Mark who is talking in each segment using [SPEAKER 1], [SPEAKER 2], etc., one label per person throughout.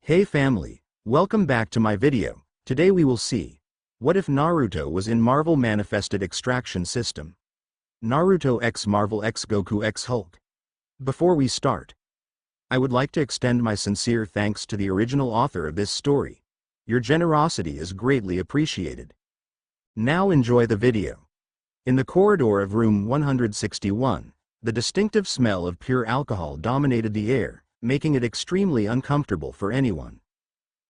[SPEAKER 1] Hey family, welcome back to my video. Today we will see, what if Naruto was in Marvel Manifested Extraction System? Naruto x Marvel x Goku x Hulk. Before we start, I would like to extend my sincere thanks to the original author of this story. Your generosity is greatly appreciated. Now enjoy the video. In the corridor of room 161, the distinctive smell of pure alcohol dominated the air, making it extremely uncomfortable for anyone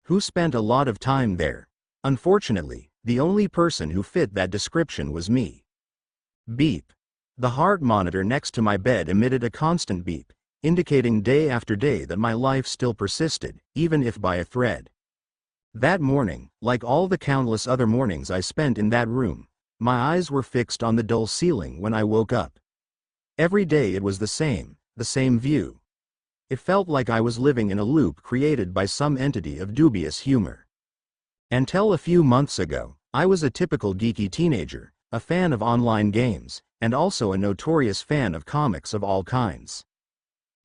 [SPEAKER 1] who spent a lot of time there. Unfortunately, the only person who fit that description was me. Beep. The heart monitor next to my bed emitted a constant beep, indicating day after day that my life still persisted, even if by a thread. That morning, like all the countless other mornings I spent in that room, my eyes were fixed on the dull ceiling when I woke up. Every day it was the same view. It felt like I was living in a loop created by some entity of dubious humor. Until a few months ago, I was a typical geeky teenager, a fan of online games, and also a notorious fan of comics of all kinds.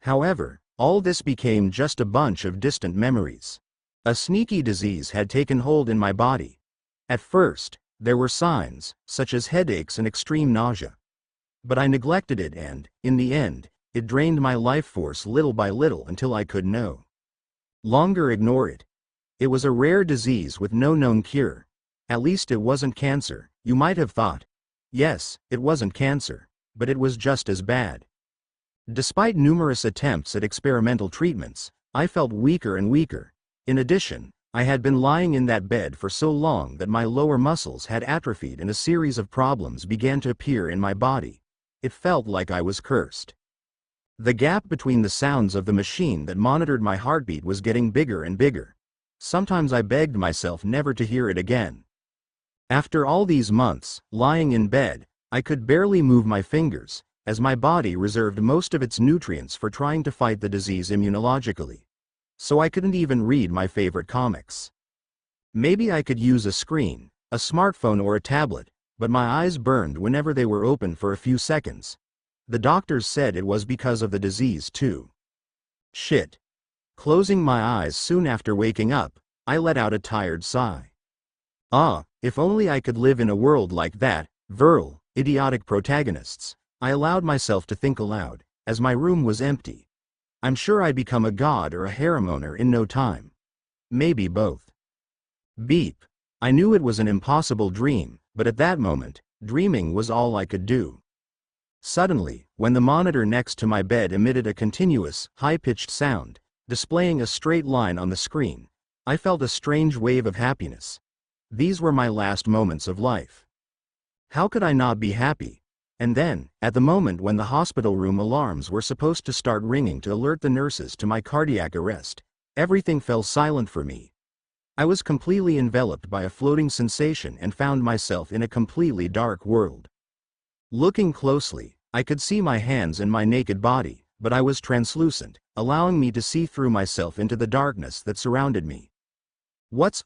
[SPEAKER 1] However, all this became just a bunch of distant memories. A sneaky disease had taken hold in my body. At first, there were signs, such as headaches and extreme nausea. But I neglected it and, in the end, it drained my life force little by little until I could no longer ignore it. It was a rare disease with no known cure. At least it wasn't cancer, you might have thought. Yes, it wasn't cancer, but it was just as bad. Despite numerous attempts at experimental treatments, I felt weaker and weaker. In addition, I had been lying in that bed for so long that my lower muscles had atrophied and a series of problems began to appear in my body. It felt like I was cursed. The gap between the sounds of the machine that monitored my heartbeat was getting bigger and bigger. Sometimes I begged myself never to hear it again. After all these months, lying in bed, I could barely move my fingers, as my body reserved most of its nutrients for trying to fight the disease immunologically. So I couldn't even read my favorite comics. Maybe I could use a screen, a smartphone or a tablet, but my eyes burned whenever they were open for a few seconds. The doctors said it was because of the disease too. Shit. Closing my eyes soon after waking up, I let out a tired sigh. If only I could live in a world like that. Virile, idiotic protagonists. I allowed myself to think aloud, as my room was empty. I'm sure I'd become a god or a harem owner in no time. Maybe both. Beep. I knew it was an impossible dream, but at that moment, dreaming was all I could do. Suddenly, when the monitor next to my bed emitted a continuous, high-pitched sound, displaying a straight line on the screen, I felt a strange wave of happiness. These were my last moments of life. How could I not be happy? And then, at the moment when the hospital room alarms were supposed to start ringing to alert the nurses to my cardiac arrest, everything fell silent for me. I was completely enveloped by a floating sensation and found myself in a completely dark world. Looking closely, I could see my hands and my naked body, but I was translucent, allowing me to see through myself into the darkness that surrounded me.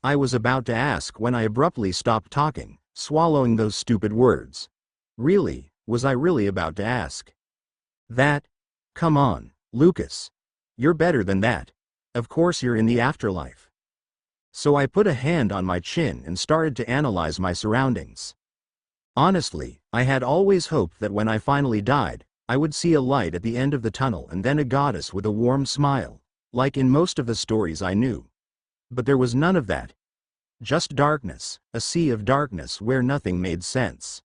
[SPEAKER 1] I was about to ask when I abruptly stopped talking, swallowing those stupid words. Really, was I really about to ask that? Come on, Lucas. You're better than that. Of course you're in the afterlife. So I put a hand on my chin and started to analyze my surroundings. Honestly, I had always hoped that when I finally died, I would see a light at the end of the tunnel and then a goddess with a warm smile, like in most of the stories I knew. But there was none of that. Just darkness, a sea of darkness where nothing made sense.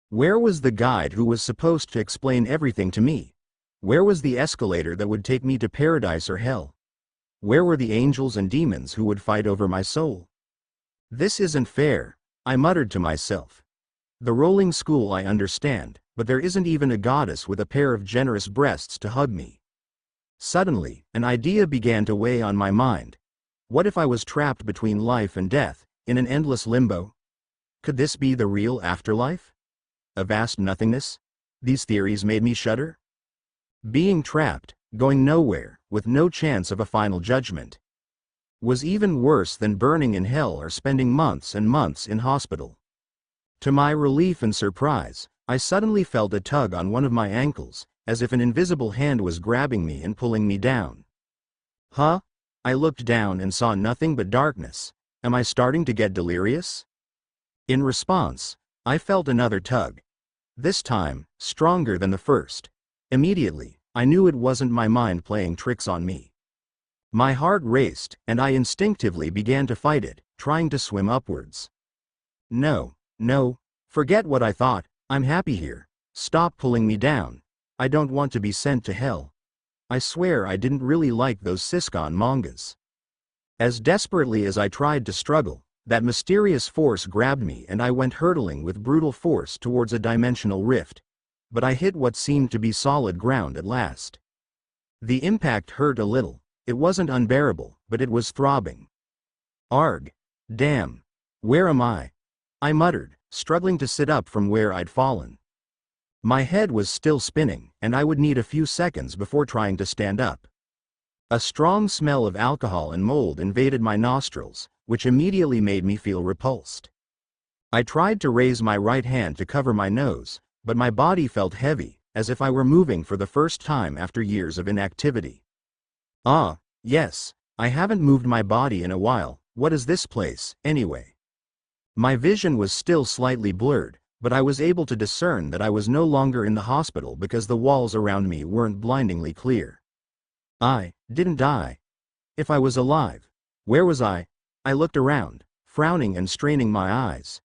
[SPEAKER 1] Where was the guide who was supposed to explain everything to me? Where was the escalator that would take me to paradise or hell? Where were the angels and demons who would fight over my soul? This isn't fair, I muttered to myself. The rolling school I understand, but there isn't even a goddess with a pair of generous breasts to hug me. Suddenly, an idea began to weigh on my mind. What if I was trapped between life and death, in an endless limbo? Could this be the real afterlife? A vast nothingness? These theories made me shudder. Being trapped, going nowhere, with no chance of a final judgment, was even worse than burning in hell or spending months and months in hospital. To my relief and surprise, I suddenly felt a tug on one of my ankles, as if an invisible hand was grabbing me and pulling me down. Huh? I looked down and saw nothing but darkness. Am I starting to get delirious? In response, I felt another tug. This time, stronger than the first. Immediately, I knew it wasn't my mind playing tricks on me. My heart raced, and I instinctively began to fight it, trying to swim upwards. No, no, forget what I thought, I'm happy here. Stop pulling me down. I don't want to be sent to hell. I swear I didn't really like those Siscon mangas. As desperately as I tried to struggle, that mysterious force grabbed me and I went hurtling with brutal force towards a dimensional rift. But I hit what seemed to be solid ground at last. The impact hurt a little. It wasn't unbearable, but it was throbbing. Arg. Damn. Where am I? I muttered, struggling to sit up from where I'd fallen. My head was still spinning, and I would need a few seconds before trying to stand up. A strong smell of alcohol and mold invaded my nostrils, which immediately made me feel repulsed. I tried to raise my right hand to cover my nose, but my body felt heavy, as if I were moving for the first time after years of inactivity. Ah, yes, I haven't moved my body in a while. What is this place, anyway? My vision was still slightly blurred, but I was able to discern that I was no longer in the hospital because the walls around me weren't blindingly clear. I didn't die. If I was alive, where was I? I looked around, frowning and straining my eyes.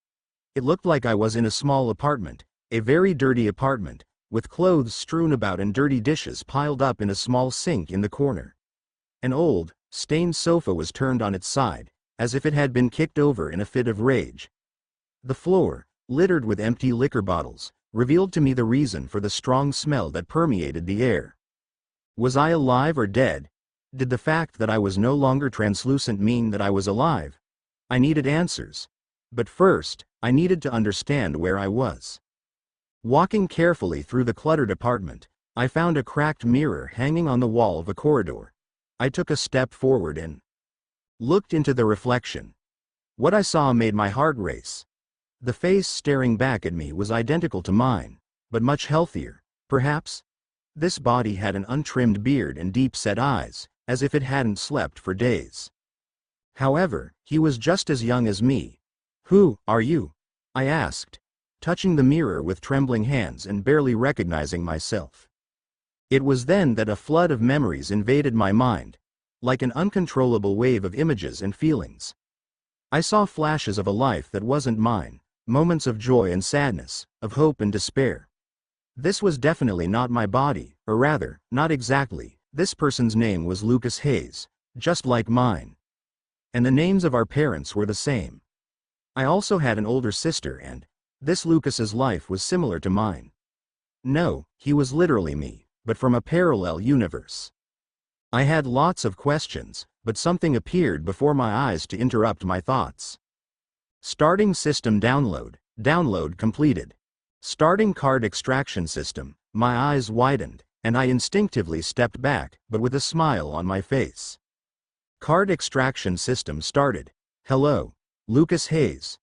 [SPEAKER 1] It looked like I was in a small apartment, a very dirty apartment, with clothes strewn about and dirty dishes piled up in a small sink in the corner. An old, stained sofa was turned on its side, as if it had been kicked over in a fit of rage. The floor, littered with empty liquor bottles, revealed to me the reason for the strong smell that permeated the air. Was I alive or dead? Did the fact that I was no longer translucent mean that I was alive? I needed answers. But first, I needed to understand where I was. Walking carefully through the cluttered apartment, I found a cracked mirror hanging on the wall of a corridor. I took a step forward and looked into the reflection. What I saw made my heart race. The face staring back at me was identical to mine, but much healthier, perhaps. This body had an untrimmed beard and deep-set eyes, as if it hadn't slept for days. However, he was just as young as me. Who are you? I asked, touching the mirror with trembling hands and barely recognizing myself. It was then that a flood of memories invaded my mind, like an uncontrollable wave of images and feelings. I saw flashes of a life that wasn't mine, moments of joy and sadness, of hope and despair. This was definitely not my body, or rather, not exactly. This person's name was Lucas Hayes, just like mine. And the names of our parents were the same. I also had an older sister and this Lucas's life was similar to mine. No, he was literally me, but from a parallel universe. I had lots of questions, but something appeared before my eyes to interrupt my thoughts. Starting system download. Download completed. Starting card extraction system. My eyes widened, and I instinctively stepped back, but with a smile on my face. Card extraction system started. Hello, Lucas Hayes.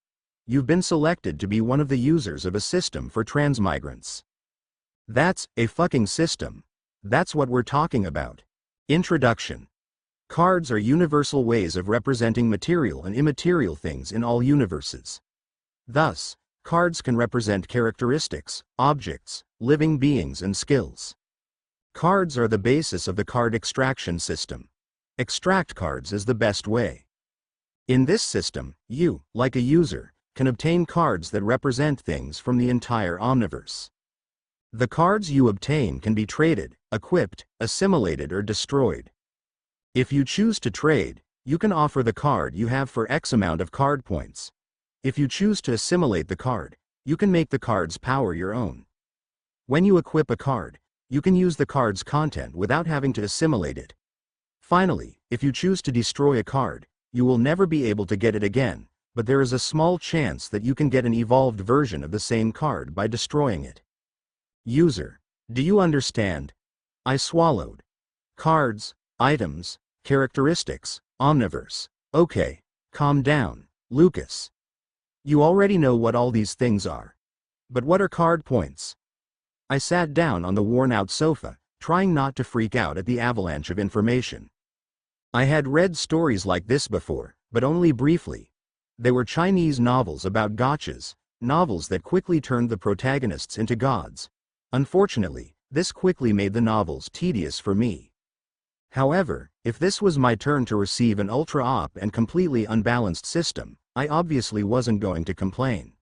[SPEAKER 1] You've been selected to be one of the users of a system for transmigrants. That's a fucking system. That's what we're talking about. Introduction. Cards are universal ways of representing material and immaterial things in all universes. Thus, cards can represent characteristics, objects, living beings and skills. Cards are the basis of the card extraction system. Extract cards is the best way. In this system, you, like a user, can obtain cards that represent things from the entire omniverse. The cards you obtain can be traded, equipped, assimilated or destroyed. If you choose to trade, you can offer the card you have for X amount of card points. If you choose to assimilate the card, you can make the card's power your own. When you equip a card, you can use the card's content without having to assimilate it. Finally, if you choose to destroy a card, you will never be able to get it again, but there is a small chance that you can get an evolved version of the same card by destroying it. User, do you understand? I swallowed. Cards, items, characteristics, omniverse. Okay, calm down, Lucas. You already know what all these things are. But what are card points? I sat down on the worn-out sofa, trying not to freak out at the avalanche of information. I had read stories like this before, but only briefly. They were Chinese novels about gotchas, novels that quickly turned the protagonists into gods. Unfortunately, this quickly made the novels tedious for me. However, if this was my turn to receive an ultra-op and completely unbalanced system, I obviously wasn't going to complain.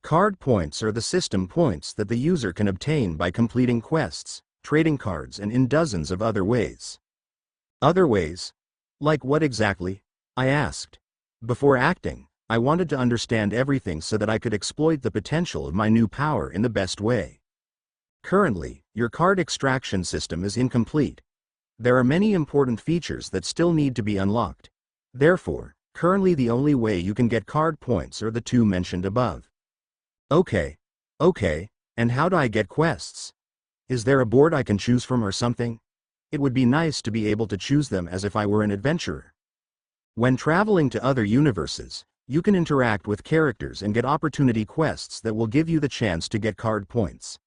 [SPEAKER 1] Card points are the system points that the user can obtain by completing quests, trading cards, and in dozens of other ways. Other ways? Like what exactly? I asked. Before acting, I wanted to understand everything so that I could exploit the potential of my new power in the best way. Currently, your card extraction system is incomplete. There are many important features that still need to be unlocked. Therefore, currently the only way you can get card points are the two mentioned above. Okay, and how do I get quests? Is there a board I can choose from or something? It would be nice to be able to choose them as if I were an adventurer. When traveling to other universes, you can interact with characters and get opportunity quests that will give you the chance to get card points.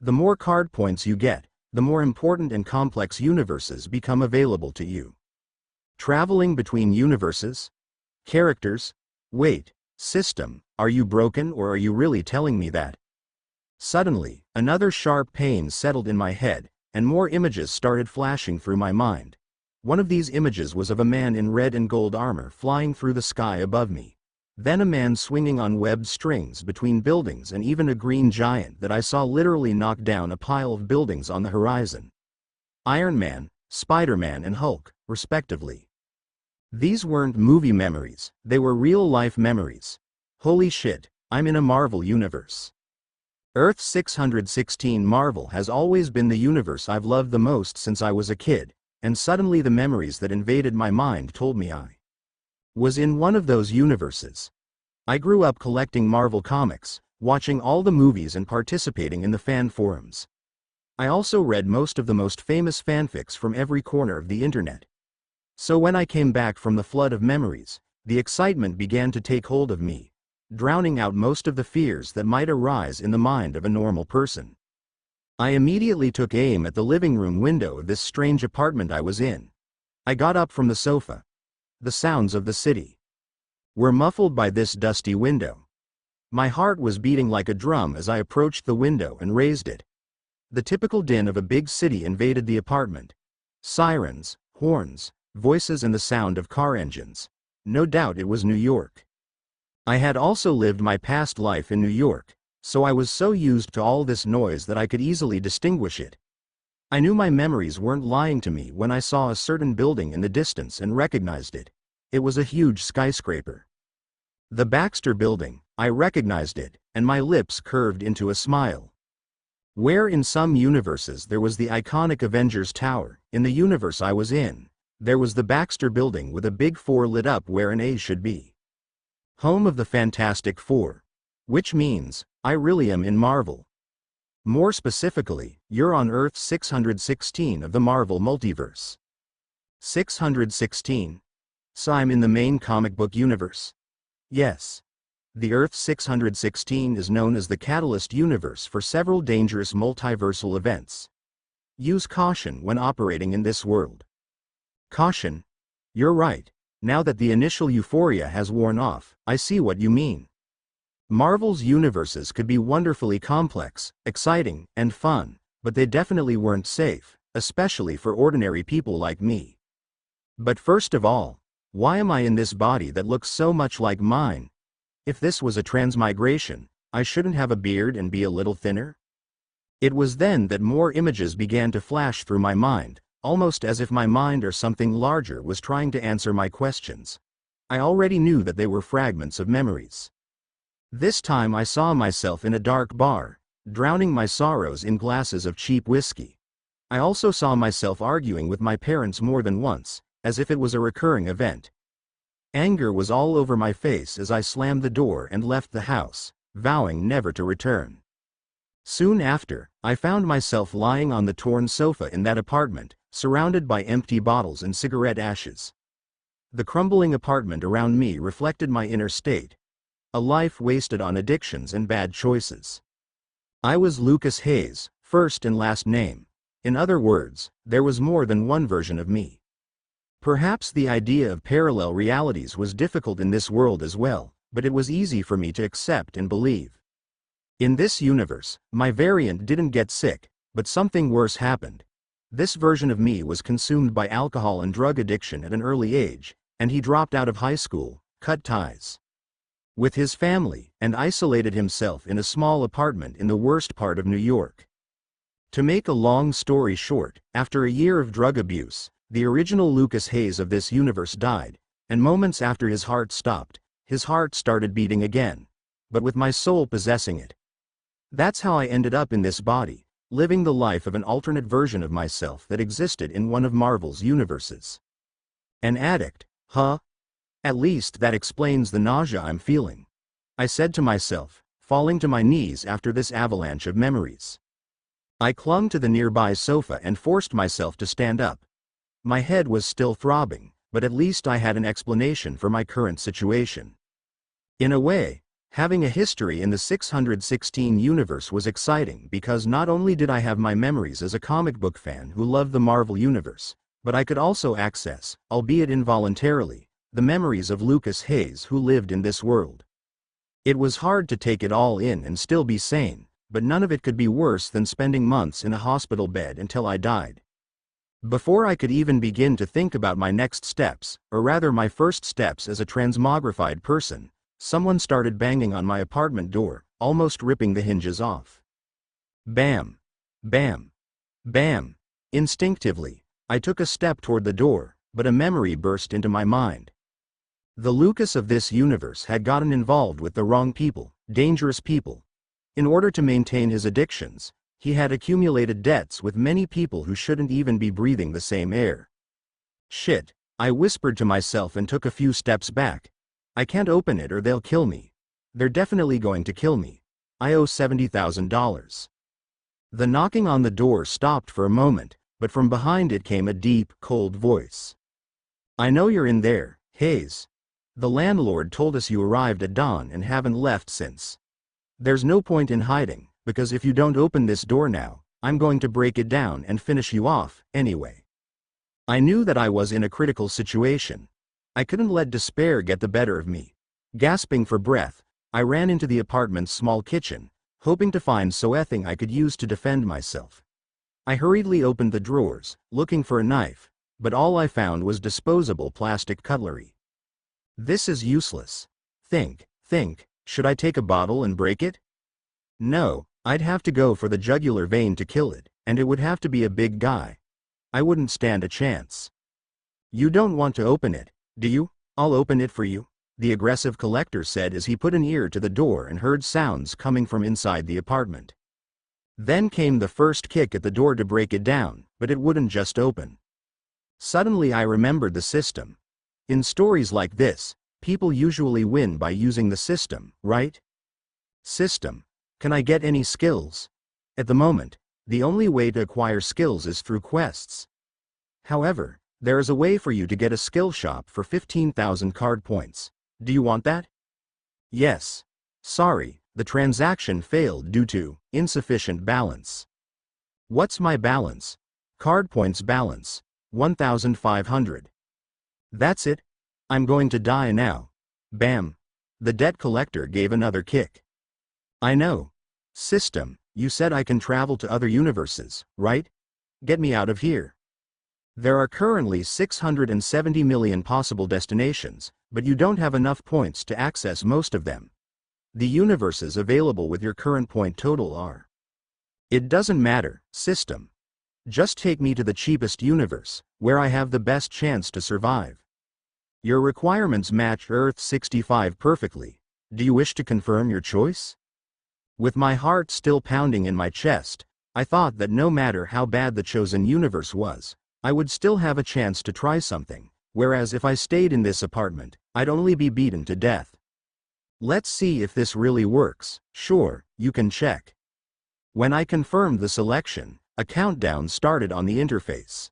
[SPEAKER 1] The more card points you get, the more important and complex universes become available to you. Traveling between universes? Characters? Wait, system, are you broken or are you really telling me that? Suddenly, another sharp pain settled in my head, and more images started flashing through my mind. One of these images was of a man in red and gold armor flying through the sky above me. Then a man swinging on webbed strings between buildings and even a green giant that I saw literally knock down a pile of buildings on the horizon. Iron Man, Spider-Man and Hulk, respectively. These weren't movie memories, they were real-life memories. Holy shit, I'm in a Marvel universe. Earth 616 Marvel has always been the universe I've loved the most since I was a kid, and suddenly the memories that invaded my mind told me I was in one of those universes. I grew up collecting Marvel comics, watching all the movies and participating in the fan forums. I also read most of the most famous fanfics from every corner of the internet. So when I came back from the flood of memories, the excitement began to take hold of me, drowning out most of the fears that might arise in the mind of a normal person. I immediately took aim at the living room window of this strange apartment I was in. I got up from the sofa. The sounds of the city were muffled by this dusty window. My heart was beating like a drum as I approached the window and raised it. The typical din of a big city invaded the apartment. Sirens, horns, voices and the sound of car engines. No doubt it was New York. I had also lived my past life in New York, so I was so used to all this noise that I could easily distinguish it. I knew my memories weren't lying to me when I saw a certain building in the distance and recognized it. It was a huge skyscraper. The Baxter Building, I recognized it, and my lips curved into a smile. Where in some universes there was the iconic Avengers Tower, in the universe I was in, there was the Baxter Building with a big 4 lit up where an A should be. Home of the Fantastic Four. Which means, I really am in Marvel. More specifically, you're on Earth 616 of the Marvel multiverse. 616? So I'm in the main comic book universe? Yes. The Earth 616 is known as the catalyst universe for several dangerous multiversal events. Use caution when operating in this world. Caution? You're right. Now that the initial euphoria has worn off, I see what you mean. Marvel's universes could be wonderfully complex, exciting, and fun, but they definitely weren't safe, especially for ordinary people like me. But first of all, why am I in this body that looks so much like mine? If this was a transmigration, I shouldn't have a beard and be a little thinner? It was then that more images began to flash through my mind, almost as if my mind or something larger was trying to answer my questions. I already knew that they were fragments of memories. This time I saw myself in a dark bar, drowning my sorrows in glasses of cheap whiskey. I also saw myself arguing with my parents more than once, as if it was a recurring event. Anger was all over my face as I slammed the door and left the house, vowing never to return. Soon after, I found myself lying on the torn sofa in that apartment, surrounded by empty bottles and cigarette ashes. The crumbling apartment around me reflected my inner state. A life wasted on addictions and bad choices. I was Lucas Hayes, first and last name. In other words, there was more than one version of me. Perhaps the idea of parallel realities was difficult in this world as well, but it was easy for me to accept and believe. In this universe, my variant didn't get sick, but something worse happened. This version of me was consumed by alcohol and drug addiction at an early age, and he dropped out of high school, cut ties with his family, and isolated himself in a small apartment in the worst part of New York. To make a long story short, after a year of drug abuse, the original Lucas Hayes of this universe died, and moments after his heart stopped, his heart started beating again, but with my soul possessing it. That's how I ended up in this body, living the life of an alternate version of myself that existed in one of Marvel's universes. An addict, huh? At least that explains the nausea I'm feeling, I said to myself, falling to my knees after this avalanche of memories. I clung to the nearby sofa and forced myself to stand up. My head was still throbbing, but at least I had an explanation for my current situation. In a way, having a history in the 616 universe was exciting because not only did I have my memories as a comic book fan who loved the Marvel universe, but I could also access, albeit involuntarily, the memories of Lucas Hayes who lived in this world. It was hard to take it all in and still be sane, but none of it could be worse than spending months in a hospital bed until I died. Before I could even begin to think about my next steps, or rather my first steps as a transmogrified person, someone started banging on my apartment door, almost ripping the hinges off. Bam! Bam! Bam! Instinctively, I took a step toward the door, but a memory burst into my mind. The Lucas of this universe had gotten involved with the wrong people, dangerous people. In order to maintain his addictions, he had accumulated debts with many people who shouldn't even be breathing the same air. Shit, I whispered to myself and took a few steps back. I can't open it or they'll kill me. They're definitely going to kill me. I owe $70,000. The knocking on the door stopped for a moment, but from behind it came a deep, cold voice. I know you're in there, Hayes. The landlord told us you arrived at dawn and haven't left since. There's no point in hiding, because if you don't open this door now, I'm going to break it down and finish you off, anyway. I knew that I was in a critical situation. I couldn't let despair get the better of me. Gasping for breath, I ran into the apartment's small kitchen, hoping to find something I could use to defend myself. I hurriedly opened the drawers, looking for a knife, but all I found was disposable plastic cutlery. This is useless. Think, should I take a bottle and break it? No, I'd have to go for the jugular vein to kill it, and it would have to be a big guy. I wouldn't stand a chance. You don't want to open it, do you? I'll open it for you, the aggressive collector said as he put an ear to the door and heard sounds coming from inside the apartment. Then came the first kick at the door to break it down, but it wouldn't just open. Suddenly I remembered the system. In stories like this, people usually win by using the system, right? System. Can I get any skills? At the moment, the only way to acquire skills is through quests. However, there is a way for you to get a skill shop for 15,000 card points. Do you want that? Yes. Sorry, the transaction failed due to insufficient balance. What's my balance? Card points balance, 1,500. That's it? I'm going to die now. Bam. The debt collector gave another kick. I know. System, you said I can travel to other universes, right? Get me out of here. There are currently 670 million possible destinations, but you don't have enough points to access most of them. The universes available with your current point total are. It doesn't matter, system. Just take me to the cheapest universe, where I have the best chance to survive. Your requirements match Earth 65 perfectly. Do you wish to confirm your choice? With my heart still pounding in my chest, I thought that no matter how bad the chosen universe was, I would still have a chance to try something, whereas if I stayed in this apartment, I'd only be beaten to death. Let's see if this really works. Sure, you can check. When I confirmed the selection, a countdown started on the interface.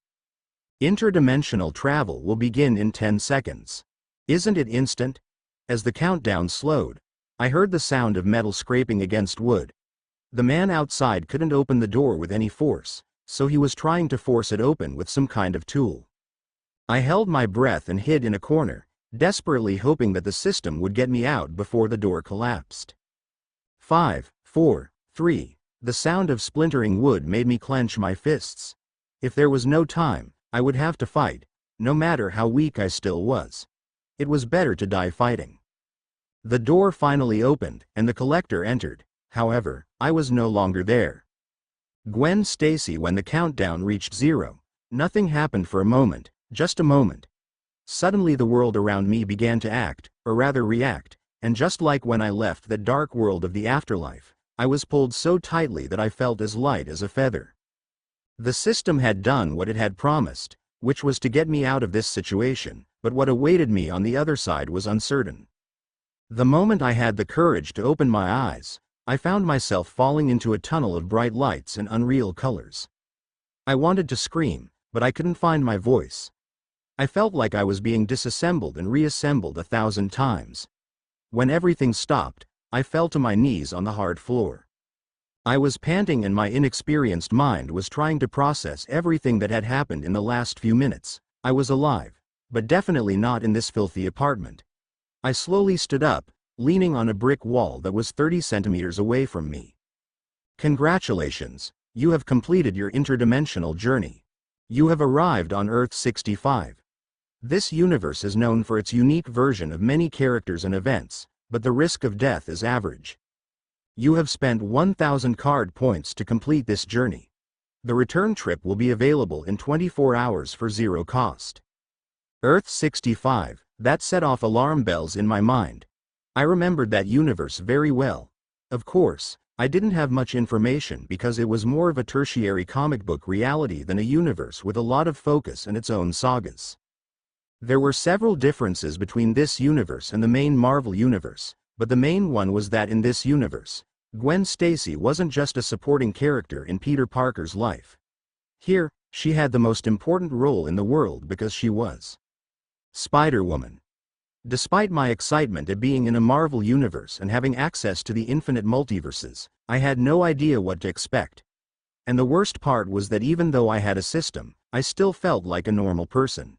[SPEAKER 1] Interdimensional travel will begin in 10 seconds. Isn't it instant? As the countdown slowed, I heard the sound of metal scraping against wood. The man outside couldn't open the door with any force, so he was trying to force it open with some kind of tool. I held my breath and hid in a corner, desperately hoping that the system would get me out before the door collapsed. 5, 4, 3. The sound of splintering wood made me clench my fists. If there was no time, I would have to fight, no matter how weak I still was. It was better to die fighting. The door finally opened, and the collector entered. However, I was no longer there. Gwen Stacy. When the countdown reached 0, nothing happened for a moment, just a moment. Suddenly the world around me began to act, or rather react, and just like when I left that dark world of the afterlife, I was pulled so tightly that I felt as light as a feather. The system had done what it had promised, which was to get me out of this situation, but what awaited me on the other side was uncertain. The moment I had the courage to open my eyes, I found myself falling into a tunnel of bright lights and unreal colors. I wanted to scream, but I couldn't find my voice. I felt like I was being disassembled and reassembled 1,000 times. When everything stopped, I fell to my knees on the hard floor. I was panting and my inexperienced mind was trying to process everything that had happened in the last few minutes. I was alive, but definitely not in this filthy apartment. I slowly stood up, leaning on a brick wall that was 30 centimeters away from me. Congratulations, you have completed your interdimensional journey. You have arrived on Earth 65. This universe is known for its unique version of many characters and events, but the risk of death is average. You have spent 1,000 card points to complete this journey. The return trip will be available in 24 hours for 0 cost. Earth 65, that set off alarm bells in my mind. I remembered that universe very well. Of course, I didn't have much information because it was more of a tertiary comic book reality than a universe with a lot of focus and its own sagas. There were several differences between this universe and the main Marvel universe, but the main one was that in this universe, Gwen Stacy wasn't just a supporting character in Peter Parker's life. Here, she had the most important role in the world because she was Spiderwoman. Despite my excitement at being in a Marvel universe and having access to the infinite multiverses, I had no idea what to expect. And the worst part was that even though I had a system, I still felt like a normal person.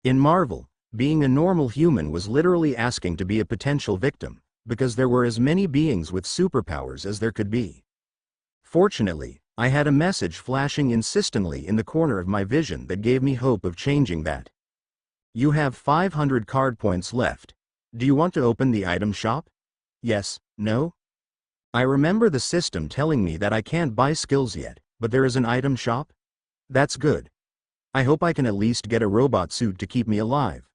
[SPEAKER 1] In Marvel, being a normal human was literally asking to be a potential victim, because there were as many beings with superpowers as there could be. Fortunately, I had a message flashing insistently in the corner of my vision that gave me hope of changing that. You have 500 card points left. Do you want to open the item shop? Yes, no? I remember the system telling me that I can't buy skills yet, but there is an item shop? That's good. I hope I can at least get a robot suit to keep me alive.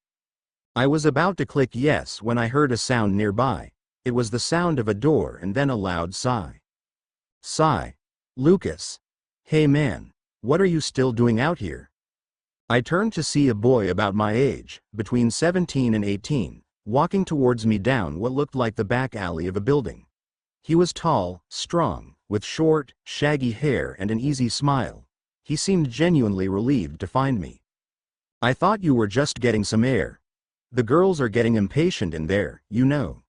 [SPEAKER 1] I was about to click yes when I heard a sound nearby. It was the sound of a door and then a loud sigh. Sigh. Lucas. Hey man, what are you still doing out here? I turned to see a boy about my age, between 17 and 18, walking towards me down what looked like the back alley of a building. He was tall, strong, with short, shaggy hair and an easy smile. He seemed genuinely relieved to find me. I thought you were just getting some air. The girls are getting impatient in there, you know.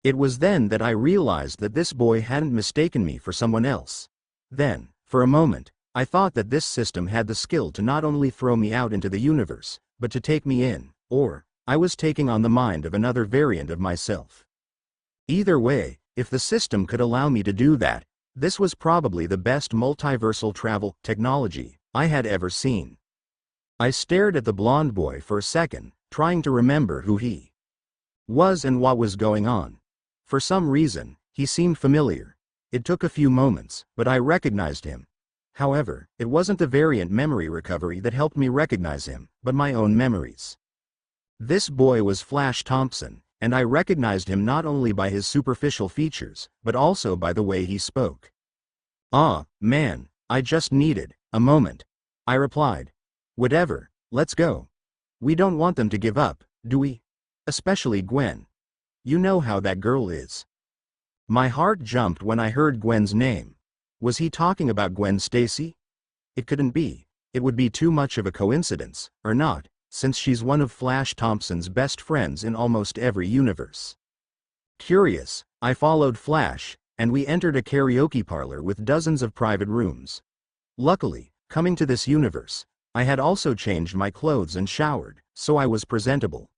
[SPEAKER 1] It was then that I realized that this boy hadn't mistaken me for someone else. Then, for a moment, I thought that this system had the skill to not only throw me out into the universe, but to take me in, or I was taking on the mind of another variant of myself. Either way, if the system could allow me to do that, this was probably the best multiversal travel technology I had ever seen. I stared at the blonde boy for a second, trying to remember who he was and what was going on. For some reason, he seemed familiar. It took a few moments, but I recognized him. However, it wasn't the variant memory recovery that helped me recognize him, but my own memories. This boy was Flash Thompson, and I recognized him not only by his superficial features, but also by the way he spoke. "Ah, man, I just needed a moment," I replied. "Whatever, let's go. We don't want them to give up, do we? Especially Gwen. You know how that girl is." My heart jumped when I heard Gwen's name. Was he talking about Gwen Stacy? It couldn't be. It would be too much of a coincidence, or not, since she's one of Flash Thompson's best friends in almost every universe. Curious, I followed Flash, and we entered a karaoke parlor with dozens of private rooms. Luckily, coming to this universe, I had also changed my clothes and showered, so I was presentable.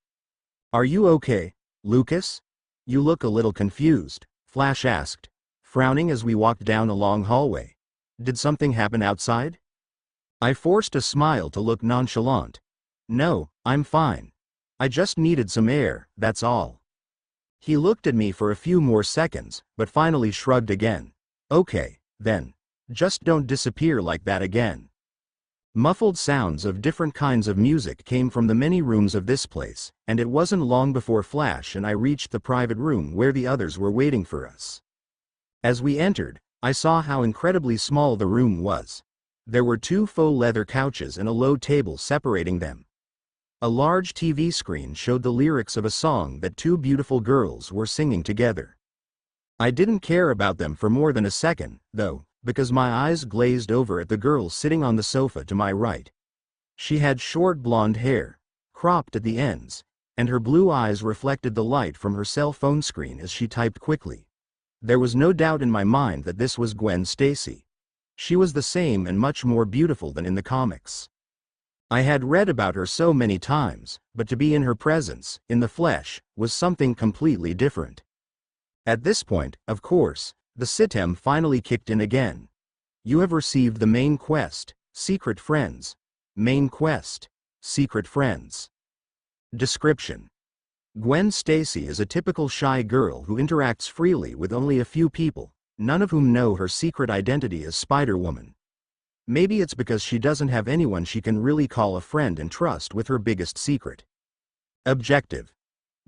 [SPEAKER 1] "Are you okay, Lucas? You look a little confused," Flash asked, frowning as we walked down a long hallway. "Did something happen outside?" I forced a smile to look nonchalant. "No, I'm fine. I just needed some air, that's all." He looked at me for a few more seconds, but finally shrugged again. "Okay, then. Just don't disappear like that again." Muffled sounds of different kinds of music came from the many rooms of this place, and it wasn't long before Flash and I reached the private room where the others were waiting for us. As we entered, I saw how incredibly small the room was. There were 2 faux leather couches and a low table separating them. A large TV screen showed the lyrics of a song that 2 beautiful girls were singing together. I didn't care about them for more than a second, though, because my eyes glazed over at the girl sitting on the sofa to my right. She had short blonde hair, cropped at the ends, and her blue eyes reflected the light from her cell phone screen as she typed quickly. There was no doubt in my mind that this was Gwen Stacy. She was the same and much more beautiful than in the comics. I had read about her so many times, but to be in her presence, in the flesh, was something completely different. At this point, of course, the sitem finally kicked in again. "You have received the main quest, Secret Friends. Main quest, Secret Friends." Description: Gwen Stacy is a typical shy girl who interacts freely with only a few people, none of whom know her secret identity as Spiderwoman. Maybe it's because she doesn't have anyone she can really call a friend and trust with her biggest secret. Objective: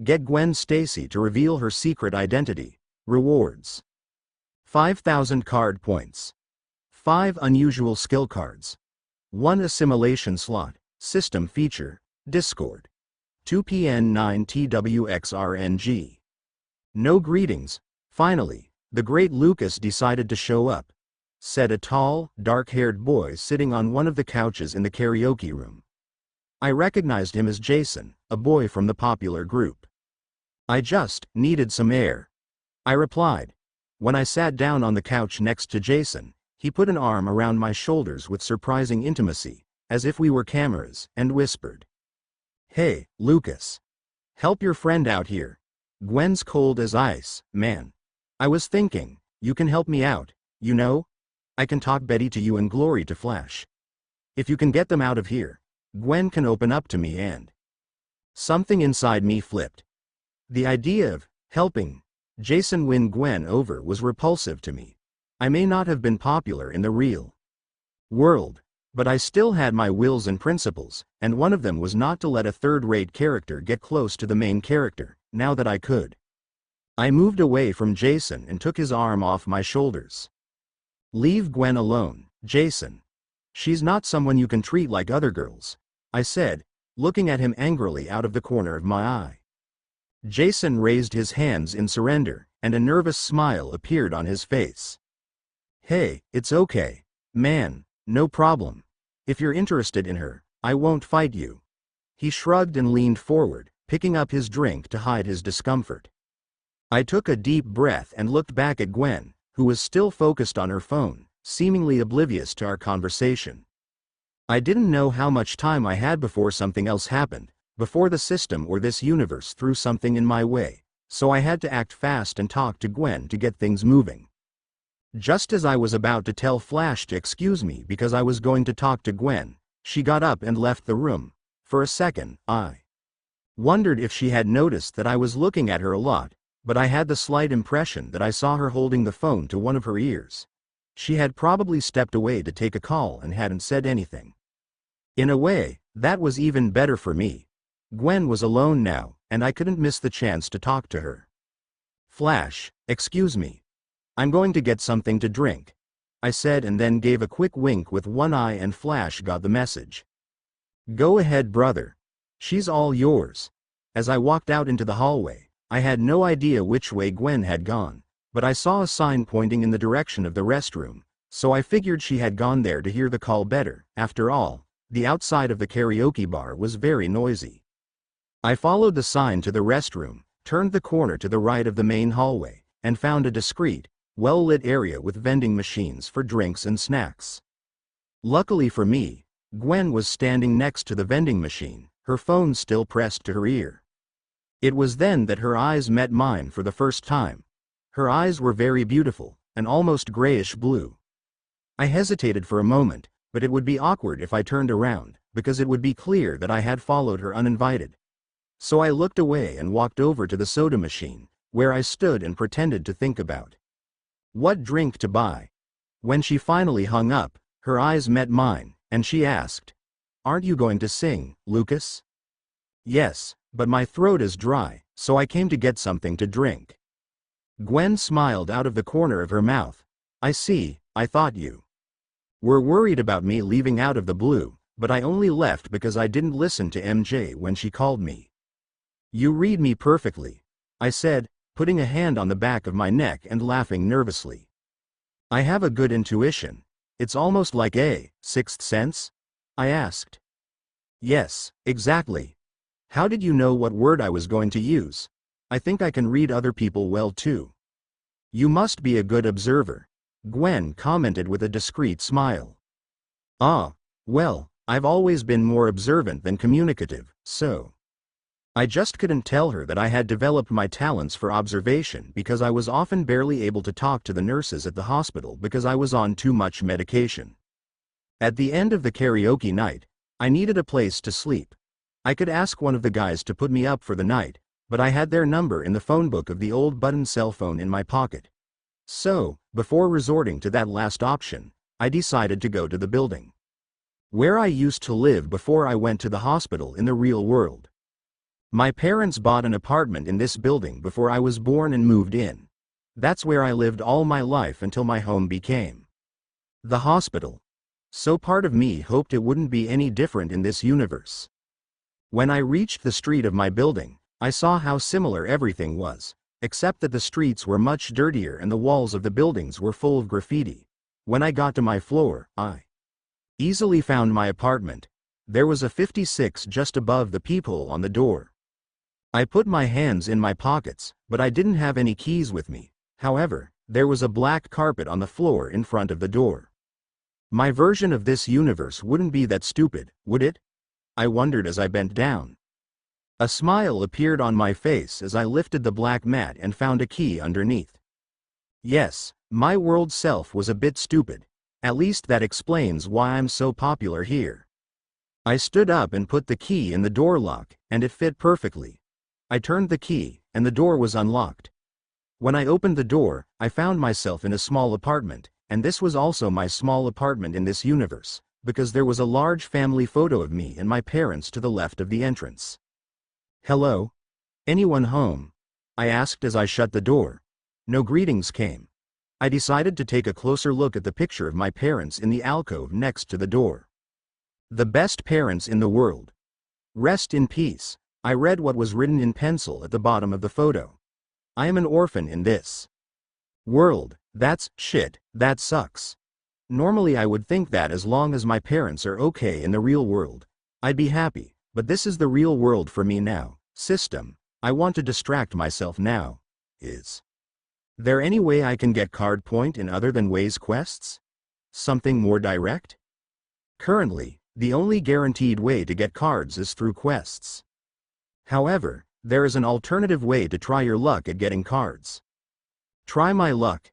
[SPEAKER 1] get Gwen Stacy to reveal her secret identity. Rewards: 5,000 card points, 5 unusual skill cards, 1 assimilation slot, system feature, Discord, 2PN9TWXRNG. "No greetings. Finally, the great Lucas decided to show up," said a tall, dark-haired boy sitting on one of the couches in the karaoke room. I recognized him as Jason, a boy from the popular group. "I just needed some air," I replied. When I sat down on the couch next to Jason, he put an arm around my shoulders with surprising intimacy, as if we were cameras, and whispered, "Hey, Lucas. Help your friend out here. Gwen's cold as ice, man. I was thinking, you can help me out, you know? I can talk Betty to you and Glory to Flash. If you can get them out of here, Gwen can open up to me and..." Something inside me flipped. The idea of helping Jason win Gwen over was repulsive to me. I may not have been popular in the real world, but I still had my wills and principles, and one of them was not to let a third-rate character get close to the main character, now that I could. I moved away from Jason and took his arm off my shoulders. "Leave Gwen alone, Jason. She's not someone you can treat like other girls," I said, looking at him angrily out of the corner of my eye. Jason raised his hands in surrender, and a nervous smile appeared on his face. "Hey, it's okay, man, no problem. If you're interested in her, I won't fight you." He shrugged and leaned forward, picking up his drink to hide his discomfort. I took a deep breath and looked back at Gwen, who was still focused on her phone, seemingly oblivious to our conversation. I didn't know how much time I had before something else happened, before the system or this universe threw something in my way, so I had to act fast and talk to Gwen to get things moving. Just as I was about to tell Flash to excuse me because I was going to talk to Gwen, she got up and left the room. For a second, I wondered if she had noticed that I was looking at her a lot, but I had the slight impression that I saw her holding the phone to one of her ears. She had probably stepped away to take a call and hadn't said anything. In a way, that was even better for me. Gwen was alone now, and I couldn't miss the chance to talk to her. "Flash, excuse me. I'm going to get something to drink," I said, and then gave a quick wink with one eye, and Flash got the message. "Go ahead, brother. She's all yours." As I walked out into the hallway, I had no idea which way Gwen had gone, but I saw a sign pointing in the direction of the restroom, so I figured she had gone there to hear the call better. After all, the outside of the karaoke bar was very noisy. I followed the sign to the restroom, turned the corner to the right of the main hallway, and found a discreet, well-lit area with vending machines for drinks and snacks. Luckily for me, Gwen was standing next to the vending machine, her phone still pressed to her ear. It was then that her eyes met mine for the first time. Her eyes were very beautiful, an almost grayish blue. I hesitated for a moment, but it would be awkward if I turned around, because it would be clear that I had followed her uninvited. So I looked away and walked over to the soda machine, where I stood and pretended to think about what drink to buy. When she finally hung up, her eyes met mine, and she asked, "Aren't you going to sing, Lucas?" "Yes, but my throat is dry, so I came to get something to drink." Gwen smiled out of the corner of her mouth. "I see, I thought you were worried about me leaving out of the blue, but I only left because I didn't listen to MJ when she called me." "You read me perfectly," I said, putting a hand on the back of my neck and laughing nervously. "I have a good intuition. It's almost like a sixth sense?" I asked. "Yes, exactly. How did you know what word I was going to use? I think I can read other people well too." "You must be a good observer," Gwen commented with a discreet smile. "Ah, well, I've always been more observant than communicative, so." I just couldn't tell her that I had developed my talents for observation because I was often barely able to talk to the nurses at the hospital because I was on too much medication. At the end of the karaoke night, I needed a place to sleep. I could ask one of the guys to put me up for the night, but I had their number in the phone book of the old button cell phone in my pocket. So, before resorting to that last option, I decided to go to the building where I used to live before I went to the hospital in the real world. My parents bought an apartment in this building before I was born and moved in. That's where I lived all my life until my home became the hospital. So part of me hoped it wouldn't be any different in this universe. When I reached the street of my building, I saw how similar everything was, except that the streets were much dirtier and the walls of the buildings were full of graffiti. When I got to my floor, I easily found my apartment. There was a 56 just above the peephole on the door. I put my hands in my pockets, but I didn't have any keys with me. However, there was a black carpet on the floor in front of the door. My version of this universe wouldn't be that stupid, would it? I wondered as I bent down. A smile appeared on my face as I lifted the black mat and found a key underneath. Yes, my world self was a bit stupid. At least that explains why I'm so popular here. I stood up and put the key in the door lock, and it fit perfectly. I turned the key, and the door was unlocked. When I opened the door, I found myself in a small apartment, and this was also my small apartment in this universe, because there was a large family photo of me and my parents to the left of the entrance. "Hello? Anyone home?" I asked as I shut the door. No greetings came. I decided to take a closer look at the picture of my parents in the alcove next to the door. The best parents in the world. Rest in peace. I read what was written in pencil at the bottom of the photo. "I am an orphan in this world. That's shit, that sucks. Normally I would think that as long as my parents are okay in the real world, I'd be happy, but this is the real world for me now. System, I want to distract myself now. Is there any way I can get card point in other than Waze quests? Something more direct? Currently, the only guaranteed way to get cards is through quests. However, there is an alternative way to try your luck at getting cards. Try my luck.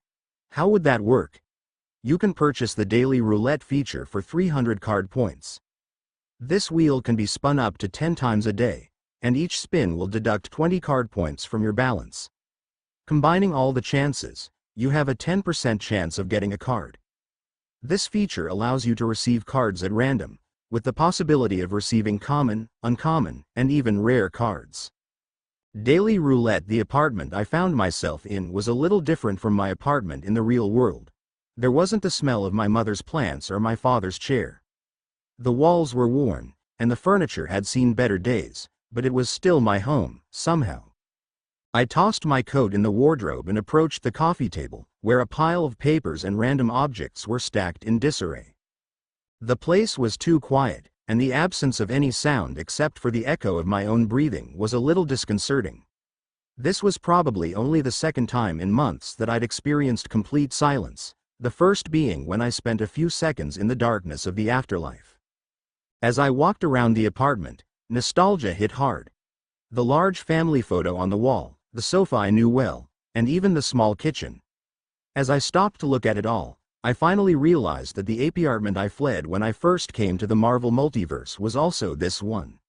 [SPEAKER 1] How would that work? You can purchase the daily roulette feature for 300 card points. This wheel can be spun up to 10 times a day, and each spin will deduct 20 card points from your balance. Combining all the chances, you have a 10% chance of getting a card. This feature allows you to receive cards at random, with the possibility of receiving common, uncommon, and even rare cards. Daily roulette. The apartment I found myself in was a little different from my apartment in the real world. There wasn't the smell of my mother's plants or my father's chair. The walls were worn, and the furniture had seen better days, but it was still my home, somehow. I tossed my coat in the wardrobe and approached the coffee table, where a pile of papers and random objects were stacked in disarray. The place was too quiet, and the absence of any sound except for the echo of my own breathing was a little disconcerting. This was probably only the second time in months that I'd experienced complete silence, the first being when I spent a few seconds in the darkness of the afterlife. As I walked around the apartment, nostalgia hit hard. The large family photo on the wall, the sofa I knew well, and even the small kitchen. As I stopped to look at it all, I finally realized that the apartment I fled when I first came to the Marvel multiverse was also this one.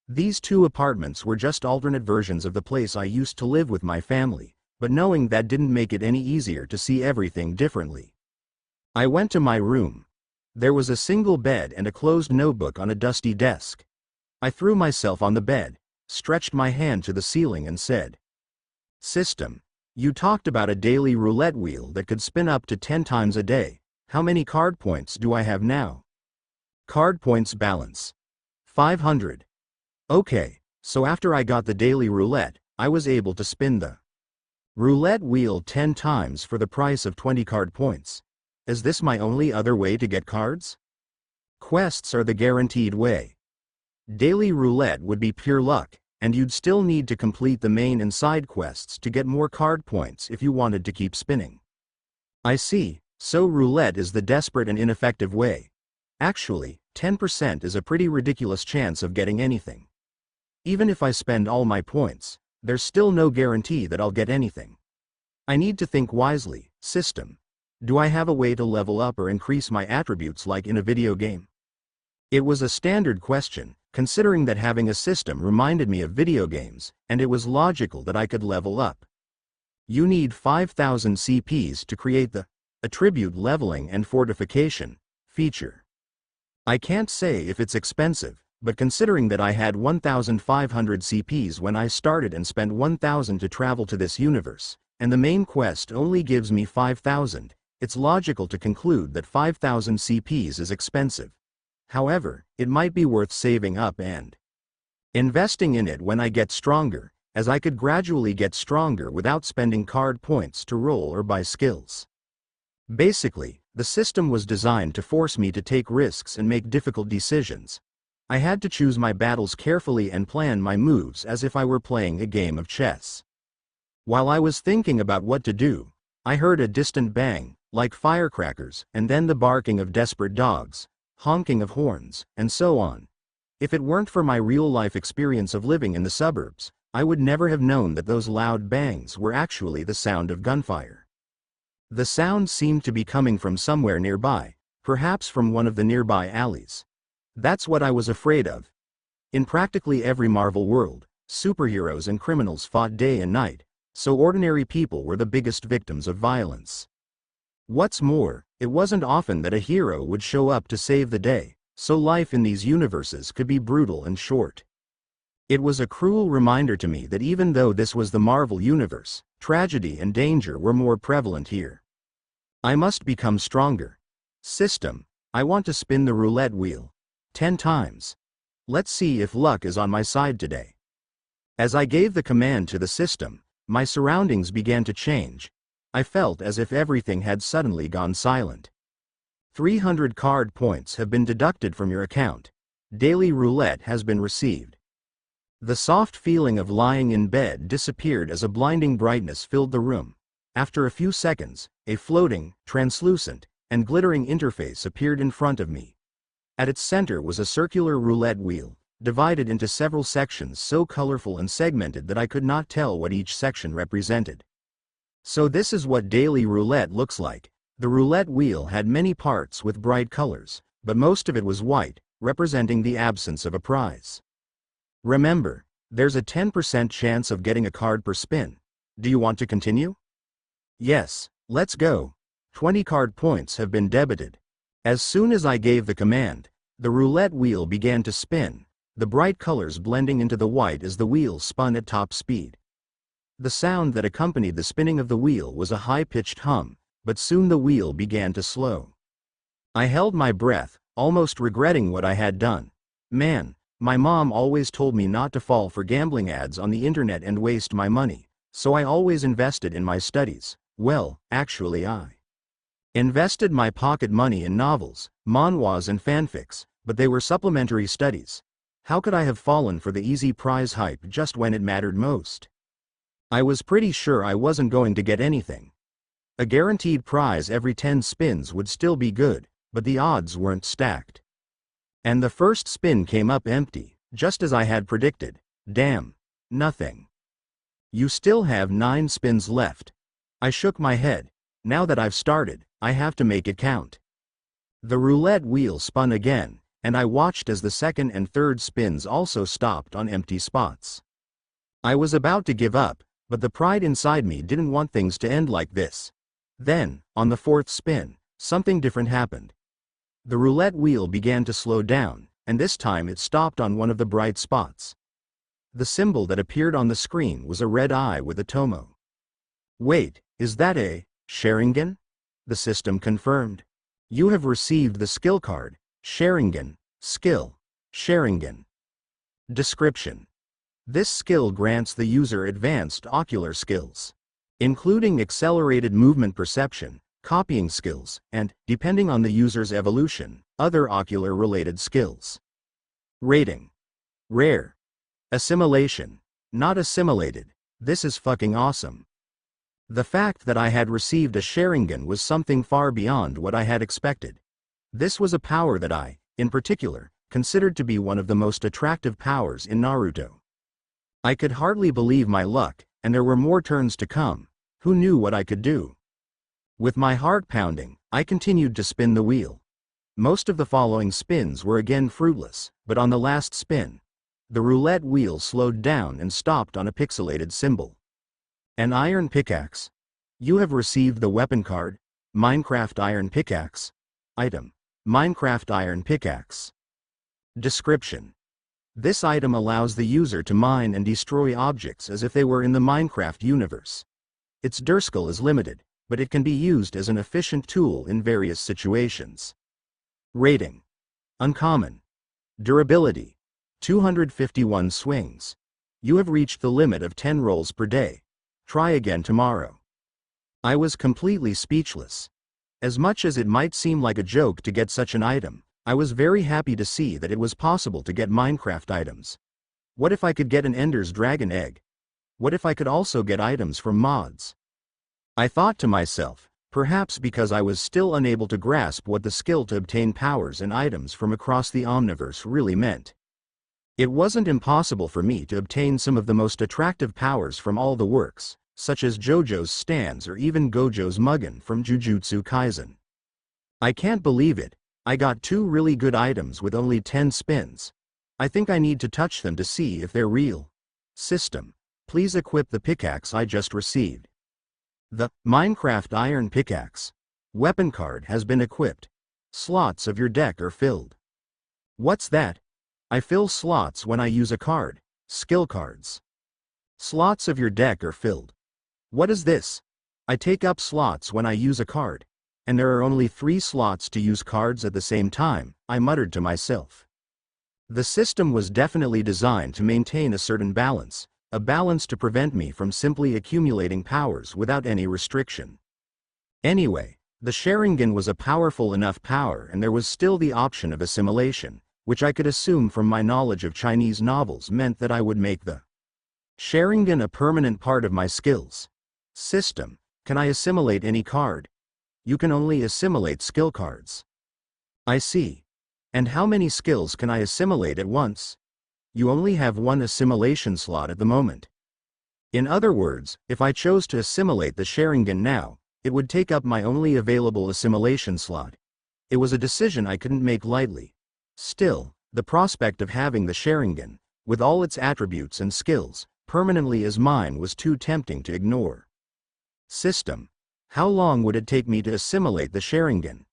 [SPEAKER 1] These two apartments were just alternate versions of the place I used to live with my family, but knowing that didn't make it any easier to see everything differently. I went to my room. There was a single bed and a closed notebook on a dusty desk. I threw myself on the bed, stretched my hand to the ceiling and said, "System, you talked about a daily roulette wheel that could spin up to 10 times a day. How many card points do I have now?" Card points balance. 500. Okay, so after I got the daily roulette, I was able to spin the roulette wheel 10 times for the price of 20 card points. Is this my only other way to get cards? Quests are the guaranteed way. Daily roulette would be pure luck, and you'd still need to complete the main and side quests to get more card points if you wanted to keep spinning. I see, so roulette is the desperate and ineffective way. Actually, 10% is a pretty ridiculous chance of getting anything. Even if I spend all my points, there's still no guarantee that I'll get anything. I need to think wisely. System, do I have a way to level up or increase my attributes like in a video game? It was a standard question, considering that having a system reminded me of video games, and it was logical that I could level up. You need 5,000 CPs to create the attribute leveling and fortification feature. I can't say if it's expensive, but considering that I had 1,500 CPs when I started and spent 1,000 to travel to this universe, and the main quest only gives me 5,000, it's logical to conclude that 5,000 CPs is expensive. However, it might be worth saving up and investing in it when I get stronger, as I could gradually get stronger without spending card points to roll or buy skills. Basically, the system was designed to force me to take risks and make difficult decisions. I had to choose my battles carefully and plan my moves as if I were playing a game of chess. While I was thinking about what to do, I heard a distant bang, like firecrackers, and then the barking of desperate dogs, honking of horns, and so on. If it weren't for my real-life experience of living in the suburbs, I would never have known that those loud bangs were actually the sound of gunfire. The sound seemed to be coming from somewhere nearby, perhaps from one of the nearby alleys. That's what I was afraid of. In practically every Marvel world, superheroes and criminals fought day and night, so ordinary people were the biggest victims of violence. What's more, it wasn't often that a hero would show up to save the day, so life in these universes could be brutal and short. It was a cruel reminder to me that even though this was the Marvel universe, tragedy and danger were more prevalent here. I must become stronger. System, I want to spin the roulette wheel 10 times. Let's see if luck is on my side today. As I gave the command to the system, my surroundings began to change. I felt as if everything had suddenly gone silent. 300 card points have been deducted from your account. Daily roulette has been received. The soft feeling of lying in bed disappeared as a blinding brightness filled the room. After a few seconds, a floating, translucent, and glittering interface appeared in front of me. At its center was a circular roulette wheel, divided into several sections so colorful and segmented that I could not tell what each section represented. So this is what daily roulette looks like. The roulette wheel had many parts with bright colors, but most of it was white, representing the absence of a prize. Remember, there's a 10% chance of getting a card per spin. Do you want to continue? Yes, let's go. 20 card points have been debited. As soon as I gave the command, the roulette wheel began to spin, the bright colors blending into the white as the wheel spun at top speed. The sound that accompanied the spinning of the wheel was a high-pitched hum, but soon the wheel began to slow. I held my breath, almost regretting what I had done. Man, my mom always told me not to fall for gambling ads on the internet and waste my money, so I always invested in my studies. Well, actually I invested my pocket money in novels, manhwas and fanfics, but they were supplementary studies. How could I have fallen for the easy prize hype just when it mattered most? I was pretty sure I wasn't going to get anything. A guaranteed prize every 10 spins would still be good, but the odds weren't stacked. And the first spin came up empty, just as I had predicted. Damn. Nothing. You still have 9 spins left. I shook my head. Now that I've started, I have to make it count. The roulette wheel spun again, and I watched as the second and third spins also stopped on empty spots. I was about to give up, but the pride inside me didn't want things to end like this. Then, on the fourth spin, something different happened. The roulette wheel began to slow down, and this time it stopped on one of the bright spots. The symbol that appeared on the screen was a red eye with a tomo. Wait, is that a Sharingan? The system confirmed. You have received the skill card, Sharingan, skill, Sharingan. Description. This skill grants the user advanced ocular skills, including accelerated movement perception, copying skills, and, depending on the user's evolution, other ocular-related skills. Rating. Rare. Assimilation. Not assimilated. This is fucking awesome. The fact that I had received a Sharingan was something far beyond what I had expected. This was a power that I, in particular, considered to be one of the most attractive powers in Naruto. I could hardly believe my luck, and there were more turns to come. Who knew what I could do? With my heart pounding, I continued to spin the wheel. Most of the following spins were again fruitless, but on the last spin, the roulette wheel slowed down and stopped on a pixelated symbol. An iron pickaxe. You have received the weapon card, Minecraft Iron Pickaxe. Item. Minecraft Iron Pickaxe. Description. This item allows the user to mine and destroy objects as if they were in the Minecraft universe. Its durskill is limited, but it can be used as an efficient tool in various situations. Rating. Uncommon. Durability. 251 swings. You have reached the limit of 10 rolls per day. Try again tomorrow. I was completely speechless. As much as it might seem like a joke to get such an item, I was very happy to see that it was possible to get Minecraft items. What if I could get an Ender's Dragon egg? What if I could also get items from mods? I thought to myself, perhaps because I was still unable to grasp what the skill to obtain powers and items from across the Omniverse really meant. It wasn't impossible for me to obtain some of the most attractive powers from all the works, such as JoJo's stance or even Gojo's Mugen from Jujutsu Kaisen. I can't believe it, I got 2 really good items with only 10 spins. I think I need to touch them to see if they're real. System. Please equip the pickaxe I just received. The Minecraft Iron Pickaxe weapon card has been equipped. Slots of your deck are filled. What's that? I fill slots when I use a card. Skill cards. Slots of your deck are filled. What is this? I take up slots when I use a card. And there are only 3 slots to use cards at the same time, I muttered to myself. The system was definitely designed to maintain a certain balance, a balance to prevent me from simply accumulating powers without any restriction. Anyway, the Sharingan was a powerful enough power, and there was still the option of assimilation, which I could assume from my knowledge of Chinese novels meant that I would make the Sharingan a permanent part of my skills. System. Can I assimilate any card? You can only assimilate skill cards. I see. And how many skills can I assimilate at once? You only have 1 assimilation slot at the moment. In other words, if I chose to assimilate the Sharingan now, it would take up my only available assimilation slot. It was a decision I couldn't make lightly. Still, the prospect of having the Sharingan, with all its attributes and skills, permanently as mine was too tempting to ignore. System. How long would it take me to assimilate the Sharingan?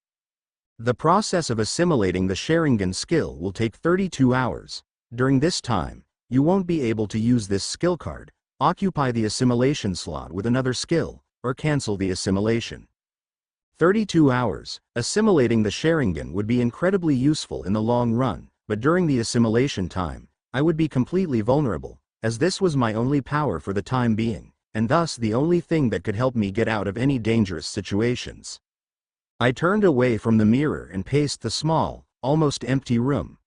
[SPEAKER 1] The process of assimilating the Sharingan skill will take 32 hours. During this time, you won't be able to use this skill card, occupy the assimilation slot with another skill, or cancel the assimilation. 32 hours, assimilating the Sharingan would be incredibly useful in the long run, but during the assimilation time, I would be completely vulnerable, as this was my only power for the time being, and thus the only thing that could help me get out of any dangerous situations. I turned away from the mirror and paced the small, almost empty room.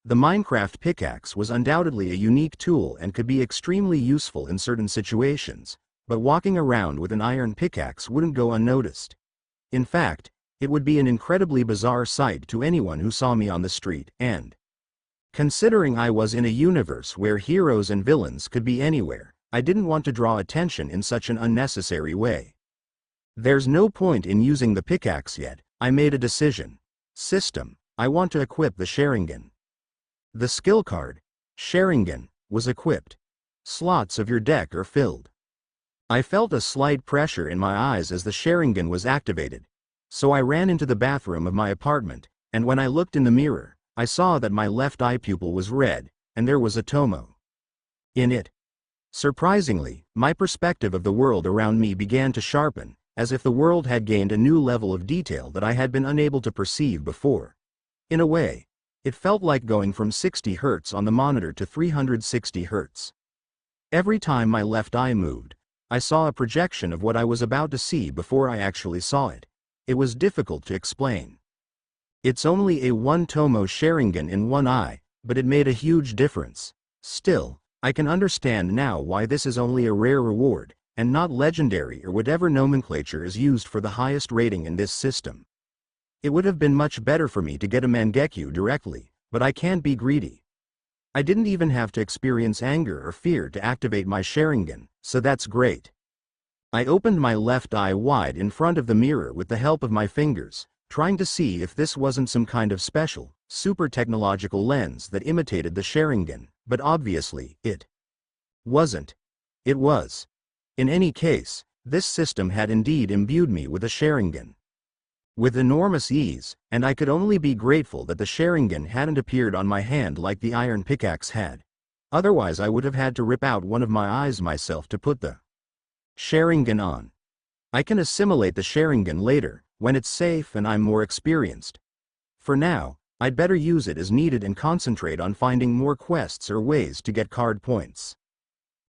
[SPEAKER 1] The Minecraft pickaxe was undoubtedly a unique tool and could be extremely useful in certain situations, but walking around with an iron pickaxe wouldn't go unnoticed. In fact, It would be an incredibly bizarre sight to anyone who saw me on the street, and considering I was in a universe where heroes and villains could be anywhere, I didn't want to draw attention in such an unnecessary way. There's no point in using the pickaxe yet. I made a decision. System: I want to equip the Sharingan. The skill card, Sharingan, was equipped. Slots of your deck are filled. I felt a slight pressure in my eyes as the Sharingan was activated, so I ran into the bathroom of my apartment, and when I looked in the mirror, I saw that my left eye pupil was red, and there was a tomo in it. Surprisingly, my perspective of the world around me began to sharpen, as if the world had gained a new level of detail that I had been unable to perceive before. In a way, it felt like going from 60 Hz on the monitor to 360 Hz. Every time my left eye moved, I saw a projection of what I was about to see before I actually saw it. It was difficult to explain. It's only a one-tomo Sharingan in one eye, but it made a huge difference. Still, I can understand now why this is only a rare reward, and not legendary or whatever nomenclature is used for the highest rating in this system. It would have been much better for me to get a Mangekyu directly, but I can't be greedy. I didn't even have to experience anger or fear to activate my Sharingan, so that's great. I opened my left eye wide in front of the mirror with the help of my fingers, trying to see if this wasn't some kind of special, super technological lens that imitated the Sharingan, but obviously, it wasn't. It was. In any case, this system had indeed imbued me with a Sharingan with enormous ease, and I could only be grateful that the Sharingan hadn't appeared on my hand like the iron pickaxe had. Otherwise I would have had to rip out one of my eyes myself to put the Sharingan on. I can assimilate the Sharingan later, when it's safe and I'm more experienced. For now, I'd better use it as needed and concentrate on finding more quests or ways to get card points.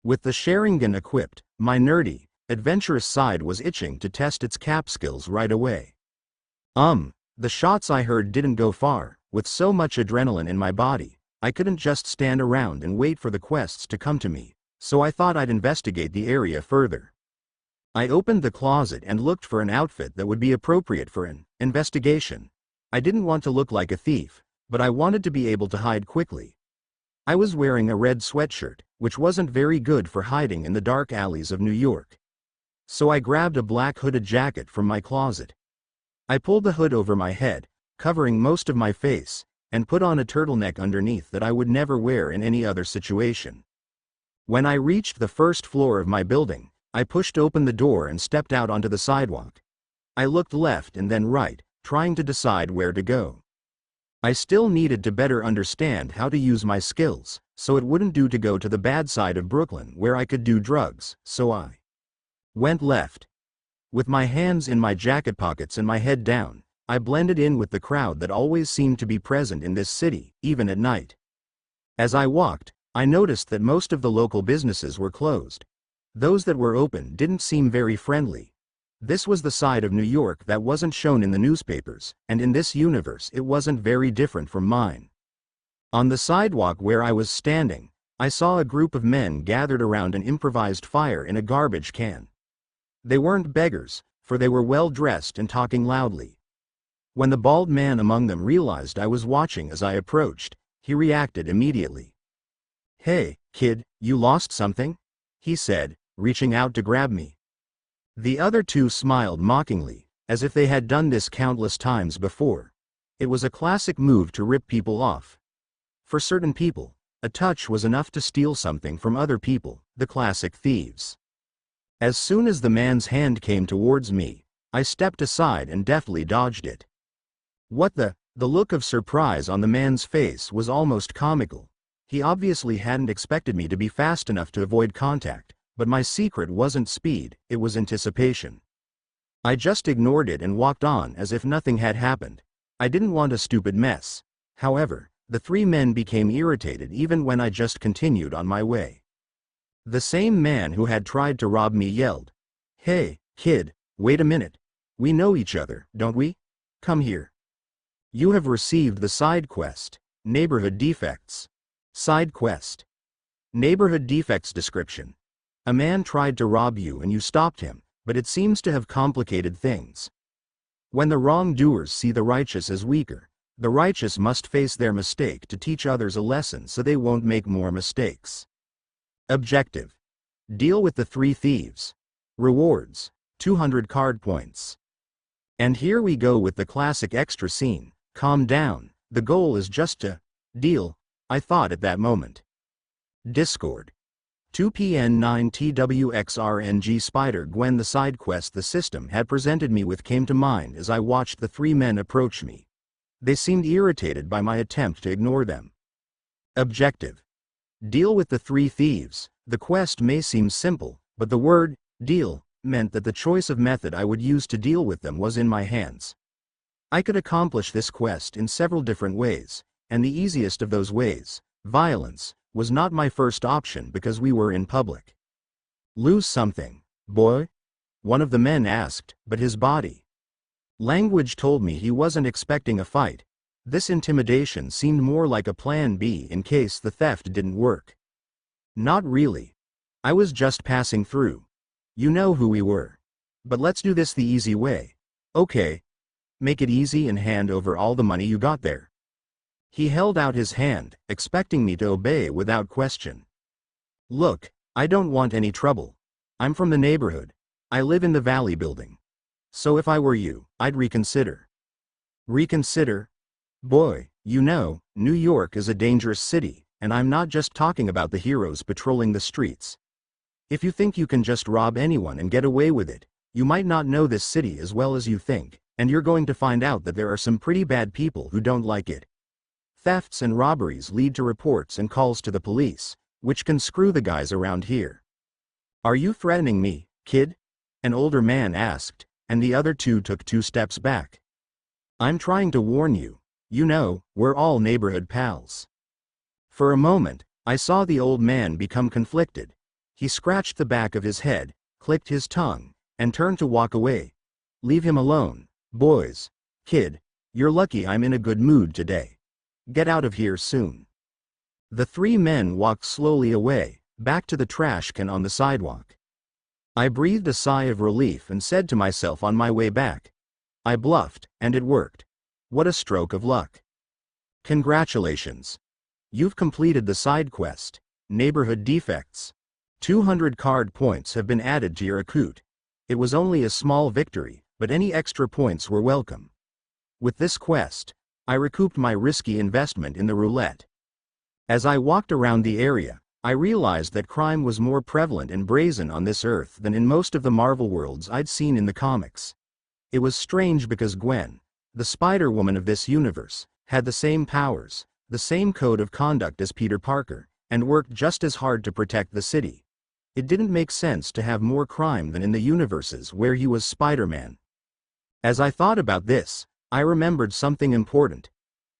[SPEAKER 1] With the Sharingan equipped, my nerdy, adventurous side was itching to test its cap skills right away. The shots I heard didn't go far. With so much adrenaline in my body, I couldn't just stand around and wait for the quests to come to me, so I thought I'd investigate the area further. I opened the closet and looked for an outfit that would be appropriate for an investigation. I didn't want to look like a thief, but I wanted to be able to hide quickly. I was wearing a red sweatshirt, which wasn't very good for hiding in the dark alleys of New York. So I grabbed a black hooded jacket from my closet. I pulled the hood over my head, covering most of my face, and put on a turtleneck underneath that I would never wear in any other situation. When I reached the first floor of my building, I pushed open the door and stepped out onto the sidewalk. I looked left and then right, trying to decide where to go. I still needed to better understand how to use my skills, so it wouldn't do to go to the bad side of Brooklyn where I could do drugs, so I went left. With my hands in my jacket pockets and my head down, I blended in with the crowd that always seemed to be present in this city, even at night. As I walked, I noticed that most of the local businesses were closed. Those that were open didn't seem very friendly. This was the side of New York that wasn't shown in the newspapers, and in this universe it wasn't very different from mine. On the sidewalk where I was standing, I saw a group of men gathered around an improvised fire in a garbage can. They weren't beggars, for they were well dressed and talking loudly. When the bald man among them realized I was watching as I approached, he reacted immediately. "Hey, kid, you lost something?" he said, reaching out to grab me. The other two smiled mockingly, as if they had done this countless times before. It was a classic move to rip people off. For certain people, a touch was enough to steal something from other people, the classic thieves. As soon as the man's hand came towards me, I stepped aside and deftly dodged it. What the look of surprise on the man's face was almost comical. He obviously hadn't expected me to be fast enough to avoid contact, but my secret wasn't speed, it was anticipation. I just ignored it and walked on as if nothing had happened. I didn't want a stupid mess. However, the three men became irritated even when I just continued on my way. The same man who had tried to rob me yelled, "Hey, kid, wait a minute. We know each other, don't we? Come here. You have received the side quest, Neighborhood Defects." Side quest. Neighborhood Defects description. A man tried to rob you and you stopped him, but it seems to have complicated things. When the wrongdoers see the righteous as weaker, the righteous must face their mistake to teach others a lesson so they won't make more mistakes. Objective: deal with the 3 thieves. Rewards: 200 card points. And here we go with the classic extra scene. Calm down, the goal is just to deal, I thought at that moment. Discord. 2PN9TWXRNG Spider Gwen. The side quest the system had presented me with came to mind as I watched the 3 men approach me. They seemed irritated by my attempt to ignore them. Objective: deal with the 3 thieves. The quest may seem simple, but the word deal meant that the choice of method I would use to deal with them was in my hands. I could accomplish this quest in several different ways, and the easiest of those ways, violence, was not my first option because we were in public. Lose something, boy? One of the men asked, but his body language told me he wasn't expecting a fight. This intimidation seemed more like a plan B in case the theft didn't work. Not really. I was just passing through. You know who we were. But let's do this the easy way. Okay. Make it easy and hand over all the money you got there. He held out his hand, expecting me to obey without question. Look, I don't want any trouble. I'm from the neighborhood. I live in the Valley building. So if I were you, I'd reconsider. Reconsider? Boy, you know, New York is a dangerous city, and I'm not just talking about the heroes patrolling the streets. If you think you can just rob anyone and get away with it, you might not know this city as well as you think, and you're going to find out that there are some pretty bad people who don't like it. Thefts and robberies lead to reports and calls to the police, which can screw the guys around here. Are you threatening me, kid? An older man asked, and the other 2 took 2 steps back. I'm trying to warn you. You know, we're all neighborhood pals. For a moment, I saw the old man become conflicted. He scratched the back of his head, clicked his tongue, and turned to walk away. Leave him alone, boys. Kid, you're lucky I'm in a good mood today. Get out of here soon. The 3 men walked slowly away, back to the trash can on the sidewalk. I breathed a sigh of relief and said to myself on my way back, I bluffed, and it worked. What a stroke of luck. Congratulations. You've completed the side quest, Neighborhood Defects. 200 card points have been added to your account. It was only a small victory, but any extra points were welcome. With this quest, I recouped my risky investment in the roulette. As I walked around the area, I realized that crime was more prevalent and brazen on this earth than in most of the Marvel worlds I'd seen in the comics. It was strange because Gwen, the Spider-Woman of this universe, had the same powers, the same code of conduct as Peter Parker, and worked just as hard to protect the city. It didn't make sense to have more crime than in the universes where he was Spider-Man. As I thought about this, I remembered something important.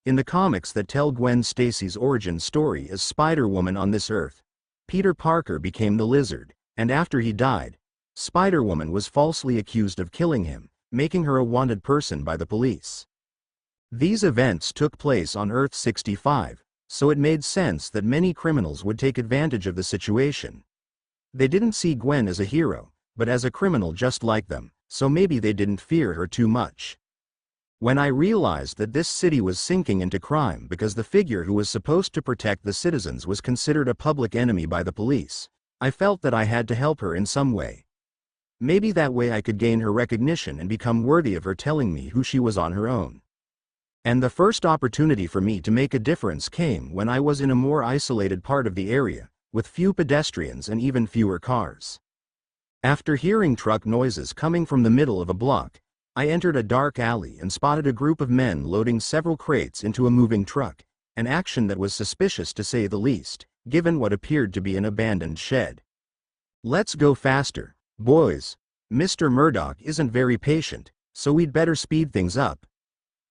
[SPEAKER 1] In the comics that tell Gwen Stacy's origin story as Spider-Woman on this earth, Peter Parker became the Lizard, and after he died, Spider-Woman was falsely accused of killing him, making her a wanted person by the police. These events took place on Earth 65, so it made sense that many criminals would take advantage of the situation. They didn't see Gwen as a hero, but as a criminal just like them, so maybe they didn't fear her too much. When I realized that this city was sinking into crime because the figure who was supposed to protect the citizens was considered a public enemy by the police, I felt that I had to help her in some way. Maybe that way I could gain her recognition and become worthy of her telling me who she was on her own. And the first opportunity for me to make a difference came when I was in a more isolated part of the area, with few pedestrians and even fewer cars. After hearing truck noises coming from the middle of a block, I entered a dark alley and spotted a group of men loading several crates into a moving truck, an action that was suspicious to say the least, given what appeared to be an abandoned shed. Let's go faster, boys. Mr. Murdoch isn't very patient, so we'd better speed things up.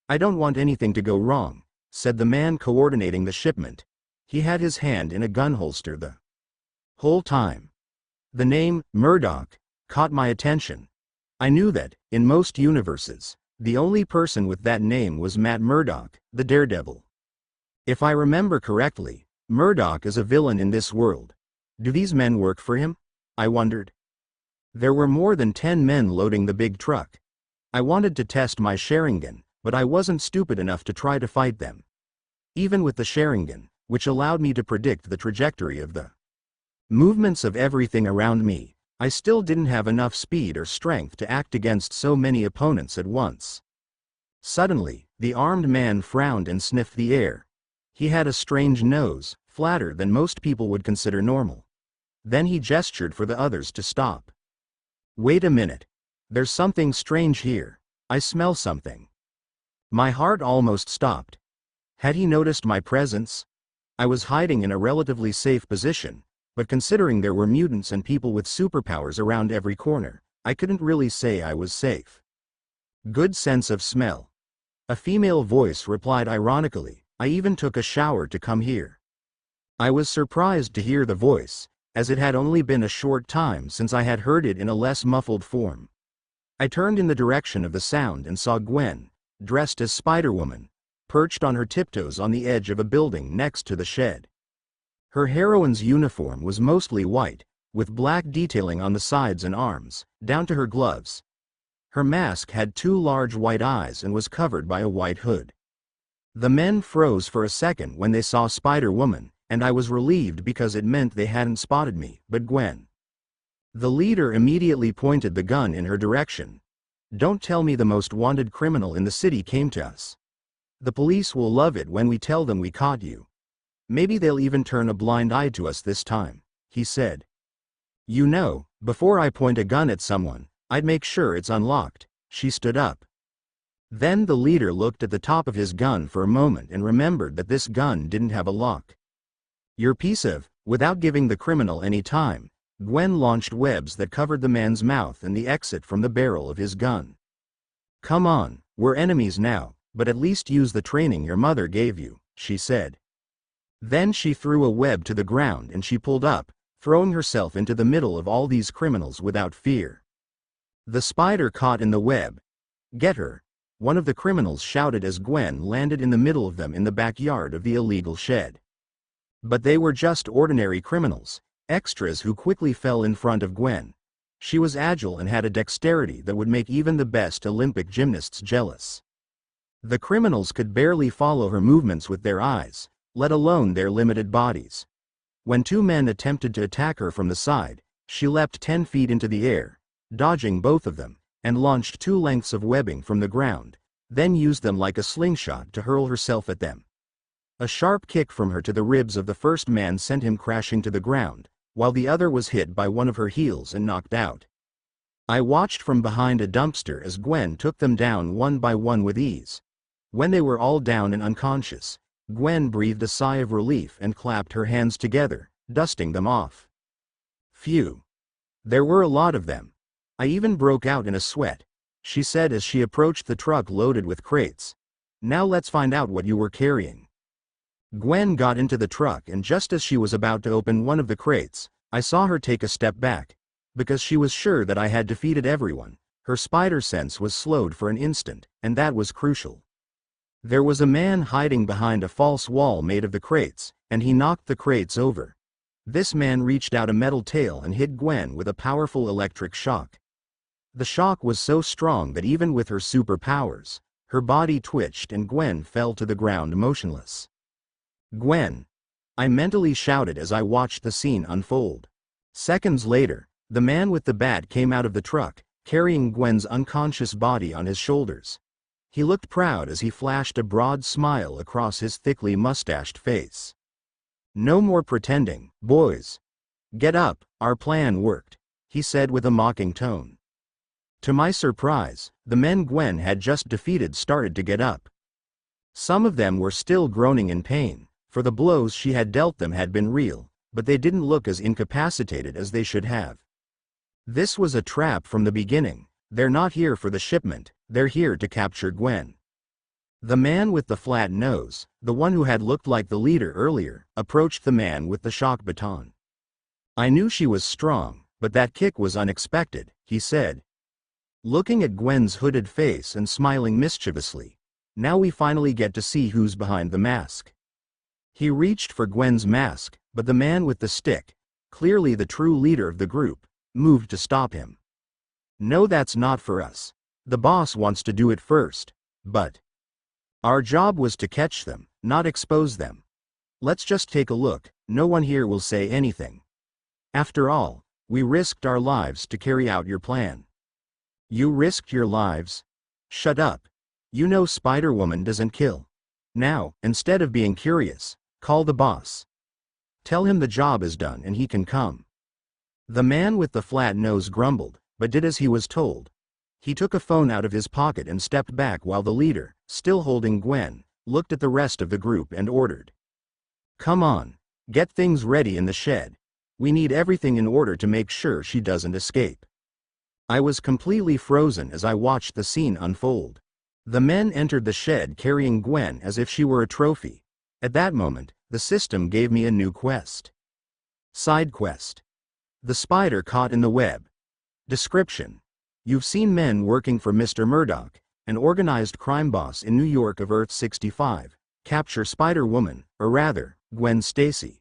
[SPEAKER 1] I don't want anything to go wrong, said the man coordinating the shipment. He had his hand in a gun holster the whole time. The name, Murdoch, caught my attention. I knew that, in most universes, the only person with that name was Matt Murdock, the Daredevil. If I remember correctly, Murdoch is a villain in this world. Do these men work for him? I wondered. There were more than 10 men loading the big truck. I wanted to test my Sharingan, but I wasn't stupid enough to try to fight them. Even with the Sharingan, which allowed me to predict the trajectory of the movements of everything around me, I still didn't have enough speed or strength to act against so many opponents at once. Suddenly, the armed man frowned and sniffed the air. He had a strange nose, flatter than most people would consider normal. Then he gestured for the others to stop. Wait a minute. There's something strange here. I smell something. My heart almost stopped. Had he noticed my presence? I was hiding in a relatively safe position, but considering there were mutants and people with superpowers around every corner, I couldn't really say I was safe. Good sense of smell. A female voice replied ironically, I even took a shower to come here. I was surprised to hear the voice, as it had only been a short time since I had heard it in a less muffled form. I turned in the direction of the sound and saw Gwen, dressed as Spiderwoman, perched on her tiptoes on the edge of a building next to the shed. Her heroine's uniform was mostly white, with black detailing on the sides and arms, down to her gloves. Her mask had 2 large white eyes and was covered by a white hood. The men froze for a second when they saw Spider-Woman, and I was relieved because it meant they hadn't spotted me, but Gwen. The leader immediately pointed the gun in her direction. Don't tell me the most wanted criminal in the city came to us. The police will love it when we tell them we caught you. Maybe they'll even turn a blind eye to us this time, he said. You know, before I point a gun at someone, I'd make sure it's unlocked. She stood up. Then the leader looked at the top of his gun for a moment and remembered that this gun didn't have a lock. Your piece of, without giving the criminal any time, Gwen launched webs that covered the man's mouth and the exit from the barrel of his gun. Come on, we're enemies now, but at least use the training your mother gave you, she said. Then she threw a web to the ground and she pulled up, throwing herself into the middle of all these criminals without fear. The spider caught in the web. Get her! One of the criminals shouted as Gwen landed in the middle of them in the backyard of the illegal shed. But they were just ordinary criminals, extras who quickly fell in front of Gwen. She was agile and had a dexterity that would make even the best Olympic gymnasts jealous. The criminals could barely follow her movements with their eyes, let alone their limited bodies. When 2 men attempted to attack her from the side, she leapt 10 feet into the air, dodging both of them, and launched 2 lengths of webbing from the ground, then used them like a slingshot to hurl herself at them. A sharp kick from her to the ribs of the first man sent him crashing to the ground, while the other was hit by one of her heels and knocked out. I watched from behind a dumpster as Gwen took them down one by one with ease. When they were all down and unconscious, Gwen breathed a sigh of relief and clapped her hands together, dusting them off. Phew. There were a lot of them. I even broke out in a sweat, she said as she approached the truck loaded with crates. Now let's find out what you were carrying. Gwen got into the truck and just as she was about to open one of the crates, I saw her take a step back. Because she was sure that I had defeated everyone, her spider sense was slowed for an instant, and that was crucial. There was a man hiding behind a false wall made of the crates, and he knocked the crates over. This man reached out a metal tail and hit Gwen with a powerful electric shock. The shock was so strong that even with her superpowers, her body twitched and Gwen fell to the ground motionless. Gwen! I mentally shouted as I watched the scene unfold. Seconds later, the man with the bat came out of the truck, carrying Gwen's unconscious body on his shoulders. He looked proud as he flashed a broad smile across his thickly mustached face. No more pretending, boys. Get up, our plan worked, he said with a mocking tone. To my surprise, the men Gwen had just defeated started to get up. Some of them were still groaning in pain, for the blows she had dealt them had been real, but they didn't look as incapacitated as they should have. This was a trap from the beginning. They're not here for the shipment, they're here to capture Gwen. The man with the flat nose, the one who had looked like the leader earlier, approached the man with the shock baton. I knew she was strong, but that kick was unexpected, he said, looking at Gwen's hooded face and smiling mischievously. Now we finally get to see who's behind the mask. He reached for Gwen's mask, but the man with the stick, clearly the true leader of the group, moved to stop him. No, that's not for us. The boss wants to do it first, but our job was to catch them, not expose them. Let's just take a look, no one here will say anything. After all, we risked our lives to carry out your plan. You risked your lives? Shut up. You know Spiderwoman doesn't kill. Now, instead of being curious, call the boss. Tell him the job is done and he can come. The man with the flat nose grumbled, but did as he was told. He took a phone out of his pocket and stepped back while the leader, still holding Gwen, looked at the rest of the group and ordered. Come on, get things ready in the shed. We need everything in order to make sure she doesn't escape. I was completely frozen as I watched the scene unfold. The men entered the shed carrying Gwen as if she were a trophy. At that moment, the system gave me a new quest. Side quest. The spider caught in the web. Description. You've seen men working for Mr. Murdoch, an organized crime boss in New York of Earth 65, capture Spiderwoman, or rather, Gwen Stacy.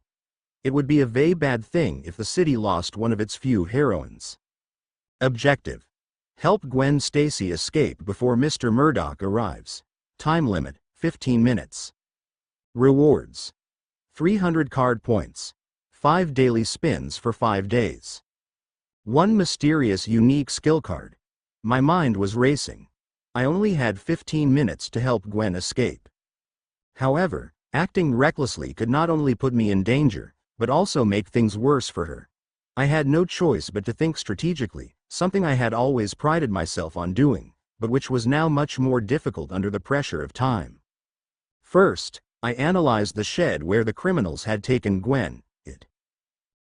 [SPEAKER 1] It would be a very bad thing if the city lost one of its few heroines. Objective. Help Gwen Stacy escape before Mr. Murdoch arrives. Time limit, 15 minutes. Rewards. 300 card points. 5 daily spins for 5 days. 1 mysterious unique skill card. My mind was racing. I only had 15 minutes to help Gwen escape. However, acting recklessly could not only put me in danger, but also make things worse for her. I had no choice but to think strategically, something I had always prided myself on doing, but which was now much more difficult under the pressure of time. First, I analyzed the shed where the criminals had taken Gwen. It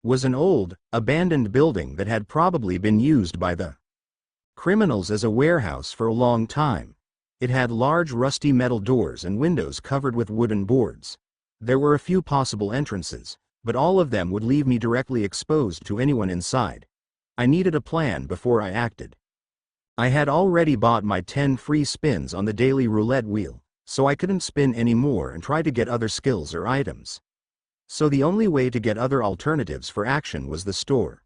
[SPEAKER 1] was an old, abandoned building that had probably been used by the criminals as a warehouse for a long time. It had large rusty metal doors and windows covered with wooden boards. There were a few possible entrances, but all of them would leave me directly exposed to anyone inside. I needed a plan before I acted. I had already bought my 10 free spins on the daily roulette wheel, so I couldn't spin any more and try to get other skills or items. So the only way to get other alternatives for action was the store.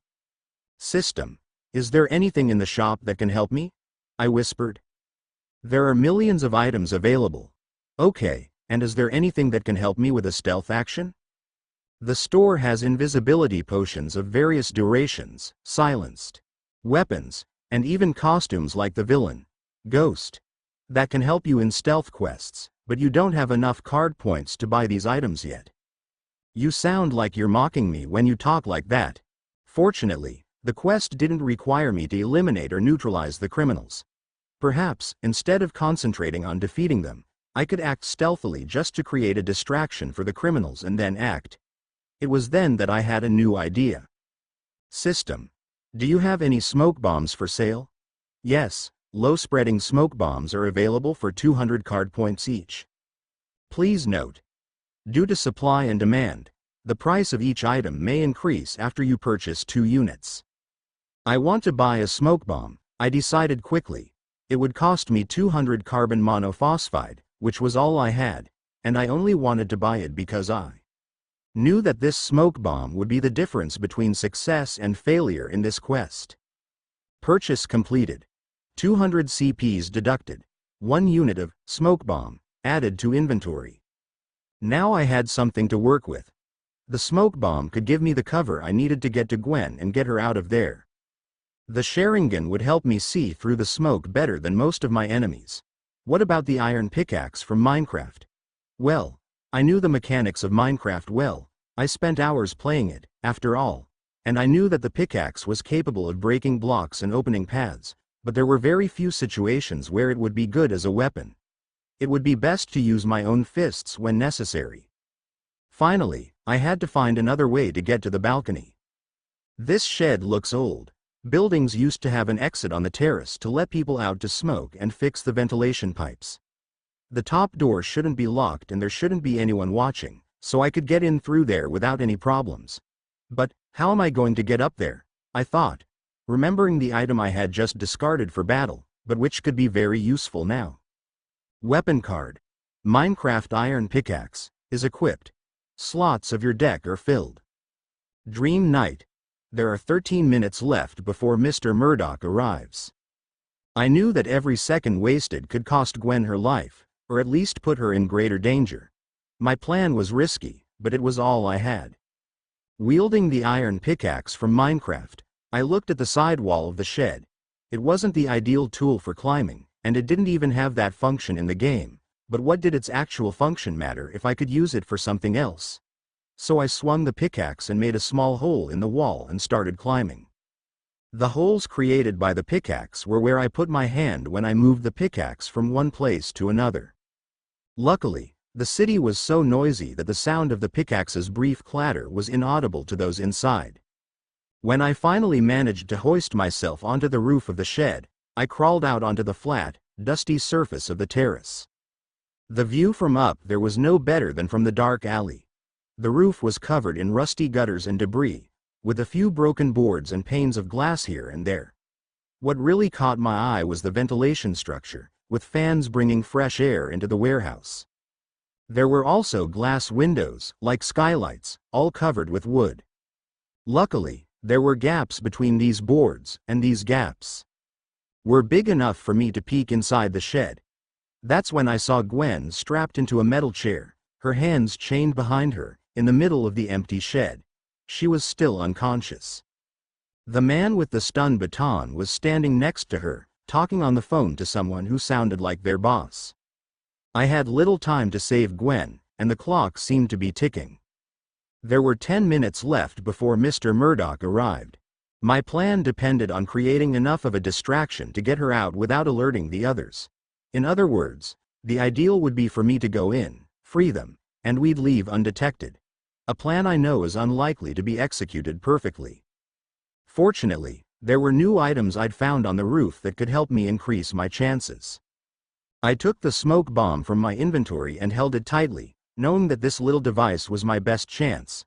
[SPEAKER 1] System. Is there anything in the shop that can help me? I whispered. There are millions of items available. Okay, and is there anything that can help me with a stealth action? The store has invisibility potions of various durations, silenced weapons, and even costumes like the villain, Ghost, that can help you in stealth quests, but you don't have enough card points to buy these items yet. You sound like you're mocking me when you talk like that. Fortunately, the quest didn't require me to eliminate or neutralize the criminals. Perhaps, instead of concentrating on defeating them, I could act stealthily just to create a distraction for the criminals and then act. It was then that I had a new idea. System. Do you have any smoke bombs for sale? Yes, low-spreading smoke bombs are available for 200 card points each. Please note. Due to supply and demand, the price of each item may increase after you purchase 2 units. I want to buy a smoke bomb, I decided quickly. It would cost me 200 carbon monophosphide, which was all I had, and I only wanted to buy it because I knew that this smoke bomb would be the difference between success and failure in this quest. Purchase completed. 200 CPs deducted. 1 unit of smoke bomb added to inventory. Now I had something to work with. The smoke bomb could give me the cover I needed to get to Gwen and get her out of there. The Sharingan would help me see through the smoke better than most of my enemies. What about the iron pickaxe from Minecraft? Well, I knew the mechanics of Minecraft well. I spent hours playing it, after all, and I knew that the pickaxe was capable of breaking blocks and opening paths, but there were very few situations where it would be good as a weapon. It would be best to use my own fists when necessary. Finally, I had to find another way to get to the balcony. This shed looks old. Buildings used to have an exit on the terrace to let people out to smoke and fix the ventilation pipes. The top door shouldn't be locked and there shouldn't be anyone watching, so I could get in through there without any problems. But, how am I going to get up there? I thought, remembering the item I had just discarded for battle, but which could be very useful now. Weapon card. Minecraft iron pickaxe is equipped. Slots of your deck are filled. Dream night. There are 13 minutes left before Mr. Murdoch arrives. I knew that every second wasted could cost Gwen her life, or at least put her in greater danger. My plan was risky, but it was all I had. Wielding the iron pickaxe from Minecraft, I looked at the side wall of the shed. It wasn't the ideal tool for climbing, and it didn't even have that function in the game, but what did its actual function matter if I could use it for something else? So I swung the pickaxe and made a small hole in the wall and started climbing. The holes created by the pickaxe were where I put my hand when I moved the pickaxe from one place to another. Luckily, the city was so noisy that the sound of the pickaxe's brief clatter was inaudible to those inside. When I finally managed to hoist myself onto the roof of the shed, I crawled out onto the flat, dusty surface of the terrace. The view from up there was no better than from the dark alley. The roof was covered in rusty gutters and debris, with a few broken boards and panes of glass here and there. What really caught my eye was the ventilation structure, with fans bringing fresh air into the warehouse. There were also glass windows, like skylights, all covered with wood. Luckily, there were gaps between these boards, and these gaps were big enough for me to peek inside the shed. That's when I saw Gwen strapped into a metal chair, her hands chained behind her, in the middle of the empty shed. She was still unconscious. The man with the stun baton was standing next to her, talking on the phone to someone who sounded like their boss. I had little time to save Gwen, and the clock seemed to be ticking. There were 10 minutes left before Mr. Murdoch arrived. My plan depended on creating enough of a distraction to get her out without alerting the others. In other words, the ideal would be for me to go in, free them, and we'd leave undetected. A plan I know is unlikely to be executed perfectly. Fortunately, there were new items I'd found on the roof that could help me increase my chances. I took the smoke bomb from my inventory and held it tightly, knowing that this little device was my best chance.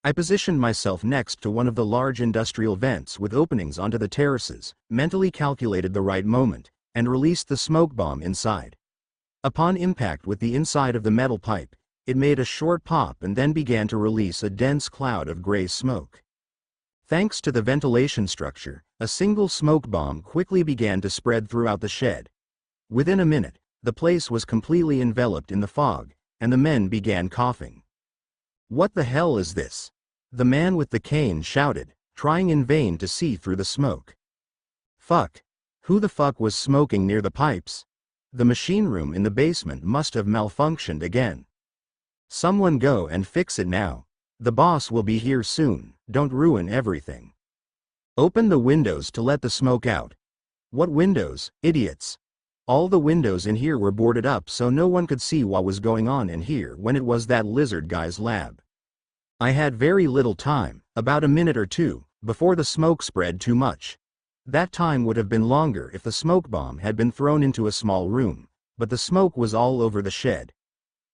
[SPEAKER 1] I positioned myself next to one of the large industrial vents with openings onto the terraces, mentally calculated the right moment, and released the smoke bomb inside. Upon impact with the inside of the metal pipe, it made a short pop and then began to release a dense cloud of gray smoke. Thanks to the ventilation structure, a single smoke bomb quickly began to spread throughout the shed. Within a minute, the place was completely enveloped in the fog, and the men began coughing. "What the hell is this?" the man with the cane shouted, trying in vain to see through the smoke. "Fuck. Who the fuck was smoking near the pipes? The machine room in the basement must have malfunctioned again. Someone go and fix it now. The boss will be here soon, don't ruin everything. Open the windows to let the smoke out." "What windows, idiots? All the windows in here were boarded up so no one could see what was going on in here when it was that lizard guy's lab." I had very little time, about a minute or two, before the smoke spread too much. That time would have been longer if the smoke bomb had been thrown into a small room, but the smoke was all over the shed.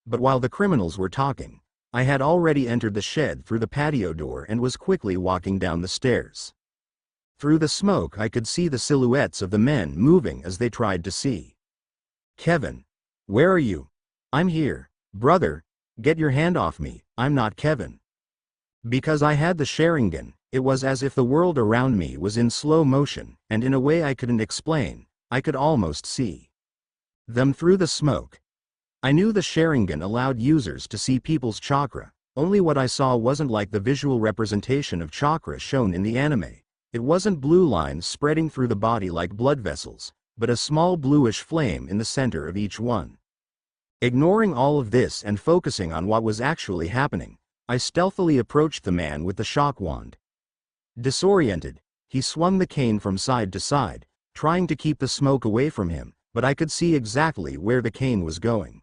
[SPEAKER 1] But while the criminals were talking, I had already entered the shed through the patio door and was quickly walking down the stairs. Through the smoke I could see the silhouettes of the men moving as they tried to see. "Kevin. Where are you?" "I'm here. Brother. Get your hand off me, I'm not Kevin." Because I had the Sharingan, it was as if the world around me was in slow motion, and in a way I couldn't explain, I could almost see them through the smoke. I knew the Sharingan allowed users to see people's chakra, only what I saw wasn't like the visual representation of chakra shown in the anime. It wasn't blue lines spreading through the body like blood vessels, but a small bluish flame in the center of each one. Ignoring all of this and focusing on what was actually happening, I stealthily approached the man with the shock wand. Disoriented, he swung the cane from side to side, trying to keep the smoke away from him, but I could see exactly where the cane was going.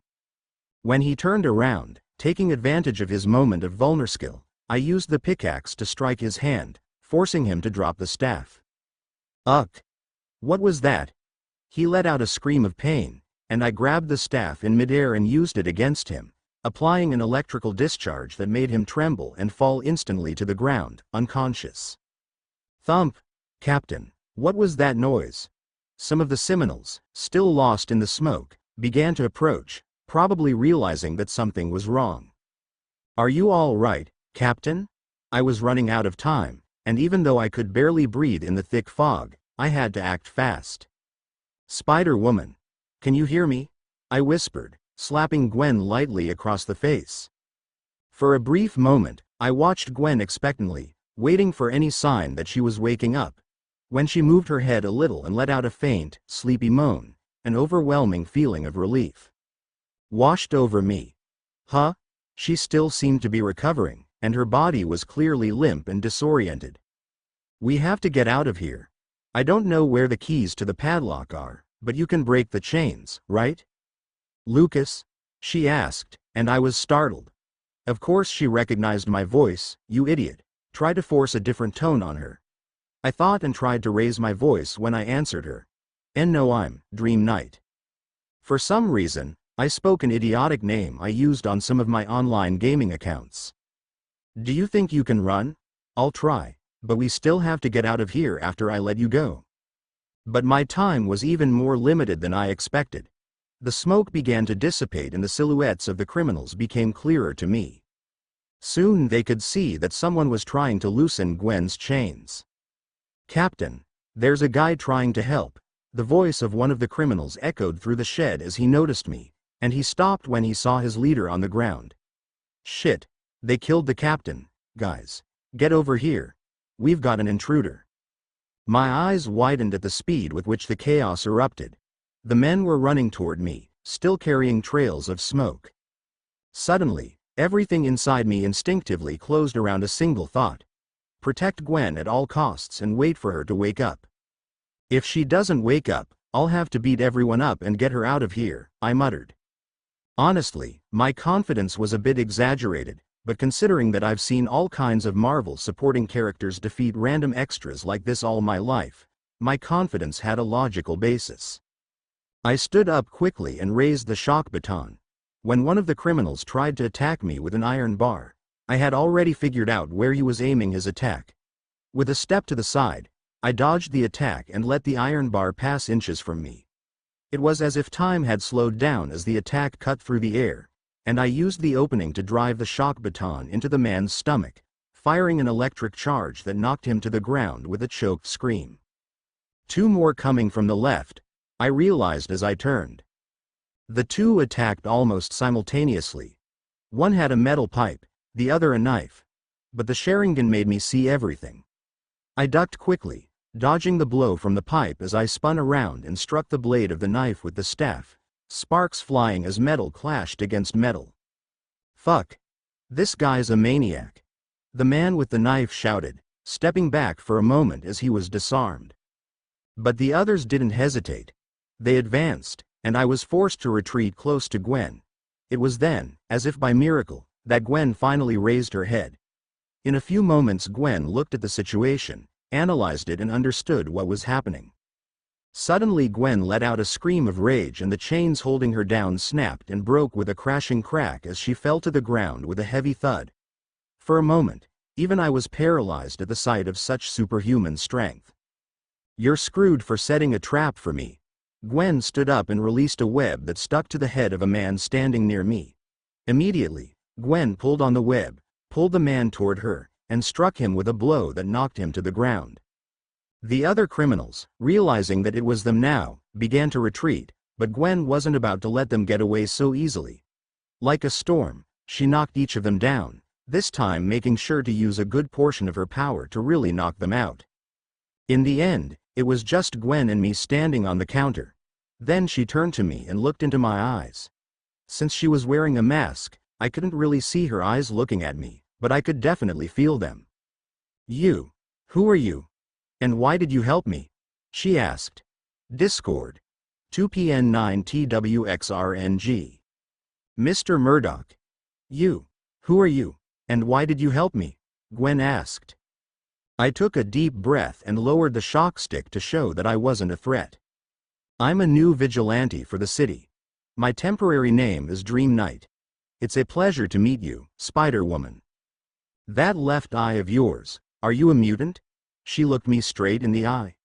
[SPEAKER 1] When he turned around, taking advantage of his moment of vulnerskill, I used the pickaxe to strike his hand, forcing him to drop the staff. "Ugh! What was that?" He let out a scream of pain, and I grabbed the staff in midair and used it against him, applying an electrical discharge that made him tremble and fall instantly to the ground, unconscious. Thump! "Captain, what was that noise?" Some of the Seminoles, still lost in the smoke, began to approach, probably realizing that something was wrong. "Are you all right, Captain?" I was running out of time, and even though I could barely breathe in the thick fog, I had to act fast. Spider-Woman. Can you hear me? I whispered, slapping Gwen lightly across the face. For a brief moment, I watched Gwen expectantly, waiting for any sign that she was waking up. When she moved her head a little and let out a faint, sleepy moan, an overwhelming feeling of relief washed over me. Huh? She still seemed to be recovering, and her body was clearly limp and disoriented. We have to get out of here. I don't know where the keys to the padlock are, but you can break the chains, right? Lucas? She asked, and I was startled. Of course she recognized my voice, you idiot. Try to force a different tone on her. I thought and tried to raise my voice when I answered her. And no, I'm Dream Knight. For some reason, I spoke an idiotic name I used on some of my online gaming accounts. Do you think you can run? I'll try, but we still have to get out of here after I let you go. But my time was even more limited than I expected. The smoke began to dissipate and the silhouettes of the criminals became clearer to me. Soon they could see that someone was trying to loosen Gwen's chains. Captain, there's a guy trying to help. The voice of one of the criminals echoed through the shed as he noticed me, and he stopped when he saw his leader on the ground. Shit, they killed the captain. Guys, get over here. We've got an intruder. My eyes widened at the speed with which the chaos erupted. The men were running toward me, still carrying trails of smoke. Suddenly, everything inside me instinctively closed around a single thought. Protect Gwen at all costs and wait for her to wake up. If she doesn't wake up, I'll have to beat everyone up and get her out of here, I muttered. Honestly, my confidence was a bit exaggerated, but considering that I've seen all kinds of Marvel supporting characters defeat random extras like this all my life, my confidence had a logical basis. I stood up quickly and raised the shock baton. When one of the criminals tried to attack me with an iron bar, I had already figured out where he was aiming his attack. With a step to the side, I dodged the attack and let the iron bar pass inches from me. It was as if time had slowed down as the attack cut through the air, and I used the opening to drive the shock baton into the man's stomach, firing an electric charge that knocked him to the ground with a choked scream. Two more coming from the left, I realized as I turned. The two attacked almost simultaneously. One had a metal pipe, the other a knife. But the Sharingan made me see everything. I ducked quickly, dodging the blow from the pipe as I spun around and struck the blade of the knife with the staff, sparks flying as metal clashed against metal. Fuck. This guy's a maniac. The man with the knife shouted, stepping back for a moment as he was disarmed. But the others didn't hesitate. They advanced, and I was forced to retreat close to Gwen. It was then, as if by miracle, that Gwen finally raised her head. In a few moments Gwen looked at the situation, analyzed it and understood what was happening. Suddenly Gwen let out a scream of rage and the chains holding her down snapped and broke with a crashing crack as she fell to the ground with a heavy thud. For a moment, even I was paralyzed at the sight of such superhuman strength. You're screwed for setting a trap for me. Gwen stood up and released a web that stuck to the head of a man standing near me. Immediately, Gwen pulled on the web, pulled the man toward her, and struck him with a blow that knocked him to the ground. The other criminals, realizing that it was them now, began to retreat, but Gwen wasn't about to let them get away so easily. Like a storm, she knocked each of them down, this time making sure to use a good portion of her power to really knock them out. In the end, it was just Gwen and me standing on the counter. Then she turned to me and looked into my eyes. Since she was wearing a mask, I couldn't really see her eyes looking at me, but I could definitely feel them. You. Who are you? And why did you help me? She asked. Discord. 2PN9TWXRNG. Mr. Murdoch. You. Who are you? And why did you help me? Gwen asked. I took a deep breath and lowered the shock stick to show that I wasn't a threat. I'm a new vigilante for the city. My temporary name is Dream Knight. It's a pleasure to meet you, Spider-Woman. That left eye of yours, are you a mutant? She looked me straight in the eye.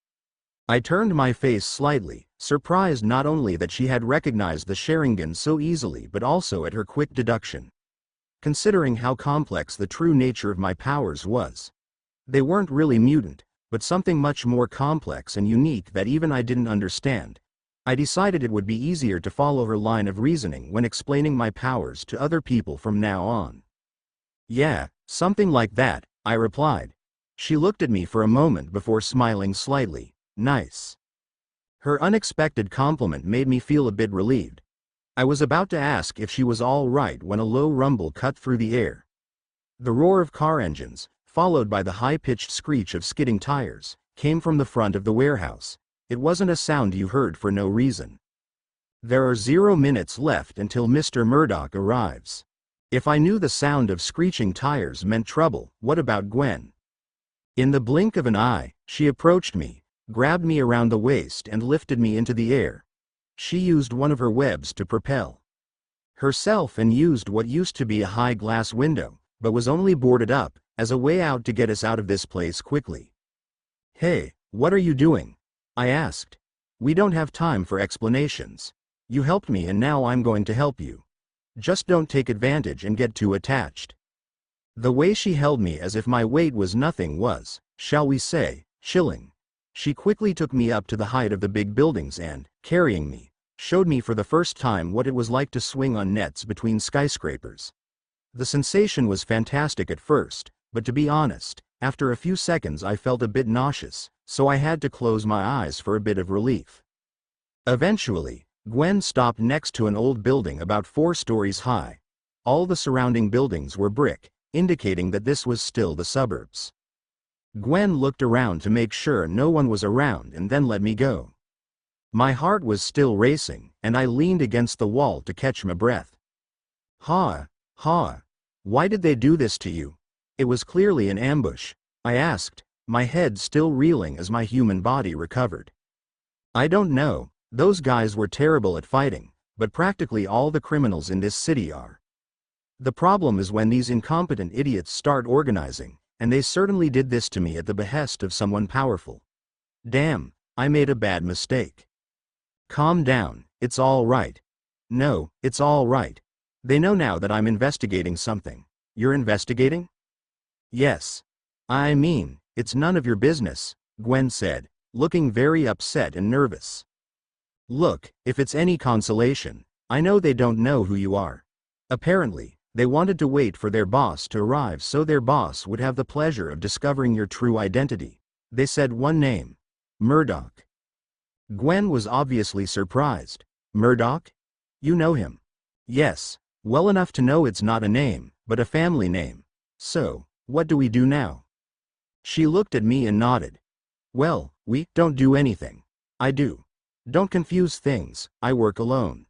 [SPEAKER 1] I turned my face slightly, surprised not only that she had recognized the Sharingan so easily but also at her quick deduction. Considering how complex the true nature of my powers was. They weren't really mutant, but something much more complex and unique that even I didn't understand. I decided it would be easier to follow her line of reasoning when explaining my powers to other people from now on. Yeah, something like that, I replied. She looked at me for a moment before smiling slightly. Nice. Her unexpected compliment made me feel a bit relieved. I was about to ask if she was all right when a low rumble cut through the air. The roar of car engines, followed by the high-pitched screech of skidding tires, came from the front of the warehouse. It wasn't a sound you heard for no reason. There are 0 minutes left until Mr. Murdoch arrives. If I knew the sound of screeching tires meant trouble, what about Gwen? In the blink of an eye, she approached me, grabbed me around the waist and lifted me into the air. She used one of her webs to propel herself and used what used to be a high glass window, but was only boarded up, as a way out to get us out of this place quickly. Hey, what are you doing? I asked. We don't have time for explanations. You helped me and now I'm going to help you. Just don't take advantage and get too attached. The way she held me as if my weight was nothing was, shall we say, chilling. She quickly took me up to the height of the big buildings and, carrying me, showed me for the first time what it was like to swing on nets between skyscrapers. The sensation was fantastic at first, but to be honest, after a few seconds I felt a bit nauseous, so I had to close my eyes for a bit of relief. Eventually, Gwen stopped next to an old building about 4 stories high. All the surrounding buildings were brick, indicating that this was still the suburbs. Gwen looked around to make sure no one was around and then let me go. My heart was still racing, and I leaned against the wall to catch my breath. Ha, why did they do this to you? It was clearly an ambush, I asked, my head still reeling as my human body recovered. I don't know, those guys were terrible at fighting, but practically all the criminals in this city are. The problem is when these incompetent idiots start organizing, and they certainly did this to me at the behest of someone powerful. Damn, I made a bad mistake. Calm down, it's all right. No, it's all right. They know now that I'm investigating something. You're investigating? Yes. I mean, it's none of your business, Gwen said, looking very upset and nervous. Look, if it's any consolation, I know they don't know who you are. Apparently, they wanted to wait for their boss to arrive so their boss would have the pleasure of discovering your true identity. They said one name. Murdoch. Gwen was obviously surprised. Murdoch? You know him? Yes, well enough to know it's not a name, but a family name. So, what do we do now? She looked at me and nodded. Well, we don't do anything. I do. Don't confuse things, I work alone.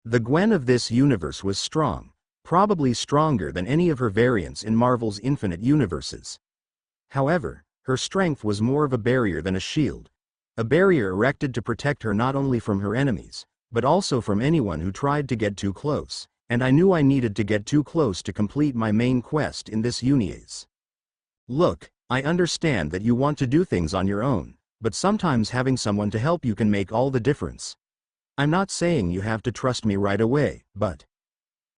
[SPEAKER 1] The Gwen of this universe was strong, probably stronger than any of her variants in Marvel's infinite universes. However, her strength was more of a barrier than a shield. A barrier erected to protect her not only from her enemies, but also from anyone who tried to get too close, and I knew I needed to get too close to complete my main quest in this universe. Look, I understand that you want to do things on your own, but sometimes having someone to help you can make all the difference. I'm not saying you have to trust me right away, but...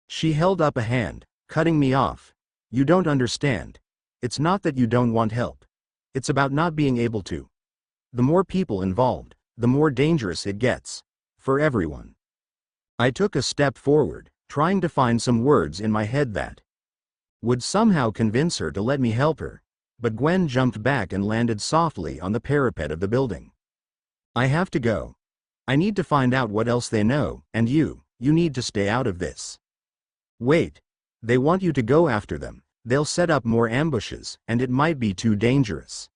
[SPEAKER 1] She held up a hand, cutting me off. You don't understand. It's not that you don't want help. It's about not being able to. The more people involved, the more dangerous it gets. For everyone. I took a step forward, trying to find some words in my head that would somehow convince her to let me help her, but Gwen jumped back and landed softly on the parapet of the building. I have to go. I need to find out what else they know, and you need to stay out of this. Wait. They want you to go after them. They'll set up more ambushes, and it might be too dangerous.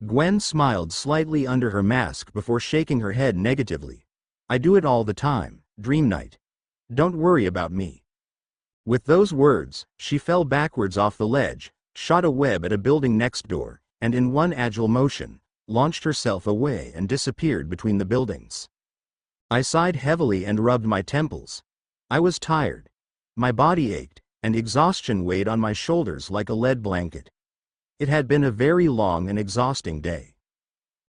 [SPEAKER 1] Gwen smiled slightly under her mask before shaking her head negatively. I do it all the time, Dream Knight. Don't worry about me. With those words, she fell backwards off the ledge, shot a web at a building next door, and in one agile motion, launched herself away and disappeared between the buildings. I sighed heavily and rubbed my temples. I was tired. My body ached, and exhaustion weighed on my shoulders like a lead blanket. It had been a very long and exhausting day.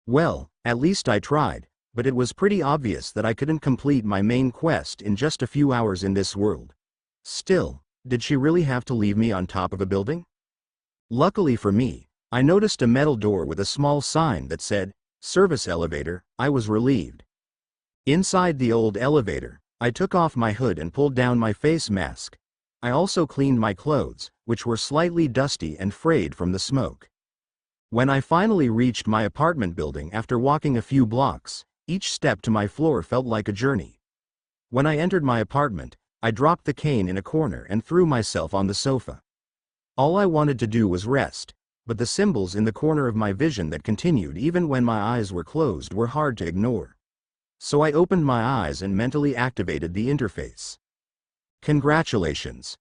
[SPEAKER 1] Well, at least I tried, but it was pretty obvious that I couldn't complete my main quest in just a few hours in this world. Still, did she really have to leave me on top of a building? Luckily for me, I noticed a metal door with a small sign that said, "Service Elevator." I was relieved. Inside the old elevator, I took off my hood and pulled down my face mask. I also cleaned my clothes, which were slightly dusty and frayed from the smoke. When I finally reached my apartment building after walking a few blocks, each step to my floor felt like a journey. When I entered my apartment, I dropped the cane in a corner and threw myself on the sofa. All I wanted to do was rest, but the symbols in the corner of my vision that continued even when my eyes were closed were hard to ignore. So I opened my eyes and mentally activated the interface. Congratulations!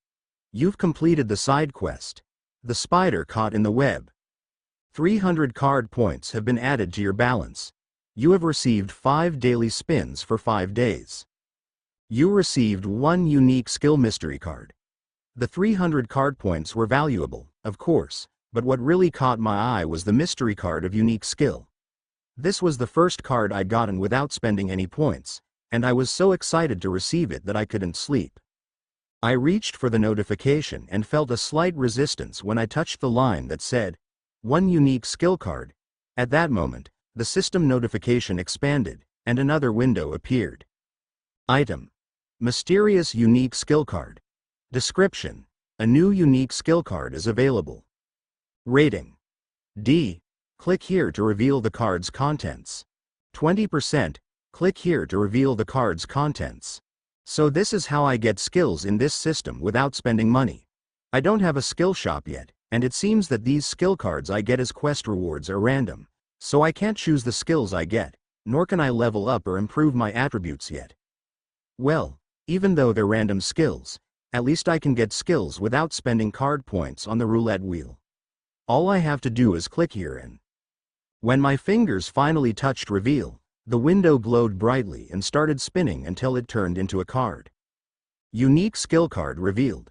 [SPEAKER 1] You've completed the side quest, The Spider Caught in the Web. 300 card points have been added to your balance. You have received 5 daily spins for 5 days. You received 1 unique skill mystery card. The 300 card points were valuable, of course, but what really caught my eye was the mystery card of unique skill. This was the first card I'd gotten without spending any points, and I was so excited to receive it that I couldn't sleep. I reached for the notification and felt a slight resistance when I touched the line that said, 1 unique skill card. At that moment, the system notification expanded, and another window appeared. Item: Mysterious Unique Skill Card. Description: A new unique skill card is available. Rating: D. Click here to reveal the card's contents. 20%. Click here to reveal the card's contents. So this is how I get skills in this system without spending money. I don't have a skill shop yet, and it seems that these skill cards I get as quest rewards are random, so I can't choose the skills I get, nor can I level up or improve my attributes yet. Well, even though they're random skills, at least I can get skills without spending card points on the roulette wheel. All I have to do is click here and... When my fingers finally touched reveal, the window glowed brightly and started spinning until it turned into a card. Unique skill card revealed.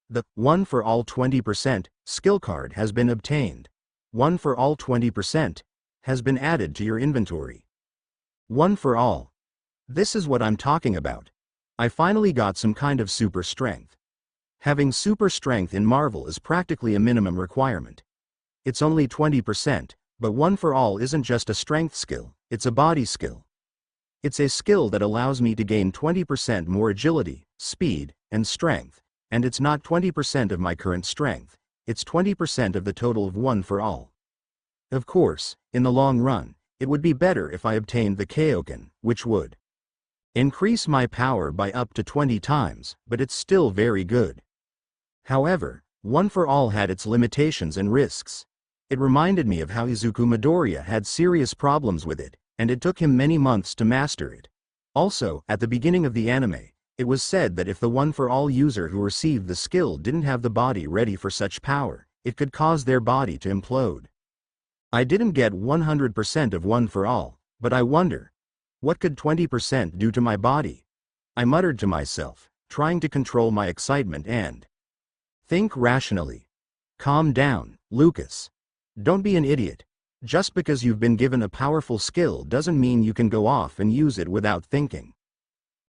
[SPEAKER 1] The 1 for all 20% skill card has been obtained. 1 for all 20% has been added to your inventory. 1 for all. This is what I'm talking about. I finally got some kind of super strength. Having super strength in Marvel is practically a minimum requirement. It's only 20%, but 1 for all isn't just a strength skill, it's a body skill. It's a skill that allows me to gain 20% more agility, speed, and strength, and it's not 20% of my current strength, it's 20% of the total of 1 for all. Of course, in the long run, it would be better if I obtained the Kaioken, which would increase my power by up to 20 times, but it's still very good. However, 1 for all had its limitations and risks. It reminded me of how Izuku Midoriya had serious problems with it, and it took him many months to master it. Also, at the beginning of the anime, it was said that if the 1 for all user who received the skill didn't have the body ready for such power, it could cause their body to implode. I didn't get 100% of 1 for all, but I wonder, what could 20% do to my body? I muttered to myself, trying to control my excitement and think rationally. Calm down, Lucas. Don't be an idiot. Just because you've been given a powerful skill doesn't mean you can go off and use it without thinking.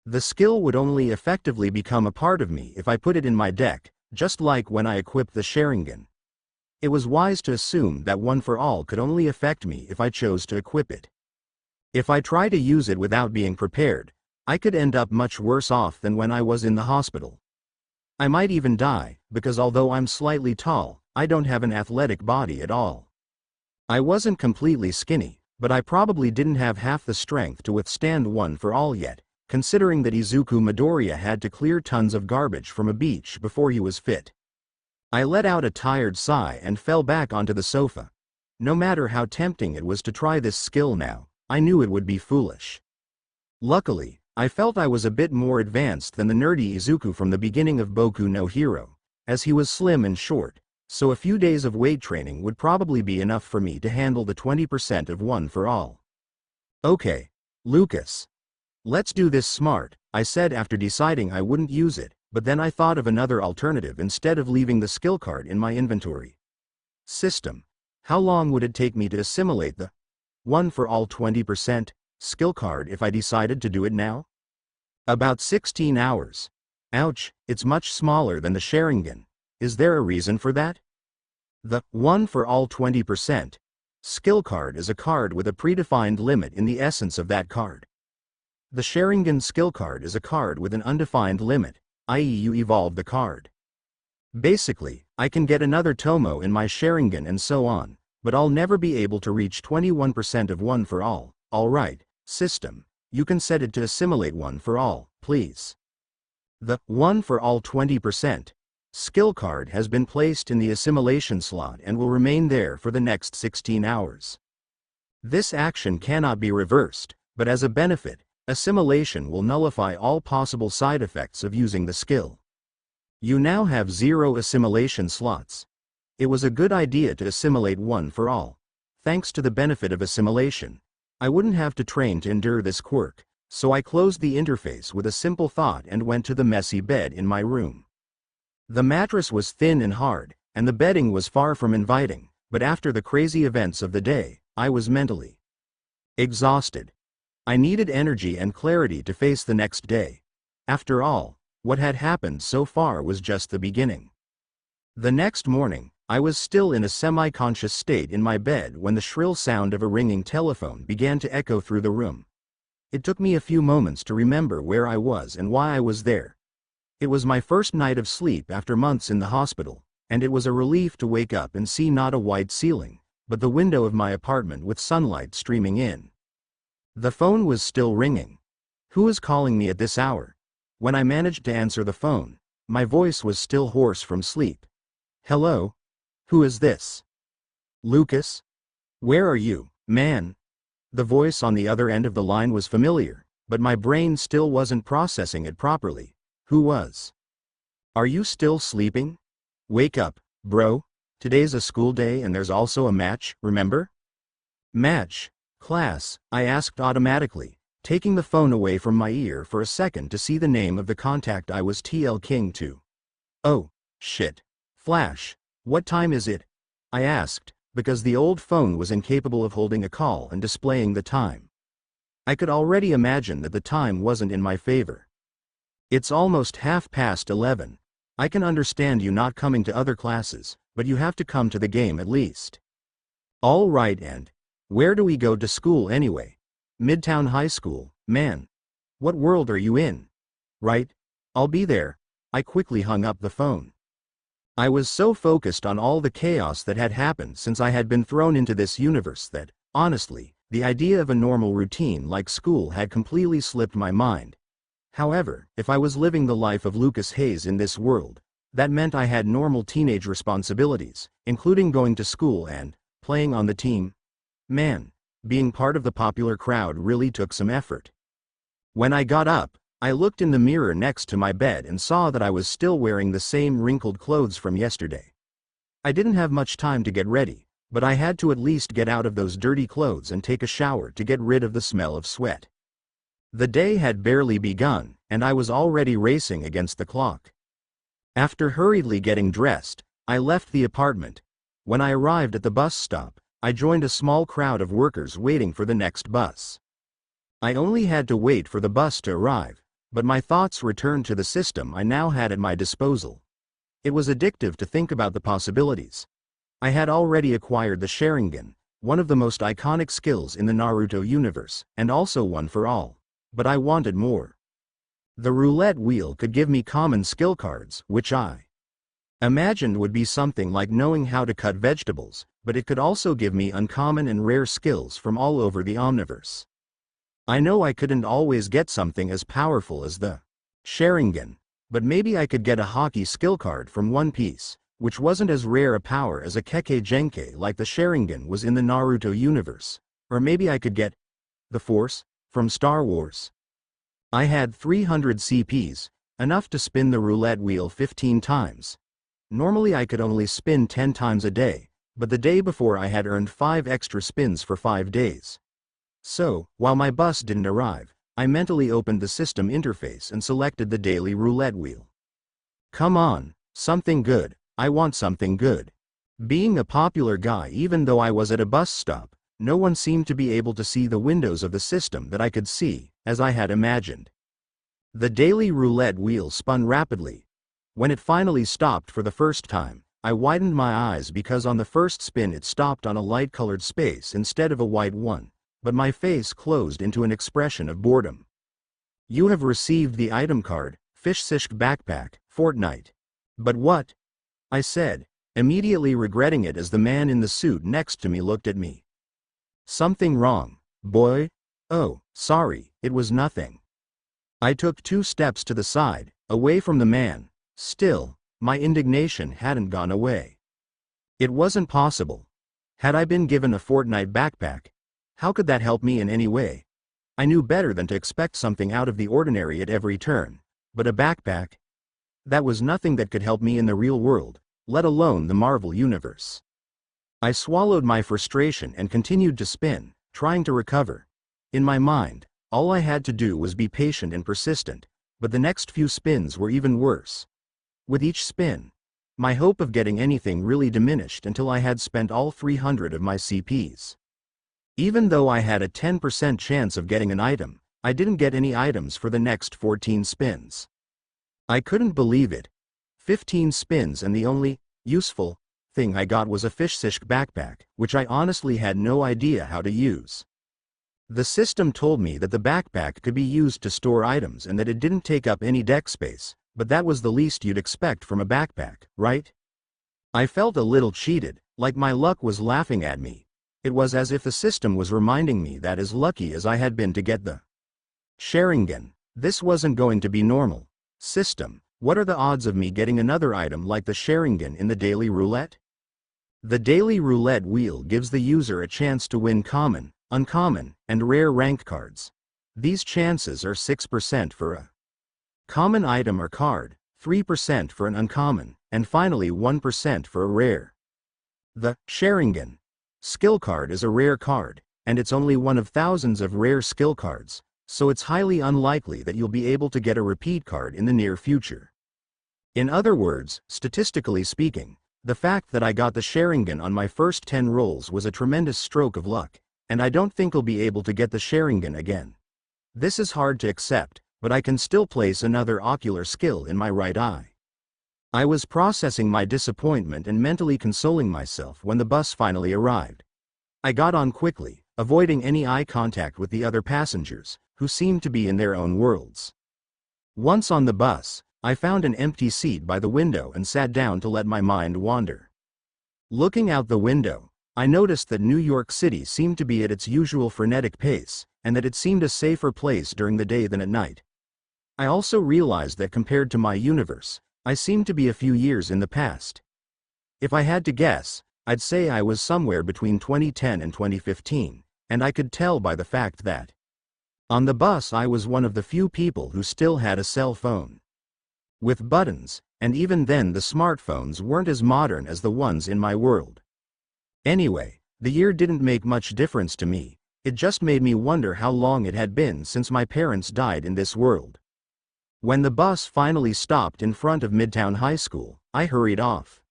[SPEAKER 1] The skill would only effectively become a part of me if I put it in my deck, just like when I equipped the Sharingan. It was wise to assume that 1 for all could only affect me if I chose to equip it. If I try to use it without being prepared, I could end up much worse off than when I was in the hospital. I might even die, because although I'm slightly tall, I don't have an athletic body at all. I wasn't completely skinny, but I probably didn't have half the strength to withstand 1 for all yet, considering that Izuku Midoriya had to clear tons of garbage from a beach before he was fit. I let out a tired sigh and fell back onto the sofa. No matter how tempting it was to try this skill now, I knew it would be foolish. Luckily, I felt I was a bit more advanced than the nerdy Izuku from the beginning of Boku no Hero, as he was slim and short, so a few days of weight training would probably be enough for me to handle the 20% of 1 for all. Okay, Lucas. Let's do this smart, I said after deciding I wouldn't use it, but then I thought of another alternative instead of leaving the skill card in my inventory. System. How long would it take me to assimilate the 1 for all 20% skill card if I decided to do it now? About 16 hours. Ouch, it's much smaller than the Sharingan. Is there a reason for that? The 1 for all 20% skill card is a card with a predefined limit in the essence of that card. The Sharingan skill card is a card with an undefined limit, i.e. you evolve the card. Basically, I can get another Tomo in my Sharingan and so on, but I'll never be able to reach 21% of one for all. Alright, system, you can set it to assimilate one for all, please. The one for all 20% skill card has been placed in the assimilation slot and will remain there for the next 16 hours. This action cannot be reversed, but as a benefit, assimilation will nullify all possible side effects of using the skill. You now have 0 assimilation slots. It was a good idea to assimilate one for all. Thanks to the benefit of assimilation, I wouldn't have to train to endure this quirk, so I closed the interface with a simple thought and went to the messy bed in my room. The mattress was thin and hard, and the bedding was far from inviting, but after the crazy events of the day, I was mentally exhausted. I needed energy and clarity to face the next day. After all, what had happened so far was just the beginning. The next morning, I was still in a semi-conscious state in my bed when the shrill sound of a ringing telephone began to echo through the room. It took me a few moments to remember where I was and why I was there. It was my first night of sleep after months in the hospital, and it was a relief to wake up and see not a white ceiling, but the window of my apartment with sunlight streaming in. The phone was still ringing. Who is calling me at this hour? When I managed to answer the phone, my voice was still hoarse from sleep. Hello? Who is this? Lucas? Where are you, man? The voice on the other end of the line was familiar, but my brain still wasn't processing it properly. Who was? Are you still sleeping? Wake up, bro. Today's a school day and there's also a match, remember? Match? Class, I asked automatically, taking the phone away from my ear for a second to see the name of the contact I was talking to. Oh, shit. Flash, what time is it? I asked, because the old phone was incapable of holding a call and displaying the time. I could already imagine that the time wasn't in my favor. It's almost 11:30. I can understand you not coming to other classes, but you have to come to the game at least. All right, and where do we go to school anyway? Midtown High School, man. What world are you in? Right? I'll be there. I quickly hung up the phone. I was so focused on all the chaos that had happened since I had been thrown into this universe that, honestly, the idea of a normal routine like school had completely slipped my mind. However, if I was living the life of Lucas Hayes in this world, that meant I had normal teenage responsibilities, including going to school and playing on the team. Man, being part of the popular crowd really took some effort. When I got up, I looked in the mirror next to my bed and saw that I was still wearing the same wrinkled clothes from yesterday. I didn't have much time to get ready, but I had to at least get out of those dirty clothes and take a shower to get rid of the smell of sweat. The day had barely begun, and I was already racing against the clock. After hurriedly getting dressed, I left the apartment. When I arrived at the bus stop, I joined a small crowd of workers waiting for the next bus. I only had to wait for the bus to arrive, but my thoughts returned to the system I now had at my disposal. It was addictive to think about the possibilities. I had already acquired the Sharingan, one of the most iconic skills in the Naruto universe, and also one for all. But I wanted more. The roulette wheel could give me common skill cards, which I imagined would be something like knowing how to cut vegetables, but it could also give me uncommon and rare skills from all over the Omniverse. I know I couldn't always get something as powerful as the Sharingan, but maybe I could get a hockey skill card from One Piece, which wasn't as rare a power as a Kekkei Genkai like the Sharingan was in the Naruto universe, or maybe I could get the Force from Star Wars. I had 300 CPs, enough to spin the roulette wheel 15 times. Normally I could only spin 10 times a day, but the day before I had earned 5 extra spins for 5 days. So, while my bus didn't arrive, I mentally opened the system interface and selected the daily roulette wheel. Come on, something good, I want something good. Being a popular guy even though I was at a bus stop, no one seemed to be able to see the windows of the system that I could see, as I had imagined. The daily roulette wheel spun rapidly. When it finally stopped for the first time, I widened my eyes because on the first spin it stopped on a light-colored space instead of a white one, but my face closed into an expression of boredom. You have received the item card, Fish-Sish Backpack, Fortnite. But what? I said, immediately regretting it as the man in the suit next to me looked at me. Something wrong, boy? Oh, sorry, it was nothing. I took 2 steps to the side, away from the man. Still, my indignation hadn't gone away. It wasn't possible. Had I been given a Fortnite backpack? How could that help me in any way? I knew better than to expect something out of the ordinary at every turn. But a backpack? That was nothing that could help me in the real world, let alone the Marvel Universe. I swallowed my frustration and continued to spin, trying to recover. In my mind, all I had to do was be patient and persistent, but the next few spins were even worse. With each spin, my hope of getting anything really diminished until I had spent all 300 of my CPs. Even though I had a 10% chance of getting an item, I didn't get any items for the next 14 spins. I couldn't believe it. 15 spins and the only useful thing I got was a Fish-Sish backpack, which I honestly had no idea how to use. The system told me that the backpack could be used to store items and that it didn't take up any deck space, but that was the least you'd expect from a backpack, right? I felt a little cheated, like my luck was laughing at me. It was as if the system was reminding me that as lucky as I had been to get the Sharingan, this wasn't going to be normal. System, what are the odds of me getting another item like the Sharingan in the daily roulette? The daily roulette wheel gives the user a chance to win common, uncommon, and rare rank cards. These chances are 6% for a common item or card, 3% for an uncommon, and finally 1% for a rare. The Sharingan skill card is a rare card, and it's only one of thousands of rare skill cards, so it's highly unlikely that you'll be able to get a repeat card in the near future. In other words, statistically speaking, the fact that I got the Sharingan on my first 10 rolls was a tremendous stroke of luck, and I don't think I'll be able to get the Sharingan again. This is hard to accept, but I can still place another ocular skill in my right eye. I was processing my disappointment and mentally consoling myself when the bus finally arrived. I got on quickly, avoiding any eye contact with the other passengers, who seemed to be in their own worlds. Once on the bus, I found an empty seat by the window and sat down to let my mind wander. Looking out the window, I noticed that New York City seemed to be at its usual frenetic pace, and that it seemed a safer place during the day than at night. I also realized that compared to my universe, I seemed to be a few years in the past. If I had to guess, I'd say I was somewhere between 2010 and 2015, and I could tell by the fact that on the bus I was one of the few people who still had a cell phone with buttons, and even then the smartphones weren't as modern as the ones in my world. Anyway, the year didn't make much difference to me, it just made me wonder how long it had been since my parents died in this world. When the bus finally stopped in front of Midtown High School, I hurried off.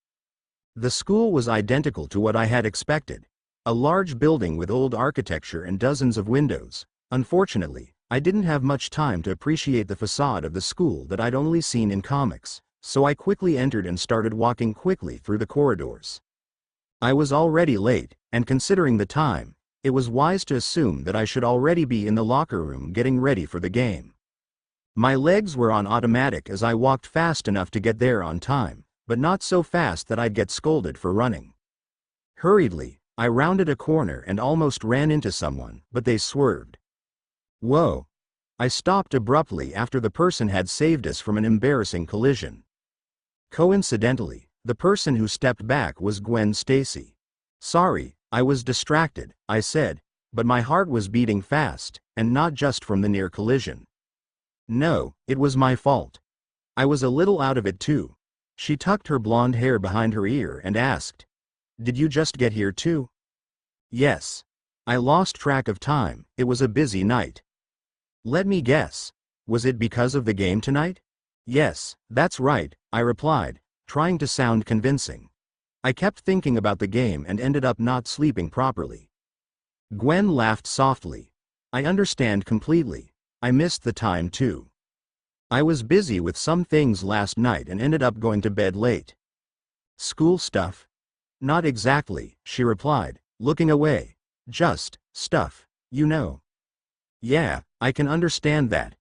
[SPEAKER 1] The school was identical to what I had expected, a large building with old architecture and dozens of windows. Unfortunately, I didn't have much time to appreciate the facade of the school that I'd only seen in comics, so I quickly entered and started walking quickly through the corridors. I was already late, and considering the time, it was wise to assume that I should already be in the locker room getting ready for the game. My legs were on automatic as I walked fast enough to get there on time, but not so fast that I'd get scolded for running. Hurriedly, I rounded a corner and almost ran into someone, but they swerved. Whoa! I stopped abruptly after the person had saved us from an embarrassing collision. Coincidentally, the person who stepped back was Gwen Stacy. Sorry, I was distracted, I said, but my heart was beating fast, and not just from the near collision. No, it was my fault. I was a little out of it too. She tucked her blonde hair behind her ear and asked, "Did you just get here too?" Yes. I lost track of time, it was a busy night. Let me guess. Was it because of the game tonight? Yes, that's right, I replied, trying to sound convincing. I kept thinking about the game and ended up not sleeping properly. Gwen laughed softly. I understand completely. I missed the time too. I was busy with some things last night and ended up going to bed late. School stuff? Not exactly, she replied, looking away. Just stuff, you know. Yeah, I can understand that.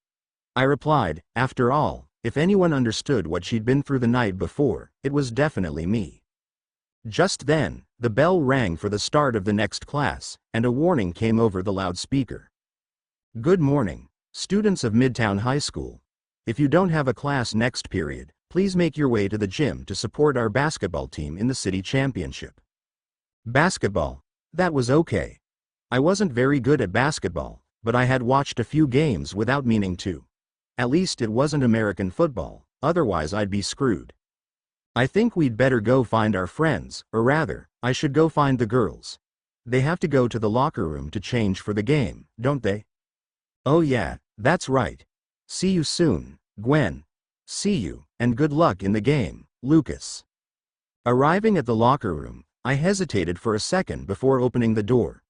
[SPEAKER 1] I replied, after all, if anyone understood what she'd been through the night before, it was definitely me. Just then, the bell rang for the start of the next class, and a warning came over the loudspeaker. Good morning, students of Midtown High School. If you don't have a class next period, please make your way to the gym to support our basketball team in the city championship. Basketball. That was okay. I wasn't very good at basketball, but I had watched a few games without meaning to. At least it wasn't American football, otherwise I'd be screwed. I think we'd better go find our friends, or rather, I should go find the girls. They have to go to the locker room to change for the game, don't they? Oh yeah, that's right. See you soon, Gwen. See you, and good luck in the game, Lucas. Arriving at the locker room, I hesitated for a second before opening the door.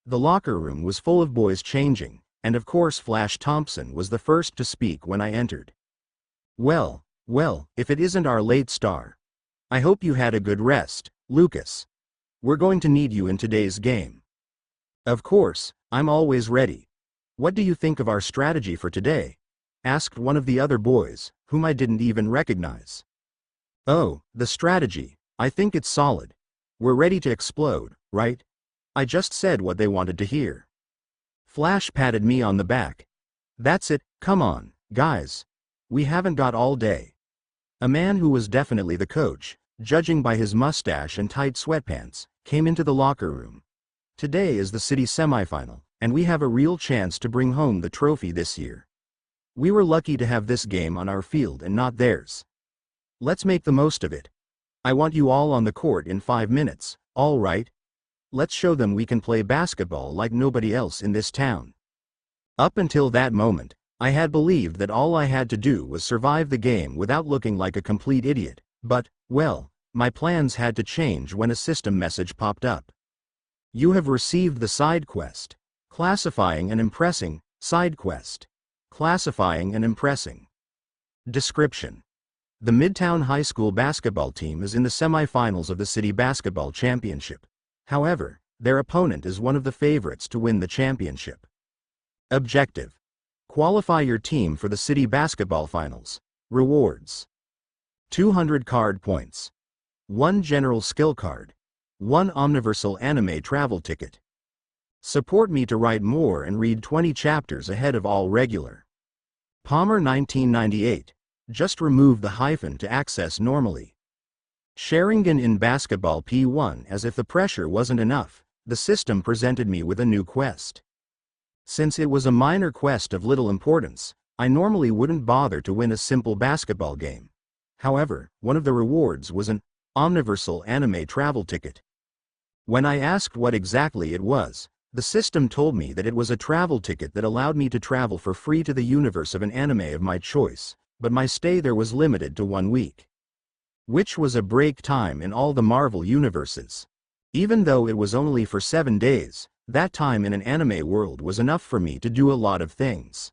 [SPEAKER 1] The locker room was full of boys changing, and of course Flash Thompson was the first to speak when I entered. Well, if it isn't our late star. I hope you had a good rest, Lucas. We're going to need you in today's game. Of course, I'm always ready. What do you think of our strategy for today? Asked one of the other boys, whom I didn't even recognize. Oh, the strategy, I think it's solid. We're ready to explode, right? I just said what they wanted to hear. Flash patted me on the back. That's it, come on, guys. We haven't got all day. A man who was definitely the coach, judging by his mustache and tight sweatpants, came into the locker room. Today is the city semifinal, and we have a real chance to bring home the trophy this year. We were lucky to have this game on our field and not theirs. Let's make the most of it. I want you all on the court in 5 minutes, all right? Let's show them we can play basketball like nobody else in this town. Up until that moment, I had believed that all I had to do was survive the game without looking like a complete idiot, but, well, my plans had to change when a system message popped up. You have received the side quest. Classifying and impressing, side quest. Classifying and impressing. Description. The Midtown High School basketball team is in the semifinals of the city basketball championship. However, their opponent is one of the favorites to win the championship. Objective. Qualify your team for the city basketball finals. Rewards. 200 card points. 1 general skill card. 1 omniversal anime travel ticket. Support me to write more and read 20 chapters ahead of all regular. Palmer 1998. Just remove the hyphen to access normally. Sheringan in basketball P1. As if the pressure wasn't enough, the system presented me with a new quest. Since it was a minor quest of little importance, I normally wouldn't bother to win a simple basketball game. However, one of the rewards was an omniversal anime travel ticket. When I asked what exactly it was, the system told me that it was a travel ticket that allowed me to travel for free to the universe of an anime of my choice, but my stay there was limited to 1 week. Which was a break time in all the Marvel universes. Even though it was only for 7 days, that time in an anime world was enough for me to do a lot of things.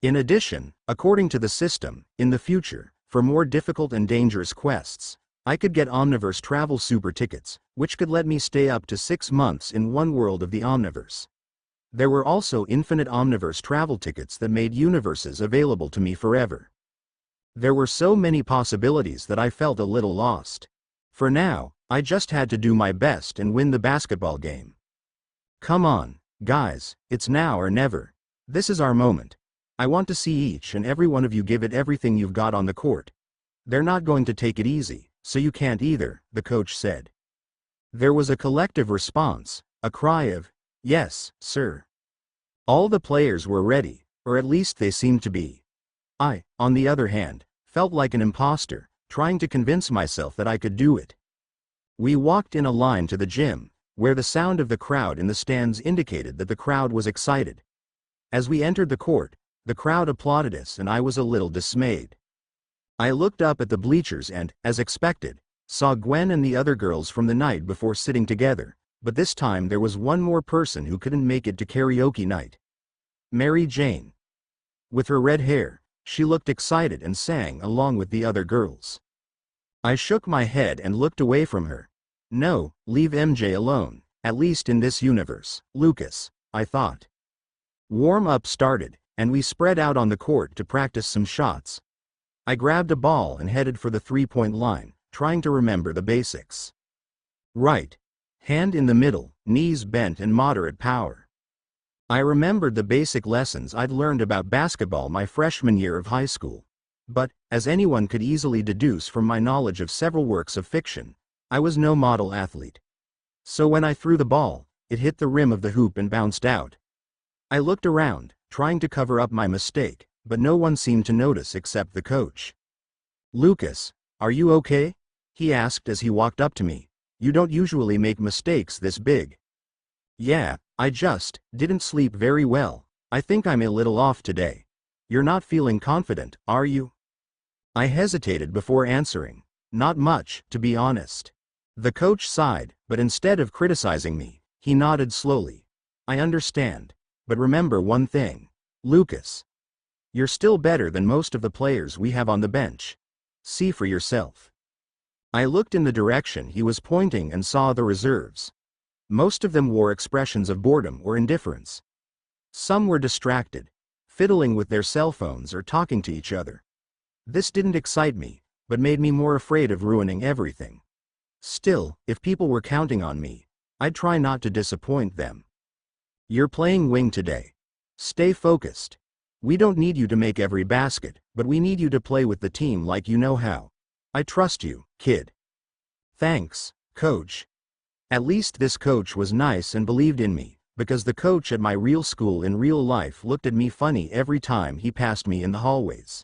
[SPEAKER 1] In addition, according to the system, in the future, for more difficult and dangerous quests, I could get Omniverse travel super tickets, which could let me stay up to 6 months in one world of the Omniverse. There were also infinite Omniverse travel tickets that made universes available to me forever. There were so many possibilities that I felt a little lost. For now, I just had to do my best and win the basketball game. Come on, guys, it's now or never. This is our moment. I want to see each and every one of you give it everything you've got on the court. They're not going to take it easy, so you can't either, the coach said. There was a collective response, a cry of, yes, sir. All the players were ready, or at least they seemed to be. I, on the other hand, felt like an imposter, trying to convince myself that I could do it. We walked in a line to the gym, where the sound of the crowd in the stands indicated that the crowd was excited. As we entered the court, the crowd applauded us and I was a little dismayed. I looked up at the bleachers and, as expected, saw Gwen and the other girls from the night before sitting together, but this time there was one more person who couldn't make it to karaoke night. Mary Jane. With her red hair, she looked excited and sang along with the other girls. I shook my head and looked away from her. No, leave MJ alone, at least in this universe, Lucas, I thought. Warm-up started, and we spread out on the court to practice some shots. I grabbed a ball and headed for the three-point line, trying to remember the basics. Right. Hand in the middle, knees bent and moderate power. I remembered the basic lessons I'd learned about basketball my freshman year of high school. But, as anyone could easily deduce from my knowledge of several works of fiction, I was no model athlete. So when I threw the ball, it hit the rim of the hoop and bounced out. I looked around, trying to cover up my mistake, but no one seemed to notice except the coach. "Lucas, are you okay?" he asked as he walked up to me. "You don't usually make mistakes this big." "Yeah, I just didn't sleep very well. I think I'm a little off today." "You're not feeling confident, are you?" I hesitated before answering. "Not much, to be honest." The coach sighed, but instead of criticizing me, he nodded slowly. "I understand. But remember one thing, Lucas. You're still better than most of the players we have on the bench. See for yourself." I looked in the direction he was pointing and saw the reserves. Most of them wore expressions of boredom or indifference. Some were distracted, fiddling with their cell phones or talking to each other. This didn't excite me, but made me more afraid of ruining everything. Still, if people were counting on me, I'd try not to disappoint them. "You're playing wing today. Stay focused. We don't need you to make every basket, but we need you to play with the team like you know how. I trust you, kid." "Thanks, coach." At least this coach was nice and believed in me, because the coach at my real school in real life looked at me funny every time he passed me in the hallways.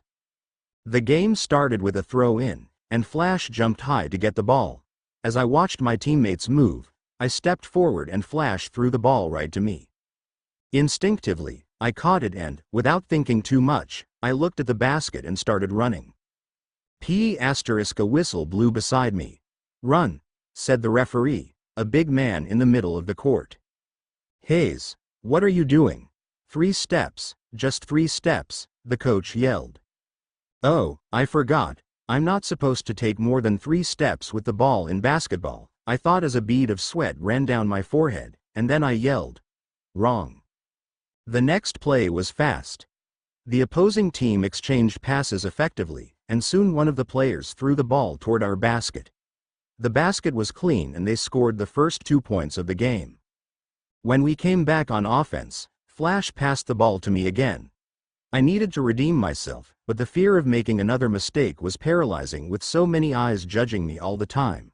[SPEAKER 1] The game started with a throw-in, and Flash jumped high to get the ball. As I watched my teammates move, I stepped forward and Flash threw the ball right to me. Instinctively, I caught it and, without thinking too much, I looked at the basket and started running. A whistle blew beside me. "Run," said the referee, a big man in the middle of the court. "Hayes, what are you doing?" "3 steps, just 3 steps," the coach yelled. "Oh, I forgot. I'm not supposed to take more than 3 steps with the ball in basketball," I thought as a bead of sweat ran down my forehead, and then I yelled, "Wrong." The next play was fast. The opposing team exchanged passes effectively, and soon one of the players threw the ball toward our basket. The basket was clean and they scored the first 2 points of the game. When we came back on offense, Flash passed the ball to me again. I needed to redeem myself, but the fear of making another mistake was paralyzing with so many eyes judging me all the time.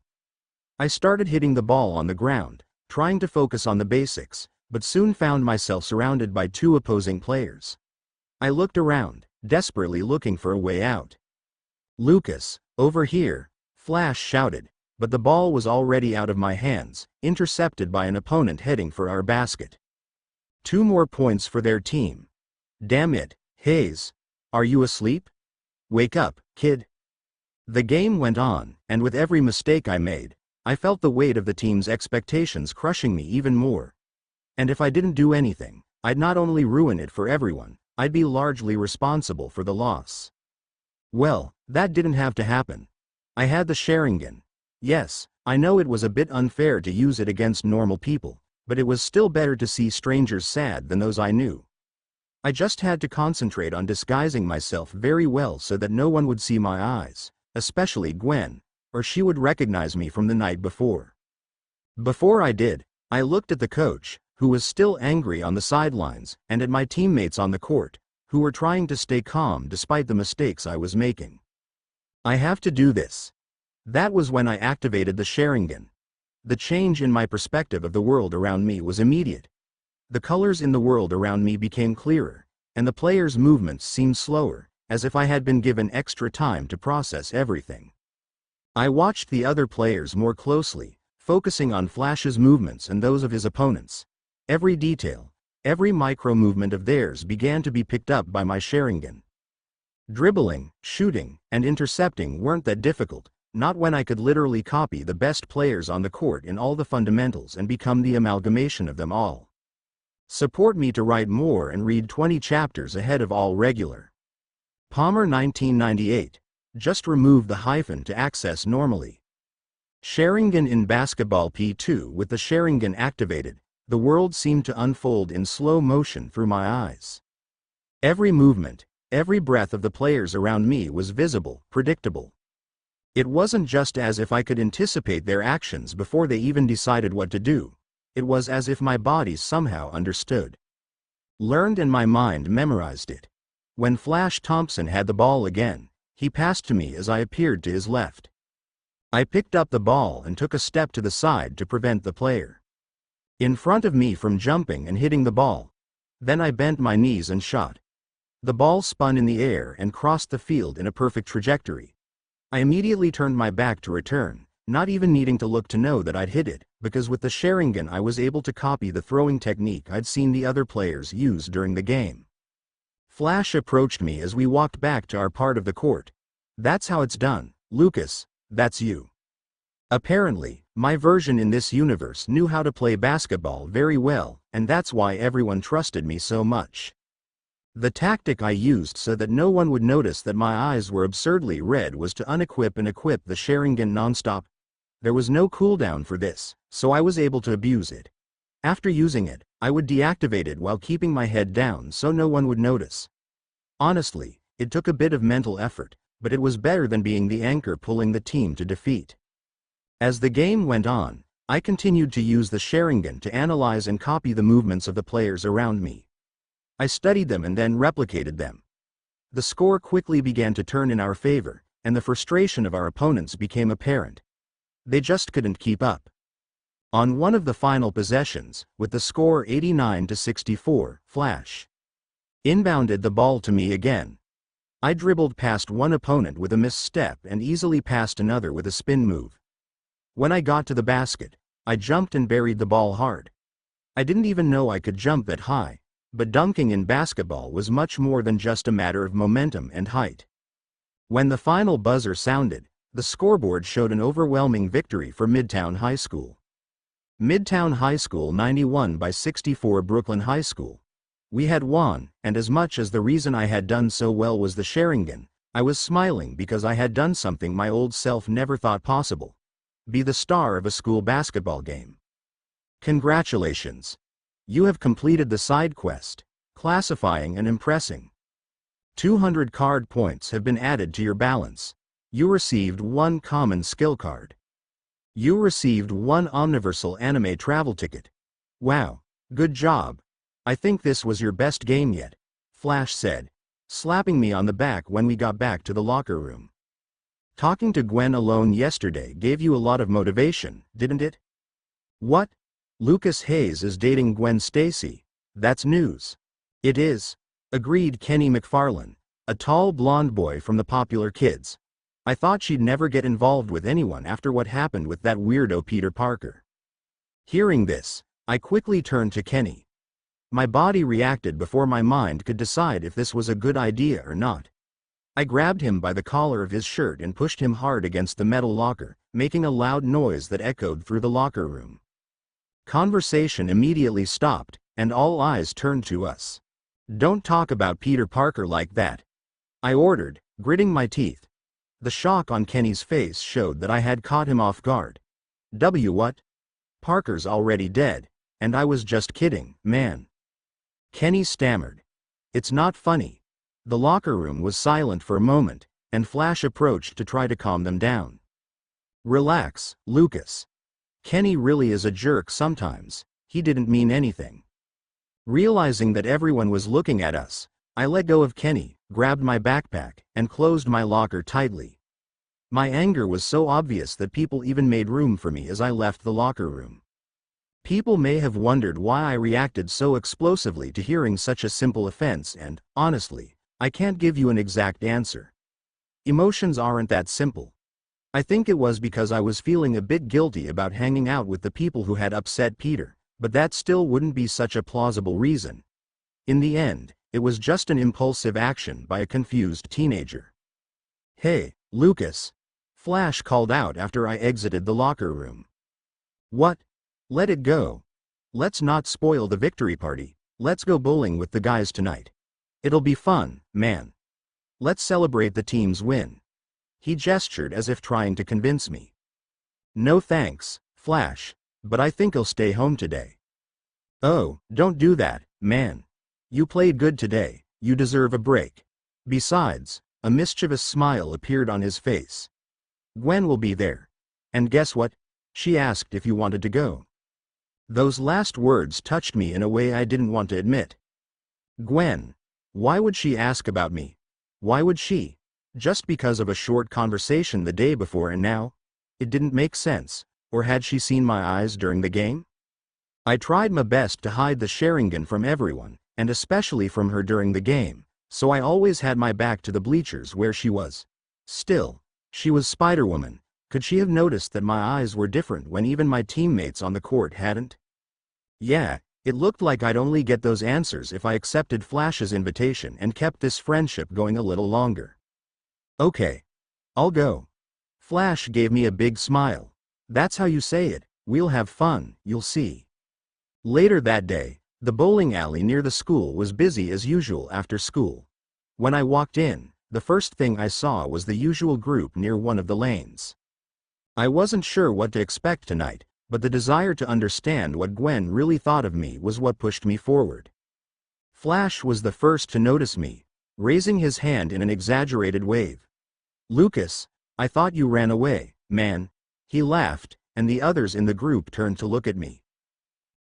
[SPEAKER 1] I started hitting the ball on the ground, trying to focus on the basics, but soon found myself surrounded by 2 opposing players. I looked around, desperately looking for a way out. "Lucas, over here," Flash shouted, but the ball was already out of my hands, intercepted by an opponent heading for our basket. 2 more points for their team. "Damn it, Hayes. Are you asleep? Wake up, kid." The game went on, and with every mistake I made, I felt the weight of the team's expectations crushing me even more. And if I didn't do anything, I'd not only ruin it for everyone, I'd be largely responsible for the loss. Well, that didn't have to happen. I had the Sharingan. Yes, I know it was a bit unfair to use it against normal people, but it was still better to see strangers sad than those I knew. I just had to concentrate on disguising myself very well so that no one would see my eyes, especially Gwen, or she would recognize me from the night before. Before I did, I looked at the coach, who was still angry on the sidelines, and at my teammates on the court, who were trying to stay calm despite the mistakes I was making. "I have to do this." That was when I activated the Sharingan. The change in my perspective of the world around me was immediate. The colors in the world around me became clearer, and the players' movements seemed slower, as if I had been given extra time to process everything. I watched the other players more closely, focusing on Flash's movements and those of his opponents. Every detail, every micro-movement of theirs began to be picked up by my Sharingan. Dribbling, shooting, and intercepting weren't that difficult, not when I could literally copy the best players on the court in all the fundamentals and become the amalgamation of them all. Support me to write more and read 20 chapters ahead of all regular. Palmer 1998. Just remove the hyphen to access normally. Sharingan in Basketball P2. With the Sharingan activated, the world seemed to unfold in slow motion through my eyes. Every movement, every breath of the players around me was visible, predictable. It wasn't just as if I could anticipate their actions before they even decided what to do. It was as if my body somehow understood. Learned and my mind memorized it. When Flash Thompson had the ball again, he passed to me as I appeared to his left. I picked up the ball and took a step to the side to prevent the player in front of me from jumping and hitting the ball. Then I bent my knees and shot. The ball spun in the air and crossed the field in a perfect trajectory. I immediately turned my back to return, not even needing to look to know that I'd hit it, because with the Sharingan I was able to copy the throwing technique I'd seen the other players use during the game. Flash approached me as we walked back to our part of the court. "That's how it's done, Lucas, that's you." Apparently, my version in this universe knew how to play basketball very well, and that's why everyone trusted me so much. The tactic I used so that no one would notice that my eyes were absurdly red was to unequip and equip the Sharingan nonstop. There was no cooldown for this, so I was able to abuse it. After using it, I would deactivate it while keeping my head down so no one would notice. Honestly, it took a bit of mental effort, but it was better than being the anchor pulling the team to defeat. As the game went on, I continued to use the Sharingan to analyze and copy the movements of the players around me. I studied them and then replicated them. The score quickly began to turn in our favor, and the frustration of our opponents became apparent. They just couldn't keep up. On one of the final possessions, with the score 89-64, Flash inbounded the ball to me again. I dribbled past one opponent with a misstep and easily passed another with a spin move. When I got to the basket, I jumped and buried the ball hard. I didn't even know I could jump that high, but dunking in basketball was much more than just a matter of momentum and height. When the final buzzer sounded, the scoreboard showed an overwhelming victory for Midtown High School. Midtown High School 91-64 Brooklyn High School. We had won, and as much as the reason I had done so well was the Sharingan, I was smiling because I had done something my old self never thought possible. Be the star of a school basketball game. Congratulations! You have completed the side quest, classifying and impressing. 200 card points have been added to your balance. You received 1 common skill card. You received 1 omniversal anime travel ticket. Wow, good job. I think this was your best game yet, Flash said, slapping me on the back when we got back to the locker room. Talking to Gwen alone yesterday gave you a lot of motivation, didn't it? What? Lucas Hayes is dating Gwen Stacy. That's news. It is, agreed Kenny McFarlane, a tall blonde boy from the Popular Kids. I thought she'd never get involved with anyone after what happened with that weirdo Peter Parker. Hearing this, I quickly turned to Kenny. My body reacted before my mind could decide if this was a good idea or not. I grabbed him by the collar of his shirt and pushed him hard against the metal locker, making a loud noise that echoed through the locker room. Conversation immediately stopped, and all eyes turned to us. "Don't talk about Peter Parker like that," I ordered, gritting my teeth. The shock on Kenny's face showed that I had caught him off guard. What? Parker's already dead, and I was just kidding, man. Kenny stammered. It's not funny. The locker room was silent for a moment, and Flash approached to try to calm them down. Relax, Lucas. Kenny really is a jerk sometimes. He didn't mean anything. Realizing that everyone was looking at us, I let go of Kenny, grabbed my backpack, and closed my locker tightly. My anger was so obvious that people even made room for me as I left the locker room. People may have wondered why I reacted so explosively to hearing such a simple offense, and, honestly, I can't give you an exact answer. Emotions aren't that simple. I think it was because I was feeling a bit guilty about hanging out with the people who had upset Peter, but that still wouldn't be such a plausible reason. In the end, it was just an impulsive action by a confused teenager. Hey, Lucas! Flash called out after I exited the locker room. What? Let it go. Let's not spoil the victory party. Let's go bowling with the guys tonight. It'll be fun, man. Let's celebrate the team's win. He gestured as if trying to convince me. No thanks, Flash, but I think I'll stay home today. Oh, don't do that, man. You played good today, You deserve a break. Besides, a mischievous smile appeared on his face. Gwen will be there. And guess what? She asked if you wanted to go. Those last words touched me in a way I didn't want to admit. Gwen. Why would she ask about me? Why would she? Just because of a short conversation the day before and now? It didn't make sense. Or had she seen my eyes during the game? I tried my best to hide the Sharingan from everyone, and especially from her during the game, so I always had my back to the bleachers where she was. Still, she was Spiderwoman. Could she have noticed that my eyes were different when even my teammates on the court hadn't? Yeah, it looked like I'd only get those answers if I accepted Flash's invitation and kept this friendship going a little longer. Okay. I'll go. Flash gave me a big smile. That's how you say it. We'll have fun, you'll see. Later that day, the bowling alley near the school was busy as usual after school. When I walked in, the first thing I saw was the usual group near one of the lanes. I wasn't sure what to expect tonight, but the desire to understand what Gwen really thought of me was what pushed me forward. Flash was the first to notice me, raising his hand in an exaggerated wave. Lucas, I thought you ran away, man. He laughed, and the others in the group turned to look at me.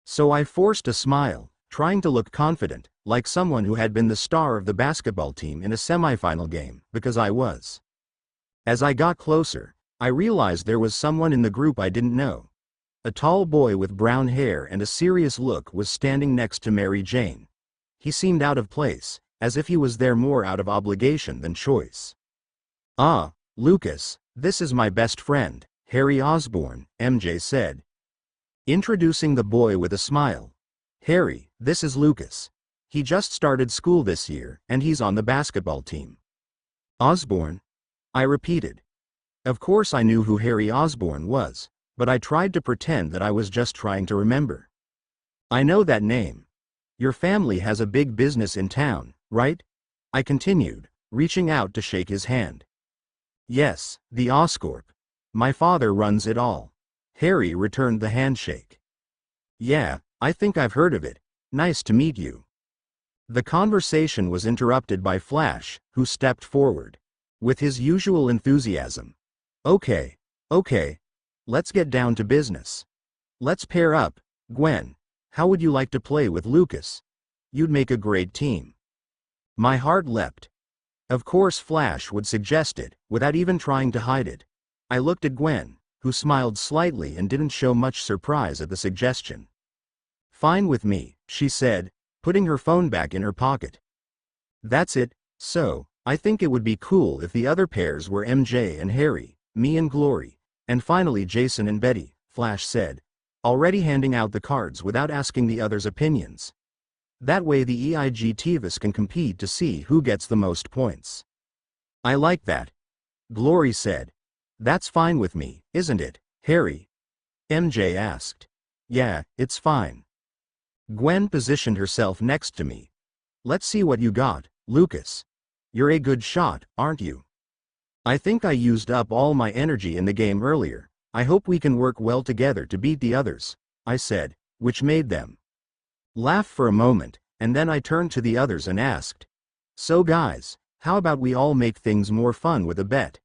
[SPEAKER 1] So I forced a smile, trying to look confident, like someone who had been the star of the basketball team in a semifinal game, because I was. As I got closer, I realized there was someone in the group I didn't know. A tall boy with brown hair and a serious look was standing next to Mary Jane. He seemed out of place, as if he was there more out of obligation than choice. Ah, Lucas, this is my best friend, Harry Osborn, MJ said, introducing the boy with a smile. Harry, this is Lucas. He just started school this year, and he's on the basketball team. Osborn? I repeated. Of course I knew who Harry Osborn was, but I tried to pretend that I was just trying to remember. I know that name. Your family has a big business in town, right? I continued, reaching out to shake his hand. Yes, the Oscorp. My father runs it all. Harry returned the handshake. Yeah, I think I've heard of it. Nice to meet you. The conversation was interrupted by Flash, who stepped forward. With his usual enthusiasm. Okay. Let's get down to business. Let's pair up. Gwen, how would you like to play with Lucas? You'd make a great team. My heart leapt. Of course Flash would suggest it, without even trying to hide it. I looked at Gwen, who smiled slightly and didn't show much surprise at the suggestion. Fine with me, she said, putting her phone back in her pocket. That's it, so, I think it would be cool if the other pairs were MJ and Harry, me and Glory, and finally Jason and Betty, Flash said, already handing out the cards without asking the others' opinions. That way the EIG-Tivas can compete to see who gets the most points. I like that. Glory said. That's fine with me, isn't it, Harry? MJ asked. Yeah, it's fine. Gwen positioned herself next to me. Let's see what you got, Lucas. You're a good shot, aren't you? I think I used up all my energy in the game earlier. I hope we can work well together to beat the others, I said, which made them laugh for a moment, and then I turned to the others and asked, so guys, how about we all make things more fun with a bet?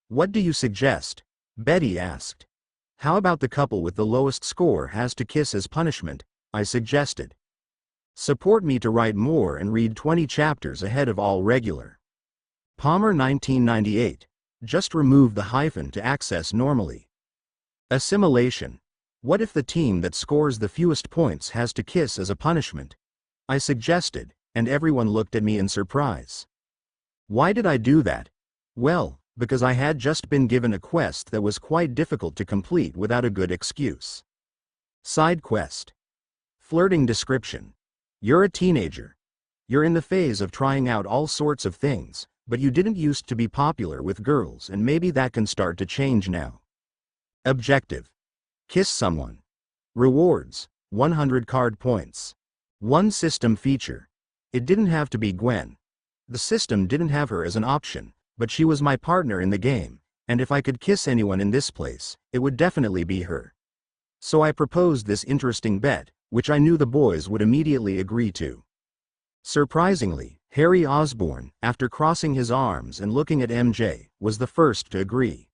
[SPEAKER 1] What do you suggest? Betty asked. How about the couple with the lowest score has to kiss as punishment? I suggested. Support me to write more and read 20 chapters ahead of all regular. Palmer 1998. Just remove the hyphen to access normally. Assimilation. What if the team that scores the fewest points has to kiss as a punishment? I suggested, and everyone looked at me in surprise. Why did I do that? Well, because I had just been given a quest that was quite difficult to complete without a good excuse. Side quest. Flirting description. You're a teenager. You're in the phase of trying out all sorts of things, but you didn't used to be popular with girls and maybe that can start to change now. Objective. Kiss someone. Rewards, 100 card points. One system feature. It didn't have to be Gwen. The system didn't have her as an option, but she was my partner in the game, and if I could kiss anyone in this place, it would definitely be her. So I proposed this interesting bet, which I knew the boys would immediately agree to. Surprisingly, Harry Osborn, after crossing his arms and looking at MJ, was the first to agree.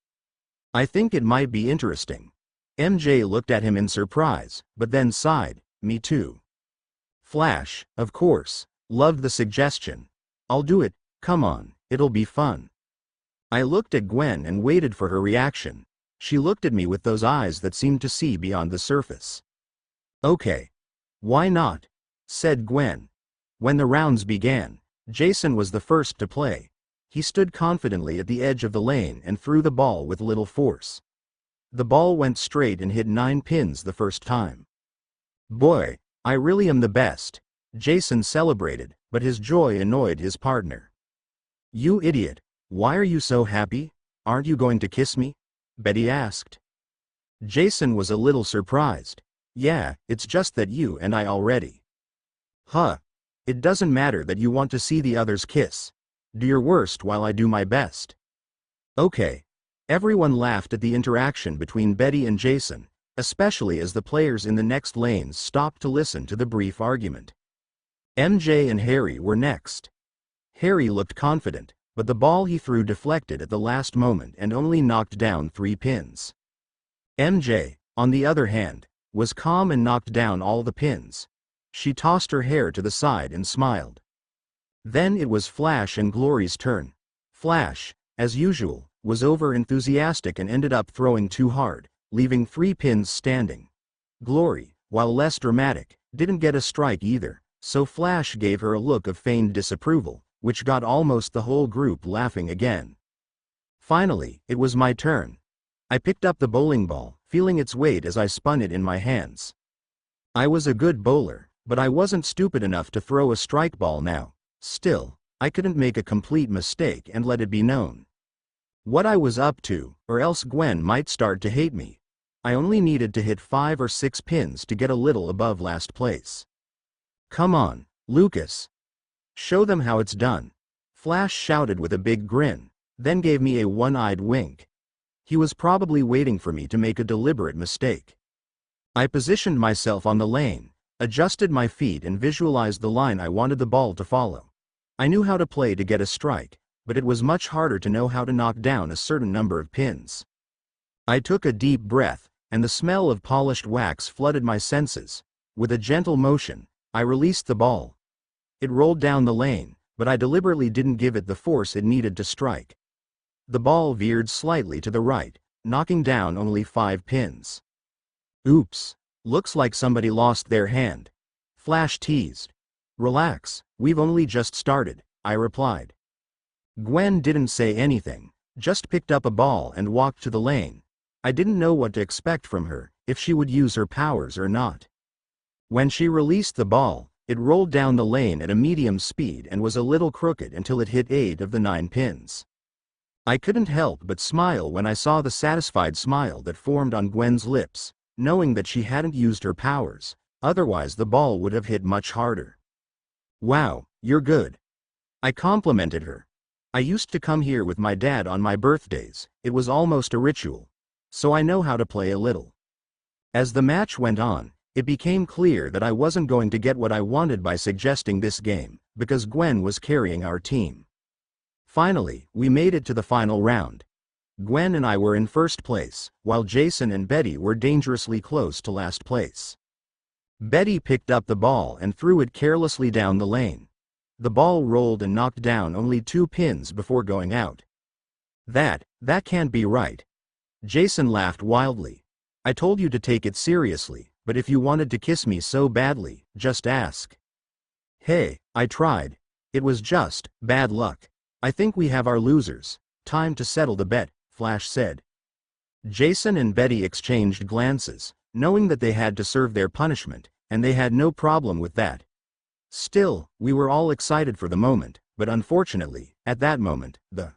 [SPEAKER 1] I think it might be interesting. MJ looked at him in surprise, but then sighed, me too. Flash, of course, loved the suggestion. I'll do it, come on, it'll be fun. I looked at Gwen and waited for her reaction. She looked at me with those eyes that seemed to see beyond the surface. Okay. Why not? Said Gwen. When the rounds began, Jason was the first to play. He stood confidently at the edge of the lane and threw the ball with little force. The ball went straight and hit 9 pins the first time. Boy, I really am the best, Jason celebrated, but his joy annoyed his partner. You idiot, why are you so happy? Aren't you going to kiss me? Betty asked. Jason was a little surprised. Yeah, it's just that you and I already. Huh. It doesn't matter that you want to see the others kiss. Do your worst while I do my best. Okay. Everyone laughed at the interaction between Betty and Jason, especially as the players in the next lanes stopped to listen to the brief argument. MJ and Harry were next. Harry looked confident, but the ball he threw deflected at the last moment and only knocked down 3 pins. MJ, on the other hand, was calm and knocked down all the pins. She tossed her hair to the side and smiled. Then it was Flash and Glory's turn. Flash, as usual, was over-enthusiastic and ended up throwing too hard, leaving 3 pins standing. Glory, while less dramatic, didn't get a strike either, so Flash gave her a look of feigned disapproval, which got almost the whole group laughing again. Finally, it was my turn. I picked up the bowling ball, feeling its weight as I spun it in my hands. I was a good bowler, but I wasn't stupid enough to throw a strike ball now. Still, I couldn't make a complete mistake and let it be known what I was up to, or else Gwen might start to hate me. I only needed to hit 5 or 6 pins to get a little above last place. Come on, Lucas. Show them how it's done. Flash shouted with a big grin, then gave me a one-eyed wink. He was probably waiting for me to make a deliberate mistake. I positioned myself on the lane, adjusted my feet and visualized the line I wanted the ball to follow. I knew how to play to get a strike, but it was much harder to know how to knock down a certain number of pins. I took a deep breath, and the smell of polished wax flooded my senses. With a gentle motion, I released the ball. It rolled down the lane, but I deliberately didn't give it the force it needed to strike. The ball veered slightly to the right, knocking down only 5 pins. Oops, looks like somebody lost their hand. Flash teased. Relax, we've only just started, I replied. Gwen didn't say anything, just picked up a ball and walked to the lane. I didn't know what to expect from her, if she would use her powers or not. When she released the ball, it rolled down the lane at a medium speed and was a little crooked until it hit 8 of the 9 pins. I couldn't help but smile when I saw the satisfied smile that formed on Gwen's lips, knowing that she hadn't used her powers, otherwise the ball would have hit much harder. Wow, you're good. I complimented her. I used to come here with my dad on my birthdays, it was almost a ritual. So I know how to play a little. As the match went on, it became clear that I wasn't going to get what I wanted by suggesting this game, because Gwen was carrying our team. Finally, we made it to the final round. Gwen and I were in first place, while Jason and Betty were dangerously close to last place. Betty picked up the ball and threw it carelessly down the lane. The ball rolled and knocked down only 2 pins before going out. That can't be right. Jason laughed wildly. I told you to take it seriously, but if you wanted to kiss me so badly, just ask. Hey, I tried. It was just bad luck. I think we have our losers. Time to settle the bet, Flash said. Jason and Betty exchanged glances, knowing that they had to serve their punishment, and they had no problem with that. Still, we were all excited for the moment, but unfortunately, at that moment, the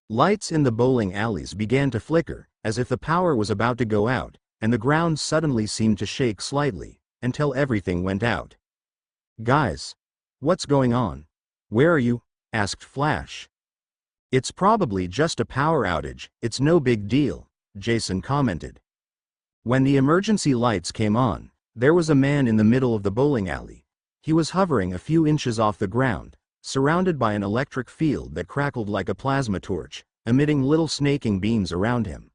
[SPEAKER 1] lights in the bowling alleys began to flicker, as if the power was about to go out, and the ground suddenly seemed to shake slightly, until everything went out. Guys, what's going on? Where are you? Asked Flash. It's probably just a power outage, it's no big deal, Jason commented. When the emergency lights came on, there was a man in the middle of the bowling alley. He was hovering a few inches off the ground, surrounded by an electric field that crackled like a plasma torch, emitting little snaking beams around him.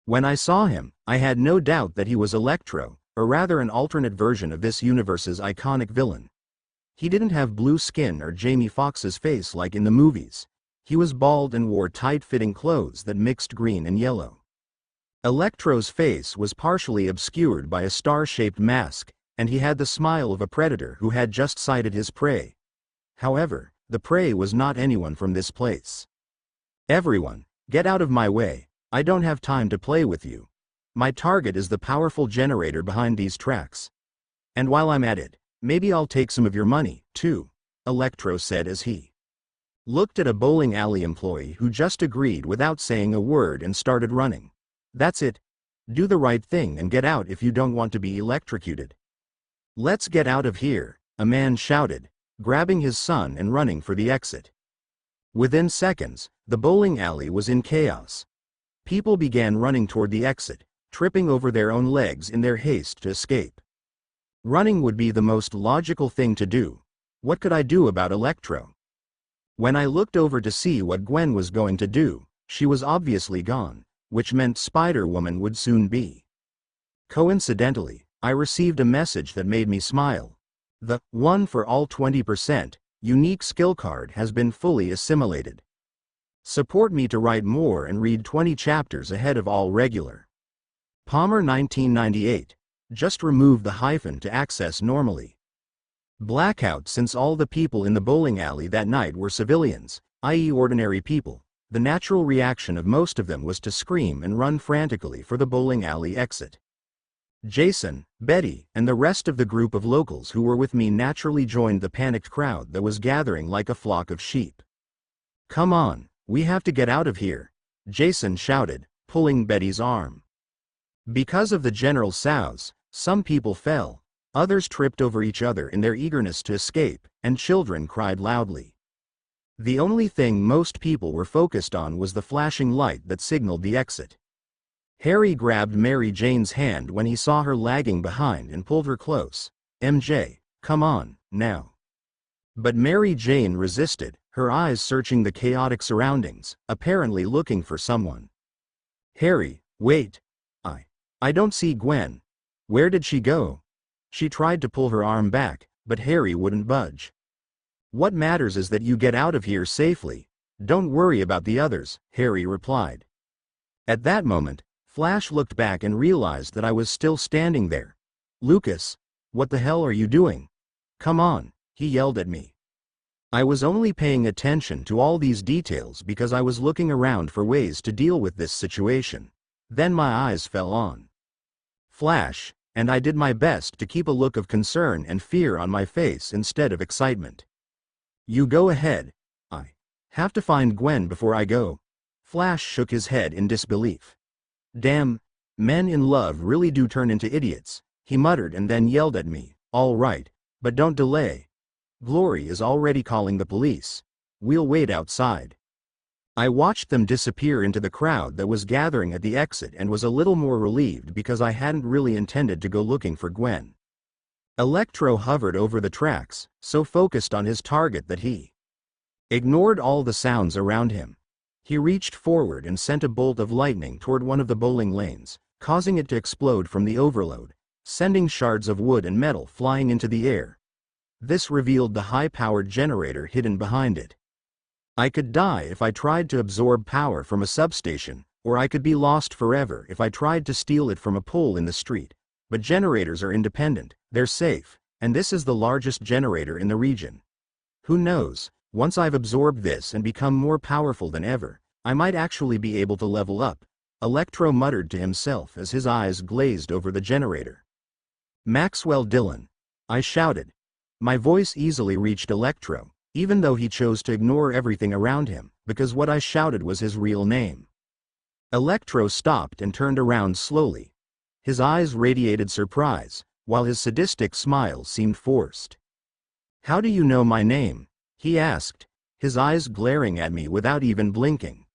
[SPEAKER 1] When I saw him, I had no doubt that he was Electro, or rather an alternate version of this universe's iconic villain. He didn't have blue skin or Jamie Foxx's face like in the movies. He was bald and wore tight-fitting clothes that mixed green and yellow. Electro's face was partially obscured by a star-shaped mask, and he had the smile of a predator who had just sighted his prey. However, the prey was not anyone from this place. "Everyone, get out of my way. I don't have time to play with you. My target is the powerful generator behind these tracks. And while I'm at it, maybe I'll take some of your money, too," Electro said as he looked at a bowling alley employee who just agreed without saying a word and started running. "That's it. Do the right thing and get out if you don't want to be electrocuted." "Let's get out of here," a man shouted, grabbing his son and running for the exit. Within seconds, the bowling alley was in chaos. People began running toward the exit, tripping over their own legs in their haste to escape. Running would be the most logical thing to do. What could I do about Electro? When I looked over to see what Gwen was going to do, she was obviously gone, which meant Spiderwoman would soon be. Coincidentally, I received a message that made me smile. The "one for all 20% unique skill card has been fully assimilated. Support me to write more and read 20 chapters ahead of all regular." Palmer 1998. Just remove the hyphen to access normally. Blackout. Since all the people in the bowling alley that night were civilians, i.e. ordinary people, the natural reaction of most of them was to scream and run frantically for the bowling alley exit. Jason, Betty, and the rest of the group of locals who were with me naturally joined the panicked crowd that was gathering like a flock of sheep. "Come on, we have to get out of here," Jason shouted, pulling Betty's arm. Because of the general souse, some people fell, others tripped over each other in their eagerness to escape, and children cried loudly. The only thing most people were focused on was the flashing light that signaled the exit. Harry grabbed Mary Jane's hand when he saw her lagging behind and pulled her close. "MJ, come on, now." But Mary Jane resisted, her eyes searching the chaotic surroundings, apparently looking for someone. "Harry, wait. I don't see Gwen. Where did she go?" She tried to pull her arm back, but Harry wouldn't budge. "What matters is that you get out of here safely. Don't worry about the others," Harry replied. At that moment, Flash looked back and realized that I was still standing there. "Lucas, what the hell are you doing? Come on," he yelled at me. I was only paying attention to all these details because I was looking around for ways to deal with this situation. Then my eyes fell on Flash, and I did my best to keep a look of concern and fear on my face instead of excitement. "You go ahead. I have to find Gwen before I go." Flash shook his head in disbelief. "Damn, men in love really do turn into idiots," he muttered and then yelled at me. "All right, but don't delay. Glory is already calling the police. We'll wait outside." I watched them disappear into the crowd that was gathering at the exit and was a little more relieved because I hadn't really intended to go looking for Gwen. Electro hovered over the tracks, so focused on his target that he ignored all the sounds around him. He reached forward and sent a bolt of lightning toward one of the bowling lanes, causing it to explode from the overload, sending shards of wood and metal flying into the air. This revealed the high-powered generator hidden behind it. I could die if I tried to absorb power from a substation, or I could be lost forever if I tried to steal it from a pole in the street. But generators are independent, they're safe, and this is the largest generator in the region. Who knows, once I've absorbed this and become more powerful than ever, I might actually be able to level up, Electro muttered to himself as his eyes glazed over the generator. "Maxwell Dillon," I shouted. My voice easily reached Electro, even though he chose to ignore everything around him, because what I shouted was his real name. Electro stopped and turned around slowly. His eyes radiated surprise, while his sadistic smile seemed forced. "How do you know my name?" he asked, his eyes glaring at me without even blinking.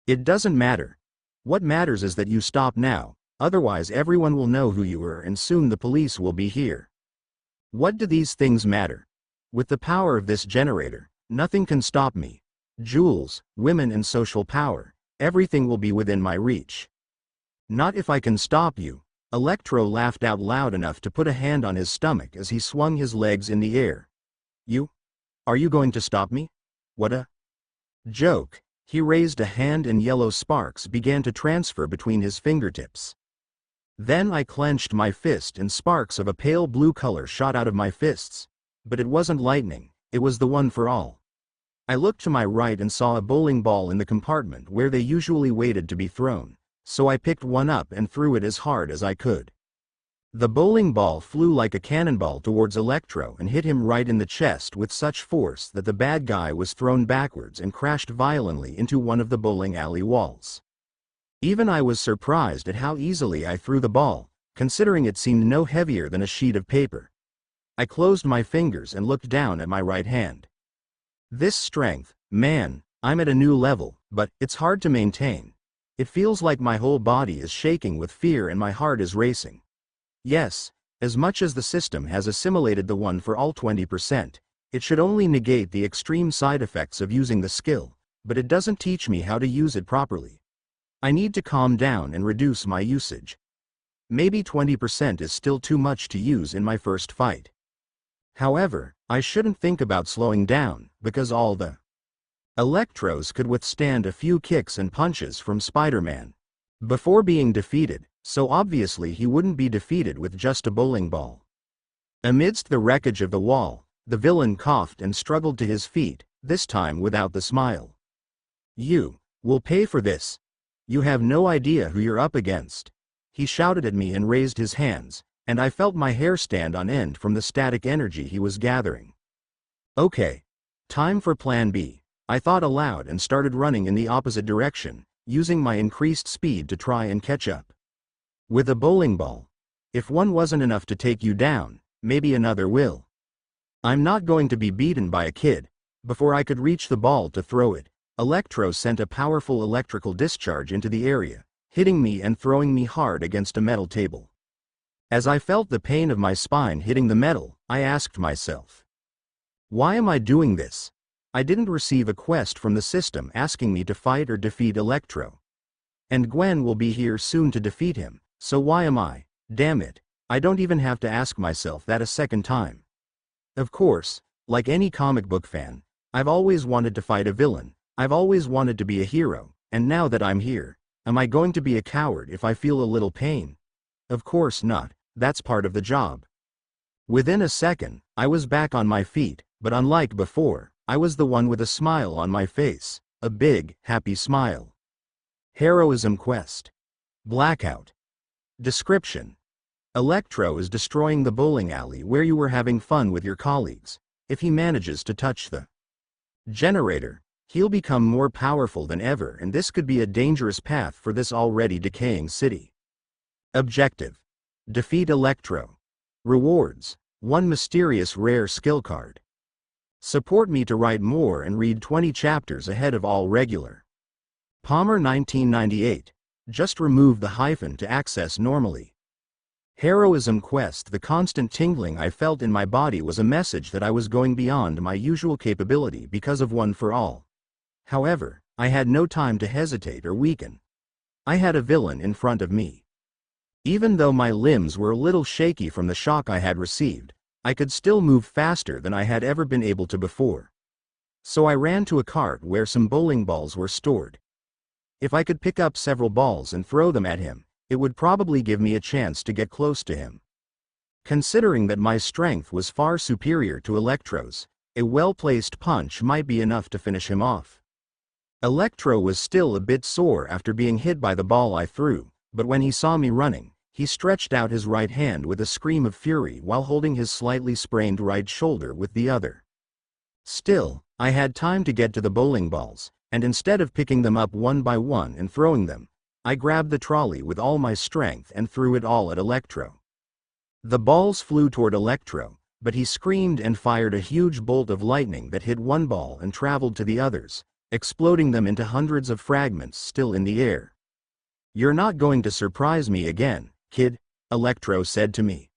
[SPEAKER 1] "It doesn't matter. What matters is that you stop now, otherwise everyone will know who you are and soon the police will be here." What do these things matter? With the power of this generator, nothing can stop me. Jewels, women and social power, everything will be within my reach. Not if I can stop you. Electro laughed out loud enough to put a hand on his stomach as he swung his legs in the air. You? Are you going to stop me? What a joke. He raised a hand and yellow sparks began to transfer between his fingertips. Then I clenched my fist and sparks of a pale blue color shot out of my fists. But it wasn't lightning, it was the one for all. I looked to my right and saw a bowling ball in the compartment where they usually waited to be thrown, so I picked one up and threw it as hard as I could. The bowling ball flew like a cannonball towards Electro and hit him right in the chest with such force that the bad guy was thrown backwards and crashed violently into one of the bowling alley walls. Even I was surprised at how easily I threw the ball, considering it seemed no heavier than a sheet of paper. I closed my fingers and looked down at my right hand. This strength, man, I'm at a new level, but it's hard to maintain. It feels like my whole body is shaking with fear and my heart is racing. Yes, as much as the system has assimilated the one for all 20%, it should only negate the extreme side effects of using the skill, but it doesn't teach me how to use it properly. I need to calm down and reduce my usage. Maybe 20% is still too much to use in my first fight. However, I shouldn't think about slowing down, because all the Electros could withstand a few kicks and punches from Spider-Man before being defeated, so obviously he wouldn't be defeated with just a bowling ball. Amidst the wreckage of the wall, the villain coughed and struggled to his feet, this time without the smile. You will pay for this. You have no idea who you're up against. He shouted at me and raised his hands, and I felt my hair stand on end from the static energy he was gathering. Okay. Time for plan B. I thought aloud and started running in the opposite direction, using my increased speed to try and catch up. With a bowling ball. If one wasn't enough to take you down, maybe another will. I'm not going to be beaten by a kid. Before I could reach the ball to throw it, Electro sent a powerful electrical discharge into the area, hitting me and throwing me hard against a metal table. As I felt the pain of my spine hitting the metal, I asked myself, why am I doing this? I didn't receive a quest from the system asking me to fight or defeat Electro. And Gwen will be here soon to defeat him, so why am I? Damn it, I don't even have to ask myself that a second time. Of course, like any comic book fan, I've always wanted to fight a villain, I've always wanted to be a hero, and now that I'm here, am I going to be a coward if I feel a little pain? Of course not, that's part of the job. Within a second, I was back on my feet, but unlike before, I was the one with a smile on my face, a big, happy smile. Heroism quest. Blackout. Description. Electro is destroying the bowling alley where you were having fun with your colleagues. If he manages to touch the generator, he'll become more powerful than ever, and this could be a dangerous path for this already decaying city. Objective. Defeat Electro. Rewards. 1 mysterious rare skill card. Support me to write more and read 20 chapters ahead of all regular. Palmer 1998. Just remove the hyphen to access normally. Heroism quest. The constant tingling I felt in my body was a message that I was going beyond my usual capability because of One for All. However, I had no time to hesitate or weaken. I had a villain in front of me. Even though my limbs were a little shaky from the shock I had received, I could still move faster than I had ever been able to before. So I ran to a cart where some bowling balls were stored. If I could pick up several balls and throw them at him, it would probably give me a chance to get close to him. Considering that my strength was far superior to Electro's, a well-placed punch might be enough to finish him off. Electro was still a bit sore after being hit by the ball I threw, but when he saw me running, he stretched out his right hand with a scream of fury while holding his slightly sprained right shoulder with the other. Still, I had time to get to the bowling balls, and instead of picking them up one by one and throwing them, I grabbed the trolley with all my strength and threw it all at Electro. The balls flew toward Electro, but he screamed and fired a huge bolt of lightning that hit one ball and traveled to the others, exploding them into hundreds of fragments still in the air. "You're not going to surprise me again, kid," Electro said to me.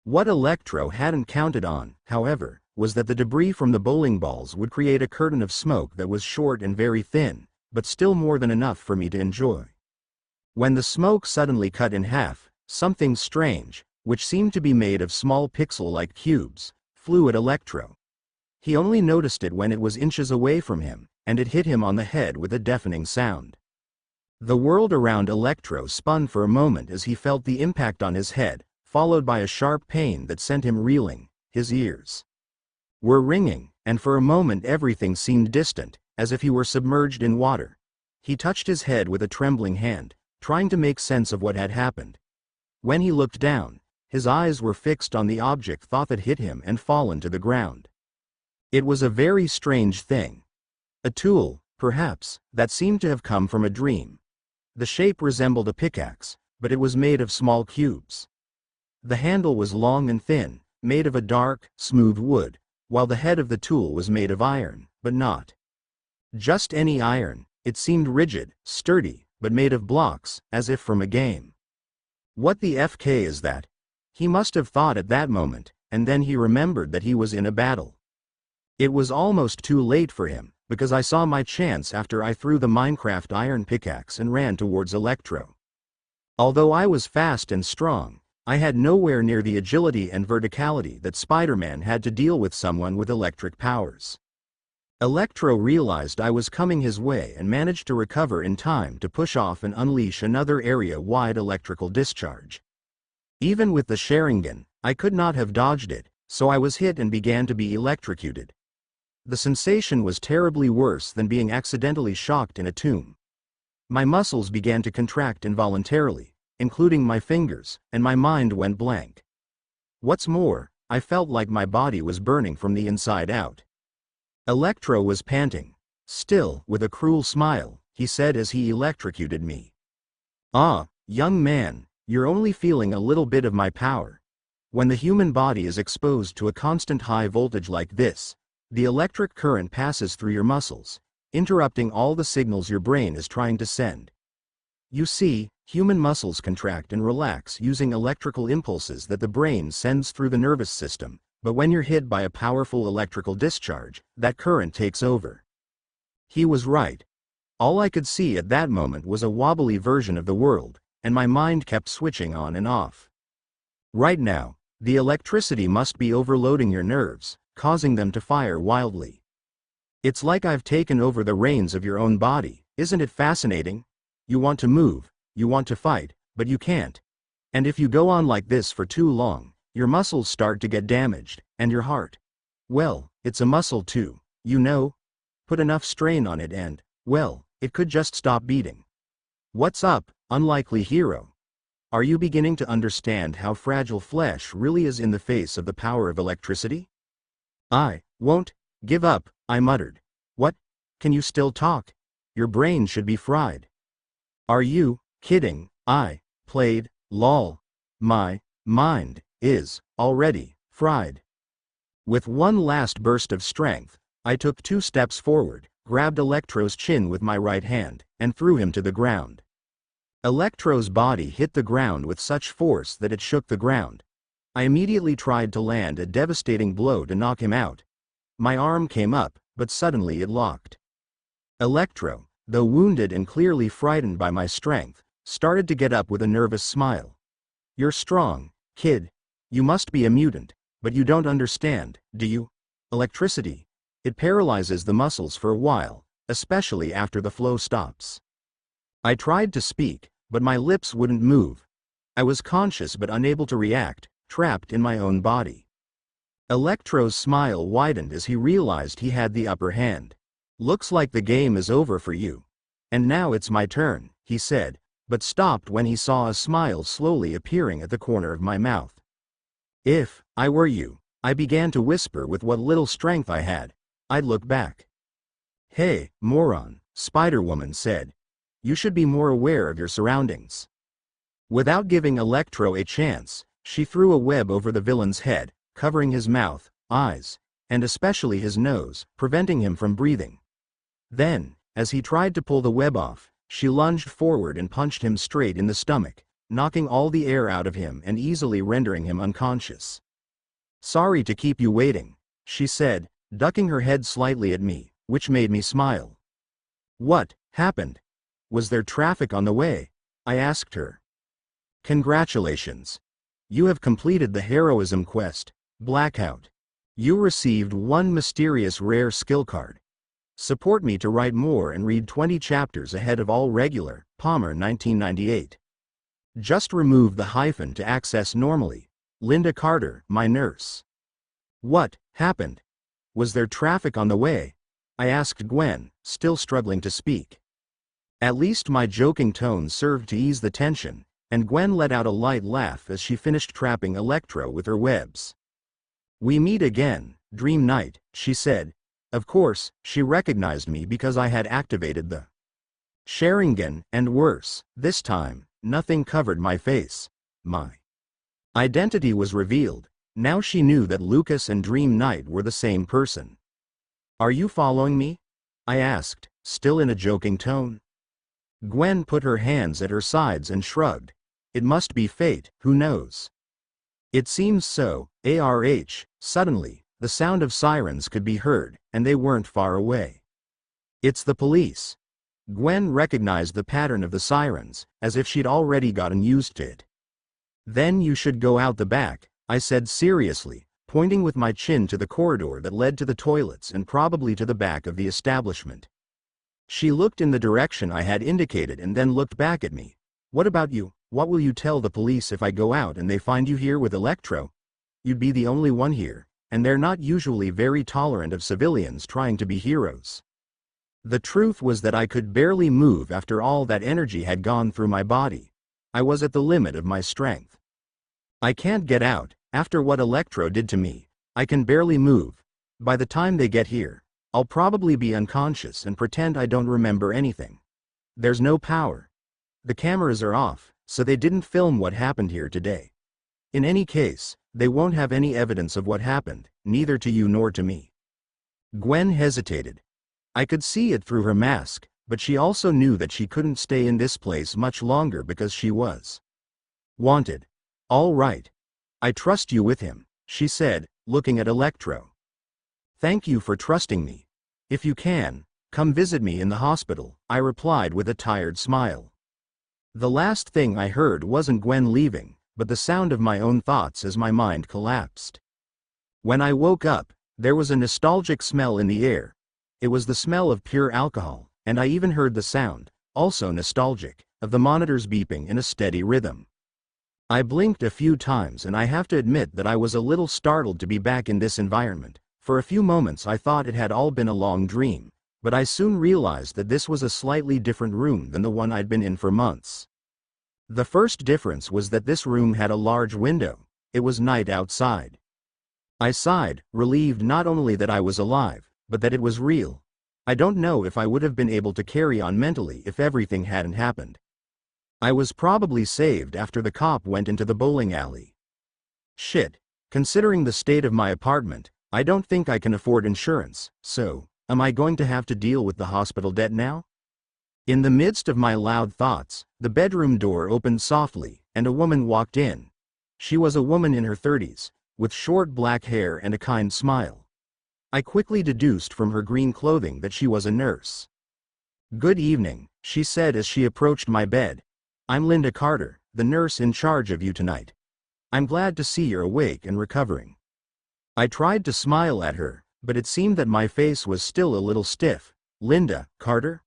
[SPEAKER 1] What Electro hadn't counted on, however, was that the debris from the bowling balls would create a curtain of smoke that was short and very thin, but still more than enough for me to enjoy. When the smoke suddenly cut in half, something strange, which seemed to be made of small pixel-like cubes, flew at Electro. He only noticed it when it was inches away from him, and it hit him on the head with a deafening sound. The world around Electro spun for a moment as he felt the impact on his head, followed by a sharp pain that sent him reeling. His ears were ringing, and for a moment everything seemed distant, as if he were submerged in water. He touched his head with a trembling hand, trying to make sense of what had happened. When he looked down, his eyes were fixed on the object thought that hit him and fallen to the ground. It was a very strange thing. A tool, perhaps, that seemed to have come from a dream. The shape resembled a pickaxe, but it was made of small cubes. The handle was long and thin, made of a dark, smooth wood, while the head of the tool was made of iron, but not just any iron. It seemed rigid, sturdy, but made of blocks, as if from a game. What the FK is that? He must have thought at that moment, and then he remembered that he was in a battle. It was almost too late for him, because I saw my chance after I threw the Minecraft iron pickaxe and ran towards Electro. Although I was fast and strong, I had nowhere near the agility and verticality that Spider-Man had to deal with someone with electric powers. Electro realized I was coming his way and managed to recover in time to push off and unleash another area-wide electrical discharge. Even with the Sharingan, I could not have dodged it, so I was hit and began to be electrocuted. The sensation was terribly worse than being accidentally shocked in a tomb. My muscles began to contract involuntarily, including my fingers, and my mind went blank. What's more, I felt like my body was burning from the inside out. Electro was panting. Still, with a cruel smile, he said as he electrocuted me. "Ah, young man, you're only feeling a little bit of my power. When the human body is exposed to a constant high voltage like this, the electric current passes through your muscles, interrupting all the signals your brain is trying to send. You see, human muscles contract and relax using electrical impulses that the brain sends through the nervous system, but when you're hit by a powerful electrical discharge, that current takes over." He was right. All I could see at that moment was a wobbly version of the world, and my mind kept switching on and off. Right now, the electricity must be overloading your nerves, causing them to fire wildly. It's like I've taken over the reins of your own body. Isn't it fascinating? You want to move, you want to fight, but you can't. And if you go on like this for too long, your muscles start to get damaged, and your heart. Well, it's a muscle too, you know? Put enough strain on it and, well, it could just stop beating. What's up, unlikely hero? Are you beginning to understand how fragile flesh really is in the face of the power of electricity? "I won't give up," I muttered. "What? Can you still talk? Your brain should be fried." "Are you kidding?" I played, lol. "My mind is already fried." With one last burst of strength, I took 2 steps forward, grabbed Electro's chin with my right hand, and threw him to the ground. Electro's body hit the ground with such force that it shook the ground. I immediately tried to land a devastating blow to knock him out. My arm came up, but suddenly it locked. Electro, though wounded and clearly frightened by my strength, started to get up with a nervous smile. "You're strong, kid. You must be a mutant, but you don't understand, do you? Electricity. It paralyzes the muscles for a while, especially after the flow stops." I tried to speak, but my lips wouldn't move. I was conscious but unable to react, trapped in my own body. Electro's smile widened as he realized he had the upper hand. "Looks like the game is over for you. And now it's my turn," he said, but stopped when he saw a smile slowly appearing at the corner of my mouth. "If I were you," I began to whisper with what little strength I had, "I'd look back." "Hey, moron," Spiderwoman said. "You should be more aware of your surroundings." Without giving Electro a chance, she threw a web over the villain's head, covering his mouth, eyes, and especially his nose, preventing him from breathing. Then, as he tried to pull the web off, she lunged forward and punched him straight in the stomach, knocking all the air out of him and easily rendering him unconscious. "Sorry to keep you waiting," she said, ducking her head slightly at me, which made me smile. "What happened? Was there traffic on the way?" I asked her. "Congratulations. You have completed the heroism quest, Blackout. You received one mysterious rare skill card. Support me to write more and read 20 chapters ahead of all regular, Palmer 1998. Just remove the hyphen to access normally. Linda Carter, my nurse." "What happened? Was there traffic on the way?" I asked Gwen, still struggling to speak. At least my joking tone served to ease the tension, and Gwen let out a light laugh as she finished trapping Electro with her webs. "We meet again, Dream Knight," she said. Of course, she recognized me because I had activated the Sharingan, and worse, this time, nothing covered my face. My identity was revealed. Now she knew that Lucas and Dream Knight were the same person. "Are you following me?" I asked, still in a joking tone. Gwen put her hands at her sides and shrugged. "It must be fate, who knows?" "It seems so, ARH, suddenly, the sound of sirens could be heard, and they weren't far away. It's the police." Gwen recognized the pattern of the sirens, as if she'd already gotten used to it. "Then you should go out the back," I said seriously, pointing with my chin to the corridor that led to the toilets and probably to the back of the establishment. She looked in the direction I had indicated and then looked back at me. "What about you? What will you tell the police if I go out and they find you here with Electro? You'd be the only one here, and they're not usually very tolerant of civilians trying to be heroes." The truth was that I could barely move after all that energy had gone through my body. I was at the limit of my strength. "I can't get out, after what Electro did to me. I can barely move. By the time they get here, I'll probably be unconscious and pretend I don't remember anything. There's no power. The cameras are off, so they didn't film what happened here today. In any case, they won't have any evidence of what happened, neither to you nor to me." Gwen hesitated. I could see it through her mask, but she also knew that she couldn't stay in this place much longer because she was wanted. "All right. I trust you with him," she said, looking at Electro. "Thank you for trusting me. If you can, come visit me in the hospital," I replied with a tired smile. The last thing I heard wasn't Gwen leaving, but the sound of my own thoughts as my mind collapsed. When I woke up, there was a nostalgic smell in the air. It was the smell of pure alcohol, and I even heard the sound, also nostalgic, of the monitors beeping in a steady rhythm. I blinked a few times and I have to admit that I was a little startled to be back in this environment. For a few moments I thought it had all been a long dream, but I soon realized that this was a slightly different room than the one I'd been in for months. The first difference was that this room had a large window. It was night outside. I sighed, relieved not only that I was alive, but that it was real. I don't know if I would have been able to carry on mentally if everything hadn't happened. I was probably saved after the cop went into the bowling alley. Shit. Considering the state of my apartment, I don't think I can afford insurance, so, am I going to have to deal with the hospital debt now? In the midst of my loud thoughts, the bedroom door opened softly, and a woman walked in. She was a woman in her 30s, with short black hair and a kind smile. I quickly deduced from her green clothing that she was a nurse. "Good evening," she said as she approached my bed. "I'm Linda Carter, the nurse in charge of you tonight. I'm glad to see you're awake and recovering." I tried to smile at her, but it seemed that my face was still a little stiff. "Linda Carter?"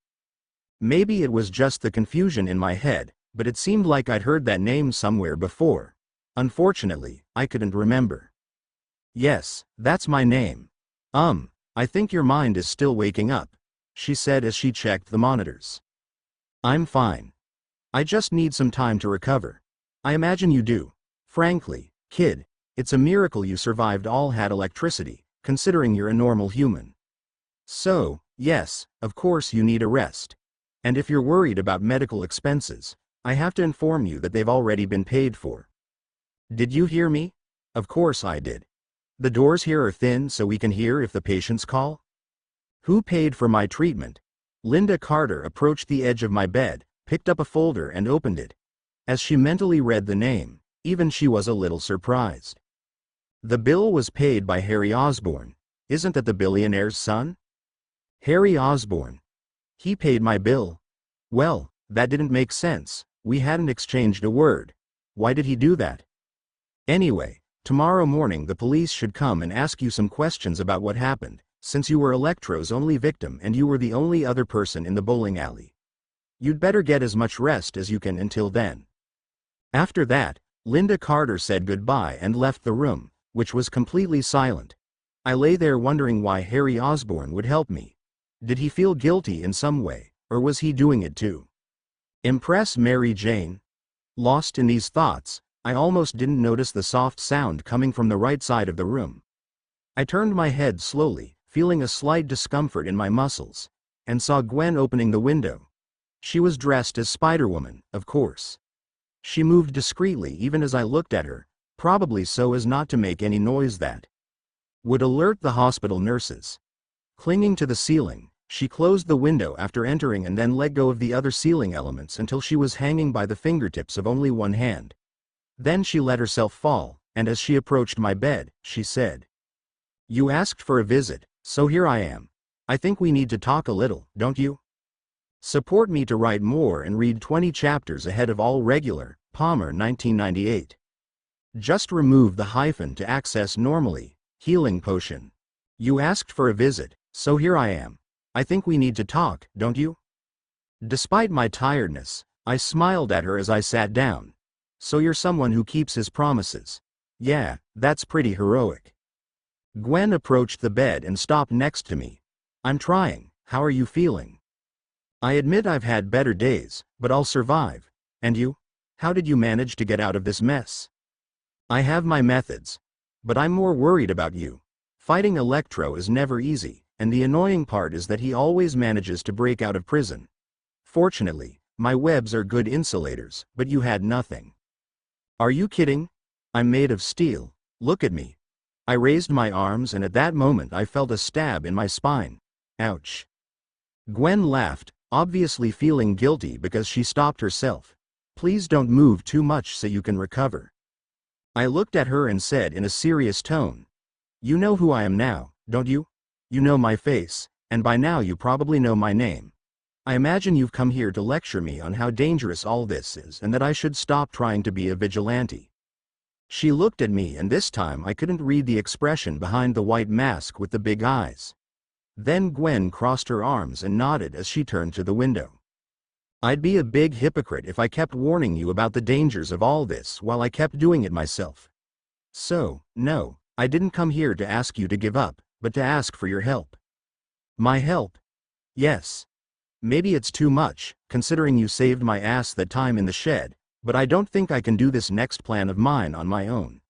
[SPEAKER 1] Maybe it was just the confusion in my head, but it seemed like I'd heard that name somewhere before. Unfortunately, I couldn't remember. "Yes, that's my name. I think your mind is still waking up," she said as she checked the monitors. "I'm fine. I just need some time to recover. I imagine you do. Frankly, kid, it's a miracle you survived all had electricity, considering you're a normal human. So, yes, of course you need a rest. And if you're worried about medical expenses, I have to inform you that they've already been paid for." Did you hear me? Of course I did. The doors here are thin so we can hear if the patients call. Who paid for my treatment? Linda Carter approached the edge of my bed, picked up a folder and opened it. As she mentally read the name, even she was a little surprised. The bill was paid by Harry Osborn. Isn't that the billionaire's son? Harry Osborn. He paid my bill. Well, that didn't make sense. We hadn't exchanged a word. Why did he do that? Anyway, tomorrow morning the police should come and ask you some questions about what happened, since you were Electro's only victim and you were the only other person in the bowling alley. You'd better get as much rest as you can until then. After that, Linda Carter said goodbye and left the room, which was completely silent. I lay there wondering why Harry Osborn would help me. Did he feel guilty in some way, or was he doing it to impress Mary Jane? Lost in these thoughts, I almost didn't notice the soft sound coming from the right side of the room. I turned my head slowly, feeling a slight discomfort in my muscles, and saw Gwen opening the window. She was dressed as Spiderwoman, of course. She moved discreetly even as I looked at her, probably so as not to make any noise that would alert the hospital nurses. Clinging to the ceiling, she closed the window after entering and then let go of the other ceiling elements until she was hanging by the fingertips of only one hand. Then she let herself fall, and as she approached my bed, she said, "You asked for a visit, so here I am. I think we need to talk a little, don't you? Support me to write more and read 20 chapters ahead of all regular, Palmer 1998. Just remove the hyphen to access normally, healing potion. You asked for a visit, so here I am. I think we need to talk, don't you?" Despite my tiredness, I smiled at her as I sat down. "So you're someone who keeps his promises. Yeah, that's pretty heroic." Gwen approached the bed and stopped next to me. "I'm trying. How are you feeling?" "I admit I've had better days, but I'll survive. And you? How did you manage to get out of this mess?" "I have my methods. But I'm more worried about you. Fighting Electro is never easy, and the annoying part is that he always manages to break out of prison. Fortunately, my webs are good insulators, but you had nothing." "Are you kidding? I'm made of steel. Look at me." I raised my arms and at that moment I felt a stab in my spine. Ouch. Gwen laughed, obviously feeling guilty because she stopped herself. "Please don't move too much so you can recover." I looked at her and said in a serious tone, "You know who I am now, don't you? You know my face, and by now you probably know my name. I imagine you've come here to lecture me on how dangerous all this is and that I should stop trying to be a vigilante." She looked at me and this time I couldn't read the expression behind the white mask with the big eyes. Then Gwen crossed her arms and nodded as she turned to the window. "I'd be a big hypocrite if I kept warning you about the dangers of all this while I kept doing it myself. So, no, I didn't come here to ask you to give up, but to ask for your help." "My help?" "Yes. Maybe it's too much, considering you saved my ass that time in the shed, but I don't think I can do this next plan of mine on my own.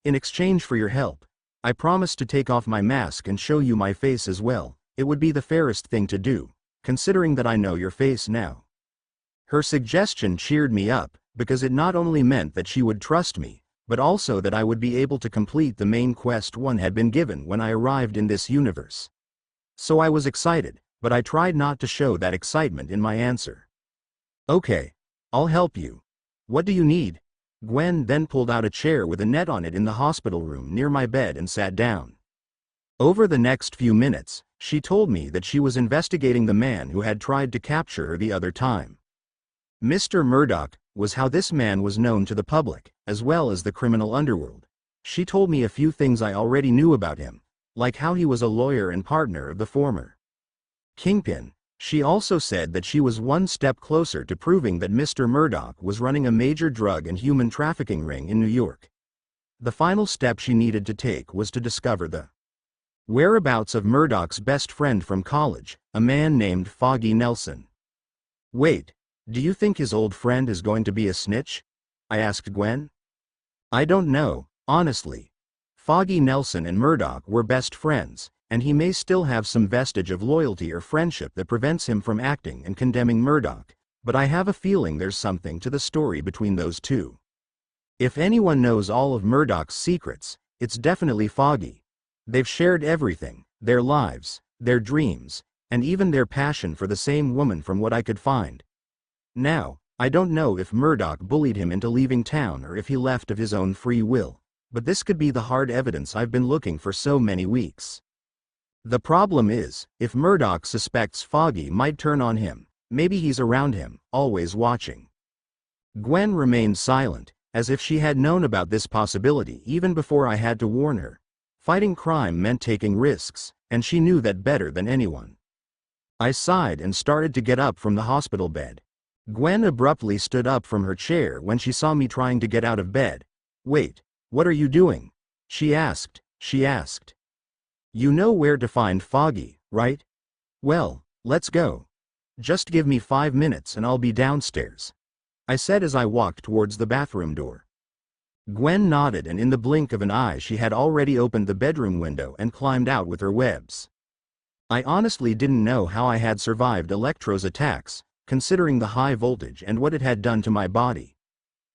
[SPEAKER 1] In exchange for your help, I promise to take off my mask and show you my face as well. It would be the fairest thing to do, considering that I know your face now." Her suggestion cheered me up, because it not only meant that she would trust me, but also that I would be able to complete the main quest one had been given when I arrived in this universe. So I was excited, but I tried not to show that excitement in my answer. "Okay, I'll help you. What do you need?" Gwen then pulled out a chair with a net on it in the hospital room near my bed and sat down. Over the next few minutes, she told me that she was investigating the man who had tried to capture her the other time. Mr. Murdoch was how this man was known to the public, as well as the criminal underworld. She told me a few things I already knew about him, like how he was a lawyer and partner of the former Kingpin. She also said that she was one step closer to proving that Mr. Murdoch was running a major drug and human trafficking ring in New York. The final step she needed to take was to discover the whereabouts of Murdoch's best friend from college, a man named Foggy Nelson. "Wait, do you think his old friend is going to be a snitch?" I asked Gwen. "I don't know, honestly. Foggy Nelson and Murdoch were best friends, and he may still have some vestige of loyalty or friendship that prevents him from acting and condemning Murdoch, but I have a feeling there's something to the story between those two. If anyone knows all of Murdoch's secrets, it's definitely Foggy. They've shared everything, their lives, their dreams, and even their passion for the same woman from what I could find. Now, I don't know if Murdoch bullied him into leaving town or if he left of his own free will, but this could be the hard evidence I've been looking for so many weeks. The problem is, if Murdoch suspects Foggy might turn on him, maybe he's around him, always watching. Gwen remained silent, as if she had known about this possibility even before I had to warn her. Fighting crime meant taking risks, and she knew that better than anyone. I sighed and started to get up from the hospital bed. Gwen abruptly stood up from her chair when she saw me trying to get out of bed. "Wait, what are you doing?" she asked. "You know where to find Foggy, right? Well, let's go. Just give me 5 minutes and I'll be downstairs," I said as I walked towards the bathroom door. Gwen nodded, and in the blink of an eye she had already opened the bedroom window and climbed out with her webs. I honestly didn't know how I had survived Electro's attacks, considering the high voltage and what it had done to my body.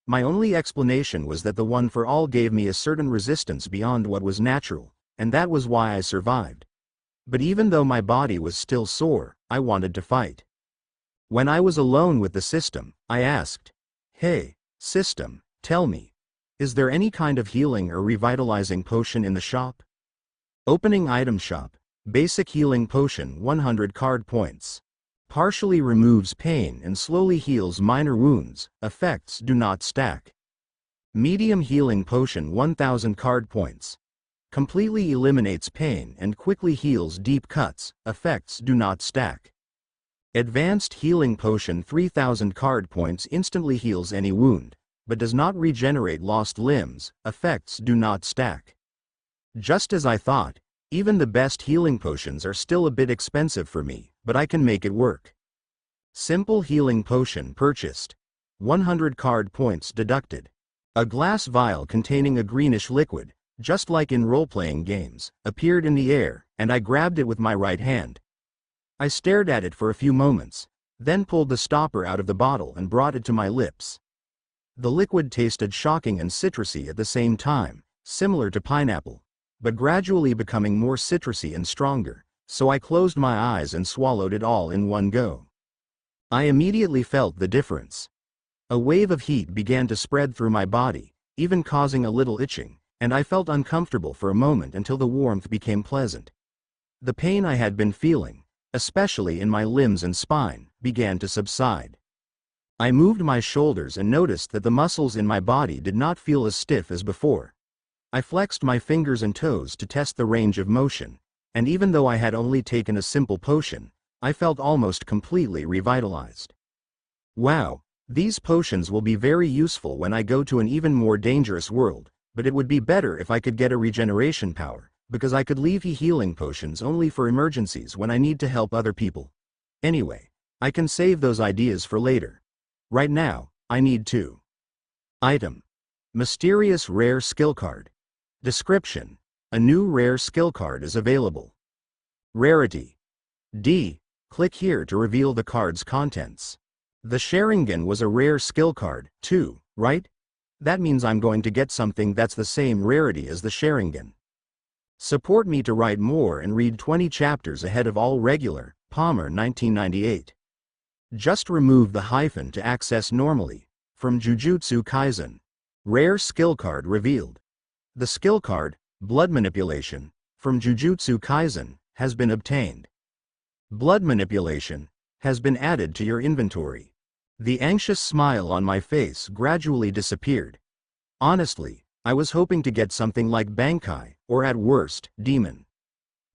[SPEAKER 1] My only explanation was that the One for All gave me a certain resistance beyond what was natural, and that was why I survived. But even though my body was still sore, I wanted to fight. When I was alone with the system, I asked, "Hey, system, tell me, is there any kind of healing or revitalizing potion in the shop?" Opening item shop. Basic healing potion 100 card points. Partially removes pain and slowly heals minor wounds, effects do not stack. Medium healing potion 1000 card points. Completely eliminates pain and quickly heals deep cuts, effects do not stack. Advanced healing potion 3000 card points instantly heals any wound, but does not regenerate lost limbs, effects do not stack. Just as I thought, even the best healing potions are still a bit expensive for me, but I can make it work. Simple healing potion purchased. 100 card points deducted. A glass vial containing a greenish liquid, just like in role-playing games, appeared in the air, and I grabbed it with my right hand. I stared at it for a few moments, then pulled the stopper out of the bottle and brought it to my lips. The liquid tasted shocking and citrusy at the same time, similar to pineapple, but gradually becoming more citrusy and stronger, so I closed my eyes and swallowed it all in one go. I immediately felt the difference. A wave of heat began to spread through my body, even causing a little itching, and I felt uncomfortable for a moment until the warmth became pleasant. The pain I had been feeling, especially in my limbs and spine, began to subside. I moved my shoulders and noticed that the muscles in my body did not feel as stiff as before. I flexed my fingers and toes to test the range of motion, and even though I had only taken a simple potion, I felt almost completely revitalized. Wow, these potions will be very useful when I go to an even more dangerous world, but it would be better if I could get a regeneration power, because I could leave healing potions only for emergencies when I need to help other people. Anyway, I can save those ideas for later. Right now, I need to. Item. Mysterious Rare Skill Card. Description. A new rare skill card is available. Rarity. D. Click here to reveal the card's contents. The Sharingan was a rare skill card, too, right? That means I'm going to get something that's the same rarity as the Sharingan. Support me to write more and read 20 chapters ahead of all regular, Palmer 1998. Just remove the hyphen to access normally. From Jujutsu Kaisen. Rare skill card revealed. The skill card, Blood Manipulation, from Jujutsu Kaisen, has been obtained. Blood Manipulation has been added to your inventory. The anxious smile on my face gradually disappeared. Honestly, I was hoping to get something like Bankai, or at worst, Demon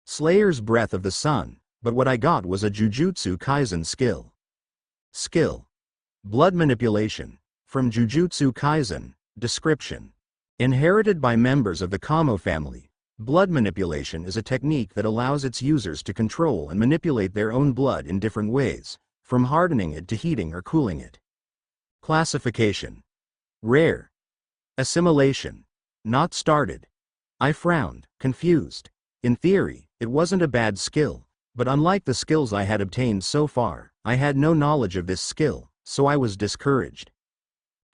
[SPEAKER 1] Slayer's Breath of the Sun, but what I got was a Jujutsu Kaisen skill. Skill. Blood Manipulation, from Jujutsu Kaisen. Description. Inherited by members of the Kamo family, blood manipulation is a technique that allows its users to control and manipulate their own blood in different ways, from hardening it to heating or cooling it. Classification. Rare. Assimilation. Not started. I frowned, confused. In theory, it wasn't a bad skill, but unlike the skills I had obtained so far, I had no knowledge of this skill, so I was discouraged.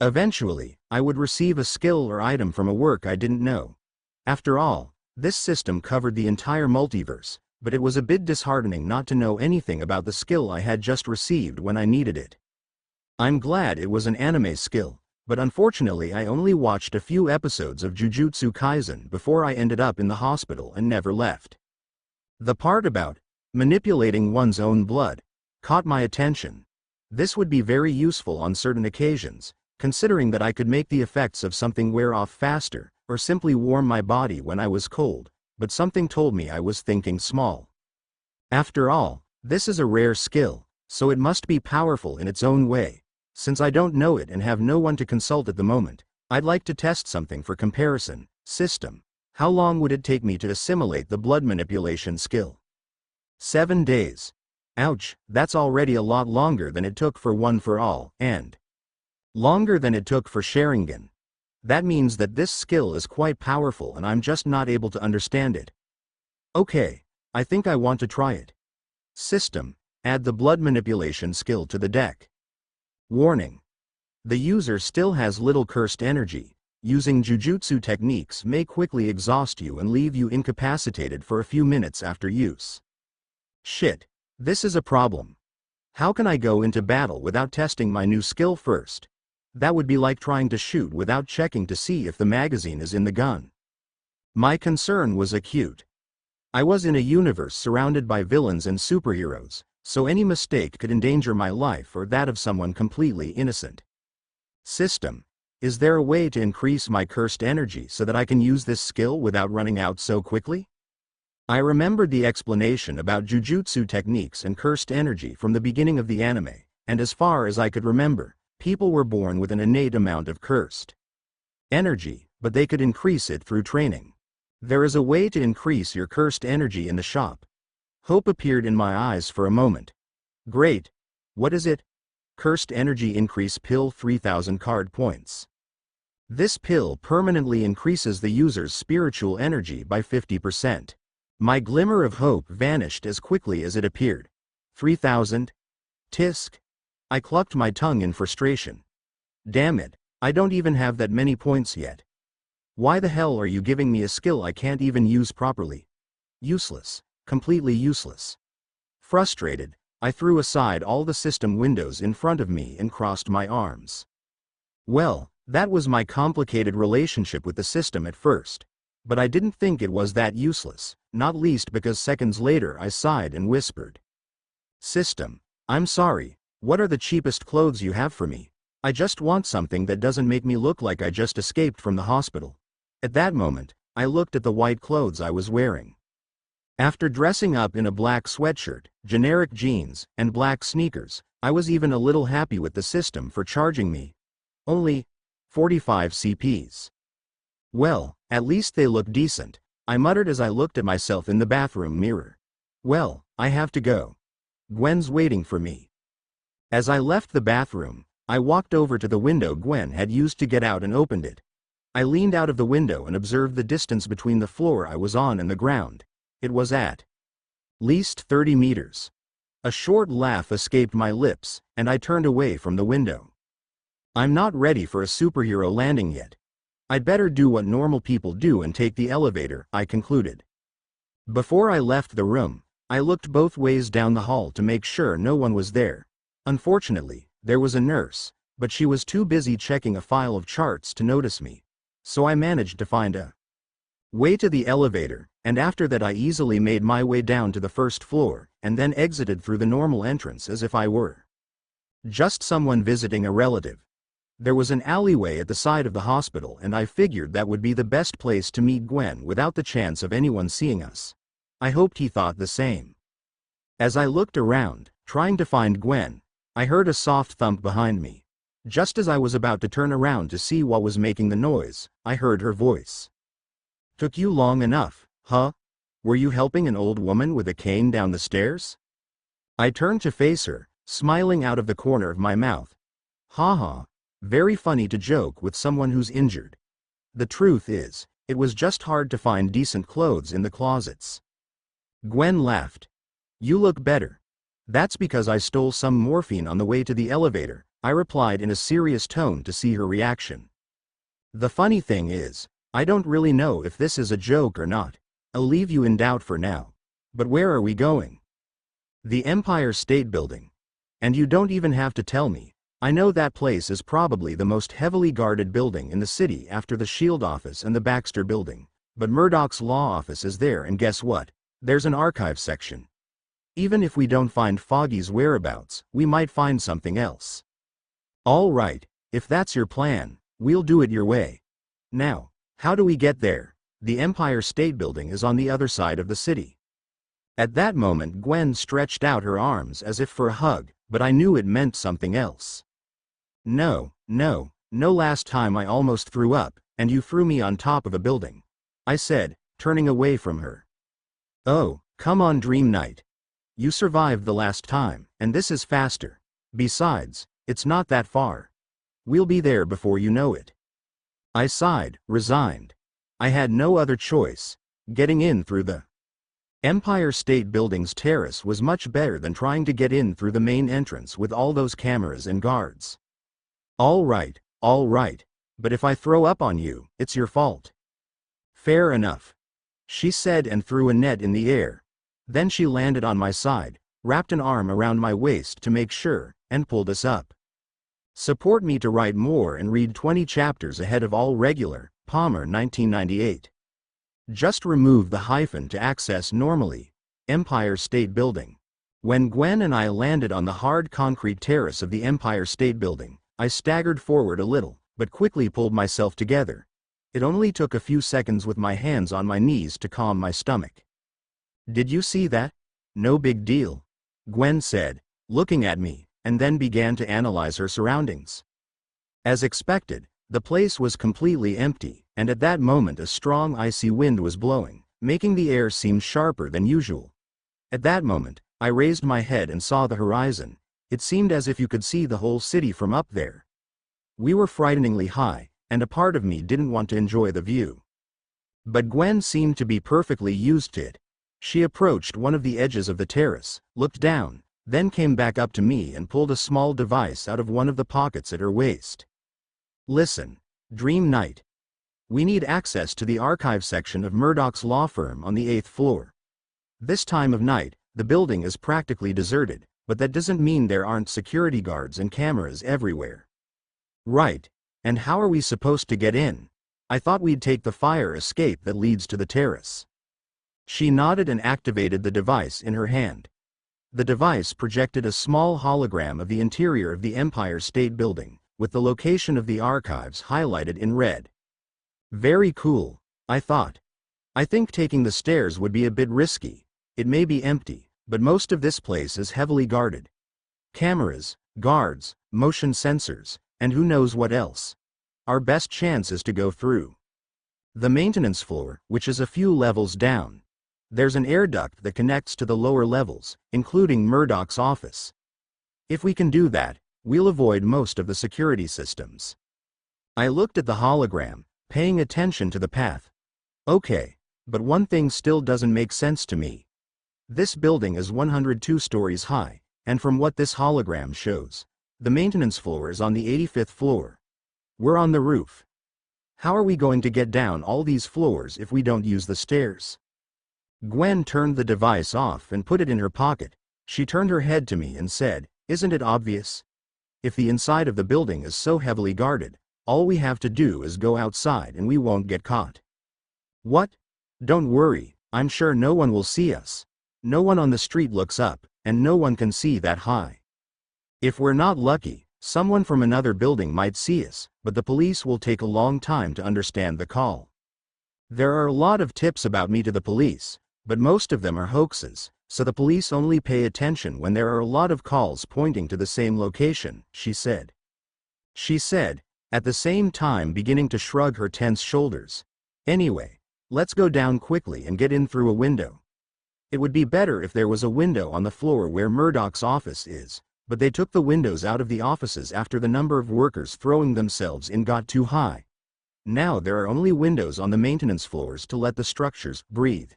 [SPEAKER 1] Eventually, I would receive a skill or item from a work I didn't know. After all, this system covered the entire multiverse, but it was a bit disheartening not to know anything about the skill I had just received when I needed it. I'm glad it was an anime skill, but unfortunately I only watched a few episodes of Jujutsu Kaisen before I ended up in the hospital and never left. The part about manipulating one's own blood caught my attention. This would be very useful on certain occasions, considering that I could make the effects of something wear off faster, or simply warm my body when I was cold, but something told me I was thinking small. After all, this is a rare skill, so it must be powerful in its own way. Since I don't know it and have no one to consult at the moment, I'd like to test something for comparison. System. How long would it take me to assimilate the blood manipulation skill? 7 days. Ouch, that's already a lot longer than it took for One for All, and longer than it took for Sharingan. That means that this skill is quite powerful and I'm just not able to understand it. Okay, I think I want to try it. System. Add the blood manipulation skill to the deck. Warning. The user still has little cursed energy. Using jujutsu techniques may quickly exhaust you and leave you incapacitated for a few minutes after use. Shit. This is a problem. How can I go into battle without testing my new skill first? That would be like trying to shoot without checking to see if the magazine is in the gun. My concern was acute. I was in a universe surrounded by villains and superheroes, so any mistake could endanger my life or that of someone completely innocent. System. Is there a way to increase my cursed energy so that I can use this skill without running out so quickly? I remembered the explanation about jujutsu techniques and cursed energy from the beginning of the anime, and as far as I could remember, people were born with an innate amount of cursed energy, but they could increase it through training. There is a way to increase your cursed energy in the shop. Hope appeared in my eyes for a moment. Great. What is it? Cursed Energy Increase Pill 3000 card points. This pill permanently increases the user's spiritual energy by 50%. My glimmer of hope vanished as quickly as it appeared. 3000? Tisk. I clucked my tongue in frustration. Damn it, I don't even have that many points yet. Why the hell are you giving me a skill I can't even use properly? Useless. Completely useless. Frustrated, I threw aside all the system windows in front of me and crossed my arms. Well, that was my complicated relationship with the system at first. But I didn't think it was that useless, not least because seconds later I sighed and whispered. System, I'm sorry, what are the cheapest clothes you have for me? I just want something that doesn't make me look like I just escaped from the hospital. At that moment, I looked at the white clothes I was wearing. After dressing up in a black sweatshirt, generic jeans, and black sneakers, I was even a little happy with the system for charging me only 45 CPs. Well, at least they look decent, I muttered as I looked at myself in the bathroom mirror. Well, I have to go. Gwen's waiting for me. As I left the bathroom, I walked over to the window Gwen had used to get out and opened it. I leaned out of the window and observed the distance between the floor I was on and the ground. It was at least 30 meters. A short laugh escaped my lips, and I turned away from the window. I'm not ready for a superhero landing yet. I'd better do what normal people do and take the elevator, I concluded. Before I left the room, I looked both ways down the hall to make sure no one was there. Unfortunately, there was a nurse, but she was too busy checking a file of charts to notice me. So I managed to find a way to the elevator, and after that I easily made my way down to the first floor, and then exited through the normal entrance as if I were just someone visiting a relative. There was an alleyway at the side of the hospital and I figured that would be the best place to meet Gwen without the chance of anyone seeing us. I hoped he thought the same. As I looked around, trying to find Gwen, I heard a soft thump behind me. Just as I was about to turn around to see what was making the noise, I heard her voice. Took you long enough, huh? Were you helping an old woman with a cane down the stairs? I turned to face her, smiling out of the corner of my mouth. Haha, very funny to joke with someone who's injured. The truth is, it was just hard to find decent clothes in the closets. Gwen laughed. You look better. That's because I stole some morphine on the way to the elevator, I replied in a serious tone to see her reaction. The funny thing is, I don't really know if this is a joke or not. I'll leave you in doubt for now. But where are we going? The Empire State Building. And you don't even have to tell me. I know that place is probably the most heavily guarded building in the city after the Shield office and the Baxter building, but Murdoch's law office is there, and guess what? There's an archive section. Even if we don't find Foggy's whereabouts, we might find something else. All right, if that's your plan, we'll do it your way. Now, how do we get there? The Empire State Building is on the other side of the city. At that moment Gwen stretched out her arms as if for a hug, but I knew it meant something else. No, last time I almost threw up, and you threw me on top of a building, I said, turning away from her. Oh, come on Dream Knight. You survived the last time, and this is faster. Besides, it's not that far. We'll be there before you know it. I sighed, resigned. I had no other choice. Getting in through the Empire State Building's terrace was much better than trying to get in through the main entrance with all those cameras and guards. All right, but if I throw up on you, it's your fault. Fair enough, she said and threw a net in the air. Then she landed on my side, wrapped an arm around my waist to make sure, and pulled us up. Support me to write more and read 20 chapters ahead of all regular, Palmer 1998. Just remove the hyphen to access normally, Empire State Building. When Gwen and I landed on the hard concrete terrace of the Empire State Building, I staggered forward a little, but quickly pulled myself together. It only took a few seconds with my hands on my knees to calm my stomach. Did you see that? No big deal, Gwen said, looking at me, and then began to analyze her surroundings. As expected, the place was completely empty, and at that moment a strong icy wind was blowing, making the air seem sharper than usual. At that moment, I raised my head and saw the horizon. It seemed as if you could see the whole city from up there. We were frighteningly high, and a part of me didn't want to enjoy the view. But Gwen seemed to be perfectly used to it. She approached one of the edges of the terrace, looked down, then came back up to me and pulled a small device out of one of the pockets at her waist. Listen, Dream Knight. We need access to the archive section of Murdoch's law firm on the 8th floor. This time of night, the building is practically deserted, but that doesn't mean there aren't security guards and cameras everywhere. Right, and how are we supposed to get in? I thought we'd take the fire escape that leads to the terrace. She nodded and activated the device in her hand. The device projected a small hologram of the interior of the Empire State Building, with the location of the archives highlighted in red. Very cool, I thought. I think taking the stairs would be a bit risky. It may be empty, but most of this place is heavily guarded. Cameras, guards, motion sensors, and who knows what else. Our best chance is to go through the maintenance floor, which is a few levels down. There's an air duct that connects to the lower levels, including Murdoch's office. If we can do that, we'll avoid most of the security systems. I looked at the hologram, paying attention to the path. Okay, but one thing still doesn't make sense to me. This building is 102 stories high, and from what this hologram shows, the maintenance floor is on the 85th floor. We're on the roof. How are we going to get down all these floors if we don't use the stairs? Gwen turned the device off and put it in her pocket. She turned her head to me and said, "Isn't it obvious? If the inside of the building is so heavily guarded, all we have to do is go outside and we won't get caught." What? Don't worry, I'm sure no one will see us. No one on the street looks up, and no one can see that high. If we're not lucky, someone from another building might see us, but the police will take a long time to understand the call. There are a lot of tips about me to the police, but most of them are hoaxes, so the police only pay attention when there are a lot of calls pointing to the same location, she said. She said, at the same time beginning to shrug her tense shoulders. Anyway, let's go down quickly and get in through a window. It would be better if there was a window on the floor where Murdoch's office is, but they took the windows out of the offices after the number of workers throwing themselves in got too high. Now there are only windows on the maintenance floors to let the structures breathe.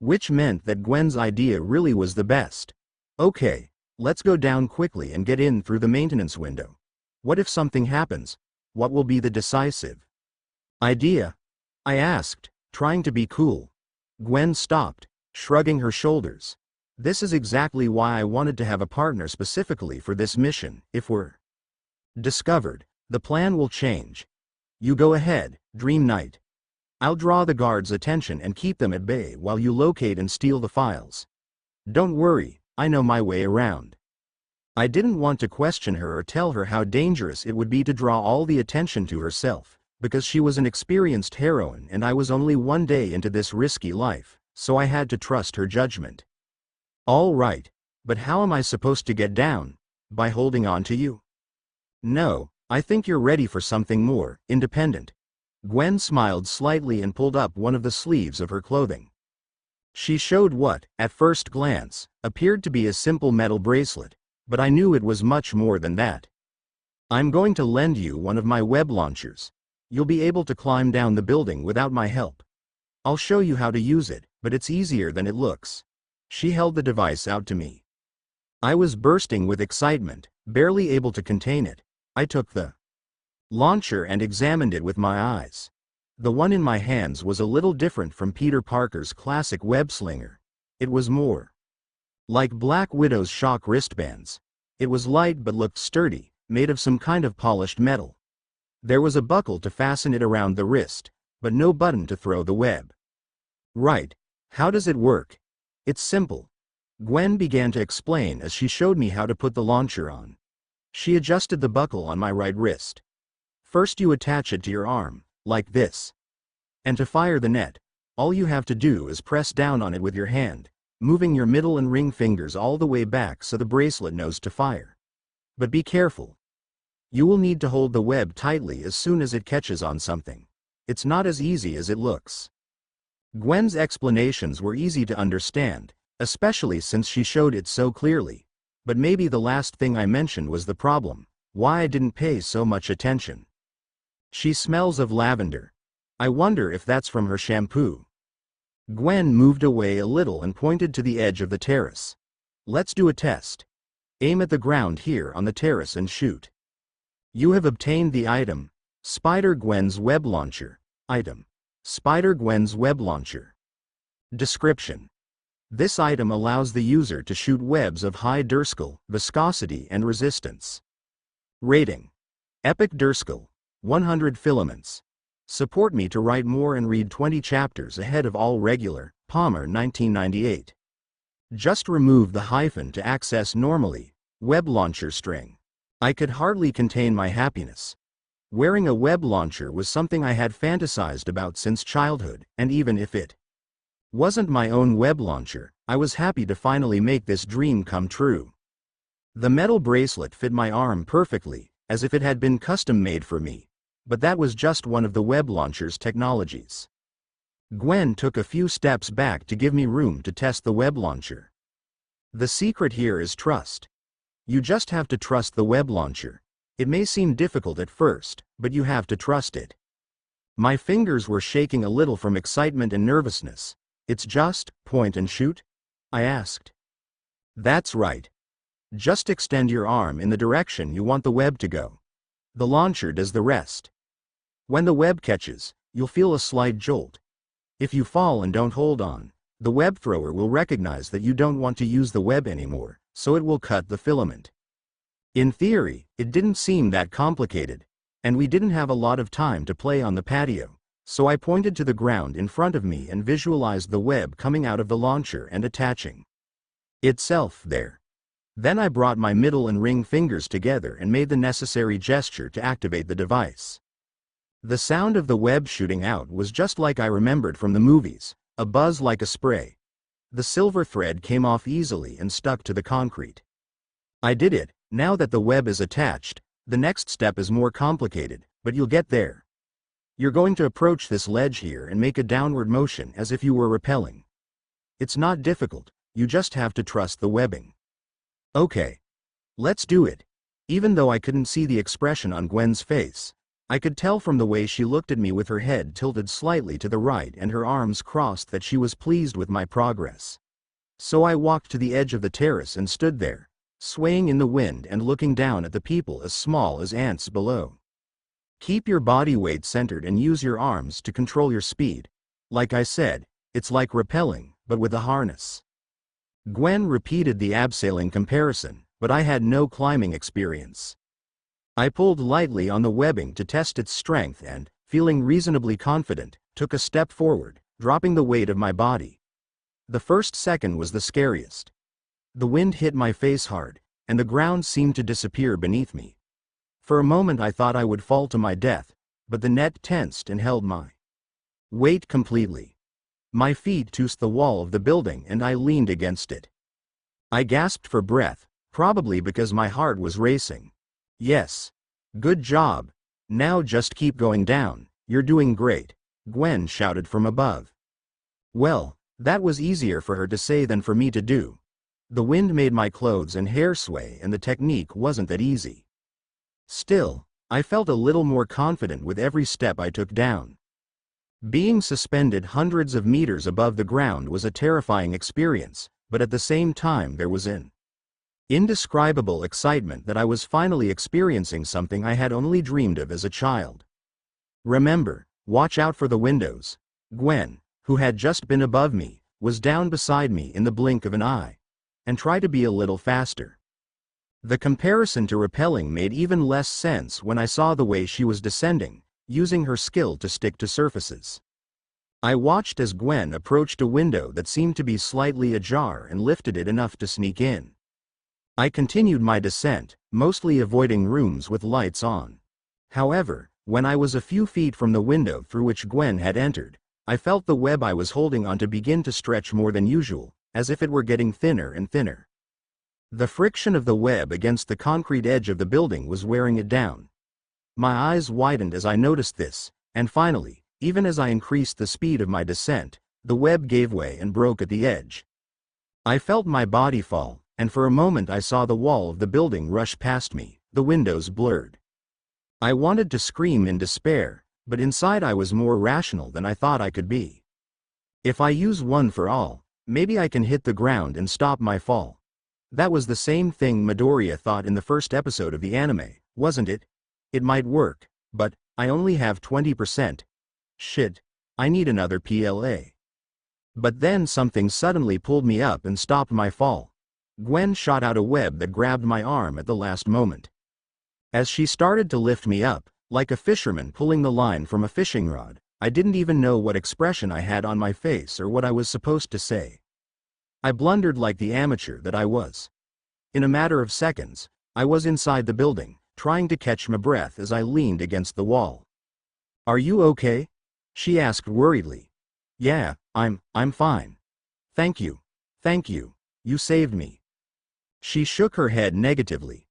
[SPEAKER 1] Which meant that Gwen's idea really was the best. Okay, let's go down quickly and get in through the maintenance window. What if something happens? What will be the decisive idea? I asked, trying to be cool. Gwen stopped, shrugging her shoulders. This is exactly why I wanted to have a partner specifically for this mission. If we're Discovered. The plan will change. You go ahead, Dream Knight. I'll draw the guards' attention and keep them at bay while you locate and steal the files. Don't worry, I know my way around. I didn't want to question her or tell her how dangerous it would be to draw all the attention to herself, because she was an experienced heroine and I was only one day into this risky life, so I had to trust her judgment. All right, but how am I supposed to get down? By holding on to you? No, I think you're ready for something more independent. Gwen smiled slightly and pulled up one of the sleeves of her clothing. She showed what, at first glance, appeared to be a simple metal bracelet, but I knew it was much more than that. I'm going to lend you one of my web launchers. You'll be able to climb down the building without my help. I'll show you how to use it, but it's easier than it looks. She held the device out to me. I was bursting with excitement, barely able to contain it. I took the launcher and examined it with my eyes. The one in my hands was a little different from Peter Parker's classic web slinger. It was more like Black Widow's shock wristbands. It was light but looked sturdy, made of some kind of polished metal. There was a buckle to fasten it around the wrist, but no button to throw the web. Right. How does it work? It's simple. Gwen began to explain as she showed me how to put the launcher on. She adjusted the buckle on my right wrist. First you attach it to your arm, like this. And to fire the net, all you have to do is press down on it with your hand, moving your middle and ring fingers all the way back so the bracelet knows to fire. But be careful. You will need to hold the web tightly as soon as it catches on something. It's not as easy as it looks. Gwen's explanations were easy to understand, especially since she showed it so clearly. But maybe the last thing I mentioned was the problem, why I didn't pay so much attention. She smells of lavender. I wonder if that's from her shampoo. Gwen moved away a little and pointed to the edge of the terrace. Let's do a test. Aim at the ground here on the terrace and shoot. You have obtained the item, Spider-Gwen's web launcher. Item, Spider-Gwen's web launcher. Description. This item allows the user to shoot webs of high Durskal, viscosity and resistance. Rating. Epic Durskal. 100 filaments. Support me to write more and read 20 chapters ahead of all regular, Palmer 1998. Just remove the hyphen to access normally, web launcher string. I could hardly contain my happiness. Wearing a web launcher was something I had fantasized about since childhood, and even if it wasn't my own web launcher, I was happy to finally make this dream come true. The metal bracelet fit my arm perfectly, as if it had been custom made for me. But that was just one of the web launcher's technologies. Gwen took a few steps back to give me room to test the web launcher. The secret here is trust. You just have to trust the web launcher. It may seem difficult at first, but you have to trust it. My fingers were shaking a little from excitement and nervousness. It's just, point and shoot? I asked. That's right. Just extend your arm in the direction you want the web to go. The launcher does the rest. When the web catches, you'll feel a slight jolt. If you fall and don't hold on, the web thrower will recognize that you don't want to use the web anymore, so it will cut the filament. In theory, it didn't seem that complicated, and we didn't have a lot of time to play on the patio, so I pointed to the ground in front of me and visualized the web coming out of the launcher and attaching itself there. Then I brought my middle and ring fingers together and made the necessary gesture to activate the device. The sound of the web shooting out was just like I remembered from the movies, a buzz like a spray. The silver thread came off easily and stuck to the concrete. I did it. Now that the web is attached, the next step is more complicated, but you'll get there. You're going to approach this ledge here and make a downward motion as if you were rappelling. It's not difficult, you just have to trust the webbing. Okay. Let's do it. Even though I couldn't see the expression on Gwen's face, I could tell from the way she looked at me with her head tilted slightly to the right and her arms crossed that she was pleased with my progress. So I walked to the edge of the terrace and stood there, swaying in the wind and looking down at the people as small as ants below. Keep your body weight centered and use your arms to control your speed. Like I said, it's like rappelling, but with a harness. Gwen repeated the abseiling comparison, but I had no climbing experience. I pulled lightly on the webbing to test its strength and, feeling reasonably confident, took a step forward, dropping the weight of my body. The first second was the scariest. The wind hit my face hard, and the ground seemed to disappear beneath me. For a moment I thought I would fall to my death, but the net tensed and held my weight completely. My feet touched the wall of the building and I leaned against it. I gasped for breath, probably because my heart was racing. Yes. Good job. Now just keep going down, you're doing great, Gwen shouted from above. Well, that was easier for her to say than for me to do. The wind made my clothes and hair sway and the technique wasn't that easy. Still, I felt a little more confident with every step I took down. Being suspended hundreds of meters above the ground was a terrifying experience, but at the same time there was an indescribable excitement that I was finally experiencing something I had only dreamed of as a child. Remember, watch out for the windows. Gwen, who had just been above me, was down beside me in the blink of an eye. And try to be a little faster. The comparison to rappelling made even less sense when I saw the way she was descending, using her skill to stick to surfaces. I watched as Gwen approached a window that seemed to be slightly ajar and lifted it enough to sneak in. I continued my descent, mostly avoiding rooms with lights on. However, when I was a few feet from the window through which Gwen had entered, I felt the web I was holding on to begin to stretch more than usual, as if it were getting thinner and thinner. The friction of the web against the concrete edge of the building was wearing it down. My eyes widened as I noticed this, and finally, even as I increased the speed of my descent, the web gave way and broke at the edge. I felt my body fall, and for a moment I saw the wall of the building rush past me, the windows blurred. I wanted to scream in despair, but inside I was more rational than I thought I could be. If I use one for all, maybe I can hit the ground and stop my fall. That was the same thing Midoriya thought in the first episode of the anime, wasn't it? It might work, but I only have 20%. Shit, I need another PLA. But then something suddenly pulled me up and stopped my fall. Gwen shot out a web that grabbed my arm at the last moment. As she started to lift me up, like a fisherman pulling the line from a fishing rod, I didn't even know what expression I had on my face or what I was supposed to say. I blundered like the amateur that I was. In a matter of seconds, I was inside the building, trying to catch my breath as I leaned against the wall. "Are you okay?" she asked worriedly. "Yeah, I'm fine. Thank you. Thank you. You saved me." She shook her head negatively.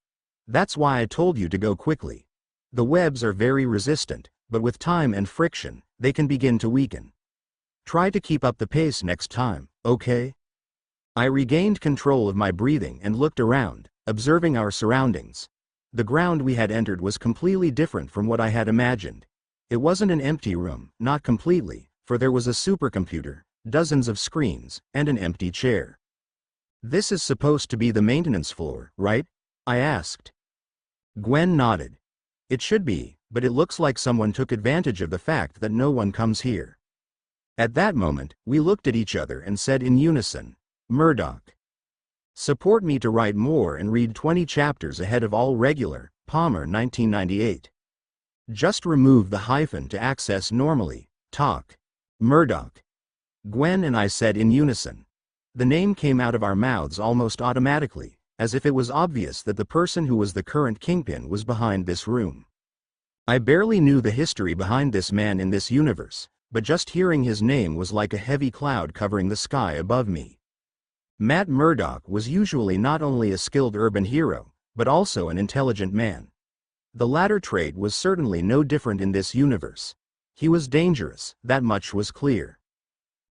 [SPEAKER 1] "That's why I told you to go quickly. The webs are very resistant, but with time and friction, they can begin to weaken. Try to keep up the pace next time, okay?" I regained control of my breathing and looked around, observing our surroundings. The ground we had entered was completely different from what I had imagined. It wasn't an empty room, not completely, for there was a supercomputer, dozens of screens, and an empty chair. "This is supposed to be the maintenance floor, right?" I asked. Gwen nodded. "It should be, but it looks like someone took advantage of the fact that no one comes here." At that moment, we looked at each other and said in unison, "Murdoch. Support me to write more and read 20 chapters ahead of all regular, Palmer 1998. Just remove the hyphen to access normally, talk. Murdoch." Gwen and I said in unison. The name came out of our mouths almost automatically, as if it was obvious that the person who was the current kingpin was behind this room. I barely knew the history behind this man in this universe, but just hearing his name was like a heavy cloud covering the sky above me. Matt Murdoch was usually not only a skilled urban hero, but also an intelligent man. The latter trait was certainly no different in this universe. He was dangerous, that much was clear.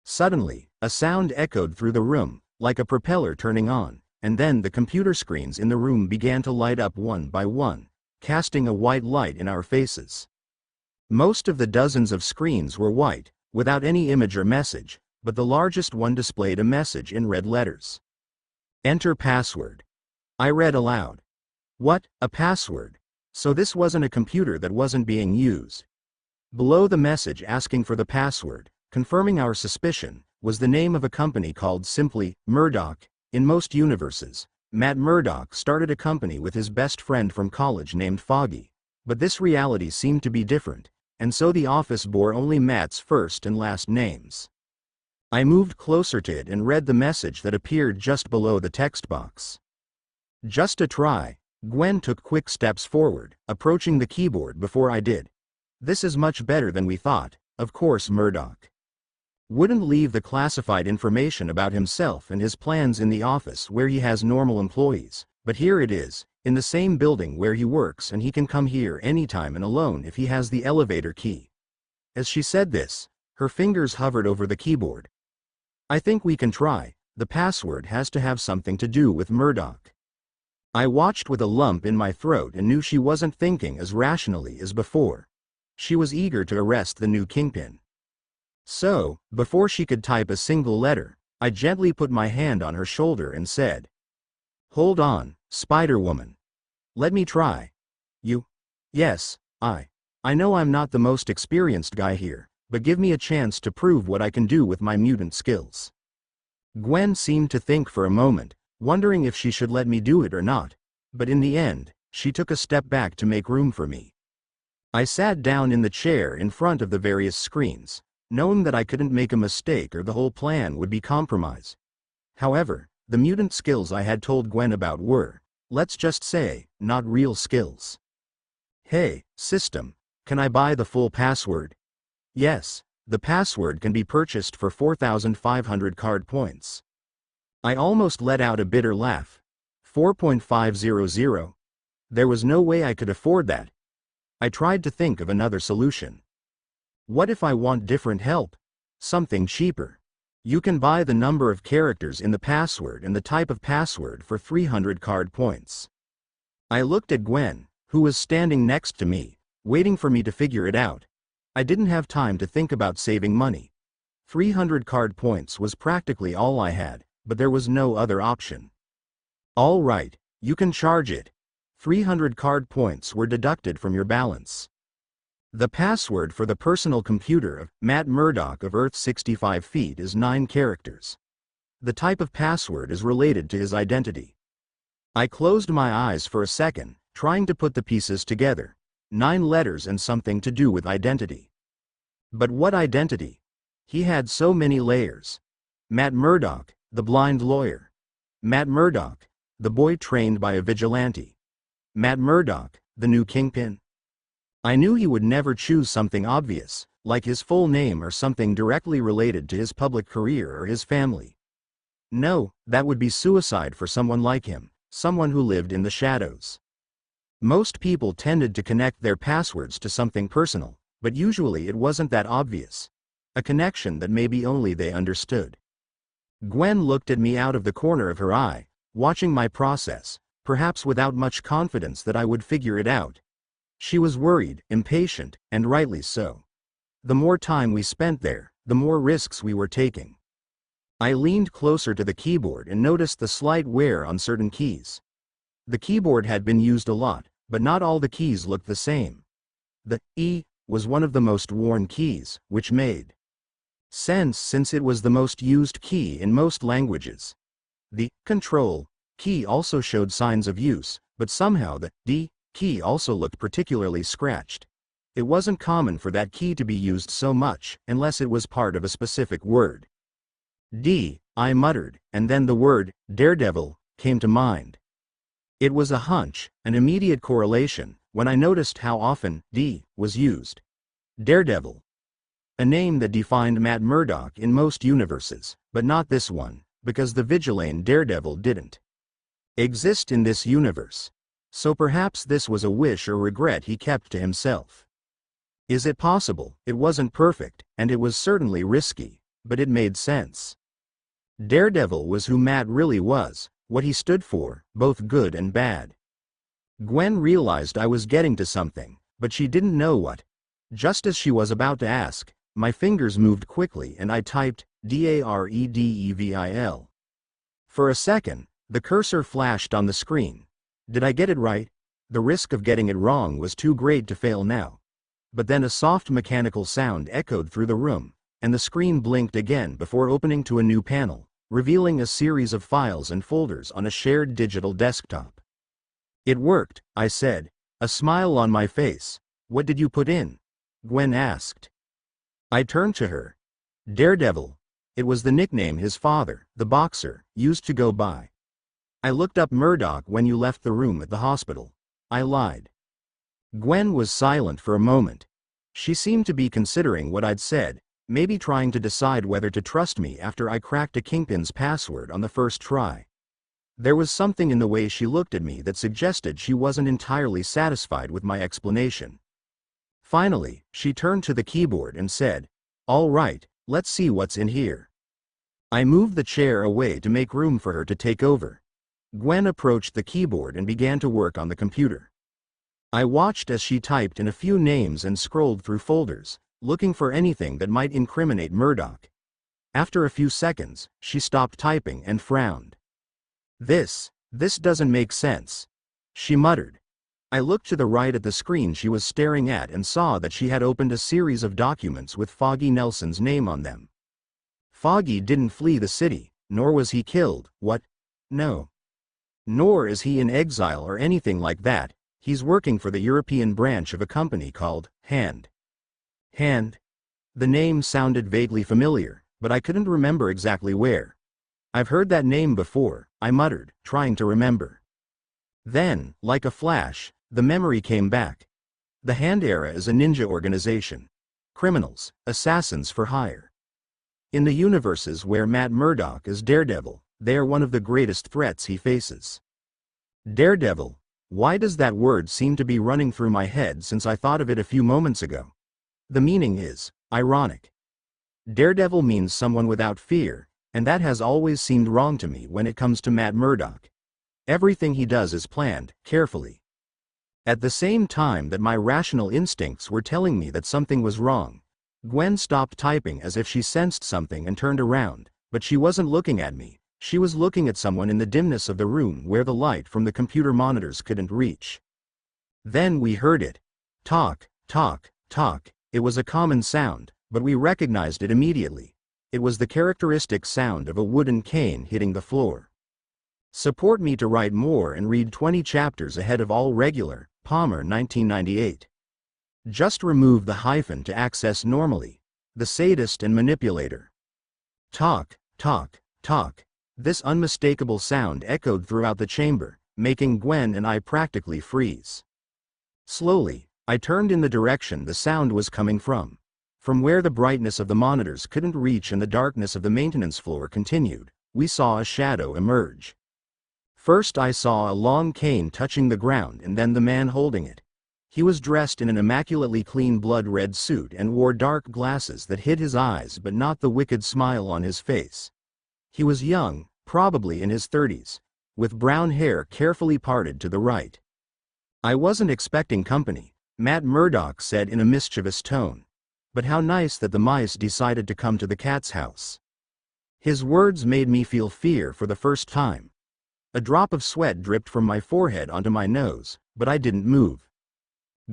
[SPEAKER 1] Suddenly, a sound echoed through the room, like a propeller turning on, and then the computer screens in the room began to light up one by one, casting a white light in our faces. Most of the dozens of screens were white, without any image or message, but the largest one displayed a message in red letters. "Enter password." I read aloud. What, a password? So this wasn't a computer that wasn't being used. Below the message asking for the password, confirming our suspicion, was the name of a company called simply Murdoch. In most universes, Matt Murdoch started a company with his best friend from college named Foggy. But this reality seemed to be different, and so the office bore only Matt's first and last names. I moved closer to it and read the message that appeared just below the text box. Just a try. Gwen took quick steps forward, approaching the keyboard before I did. This is much better than we thought. Of course Murdoch wouldn't leave the classified information about himself and his plans in the office where he has normal employees, but here it is, in the same building where he works, and he can come here anytime and alone if he has the elevator key. As she said this, her fingers hovered over the keyboard. I think we can try. The password has to have something to do with Murdoch. I watched with a lump in my throat and knew she wasn't thinking as rationally as before. She was eager to arrest the new kingpin. So, before she could type a single letter, I gently put my hand on her shoulder and said, "Hold on, Spiderwoman. Let me try." "You?" "Yes, I know I'm not the most experienced guy here, but give me a chance to prove what I can do with my mutant skills." Gwen seemed to think for a moment, wondering if she should let me do it or not, but in the end, she took a step back to make room for me. I sat down in the chair in front of the various screens, knowing that I couldn't make a mistake or the whole plan would be compromised. However, the mutant skills I had told Gwen about were, let's just say, not real skills. "Hey, system, can I buy the full password?" "Yes, the password can be purchased for 4,500 card points." I almost let out a bitter laugh. 4.500? There was no way I could afford that. I tried to think of another solution. What if I want different help? Something cheaper. You can buy the number of characters in the password and the type of password for 300 card points. I looked at Gwen, who was standing next to me, waiting for me to figure it out. I didn't have time to think about saving money. 300 card points was practically all I had, but there was no other option. "All right, you can charge it. 300 card points were deducted from your balance." The password for the personal computer of Matt Murdoch of Earth 65 feet is 9 characters. The type of password is related to his identity. I closed my eyes for a second, trying to put the pieces together. 9 letters and something to do with identity. But what identity? He had so many layers. Matt Murdoch, the blind lawyer. Matt Murdoch, the boy trained by a vigilante. Matt Murdoch, the new kingpin. I knew he would never choose something obvious, like his full name or something directly related to his public career or his family. No, that would be suicide for someone like him, someone who lived in the shadows. Most people tended to connect their passwords to something personal, but usually it wasn't that obvious. A connection that maybe only they understood. Gwen looked at me out of the corner of her eye, watching my process, perhaps without much confidence that I would figure it out. She was worried, impatient, and rightly so. The more time we spent there, the more risks we were taking. I leaned closer to the keyboard and noticed the slight wear on certain keys. The keyboard had been used a lot, but not all the keys looked the same. The E was one of the most worn keys, which made sense since it was the most used key in most languages. The Control key also showed signs of use, but somehow the D key also looked particularly scratched. It wasn't common for that key to be used so much, unless it was part of a specific word. D, I muttered, and then the word, daredevil, came to mind. It was a hunch, an immediate correlation, when I noticed how often D was used. Daredevil. A name that defined Matt Murdoch in most universes, but not this one, because the vigilante Daredevil didn't exist in this universe. So perhaps this was a wish or regret he kept to himself. Is it possible? It wasn't perfect, and it was certainly risky, but it made sense. Daredevil was who Matt really was, what he stood for, both good and bad. Gwen realized I was getting to something, but she didn't know what. Just as she was about to ask, my fingers moved quickly and I typed DAREDEVIL. For a second, the cursor flashed on the screen. Did I get it right? The risk of getting it wrong was too great to fail now. But then a soft mechanical sound echoed through the room, and the screen blinked again before opening to a new panel, revealing a series of files and folders on a shared digital desktop. "It worked," I said, a smile on my face. "What did you put in?" Gwen asked. I turned to her. "Daredevil." It was the nickname his father, the boxer, used to go by. "I looked up Murdoch when you left the room at the hospital." I lied. Gwen was silent for a moment. She seemed to be considering what I'd said, maybe trying to decide whether to trust me after I cracked a kingpin's password on the first try. There was something in the way she looked at me that suggested she wasn't entirely satisfied with my explanation. Finally, she turned to the keyboard and said, "All right, let's see what's in here." I moved the chair away to make room for her to take over. Gwen approached the keyboard and began to work on the computer. I watched as she typed in a few names and scrolled through folders, looking for anything that might incriminate Murdoch. After a few seconds, she stopped typing and frowned. This doesn't make sense," she muttered. I looked to the right at the screen she was staring at and saw that she had opened a series of documents with Foggy Nelson's name on them. Foggy didn't flee the city, nor was he killed. What? No. Nor is he in exile or anything like that. He's working for the European branch of a company called Hand. Hand? The name sounded vaguely familiar, but I couldn't remember exactly where. "I've heard that name before," I muttered, trying to remember. Then, like a flash, the memory came back. The Hand era is a ninja organization. Criminals, assassins for hire. In the universes where Matt Murdock is Daredevil, they are one of the greatest threats he faces. Daredevil. Why does that word seem to be running through my head since I thought of it a few moments ago? The meaning is ironic. Daredevil means someone without fear, and that has always seemed wrong to me when it comes to Matt Murdock. Everything he does is planned, carefully. At the same time that my rational instincts were telling me that something was wrong, Gwen stopped typing as if she sensed something and turned around, but she wasn't looking at me. She was looking at someone in the dimness of the room where the light from the computer monitors couldn't reach. Then we heard it. Talk, talk, talk. It was a common sound, but we recognized it immediately. It was the characteristic sound of a wooden cane hitting the floor. Support me to write more and read 20 chapters ahead of all regular, Palmer 1998. Just remove the hyphen to access normally. The sadist and manipulator. Talk, talk, talk. This unmistakable sound echoed throughout the chamber, making Gwen and I practically freeze. Slowly, I turned in the direction the sound was coming from. From where the brightness of the monitors couldn't reach and the darkness of the maintenance floor continued, we saw a shadow emerge. First I saw a long cane touching the ground and then the man holding it. He was dressed in an immaculately clean blood-red suit and wore dark glasses that hid his eyes but not the wicked smile on his face. He was young, probably in his 30s, with brown hair carefully parted to the right. "I wasn't expecting company," Matt Murdock said in a mischievous tone. "But how nice that the mice decided to come to the cat's house." His words made me feel fear for the first time. A drop of sweat dripped from my forehead onto my nose, but I didn't move.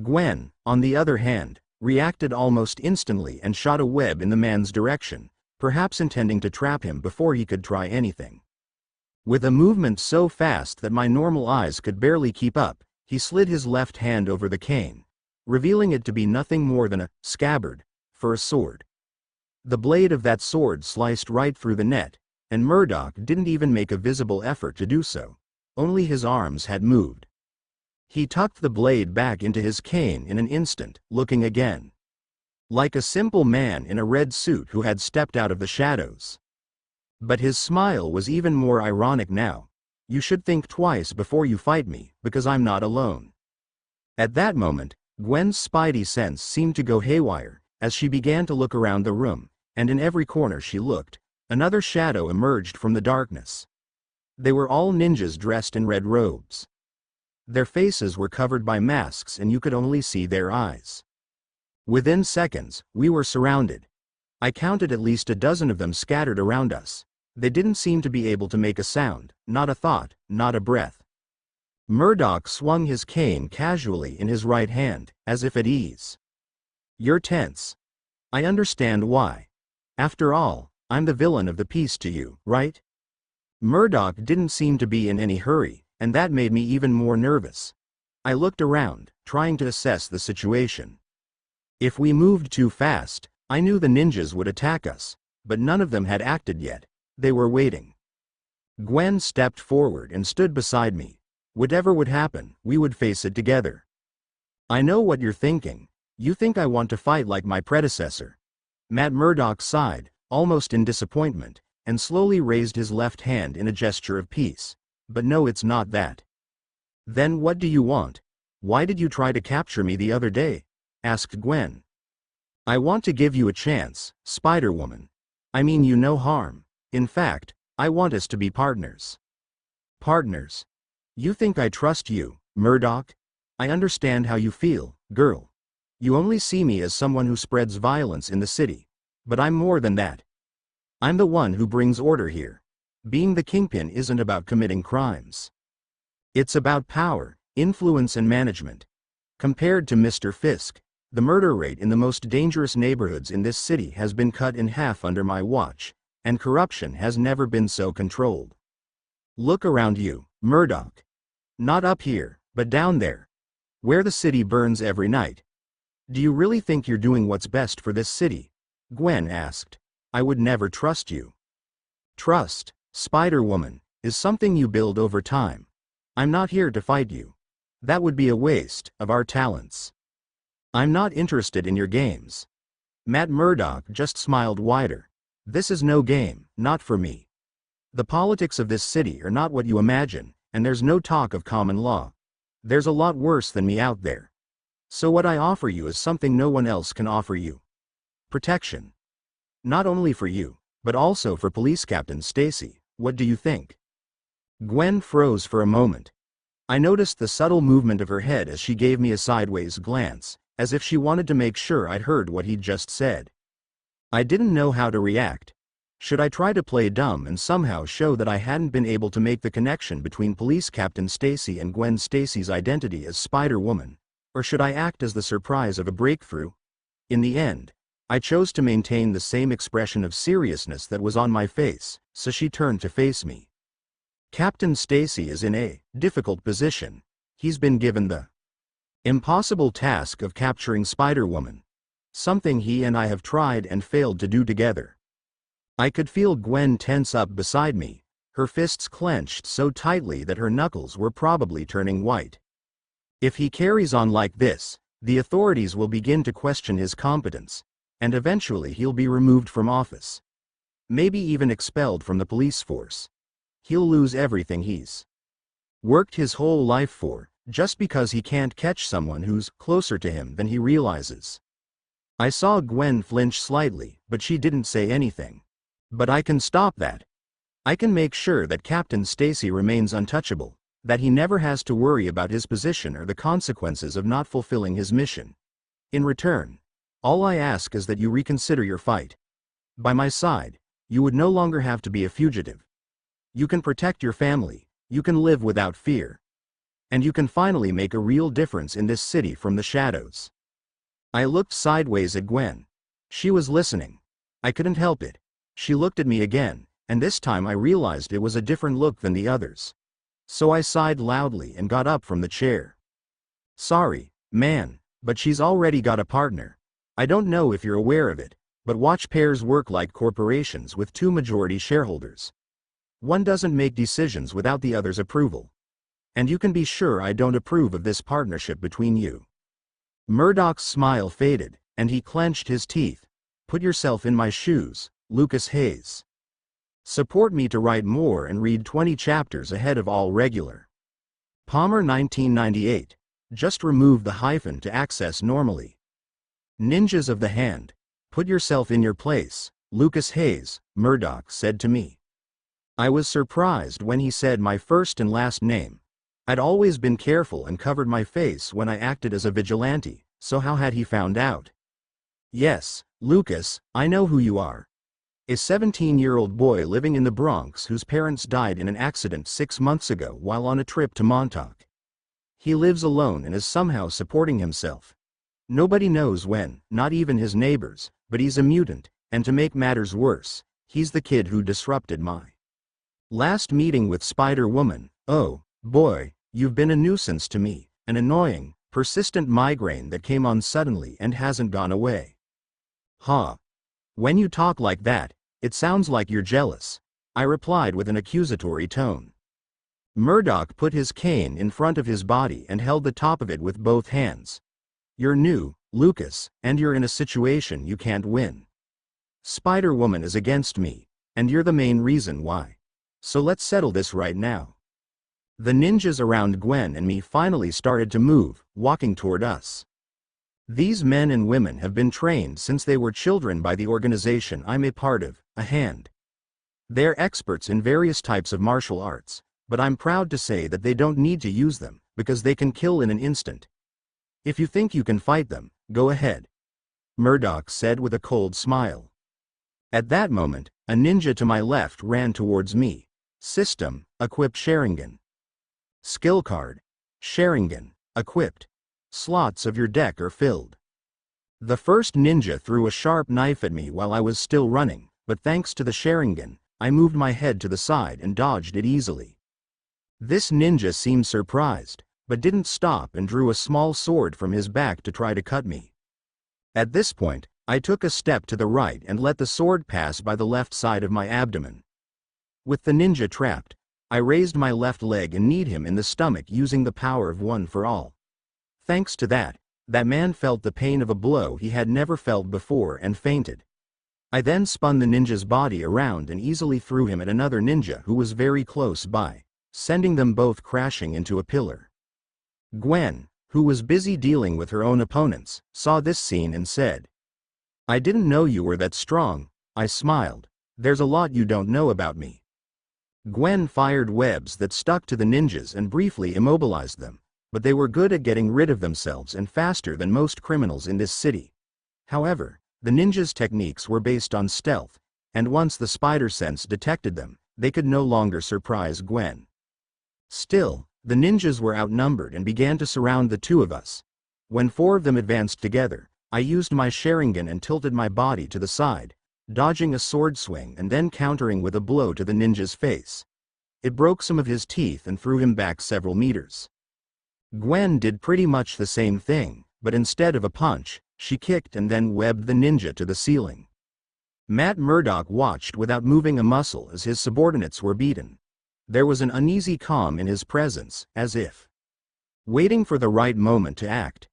[SPEAKER 1] Gwen, on the other hand, reacted almost instantly and shot a web in the man's direction, perhaps intending to trap him before he could try anything. With a movement so fast that my normal eyes could barely keep up, he slid his left hand over the cane, revealing it to be nothing more than a scabbard for a sword. The blade of that sword sliced right through the net, and Murdoch didn't even make a visible effort to do so. Only his arms had moved. He tucked the blade back into his cane in an instant, looking again like a simple man in a red suit who had stepped out of the shadows. But his smile was even more ironic now. "You should think twice before you fight me, because I'm not alone." At that moment, Gwen's spidey sense seemed to go haywire, as she began to look around the room, and in every corner she looked, another shadow emerged from the darkness. They were all ninjas dressed in red robes. Their faces were covered by masks and you could only see their eyes. Within seconds, we were surrounded. I counted at least a dozen of them scattered around us. They didn't seem to be able to make a sound, not a thought, not a breath. Murdoch swung his cane casually in his right hand, as if at ease. "You're tense. I understand why. After all, I'm the villain of the piece to you, right?" Murdoch didn't seem to be in any hurry, and that made me even more nervous. I looked around, trying to assess the situation. If we moved too fast, I knew the ninjas would attack us, but none of them had acted yet. They were waiting. Gwen stepped forward and stood beside me. Whatever would happen, we would face it together. I know what you're thinking. You think I want to fight like my predecessor. Matt Murdoch sighed, almost in disappointment, and slowly raised his left hand in a gesture of peace. But no, it's not that. Then what do you want? Why did you try to capture me the other day? Asked Gwen. I want to give you a chance, Spiderwoman. I mean you no harm. In fact, I want us to be partners. Partners? You think I trust you, Murdoch? I understand how you feel, girl. You only see me as someone who spreads violence in the city. But I'm more than that. I'm the one who brings order here. Being the kingpin isn't about committing crimes. It's about power, influence and management. Compared to Mr. Fisk, the murder rate in the most dangerous neighborhoods in this city has been cut in half under my watch, and corruption has never been so controlled. Look around you, Murdoch. Not up here, but down there, where the city burns every night. Do you really think you're doing what's best for this city? Gwen asked. I would never trust you. Trust, Spiderwoman, is something you build over time. I'm not here to fight you. That would be a waste of our talents. I'm not interested in your games. Matt Murdoch just smiled wider. This is no game, not for me. The politics of this city are not what you imagine, and there's no talk of common law. There's a lot worse than me out there. So what I offer you is something no one else can offer you. Protection. Not only for you, but also for Police Captain Stacy. What do you think? Gwen froze for a moment. I noticed the subtle movement of her head as she gave me a sideways glance, as if she wanted to make sure I'd heard what he'd just said. I didn't know how to react. Should I try to play dumb and somehow show that I hadn't been able to make the connection between Police Captain Stacy and Gwen Stacy's identity as Spider-Woman? Or should I act as the surprise of a breakthrough? In the end, I chose to maintain the same expression of seriousness that was on my face, so she turned to face me. Captain Stacy is in a difficult position. He's been given the impossible task of capturing Spider-Woman, something he and I have tried and failed to do together. I could feel Gwen tense up beside me, her fists clenched so tightly that her knuckles were probably turning white. If he carries on like this, the authorities will begin to question his competence, and eventually he'll be removed from office. Maybe even expelled from the police force. He'll lose everything he's worked his whole life for, just because he can't catch someone who's closer to him than he realizes. I saw Gwen flinch slightly, but she didn't say anything. But I can stop that. I can make sure that Captain Stacy remains untouchable, that he never has to worry about his position or the consequences of not fulfilling his mission. In return, all I ask is that you reconsider your fight. By my side, you would no longer have to be a fugitive. You can protect your family, you can live without fear. And you can finally make a real difference in this city from the shadows. I looked sideways at Gwen. She was listening. I couldn't help it. She looked at me again, and this time I realized it was a different look than the others. So I sighed loudly and got up from the chair. Sorry, man, but she's already got a partner. I don't know if you're aware of it, but watch pairs work like corporations with two majority shareholders. One doesn't make decisions without the other's approval. And you can be sure I don't approve of this partnership between you. Murdoch's smile faded, and he clenched his teeth. Put yourself in my shoes, Lucas Hayes. Support me to write more and read 20 chapters ahead of all regular. Palmer 1998. Just remove the hyphen to access normally. Ninjas of the Hand. Put yourself in your place, Lucas Hayes, Murdoch said to me. I was surprised when he said my first and last name. I'd always been careful and covered my face when I acted as a vigilante, so how had he found out? Yes, Lucas, I know who you are. A 17-year-old boy living in the Bronx whose parents died in an accident 6 months ago while on a trip to Montauk. He lives alone and is somehow supporting himself. Nobody knows when, not even his neighbors, but he's a mutant, and to make matters worse, he's the kid who disrupted my Last meeting with Spider-Woman. Oh, boy, you've been a nuisance to me, an annoying, persistent migraine that came on suddenly and hasn't gone away. Huh. When you talk like that, it sounds like you're jealous, I replied with an accusatory tone. Murdoch put his cane in front of his body and held the top of it with both hands. You're new, Lucas, and you're in a situation you can't win. Spider-Woman is against me, and you're the main reason why. So let's settle this right now. The ninjas around Gwen and me finally started to move, walking toward us. These men and women have been trained since they were children by the organization I'm a part of, a hand. They're experts in various types of martial arts, but I'm proud to say that they don't need to use them, because they can kill in an instant. If you think you can fight them, go ahead, Murdoch said with a cold smile. At that moment, a ninja to my left ran towards me. System, equip Sharingan. Skill card. Sharingan, equipped. Slots of your deck are filled. The first ninja threw a sharp knife at me while I was still running, but thanks to the Sharingan, I moved my head to the side and dodged it easily. This ninja seemed surprised, but didn't stop and drew a small sword from his back to try to cut me. At this point, I took a step to the right and let the sword pass by the left side of my abdomen. With the ninja trapped, I raised my left leg and kneed him in the stomach using the power of one for all. Thanks to that man felt the pain of a blow he had never felt before and fainted. I then spun the ninja's body around and easily threw him at another ninja who was very close by, sending them both crashing into a pillar. Gwen, who was busy dealing with her own opponents, saw this scene and said, "I didn't know you were that strong." I smiled. "There's a lot you don't know about me." Gwen fired webs that stuck to the ninjas and briefly immobilized them, but they were good at getting rid of themselves and faster than most criminals in this city. However, the ninjas' techniques were based on stealth, and once the spider sense detected them, they could no longer surprise Gwen. Still, the ninjas were outnumbered and began to surround the two of us. When four of them advanced together, I used my Sharingan and tilted my body to the side, dodging a sword swing and then countering with a blow to the ninja's face. It broke some of his teeth and threw him back several meters. Gwen did pretty much the same thing, but instead of a punch, she kicked and then webbed the ninja to the ceiling. Matt Murdoch watched without moving a muscle as his subordinates were beaten. There was an uneasy calm in his presence, as if waiting for the right moment to act.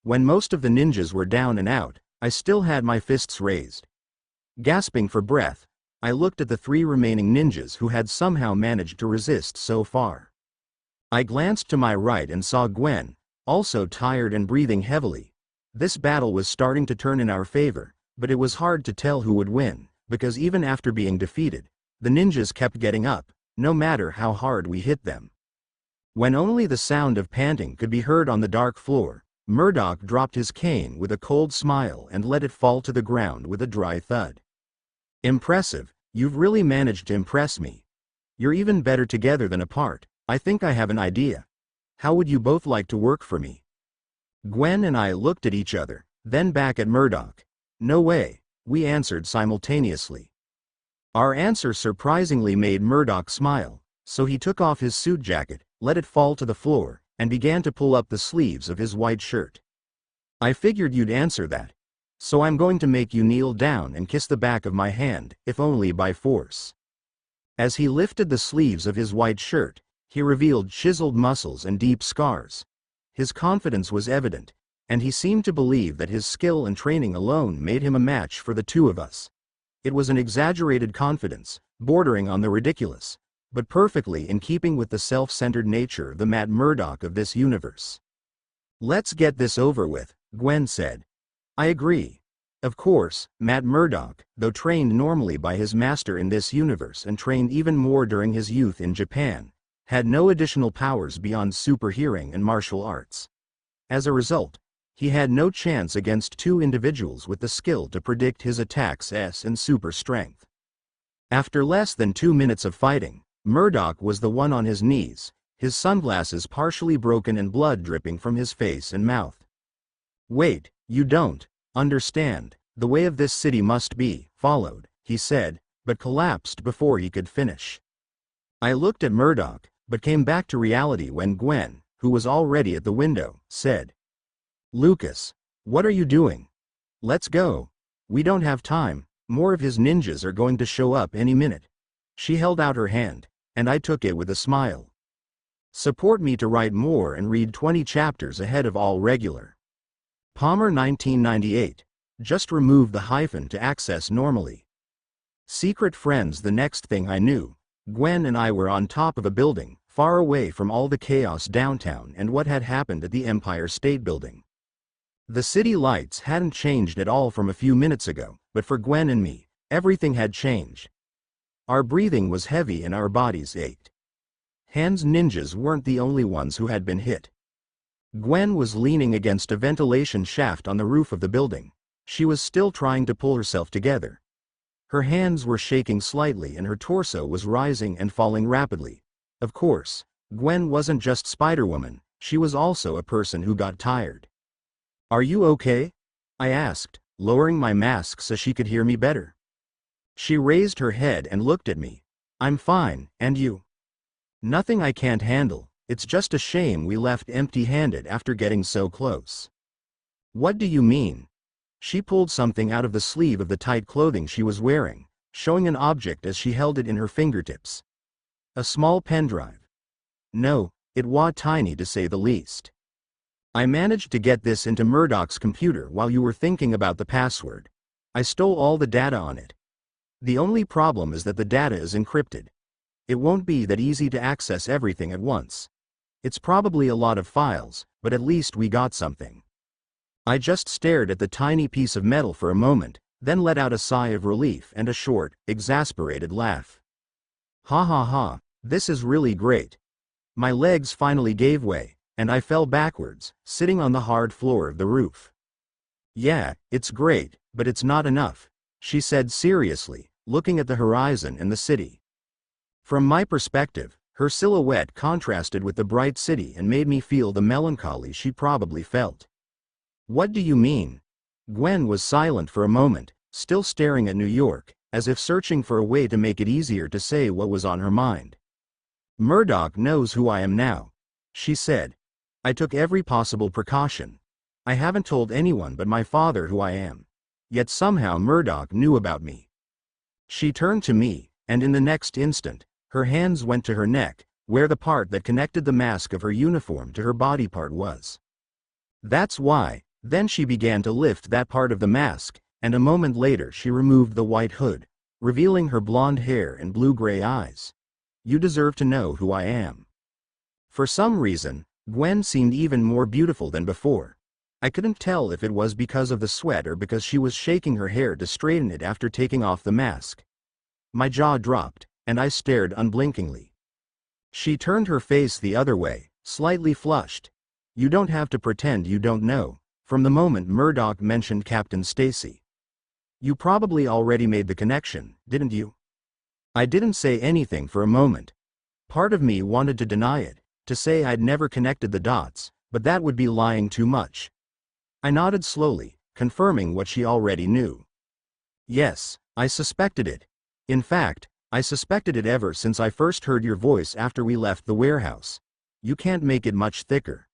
[SPEAKER 1] When most of the ninjas were down and out, I still had my fists raised. Gasping for breath, I looked at the three remaining ninjas who had somehow managed to resist so far. I glanced to my right and saw Gwen, also tired and breathing heavily. This battle was starting to turn in our favor, but it was hard to tell who would win, because even after being defeated, the ninjas kept getting up, no matter how hard we hit them. When only the sound of panting could be heard on the dark floor, Murdoch dropped his cane with a cold smile and let it fall to the ground with a dry thud. "Impressive, you've really managed to impress me. You're even better together than apart. I think I have an idea. How would you both like to work for me?" Gwen and I looked at each other, then back at Murdoch. "No way," we answered simultaneously. Our answer surprisingly made Murdoch smile, so he took off his suit jacket, let it fall to the floor, and began to pull up the sleeves of his white shirt. "I figured you'd answer that. So I'm going to make you kneel down and kiss the back of my hand, if only by force." As he lifted the sleeves of his white shirt, he revealed chiseled muscles and deep scars. His confidence was evident, and he seemed to believe that his skill and training alone made him a match for the two of us. It was an exaggerated confidence, bordering on the ridiculous, but perfectly in keeping with the self-centered nature of the Matt Murdoch of this universe. "Let's get this over with," Gwen said. "I agree." Of course, Matt Murdoch, though trained normally by his master in this universe and trained even more during his youth in Japan, had no additional powers beyond super hearing and martial arts. As a result, he had no chance against two individuals with the skill to predict his attacks and super strength. After less than 2 minutes of fighting, Murdoch was the one on his knees, his sunglasses partially broken and blood dripping from his face and mouth. "Wait, you don't understand. The way of this city must be followed," he said, but collapsed before he could finish. I looked at Murdoch, but came back to reality when Gwen, who was already at the window, said, "Lucas, what are you doing? Let's go. We don't have time, more of his ninjas are going to show up any minute." She held out her hand, and I took it with a smile. Support me to write more and read 20 chapters ahead of all regular. Palmer 1998. Just remove the hyphen to access normally. Secret friends. The next thing I knew, Gwen and I were on top of a building, far away from all the chaos downtown and what had happened at the Empire State Building. The city lights hadn't changed at all from a few minutes ago, but for Gwen and me, everything had changed. Our breathing was heavy and our bodies ached. Hands ninjas weren't the only ones who had been hit. Gwen was leaning against a ventilation shaft on the roof of the building. She was still trying to pull herself together. Her hands were shaking slightly and her torso was rising and falling rapidly. Of course, Gwen wasn't just Spiderwoman, she was also a person who got tired. "Are you okay?" I asked, lowering my mask so she could hear me better. She raised her head and looked at me. "I'm fine, and you?" "Nothing I can't handle, it's just a shame we left empty-handed after getting so close." "What do you mean?" She pulled something out of the sleeve of the tight clothing she was wearing, showing an object as she held it in her fingertips. "A small pen drive." "No, it was tiny to say the least. I managed to get this into Murdoch's computer while you were thinking about the password. I stole all the data on it. The only problem is that the data is encrypted. It won't be that easy to access everything at once. It's probably a lot of files, but at least we got something." I just stared at the tiny piece of metal for a moment, then let out a sigh of relief and a short, exasperated laugh. "Ha ha ha, this is really great." My legs finally gave way, and I fell backwards, sitting on the hard floor of the roof. "Yeah, it's great, but it's not enough," she said seriously, looking at the horizon and the city. From my perspective, her silhouette contrasted with the bright city and made me feel the melancholy she probably felt. "What do you mean?" Gwen was silent for a moment, still staring at New York, as if searching for a way to make it easier to say what was on her mind. "Murdoch knows who I am now," she said. "I took every possible precaution. I haven't told anyone but my father who I am. Yet somehow Murdoch knew about me." She turned to me, and in the next instant, her hands went to her neck, where the part that connected the mask of her uniform to her body part was. "That's why." Then she began to lift that part of the mask, and a moment later she removed the white hood, revealing her blonde hair and blue-gray eyes. "You deserve to know who I am." For some reason, Gwen seemed even more beautiful than before. I couldn't tell if it was because of the sweat or because she was shaking her hair to straighten it after taking off the mask. My jaw dropped, and I stared unblinkingly. She turned her face the other way, slightly flushed. "You don't have to pretend you don't know. From the moment Murdoch mentioned Captain Stacy. You probably already made the connection, didn't you?" I didn't say anything for a moment. Part of me wanted to deny it, to say I'd never connected the dots, but that would be lying too much. I nodded slowly, confirming what she already knew. "Yes, I suspected it. In fact, I suspected it ever since I first heard your voice after we left the warehouse. You can't make it much thicker."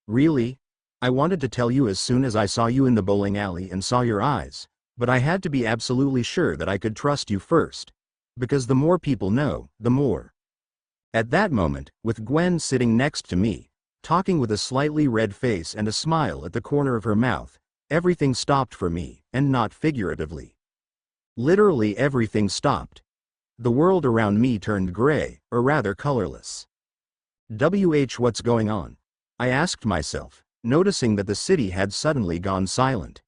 [SPEAKER 1] Really? I wanted to tell you as soon as I saw you in the bowling alley and saw your eyes, but I had to be absolutely sure that I could trust you first. Because the more people know, the more." At that moment, with Gwen sitting next to me, talking with a slightly red face and a smile at the corner of her mouth, everything stopped for me, and not figuratively. Literally everything stopped. The world around me turned gray, or rather colorless. What's going on? I asked myself, noticing that the city had suddenly gone silent.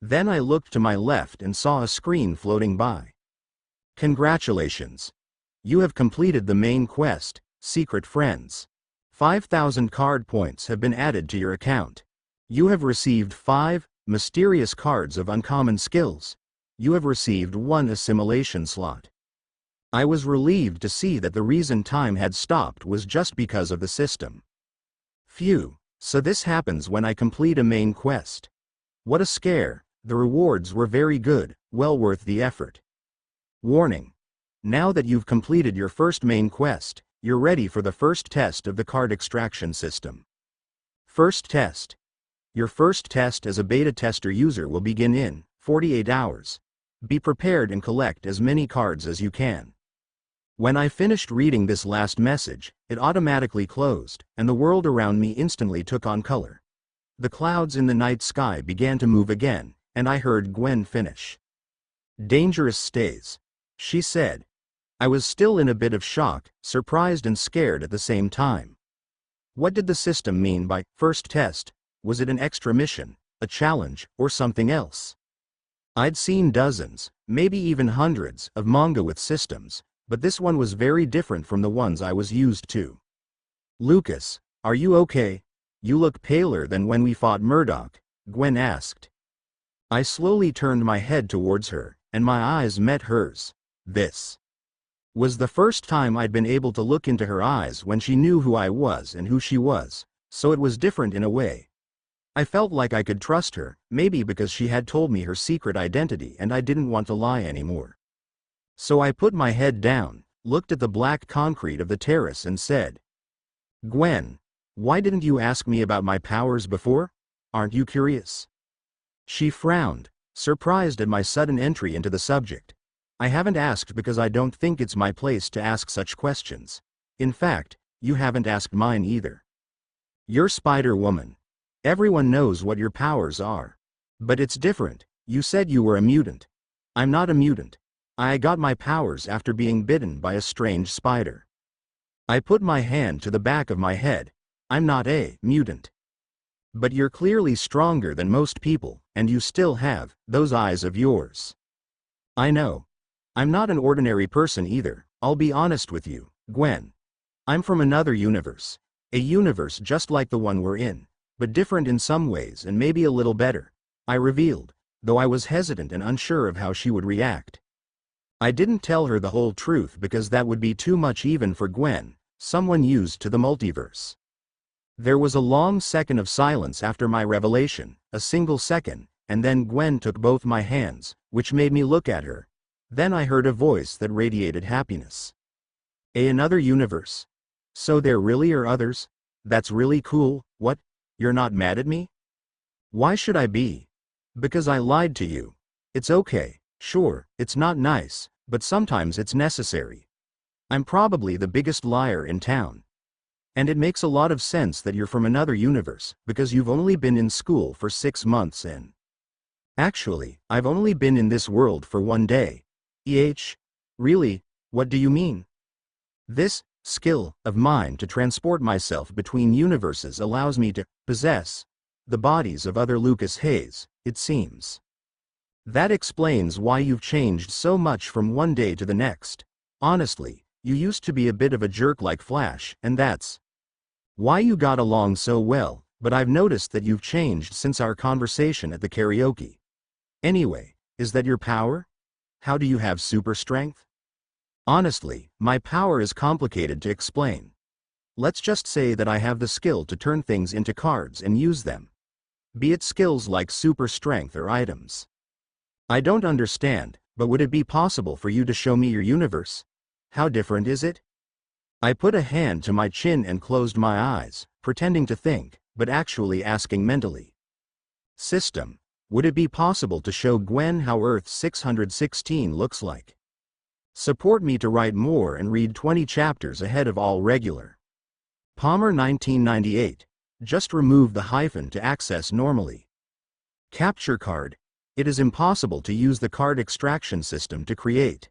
[SPEAKER 1] Then I looked to my left and saw a screen floating by. "Congratulations. You have completed the main quest, Secret Friends. 5,000 card points have been added to your account. You have received 5 mysterious cards of uncommon skills. You have received 1 assimilation slot." I was relieved to see that the reason time had stopped was just because of the system. Phew, so this happens when I complete a main quest. What a scare. The rewards were very good, well worth the effort. Warning. Now that you've completed your first main quest, you're ready for the first test of the card extraction system. First test. Your first test as a beta tester user will begin in 48 hours. Be prepared and collect as many cards as you can. When I finished reading this last message, it automatically closed, and the world around me instantly took on color. The clouds in the night sky began to move again, and I heard Gwen finish. "Dangerous stays," she said. I was still in a bit of shock, surprised and scared at the same time. What did the system mean by first test? Was it an extra mission, a challenge, or something else? I'd seen dozens, maybe even hundreds, of manga with systems, but this one was very different from the ones I was used to. "Lucas, are you okay? You look paler than when we fought Murdoch," Gwen asked. I slowly turned my head towards her, and my eyes met hers. This was the first time I'd been able to look into her eyes when she knew who I was and who she was, so it was different in a way. I felt like I could trust her, maybe because she had told me her secret identity and I didn't want to lie anymore. So I put my head down, looked at the black concrete of the terrace and said, "Gwen, why didn't you ask me about my powers before? Aren't you curious?" She frowned, surprised at my sudden entry into the subject. "I haven't asked because I don't think it's my place to ask such questions. In fact, you haven't asked mine either. You're Spiderwoman. Everyone knows what your powers are. But it's different. You said you were a mutant. I'm not a mutant. I got my powers after being bitten by a strange spider." I put my hand to the back of my head. "I'm not a mutant. But you're clearly stronger than most people, and you still have those eyes of yours." "I know. I'm not an ordinary person either, I'll be honest with you, Gwen. I'm from another universe. A universe just like the one we're in, but different in some ways and maybe a little better," I revealed, though I was hesitant and unsure of how she would react. I didn't tell her the whole truth because that would be too much even for Gwen, someone used to the multiverse. There was a long second of silence after my revelation, a single second, and then Gwen took both my hands, which made me look at her. Then I heard a voice that radiated happiness. Another universe? So there really are others? That's really cool. What? You're not mad at me?" "Why should I be? Because I lied to you. It's okay, sure, it's not nice, but sometimes it's necessary. I'm probably the biggest liar in town. And it makes a lot of sense that you're from another universe, because you've only been in school for 6 months and actually, I've only been in this world for 1 day. Really? What do you mean?" "This skill of mine to transport myself between universes allows me to possess the bodies of other Lucas Hayes, it seems. That explains why you've changed so much from one day to the next. Honestly, you used to be a bit of a jerk like Flash, and that's why you got along so well, but I've noticed that you've changed since our conversation at the karaoke. Anyway, is that your power? How do you have super strength?" "Honestly, my power is complicated to explain. Let's just say that I have the skill to turn things into cards and use them. Be it skills like super strength or items." "I don't understand, but would it be possible for you to show me your universe? How different is it?" I put a hand to my chin and closed my eyes, pretending to think, but actually asking mentally. "System, would it be possible to show Gwen how Earth 616 looks like? Support me to write more and read 20 chapters ahead of all regular." Palmer 1998. Just remove the hyphen to access normally. Capture card. It is impossible to use the card extraction system to create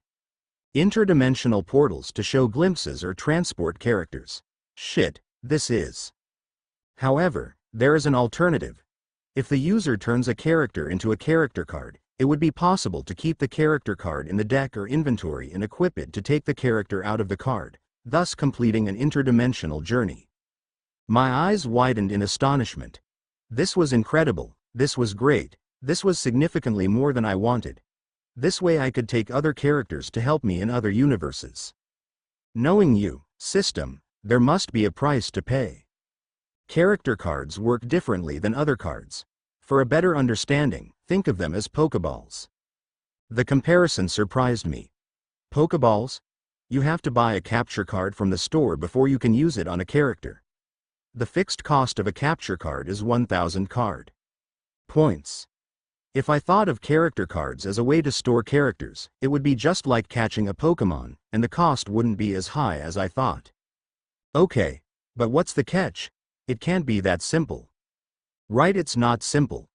[SPEAKER 1] interdimensional portals to show glimpses or transport characters. Shit, this is. However, there is an alternative. If the user turns a character into a character card, it would be possible to keep the character card in the deck or inventory and equip it to take the character out of the card, thus completing an interdimensional journey. My eyes widened in astonishment. This was incredible, this was great, this was significantly more than I wanted. This way I could take other characters to help me in other universes. Knowing you, system, there must be a price to pay. Character cards work differently than other cards. For a better understanding, think of them as Pokeballs. The comparison surprised me. Pokeballs? You have to buy a capture card from the store before you can use it on a character. The fixed cost of a capture card is 1,000 card points. If I thought of character cards as a way to store characters, it would be just like catching a Pokemon, and the cost wouldn't be as high as I thought. Okay, but what's the catch? It can't be that simple. Right, it's not simple.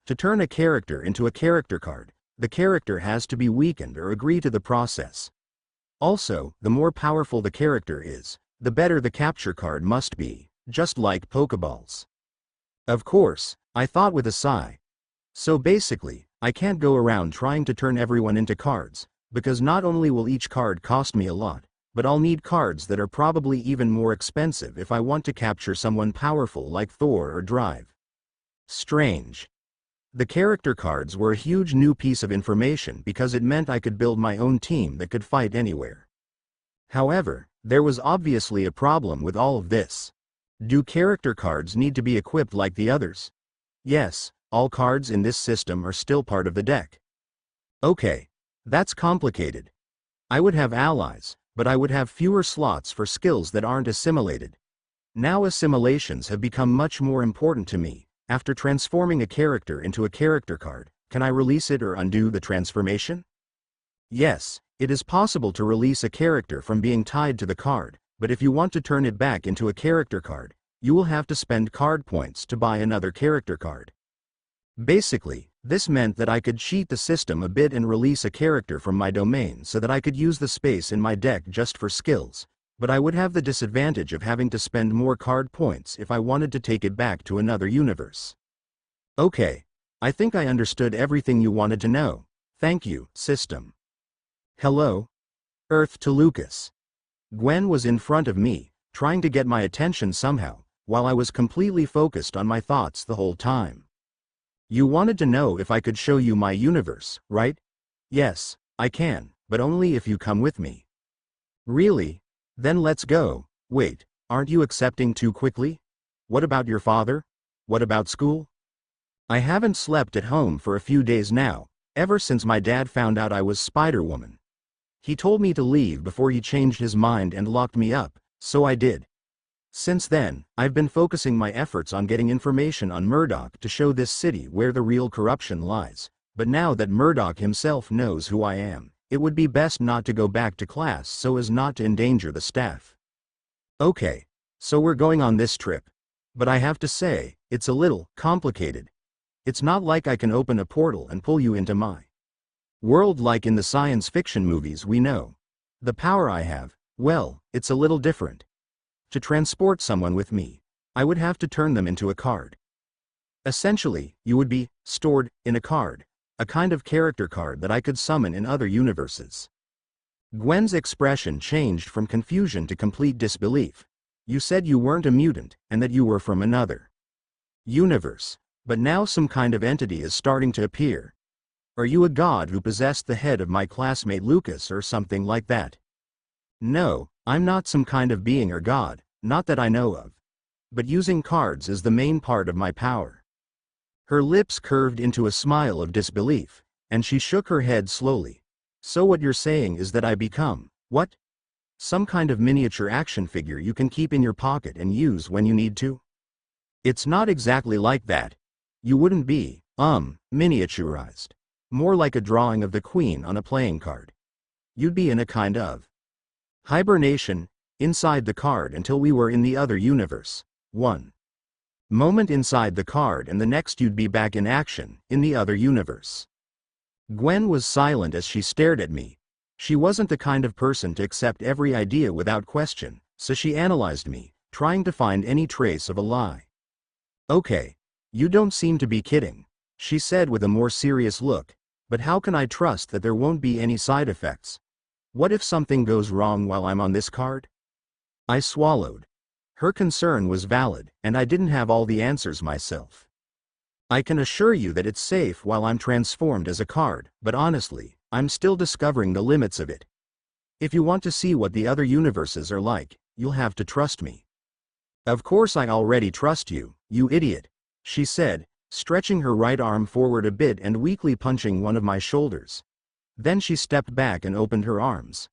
[SPEAKER 1] To turn a character into a character card, the character has to be weakened or agree to the process. Also, the more powerful the character is, the better the capture card must be, just like Pokeballs. Of course, I thought with a sigh. So basically, I can't go around trying to turn everyone into cards, because not only will each card cost me a lot, but I'll need cards that are probably even more expensive if I want to capture someone powerful like Thor or Drive. Strange. The character cards were a huge new piece of information because it meant I could build my own team that could fight anywhere. However, there was obviously a problem with all of this. Do character cards need to be equipped like the others? Yes, all cards in this system are still part of the deck. Okay, that's complicated. I would have allies, but I would have fewer slots for skills that aren't assimilated. Now assimilations have become much more important to me. After transforming a character into a character card, can I release it or undo the transformation? Yes, it is possible to release a character from being tied to the card, but if you want to turn it back into a character card, you will have to spend card points to buy another character card. Basically, this meant that I could cheat the system a bit and release a character from my domain so that I could use the space in my deck just for skills, but I would have the disadvantage of having to spend more card points if I wanted to take it back to another universe. Okay, I think I understood everything you wanted to know. Thank you, system. Hello? Earth to Lucas. Gwen was in front of me, trying to get my attention somehow, while I was completely focused on my thoughts the whole time. You wanted to know if I could show you my universe, right? Yes, I can, but only if you come with me. Really? Then let's go. Wait, aren't you accepting too quickly? What about your father? What about school? I haven't slept at home for a few days now, ever since my dad found out I was Spiderwoman. He told me to leave before he changed his mind and locked me up, so I did. Since then, I've been focusing my efforts on getting information on Murdoch to show this city where the real corruption lies, but now that Murdoch himself knows who I am, it would be best not to go back to class so as not to endanger the staff. Okay, so we're going on this trip. But I have to say, it's a little complicated. It's not like I can open a portal and pull you into my world like in the science fiction movies we know. The power I have, well, it's a little different. To transport someone with me, I would have to turn them into a card. Essentially, you would be stored in a card, a kind of character card that I could summon in other universes. Gwen's expression changed from confusion to complete disbelief. You said you weren't a mutant, and that you were from another universe, but now some kind of entity is starting to appear. Are you a god who possessed the head of my classmate Lucas or something like that? No, I'm not some kind of being or god, not that I know of. But using cards is the main part of my power. Her lips curved into a smile of disbelief, and she shook her head slowly. So what you're saying is that I become, what? Some kind of miniature action figure you can keep in your pocket and use when you need to? It's not exactly like that. You wouldn't be, miniaturized. More like a drawing of the queen on a playing card. You'd be in a kind of hibernation, inside the card until we were in the other universe. One moment inside the card and the next you'd be back in action, in the other universe. Gwen was silent as she stared at me. She wasn't the kind of person to accept every idea without question, so she analyzed me, trying to find any trace of a lie. Okay, you don't seem to be kidding, she said with a more serious look, but how can I trust that there won't be any side effects? What if something goes wrong while I'm on this card? I swallowed. Her concern was valid, and I didn't have all the answers myself. I can assure you that it's safe while I'm transformed as a card, but honestly, I'm still discovering the limits of it. If you want to see what the other universes are like, you'll have to trust me. Of course I already trust you, you idiot, she said, stretching her right arm forward a bit and weakly punching one of my shoulders. Then she stepped back and opened her arms.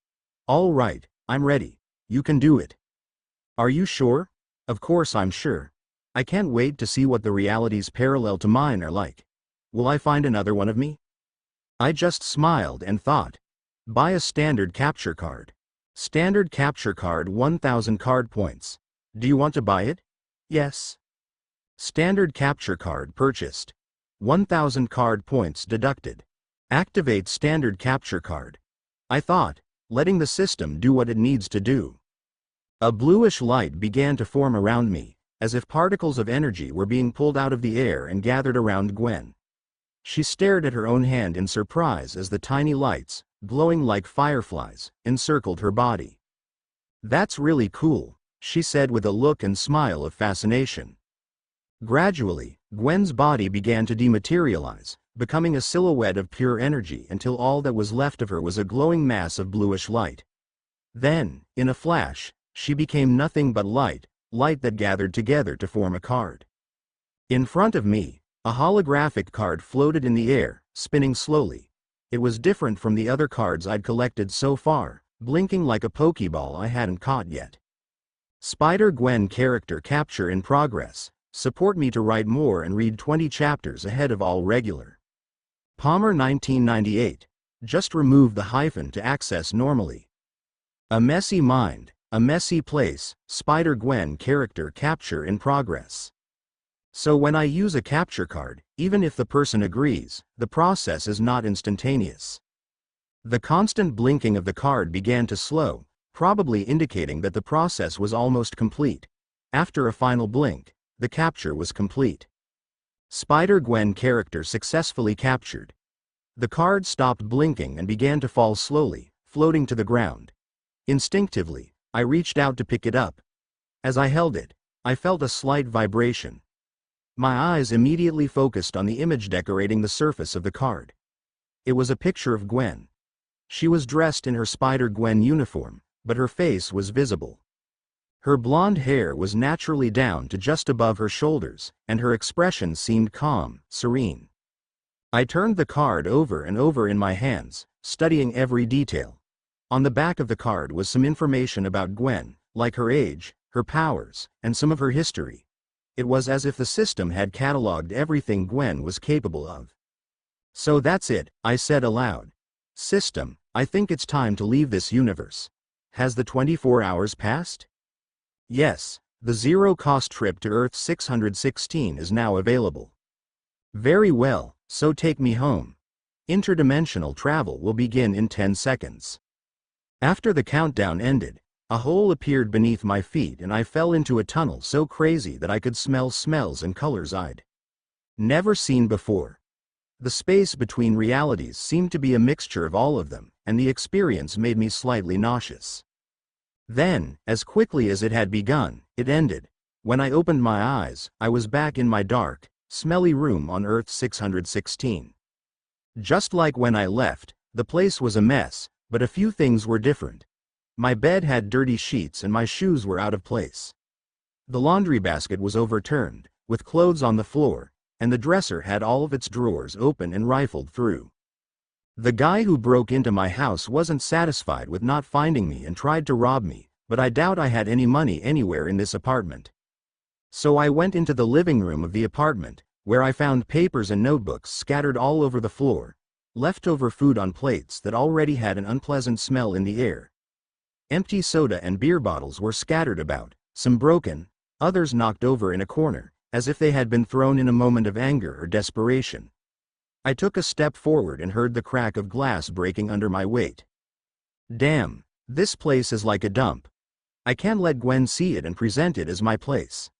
[SPEAKER 1] "All right, I'm ready. You can do it." "Are you sure?" "Of course I'm sure. I can't wait to see what the realities parallel to mine are like. Will I find another one of me?" I just smiled and thought. Buy a standard capture card. Standard capture card 1000 card points. Do you want to buy it? Yes. Standard capture card purchased. 1000 card points deducted. Activate standard capture card. I thought, letting the system do what it needs to do. A bluish light began to form around me, as if particles of energy were being pulled out of the air and gathered around Gwen. She stared at her own hand in surprise as the tiny lights, glowing like fireflies, encircled her body. "That's really cool," she said with a look and smile of fascination. Gradually, Gwen's body began to dematerialize, becoming a silhouette of pure energy until all that was left of her was a glowing mass of bluish light. Then, in a flash, she became nothing but light that gathered together to form a card. In front of me, a holographic card floated in the air, spinning slowly. It was different from the other cards I'd collected so far, blinking like a Pokeball I hadn't caught yet. Spider-Gwen character capture in progress. Support me to write more and read 20 chapters ahead of all regular. Palmer 1998. Just remove the hyphen to access normally. A messy mind, a messy place, Spider-Gwen character capture in progress. So when I use a capture card, even if the person agrees, the process is not instantaneous. The constant blinking of the card began to slow, probably indicating that the process was almost complete. After a final blink, the capture was complete. Spider-Gwen character successfully captured. The card stopped blinking and began to fall slowly, floating to the ground. Instinctively, I reached out to pick it up. As I held it, I felt a slight vibration. My eyes immediately focused on the image decorating the surface of the card. It was a picture of Gwen. She was dressed in her Spider-Gwen uniform, but her face was visible. Her blonde hair was naturally down to just above her shoulders, and her expression seemed calm, serene. I turned the card over and over in my hands, studying every detail. On the back of the card was some information about Gwen, like her age, her powers, and some of her history. It was as if the system had cataloged everything Gwen was capable of. "So that's it," I said aloud. "System, I think it's time to leave this universe. Has the 24 hours passed?" "Yes, the zero-cost trip to Earth 616 is now available." "Very well, so take me home. Interdimensional travel will begin in 10 seconds. After the countdown ended, a hole appeared beneath my feet and I fell into a tunnel so crazy that I could smell smells and colors I'd never seen before. The space between realities seemed to be a mixture of all of them, and the experience made me slightly nauseous. Then, as quickly as it had begun, it ended. When I opened my eyes, I was back in my dark, smelly room on Earth 616. Just like when I left, the place was a mess, but a few things were different. My bed had dirty sheets and my shoes were out of place. The laundry basket was overturned, with clothes on the floor, and the dresser had all of its drawers open and rifled through. The guy who broke into my house wasn't satisfied with not finding me and tried to rob me, but I doubt I had any money anywhere in this apartment. So I went into the living room of the apartment, where I found papers and notebooks scattered all over the floor, leftover food on plates that already had an unpleasant smell in the air. Empty soda and beer bottles were scattered about, some broken, others knocked over in a corner, as if they had been thrown in a moment of anger or desperation. I took a step forward and heard the crack of glass breaking under my weight. Damn, this place is like a dump. I can't let Gwen see it and present it as my place.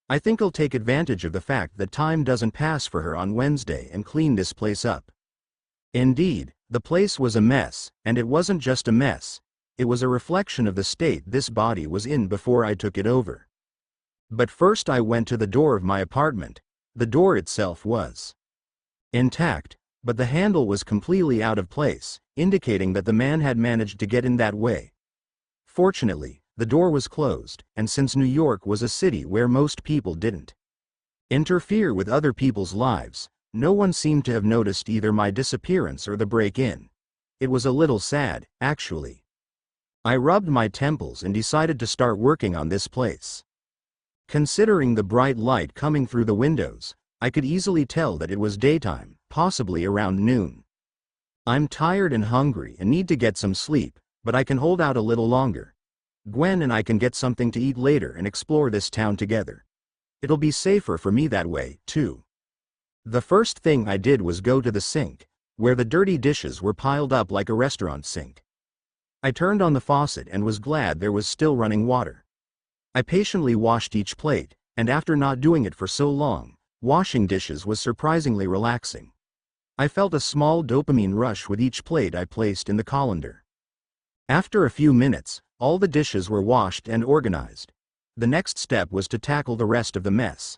[SPEAKER 1] I think I'll take advantage of the fact that time doesn't pass for her on Wednesday and clean this place up. Indeed, the place was a mess, and it wasn't just a mess. It was a reflection of the state this body was in before I took it over. But first I went to the door of my apartment. The door itself was intact, but the handle was completely out of place, indicating that the man had managed to get in that way. Fortunately, the door was closed, and since New York was a city where most people didn't interfere with other people's lives, no one seemed to have noticed either my disappearance or the break-in. It was a little sad, actually. I rubbed my temples and decided to start working on this place. Considering the bright light coming through the windows, I could easily tell that it was daytime, possibly around noon. I'm tired and hungry and need to get some sleep, but I can hold out a little longer. Gwen and I can get something to eat later and explore this town together. It'll be safer for me that way, too. The first thing I did was go to the sink, where the dirty dishes were piled up like a restaurant sink. I turned on the faucet and was glad there was still running water. I patiently washed each plate, and after not doing it for so long, washing dishes was surprisingly relaxing. I felt a small dopamine rush with each plate I placed in the colander. After a few minutes, all the dishes were washed and organized. The next step was to tackle the rest of the mess.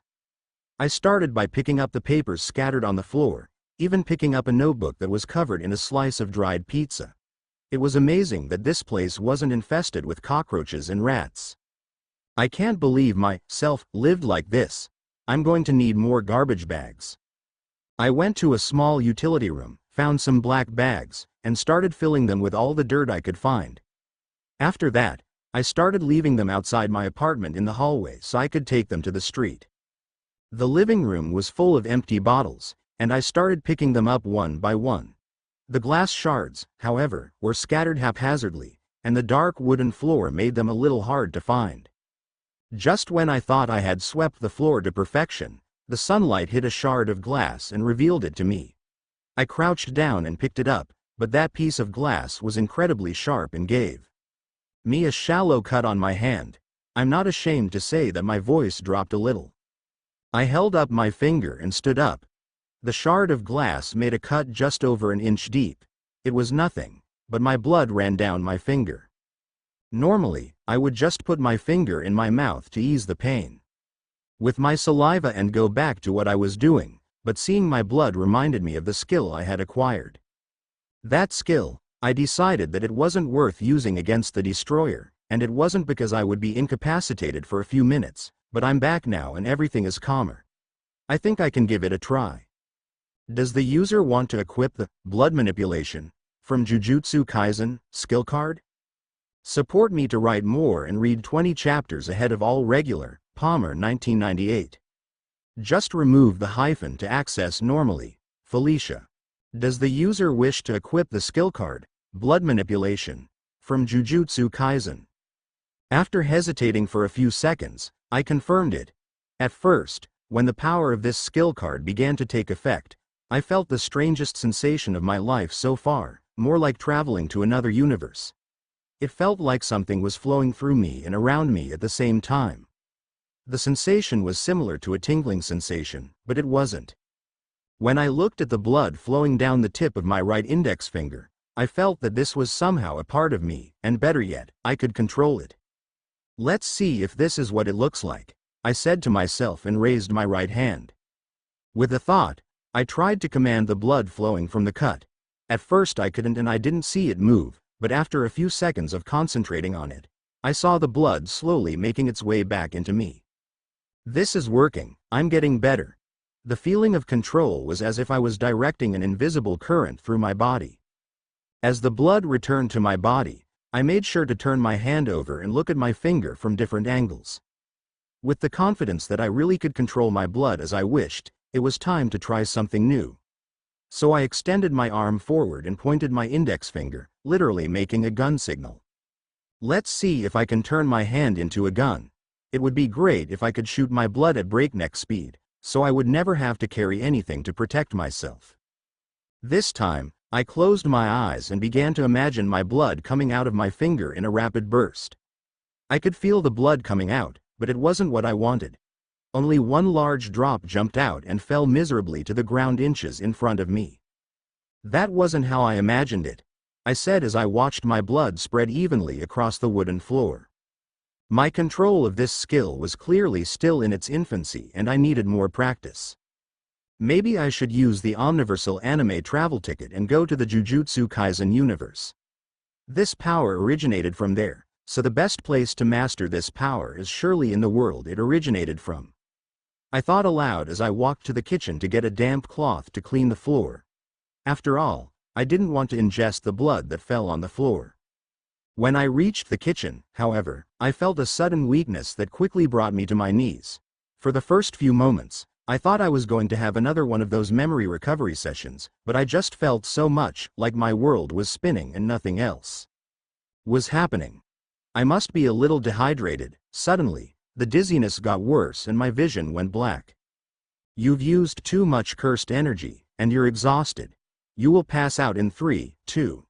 [SPEAKER 1] I started by picking up the papers scattered on the floor, even picking up a notebook that was covered in a slice of dried pizza. It was amazing that this place wasn't infested with cockroaches and rats. I can't believe myself lived like this. I'm going to need more garbage bags. I went to a small utility room, found some black bags, and started filling them with all the dirt I could find. After that, I started leaving them outside my apartment in the hallway so I could take them to the street. The living room was full of empty bottles, and I started picking them up one by one. The glass shards, however, were scattered haphazardly, and the dark wooden floor made them a little hard to find. Just when I thought I had swept the floor to perfection, the sunlight hit a shard of glass and revealed it to me. I crouched down and picked it up, but that piece of glass was incredibly sharp and gave me a shallow cut on my hand. I'm not ashamed to say that my voice dropped a little. I held up my finger and stood up. The shard of glass made a cut just over an inch deep. It was nothing, but my blood ran down my finger. Normally, I would just put my finger in my mouth to ease the pain with my saliva and go back to what I was doing, but seeing my blood reminded me of the skill I had acquired. That skill, I decided that it wasn't worth using against the destroyer, and it wasn't because I would be incapacitated for a few minutes, but I'm back now and everything is calmer. I think I can give it a try. Does the user want to equip the blood manipulation from Jujutsu Kaisen skill card? Support me to write more and read 20 chapters ahead of all regular, Palmer 1998. Just remove the hyphen to access normally, Felicia. Does the user wish to equip the skill card, blood manipulation, from Jujutsu Kaisen? After hesitating for a few seconds, I confirmed it. At first, when the power of this skill card began to take effect, I felt the strangest sensation of my life so far, more like traveling to another universe. It felt like something was flowing through me and around me at the same time. The sensation was similar to a tingling sensation, but it wasn't. When I looked at the blood flowing down the tip of my right index finger, I felt that this was somehow a part of me, and better yet, I could control it. Let's see if this is what it looks like, I said to myself and raised my right hand. With a thought, I tried to command the blood flowing from the cut. At first I couldn't and I didn't see it move, but after a few seconds of concentrating on it, I saw the blood slowly making its way back into me. This is working, I'm getting better. The feeling of control was as if I was directing an invisible current through my body. As the blood returned to my body, I made sure to turn my hand over and look at my finger from different angles. With the confidence that I really could control my blood as I wished, it was time to try something new. So I extended my arm forward and pointed my index finger, literally making a gun signal. Let's see if I can turn my hand into a gun. It would be great if I could shoot my blood at breakneck speed, so I would never have to carry anything to protect myself. This time, I closed my eyes and began to imagine my blood coming out of my finger in a rapid burst. I could feel the blood coming out, but it wasn't what I wanted. Only one large drop jumped out and fell miserably to the ground inches in front of me. That wasn't how I imagined it, I said as I watched my blood spread evenly across the wooden floor. My control of this skill was clearly still in its infancy and I needed more practice. Maybe I should use the Omniversal Anime travel ticket and go to the Jujutsu Kaisen universe. This power originated from there, so the best place to master this power is surely in the world it originated from. I thought aloud as I walked to the kitchen to get a damp cloth to clean the floor. After all, I didn't want to ingest the blood that fell on the floor. When I reached the kitchen, however, I felt a sudden weakness that quickly brought me to my knees. For the first few moments, I thought I was going to have another one of those memory recovery sessions, but I just felt so much like my world was spinning and nothing else was happening. I must be a little dehydrated. Suddenly, the dizziness got worse and my vision went black. You've used too much cursed energy, and you're exhausted. You will pass out in 3, 2.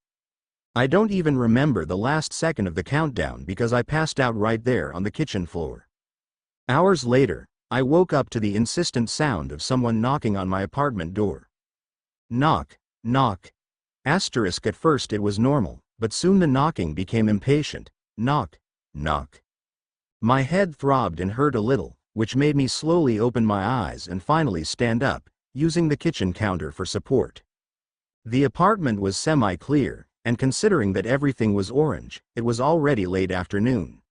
[SPEAKER 1] I don't even remember the last second of the countdown because I passed out right there on the kitchen floor. Hours later, I woke up to the insistent sound of someone knocking on my apartment door. Knock, knock. Asterisk. At first it was normal, but soon the knocking became impatient. Knock, knock. My head throbbed and hurt a little, which made me slowly open my eyes and finally stand up, using the kitchen counter for support. The apartment was semi-clear, and considering that everything was orange, it was already late afternoon.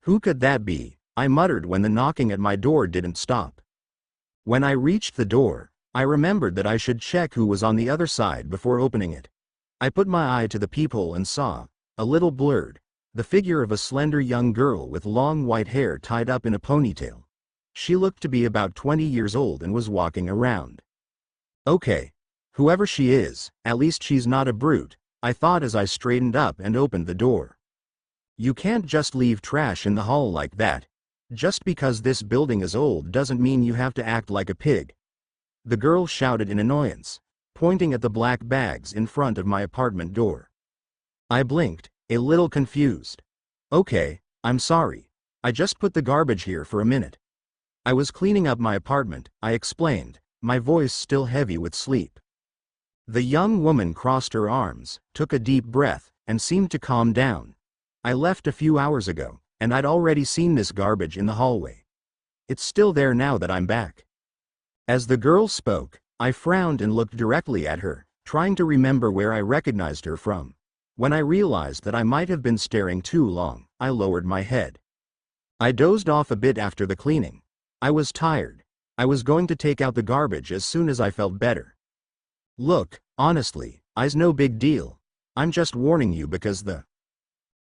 [SPEAKER 1] Who could that be? I muttered when the knocking at my door didn't stop. When I reached the door, I remembered that I should check who was on the other side before opening it. I put my eye to the peephole and saw, a little blurred, the figure of a slender young girl with long white hair tied up in a ponytail. She looked to be about 20 years old and was walking around. Okay. Whoever she is, at least she's not a brute, I thought as I straightened up and opened the door. You can't just leave trash in the hall like that. Just because this building is old doesn't mean you have to act like a pig. The girl shouted in annoyance, pointing at the black bags in front of my apartment door. I blinked, a little confused. Okay, I'm sorry. I just put the garbage here for a minute. I was cleaning up my apartment, I explained, my voice still heavy with sleep. The young woman crossed her arms, took a deep breath, and seemed to calm down. I left a few hours ago, and I'd already seen this garbage in the hallway. It's still there now that I'm back. As the girl spoke, I frowned and looked directly at her, trying to remember where I recognized her from. When I realized that I might have been staring too long, I lowered my head. I dozed off a bit after the cleaning. I was tired. I was going to take out the garbage as soon as I felt better. Look, honestly, I's no big deal. I'm just warning you because the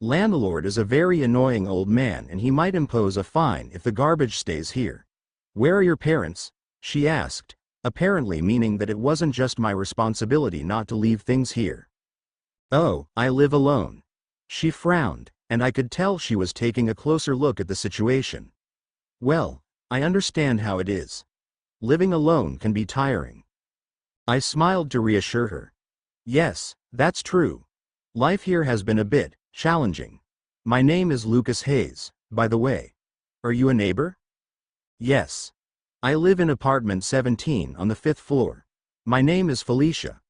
[SPEAKER 1] landlord is a very annoying old man and he might impose a fine if the garbage stays here. Where are your parents? She asked, apparently meaning that it wasn't just my responsibility not to leave things here. Oh, I live alone. She frowned, and I could tell she was taking a closer look at the situation. Well, I understand how it is. Living alone can be tiring. I smiled to reassure her. Yes, that's true. Life here has been a bit challenging. My name is Lucas Hayes, by the way. Are you a neighbor? Yes. I live in apartment 17 on the 5th floor. My name is Felicia.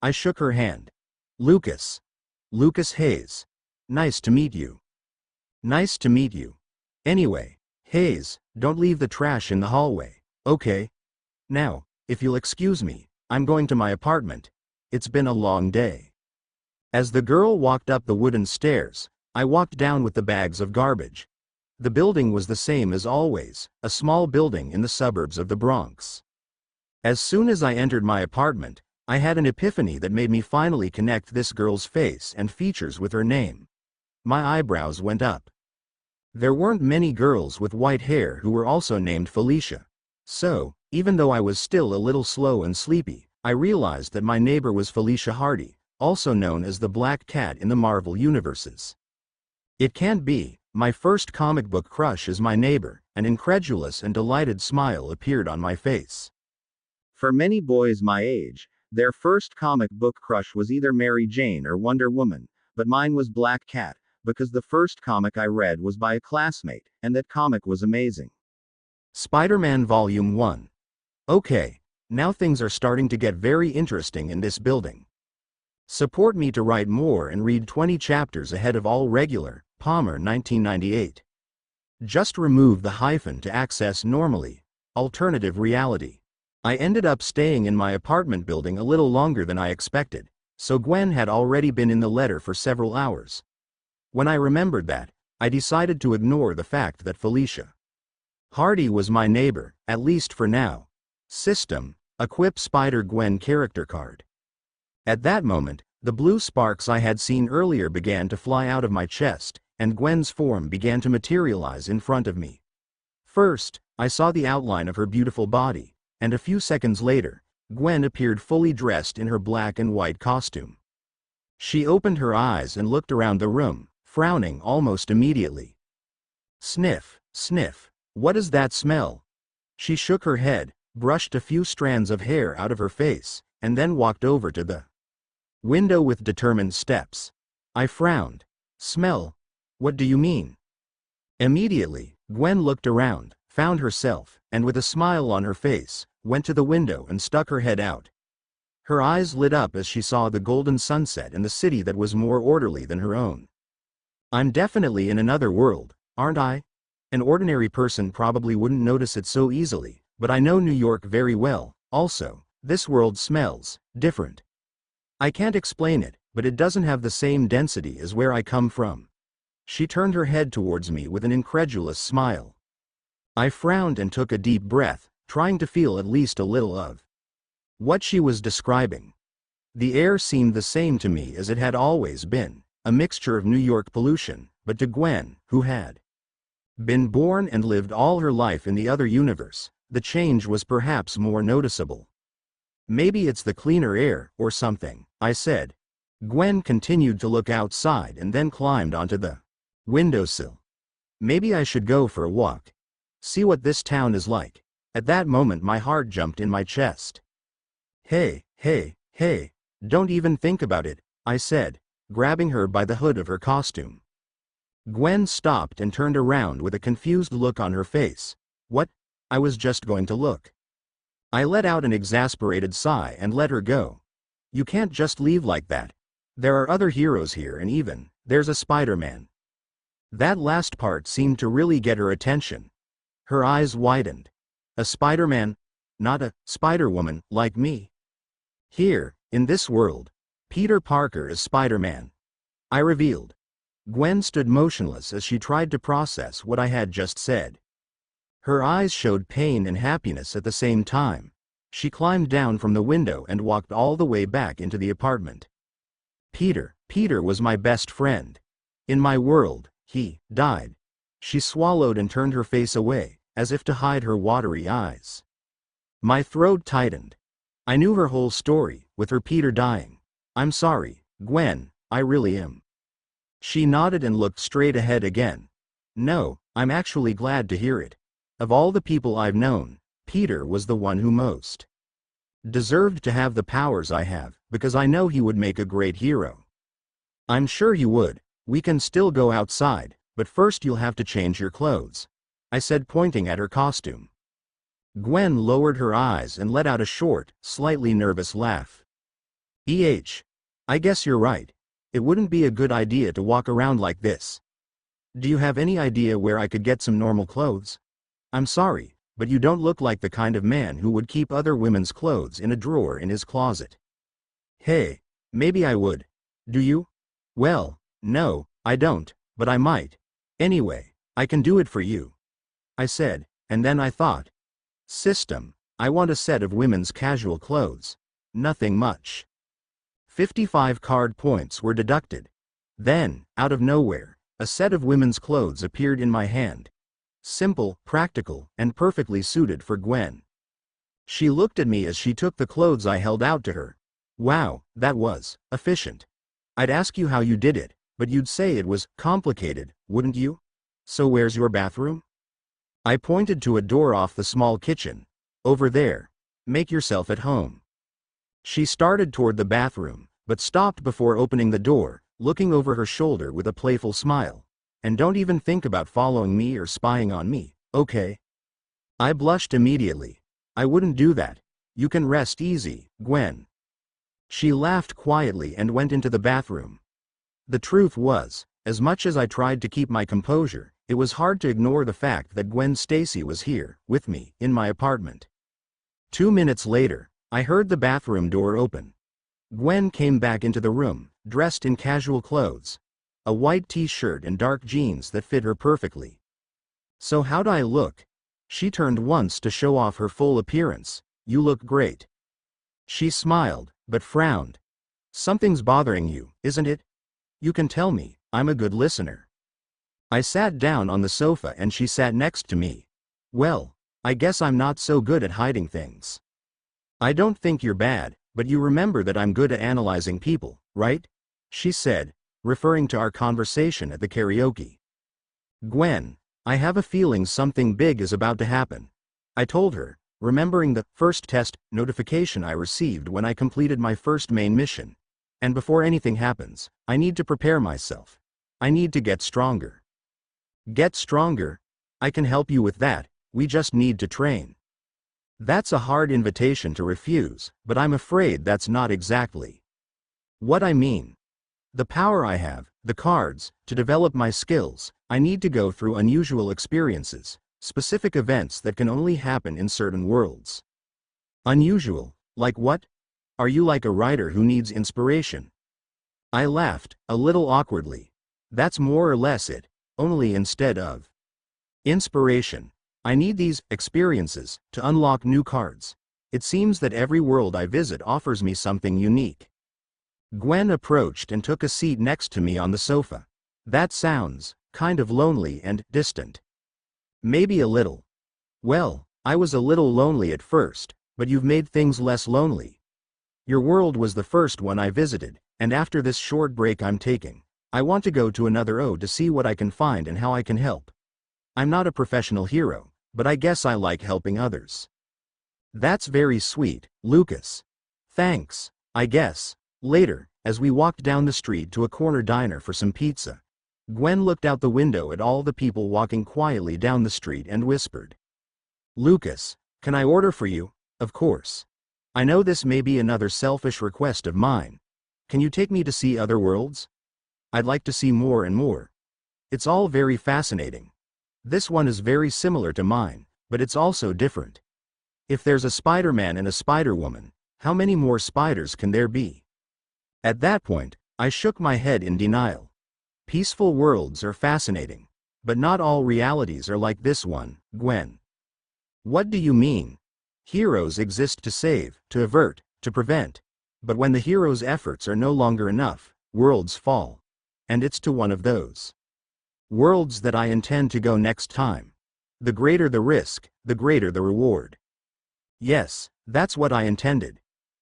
[SPEAKER 1] I shook her hand. Lucas. Lucas Hayes. Nice to meet you. Nice to meet you. Anyway, Hayes, don't leave the trash in the hallway, okay? Now, if you'll excuse me, I'm going to my apartment. It's been a long day. As the girl walked up the wooden stairs, I walked down with the bags of garbage. The building was the same as always, a small building in the suburbs of the Bronx. As soon as I entered my apartment, I had an epiphany that made me finally connect this girl's face and features with her name. My eyebrows went up. There weren't many girls with white hair who were also named Felicia. So, even though I was still a little slow and sleepy, I realized that my neighbor was Felicia Hardy, also known as the Black Cat in the Marvel universes. It can't be. My first comic book crush is my neighbor. An incredulous and delighted smile appeared on my face. For many boys my age, their first comic book crush was either Mary Jane or Wonder Woman, but mine was Black Cat, because the first comic I read was by a classmate, and that comic was amazing. Spider-Man Volume 1. Okay, now things are starting to get very interesting in this building. Support me to write more and read 20 chapters ahead of all regular. Palmer 1998. Just remove the hyphen to access normally. Alternative reality. I ended up staying in my apartment building a little longer than I expected, so Gwen had already been in the letter for several hours. When I remembered that, I decided to ignore the fact that Felicia Hardy was my neighbor, at least for now. System. Equip Spider-Gwen character card. At that moment, the blue sparks I had seen earlier began to fly out of my chest, and Gwen's form began to materialize in front of me. First, I saw the outline of her beautiful body, and a few seconds later, Gwen appeared fully dressed in her black and white costume. She opened her eyes and looked around the room, frowning almost immediately. Sniff, sniff, what is that smell? She shook her head, brushed a few strands of hair out of her face, and then walked over to the window with determined steps. I frowned. Smell? What do you mean? Immediately, Gwen looked around, found herself, and with a smile on her face, went to the window and stuck her head out. Her eyes lit up as she saw the golden sunset and the city that was more orderly than her own. I'm definitely in another world, aren't I? An ordinary person probably wouldn't notice it so easily, but I know New York very well. Also, this world smells different. I can't explain it, but it doesn't have the same density as where I come from. She turned her head towards me with an incredulous smile. I frowned and took a deep breath, trying to feel at least a little of what she was describing. The air seemed the same to me as it had always been, a mixture of New York pollution, but to Gwen, who had been born and lived all her life in the other universe, the change was perhaps more noticeable. Maybe it's the cleaner air, or something, I said. Gwen continued to look outside and then climbed onto the windowsill. Maybe I should go for a walk. See what this town is like. At that moment my heart jumped in my chest. Hey, don't even think about it, I said, grabbing her by the hood of her costume. Gwen stopped and turned around with a confused look on her face. What? I was just going to look. I let out an exasperated sigh and let her go. You can't just leave like that. There are other heroes here, and even, there's a Spider-Man. That last part seemed to really get her attention. Her eyes widened. A Spider-Man? Not a Spiderwoman, like me. Here, in this world, Peter Parker is Spider-Man, I revealed. Gwen stood motionless as she tried to process what I had just said. Her eyes showed pain and happiness at the same time. She climbed down from the window and walked all the way back into the apartment. Peter was my best friend. In my world, he died. She swallowed and turned her face away, as if to hide her watery eyes. My throat tightened. I knew her whole story, with her Peter dying. I'm sorry, Gwen, I really am. She nodded and looked straight ahead again. No, I'm actually glad to hear it. Of all the people I've known, Peter was the one who most deserved to have the powers I have, because I know he would make a great hero. I'm sure he would. We can still go outside, but first you'll have to change your clothes, I said, pointing at her costume. Gwen lowered her eyes and let out a short, slightly nervous laugh. I guess you're right. It wouldn't be a good idea to walk around like this. Do you have any idea where I could get some normal clothes? I'm sorry, but you don't look like the kind of man who would keep other women's clothes in a drawer in his closet. Hey, maybe I would. Do you? Well, no, I don't, but I might. Anyway, I can do it for you, I said, and then I thought. System, I want a set of women's casual clothes. Nothing much. 55 card points were deducted. Then, out of nowhere, a set of women's clothes appeared in my hand. Simple, practical, and perfectly suited for Gwen. She looked at me as she took the clothes I held out to her. Wow, that was efficient. I'd ask you how you did it, but you'd say it was complicated, wouldn't you? So where's your bathroom? I pointed to a door off the small kitchen. Over there. Make yourself at home. She started toward the bathroom, but stopped before opening the door, looking over her shoulder with a playful smile. And don't even think about following me or spying on me, okay? I blushed immediately. I wouldn't do that. You can rest easy, Gwen. She laughed quietly and went into the bathroom. The truth was, as much as I tried to keep my composure, it was hard to ignore the fact that Gwen Stacy was here, with me, in my apartment. 2 minutes later, I heard the bathroom door open. Gwen came back into the room, dressed in casual clothes. A white t-shirt and dark jeans that fit her perfectly. So how'd I look? She turned once to show off her full appearance. You look great. She smiled, but frowned. Something's bothering you, isn't it? You can tell me, I'm a good listener. I sat down on the sofa and she sat next to me. Well, I guess I'm not so good at hiding things. I don't think you're bad, but you remember that I'm good at analyzing people, right? She said, referring to our conversation at the karaoke. Gwen, I have a feeling something big is about to happen. I told her, remembering the first test notification I received when I completed my first main mission. And before anything happens, I need to prepare myself. I need to get stronger. Get stronger? I can help you with that, we just need to train. That's a hard invitation to refuse, but I'm afraid that's not exactly what I mean. The power I have, the cards, to develop my skills, I need to go through unusual experiences, specific events that can only happen in certain worlds. Unusual, like what? Are you like a writer who needs inspiration? I laughed, a little awkwardly. That's more or less it, only instead of inspiration, I need these experiences to unlock new cards. It seems that every world I visit offers me something unique. Gwen approached and took a seat next to me on the sofa. That sounds kind of lonely and distant. Maybe a little. Well, I was a little lonely at first, but you've made things less lonely. Your world was the first one I visited, and after this short break I'm taking, I want to go to another O to see what I can find and how I can help. I'm not a professional hero, but I guess I like helping others. That's very sweet, Lucas. Thanks, I guess. Later, as we walked down the street to a corner diner for some pizza, Gwen looked out the window at all the people walking quietly down the street and whispered, Lucas, can I order for you? Of course. I know this may be another selfish request of mine. Can you take me to see other worlds? I'd like to see more and more. It's all very fascinating. This one is very similar to mine, but it's also different. If there's a Spider-Man and a Spider-Woman, how many more spiders can there be? At that point, I shook my head in denial. Peaceful worlds are fascinating, but not all realities are like this one, Gwen. What do you mean? Heroes exist to save, to avert, to prevent. But when the hero's efforts are no longer enough, worlds fall. And it's to one of those worlds that I intend to go next time. The greater the risk, the greater the reward. Yes, that's what I intended.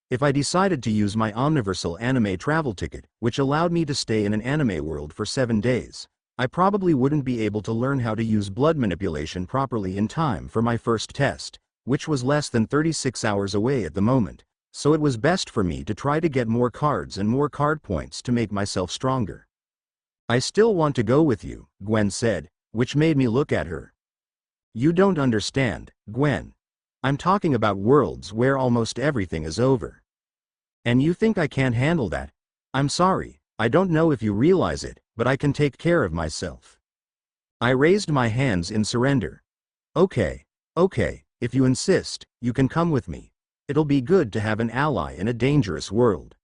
[SPEAKER 1] If I decided to use my omniversal anime travel ticket, which allowed me to stay in an anime world for 7 days, I probably wouldn't be able to learn how to use blood manipulation properly in time for my first test, which was less than 36 hours away at the moment, so it was best for me to try to get more cards and more card points to make myself stronger. I still want to go with you, Gwen said, which made me look at her. You don't understand, Gwen. I'm talking about worlds where almost everything is over. And you think I can't handle that? I'm sorry, I don't know if you realize it, but I can take care of myself. I raised my hands in surrender. Okay, if you insist, you can come with me. It'll be good to have an ally in a dangerous world.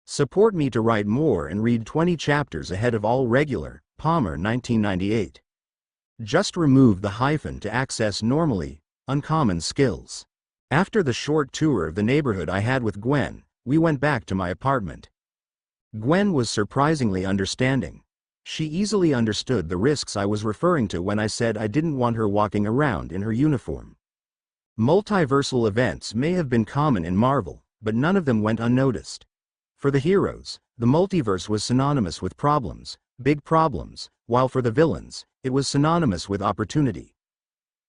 [SPEAKER 1] Support me to write more and read 20 chapters ahead of all regular, Palmer 1998. Just remove the hyphen to access normally, uncommon skills. After the short tour of the neighborhood I had with Gwen, we went back to my apartment. Gwen was surprisingly understanding. She easily understood the risks I was referring to when I said I didn't want her walking around in her uniform. Multiversal events may have been common in Marvel, but none of them went unnoticed. For the heroes, the multiverse was synonymous with problems, big problems, while for the villains, it was synonymous with opportunity.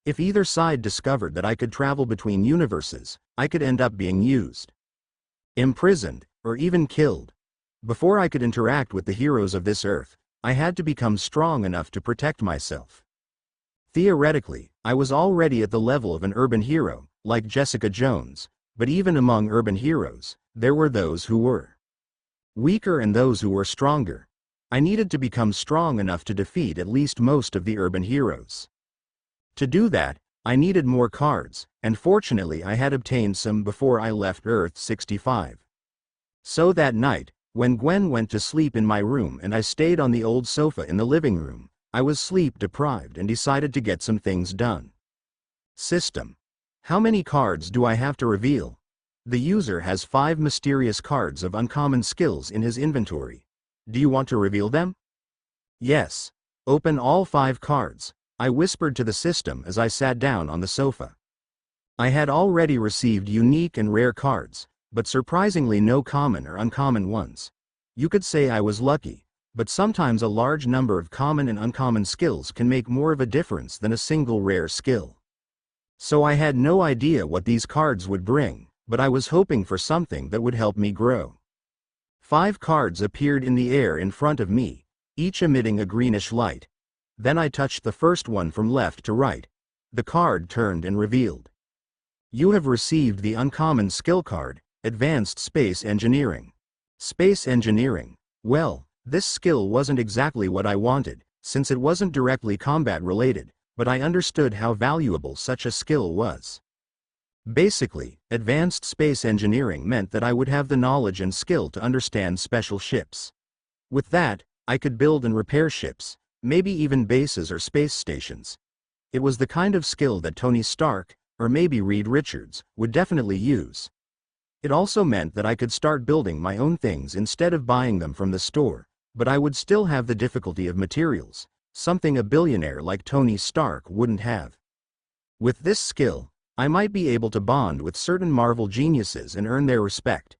[SPEAKER 1] If either side discovered that I could travel between universes, I could end up being used, imprisoned, or even killed. Before I could interact with the heroes of this earth, I had to become strong enough to protect myself. Theoretically, I was already at the level of an urban hero, like Jessica Jones, but even among urban heroes, there were those who were weaker and those who were stronger. I needed to become strong enough to defeat at least most of the urban heroes. To do that, I needed more cards, and fortunately I had obtained some before I left Earth 65. So that night, when Gwen went to sleep in my room and I stayed on the old sofa in the living room, I was sleep deprived and decided to get some things done. System. How many cards do I have to reveal? The user has 5 mysterious cards of uncommon skills in his inventory. Do you want to reveal them? Yes. Open all 5 cards, I whispered to the system as I sat down on the sofa. I had already received unique and rare cards, but surprisingly no common or uncommon ones. You could say I was lucky, but sometimes a large number of common and uncommon skills can make more of a difference than a single rare skill. So I had no idea what these cards would bring, but I was hoping for something that would help me grow. 5 cards appeared in the air in front of me, each emitting a greenish light. Then I touched the first one from left to right. The card turned and revealed. You have received the uncommon skill card, Advanced Space Engineering. Space Engineering. Well, this skill wasn't exactly what I wanted, since it wasn't directly combat related, but I understood how valuable such a skill was. Basically, Advanced Space Engineering meant that I would have the knowledge and skill to understand special ships. With that, I could build and repair ships, maybe even bases or space stations. It was the kind of skill that Tony Stark, or maybe Reed Richards, would definitely use. It also meant that I could start building my own things instead of buying them from the store, but I would still have the difficulty of materials, something a billionaire like Tony Stark wouldn't have. With this skill, I might be able to bond with certain Marvel geniuses and earn their respect.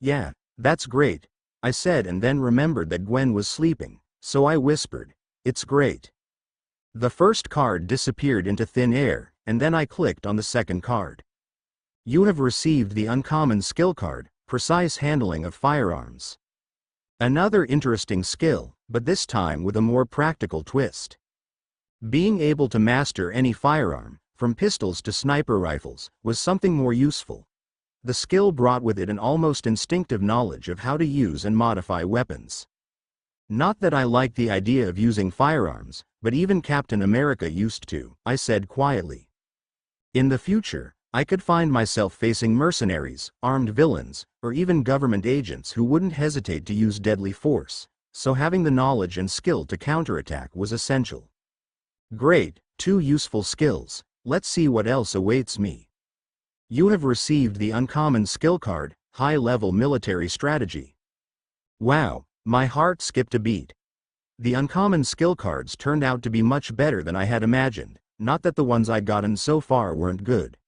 [SPEAKER 1] Yeah, that's great, I said, and then remembered that Gwen was sleeping, so I whispered, "It's great." The first card disappeared into thin air, and then I clicked on the second card. You have received the uncommon skill card, Precise Handling of Firearms. Another interesting skill, but this time with a more practical twist. Being able to master any firearm, from pistols to sniper rifles, was something more useful. The skill brought with it an almost instinctive knowledge of how to use and modify weapons. Not that I liked the idea of using firearms, but even Captain America used to, I said quietly. In the future, I could find myself facing mercenaries, armed villains, or even government agents who wouldn't hesitate to use deadly force, so having the knowledge and skill to counterattack was essential. Great, 2 useful skills, let's see what else awaits me. You have received the uncommon skill card, High-Level Military Strategy. Wow, my heart skipped a beat. The uncommon skill cards turned out to be much better than I had imagined, not that the ones I'd gotten so far weren't good.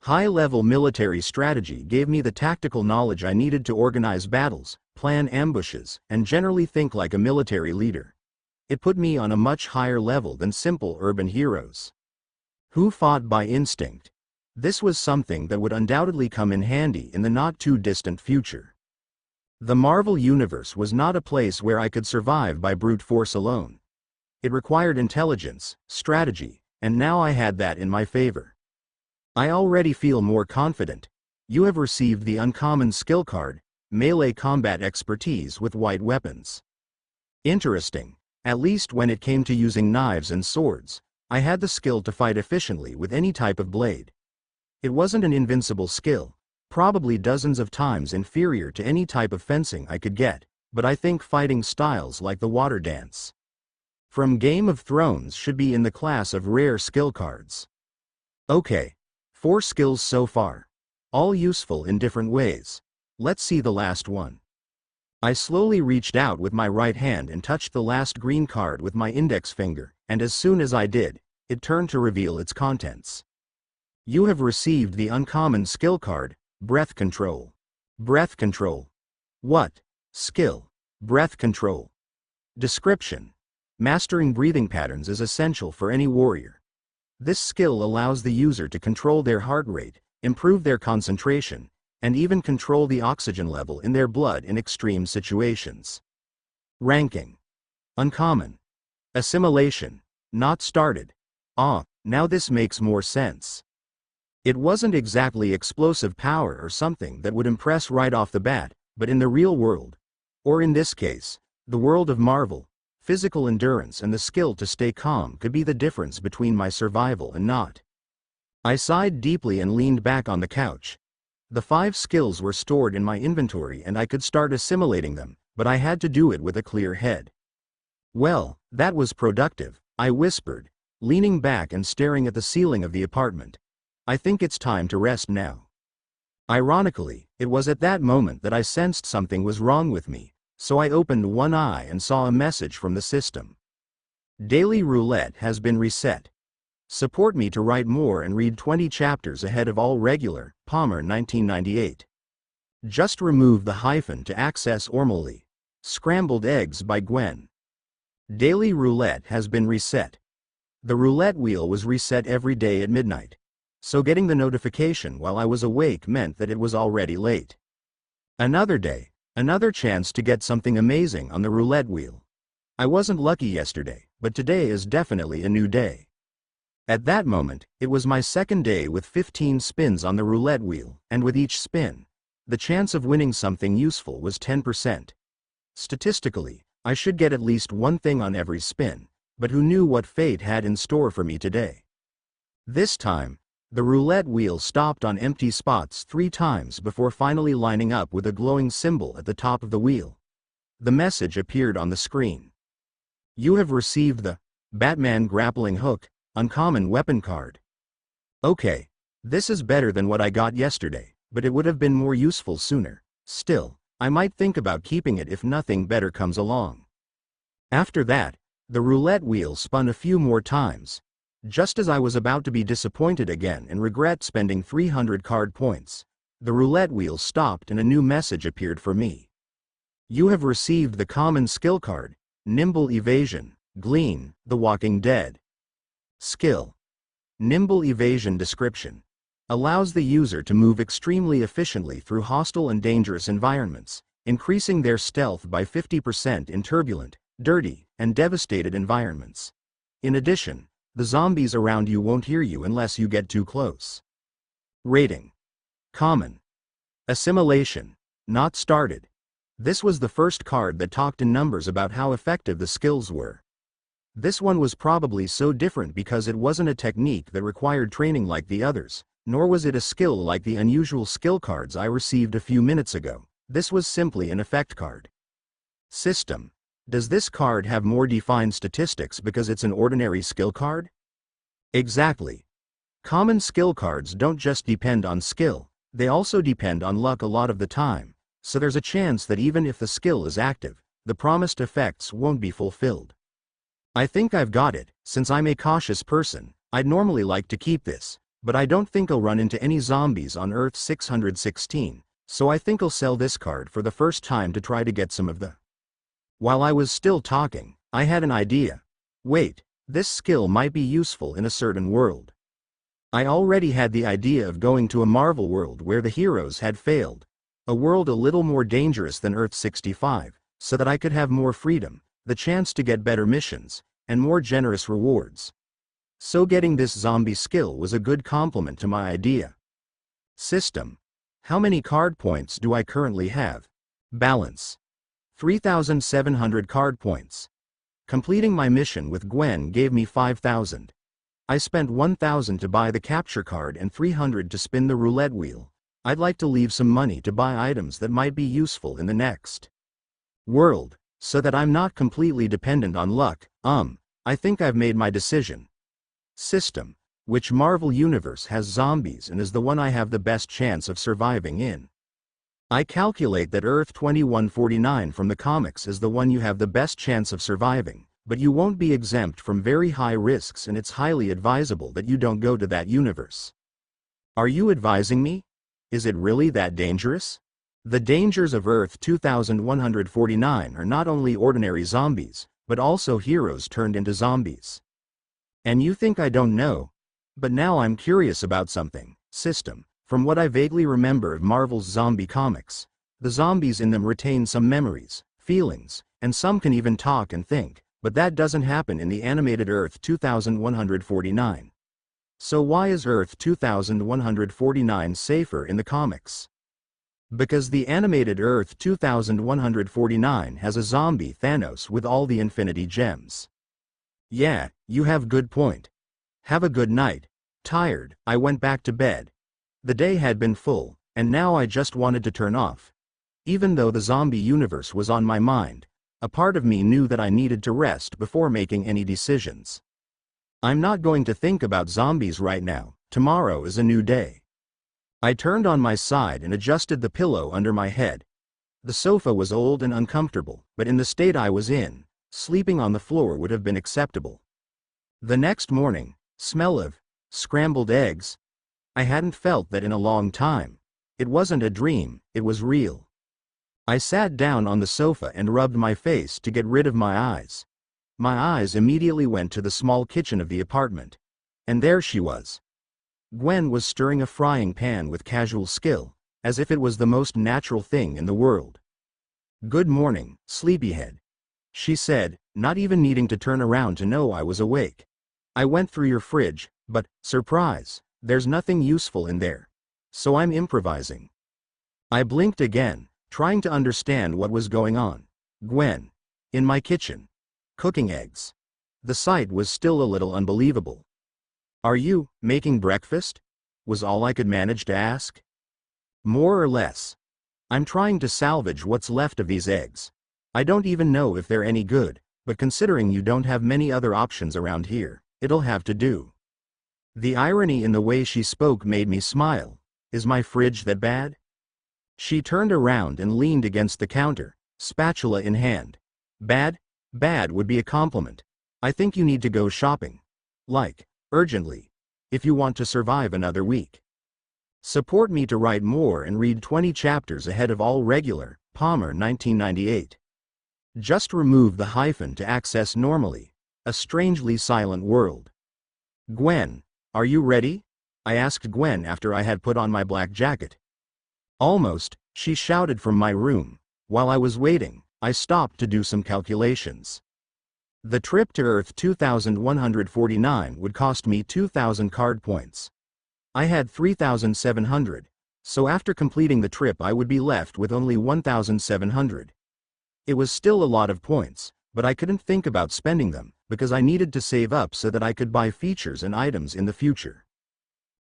[SPEAKER 1] High-level military strategy gave me the tactical knowledge I needed to organize battles, plan ambushes, and generally think like a military leader. It put me on a much higher level than simple urban heroes who fought by instinct. This was something that would undoubtedly come in handy in the not-too-distant future. The Marvel Universe was not a place where I could survive by brute force alone. It required intelligence, strategy, and now I had that in my favor. I already feel more confident. You have received the uncommon skill card, Melee Combat Expertise with White Weapons. Interesting. At least when it came to using knives and swords, I had the skill to fight efficiently with any type of blade. It wasn't an invincible skill, probably dozens of times inferior to any type of fencing I could get, but I think fighting styles like the water dance from Game of Thrones should be in the class of rare skill cards. Okay. 4 skills so far. All useful in different ways. Let's see the last one. I slowly reached out with my right hand and touched the last green card with my index finger, and as soon as I did, it turned to reveal its contents. You have received the uncommon skill card, Breath Control. Breath Control. What? Skill. Breath Control. Description. Mastering breathing patterns is essential for any warrior. This skill allows the user to control their heart rate, improve their concentration, and even control the oxygen level in their blood in extreme situations. Ranking. Uncommon. Assimilation. Not started. Now this makes more sense. It wasn't exactly explosive power or something that would impress right off the bat, but in the real world, or in this case, the world of Marvel, physical endurance and the skill to stay calm could be the difference between my survival and not. I sighed deeply and leaned back on the couch. The 5 skills were stored in my inventory and I could start assimilating them, but I had to do it with a clear head. Well, that was productive, I whispered, leaning back and staring at the ceiling of the apartment. I think it's time to rest now. Ironically, it was at that moment that I sensed something was wrong with me, so I opened one eye and saw a message from the system. Daily Roulette has been reset. Support me to write more and read 20 chapters ahead of all regular, Palmer 1998. Just remove the hyphen to access ormally. Scrambled Eggs by Gwen. Daily Roulette has been reset. The roulette wheel was reset every day at midnight, so getting the notification while I was awake meant that it was already late. Another day, another chance to get something amazing on the roulette wheel. I wasn't lucky yesterday, but today is definitely a new day. At that moment, it was my second day with 15 spins on the roulette wheel, and with each spin, the chance of winning something useful was 10%. Statistically, I should get at least one thing on every spin, but who knew what fate had in store for me today? This time, the roulette wheel stopped on empty spots 3 times before finally lining up with a glowing symbol at the top of the wheel. The message appeared on the screen. You have received the Batman Grappling Hook Uncommon Weapon card. Okay, this is better than what I got yesterday, but it would have been more useful sooner. Still, I might think about keeping it if nothing better comes along. After that, the roulette wheel spun a few more times. Just as I was about to be disappointed again and regret spending 300 card points, the roulette wheel stopped and a new message appeared for me. You have received the common skill card, Nimble Evasion, Glean, The Walking Dead. Skill. Nimble Evasion description. Allows the user to move extremely efficiently through hostile and dangerous environments, increasing their stealth by 50% in turbulent, dirty, and devastated environments. In addition, the zombies around you won't hear you unless you get too close. Rating. Common. Assimilation. Not started. This was the first card that talked in numbers about how effective the skills were. This one was probably so different because it wasn't a technique that required training like the others, nor was it a skill like the unusual skill cards I received a few minutes ago. This was simply an effect card. System. Does this card have more defined statistics because it's an ordinary skill card? Exactly. Common skill cards don't just depend on skill, they also depend on luck a lot of the time, so there's a chance that even if the skill is active, the promised effects won't be fulfilled. I think I've got it. Since I'm a cautious person, I'd normally like to keep this, but I don't think I'll run into any zombies on Earth 616, so I think I'll sell this card for the first time to try to get some of the... While I was still talking, I had an idea. Wait, this skill might be useful in a certain world. I already had the idea of going to a Marvel world where the heroes had failed, a world a little more dangerous than Earth 65, so that I could have more freedom, the chance to get better missions, and more generous rewards. So getting this zombie skill was a good complement to my idea. System. How many card points do I currently have? Balance. 3,700 card points. Completing my mission with Gwen gave me 5,000. I spent 1,000 to buy the capture card and 300 to spin the roulette wheel. I'd like to leave some money to buy items that might be useful in the next world, so that I'm not completely dependent on luck. I think I've made my decision. System. Which Marvel universe has zombies and is the one I have the best chance of surviving in? I calculate that Earth 2149 from the comics is the one you have the best chance of surviving, but you won't be exempt from very high risks and it's highly advisable that you don't go to that universe. Are you advising me? Is it really that dangerous? The dangers of Earth 2149 are not only ordinary zombies, but also heroes turned into zombies. And you think I don't know? But now I'm curious about something. System. From what I vaguely remember of Marvel's zombie comics, the zombies in them retain some memories, feelings, and some can even talk and think, but that doesn't happen in the animated Earth 2149. So why is Earth 2149 safer in the comics? Because the animated Earth 2149 has a zombie Thanos with all the Infinity Gems. Yeah, you have good point. Have a good night. Tired, I went back to bed. The day had been full, and now I just wanted to turn off. Even though the zombie universe was on my mind, a part of me knew that I needed to rest before making any decisions. I'm not going to think about zombies right now. Tomorrow is a new day. I turned on my side and adjusted the pillow under my head. The sofa was old and uncomfortable, but in the state I was in, sleeping on the floor would have been acceptable. The next morning, smell of scrambled eggs. I hadn't felt that in a long time. It wasn't a dream, it was real. I sat down on the sofa and rubbed my face to get rid of my eyes. My eyes immediately went to the small kitchen of the apartment. And there she was. Gwen was stirring a frying pan with casual skill, as if it was the most natural thing in the world. "Good morning, sleepyhead," she said, not even needing to turn around to know I was awake. "I went through your fridge, but, surprise, there's nothing useful in there. So I'm improvising." I blinked again, trying to understand what was going on. Gwen. In my kitchen. Cooking eggs. The sight was still a little unbelievable. "Are you making breakfast?" was all I could manage to ask. "More or less. I'm trying to salvage what's left of these eggs. I don't even know if they're any good, but considering you don't have many other options around here, it'll have to do." The irony in the way she spoke made me smile. Is my fridge that bad? She turned around and leaned against the counter, spatula in hand. "Bad? Bad would be a compliment. I think you need to go shopping. Like, urgently. If you want to survive another week. Support me to write more and read 20 chapters ahead of all regular, Palmer 1998. Just remove the hyphen to access normally. A strangely silent world." "Gwen, are you ready?" I asked Gwen after I had put on my black jacket. "Almost," she shouted from my room. While I was waiting, I stopped to do some calculations. The trip to Earth 2149 would cost me 2,000 card points. I had 3,700, so after completing the trip I would be left with only 1,700. It was still a lot of points, but I couldn't think about spending them, because I needed to save up so that I could buy features and items in the future.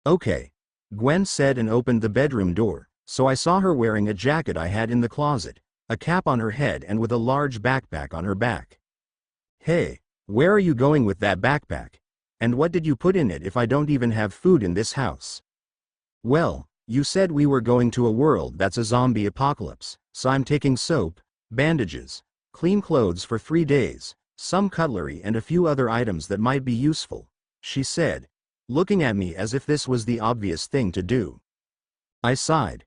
[SPEAKER 1] "Okay," Gwen said and opened the bedroom door, so I saw her wearing a jacket I had in the closet, a cap on her head and with a large backpack on her back. "Hey, where are you going with that backpack? And what did you put in it if I don't even have food in this house?" "Well, you said we were going to a world that's a zombie apocalypse, so I'm taking soap, bandages, clean clothes for 3 days, some cutlery and a few other items that might be useful," she said, looking at me as if this was the obvious thing to do. I sighed.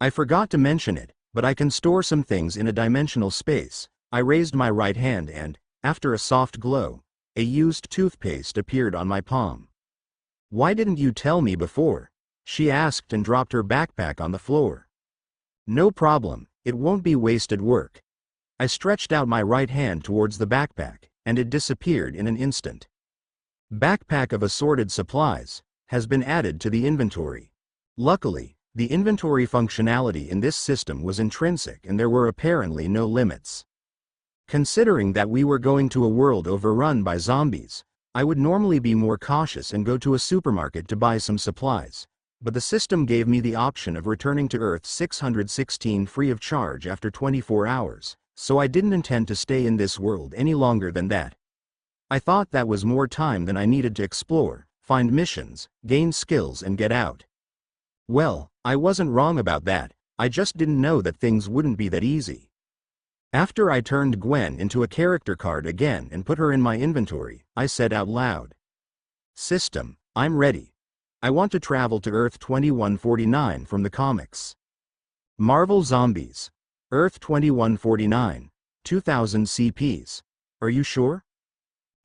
[SPEAKER 1] "I forgot to mention it, but I can store some things in a dimensional space." I raised my right hand and, after a soft glow, a used toothpaste appeared on my palm. "Why didn't you tell me before?" she asked and dropped her backpack on the floor. "No problem, it won't be wasted work." I stretched out my right hand towards the backpack, and it disappeared in an instant. "Backpack of assorted supplies" has been added to the inventory. Luckily, the inventory functionality in this system was intrinsic and there were apparently no limits. Considering that we were going to a world overrun by zombies, I would normally be more cautious and go to a supermarket to buy some supplies, but the system gave me the option of returning to Earth 616 free of charge after 24 hours, so I didn't intend to stay in this world any longer than that. I thought that was more time than I needed to explore, find missions, gain skills and get out. Well, I wasn't wrong about that, I just didn't know that things wouldn't be that easy. After I turned Gwen into a character card again and put her in my inventory, I said out loud, "System, I'm ready. I want to travel to Earth 2149 from the comics. Marvel Zombies. Earth 2149. 2000 CPs. Are you sure?"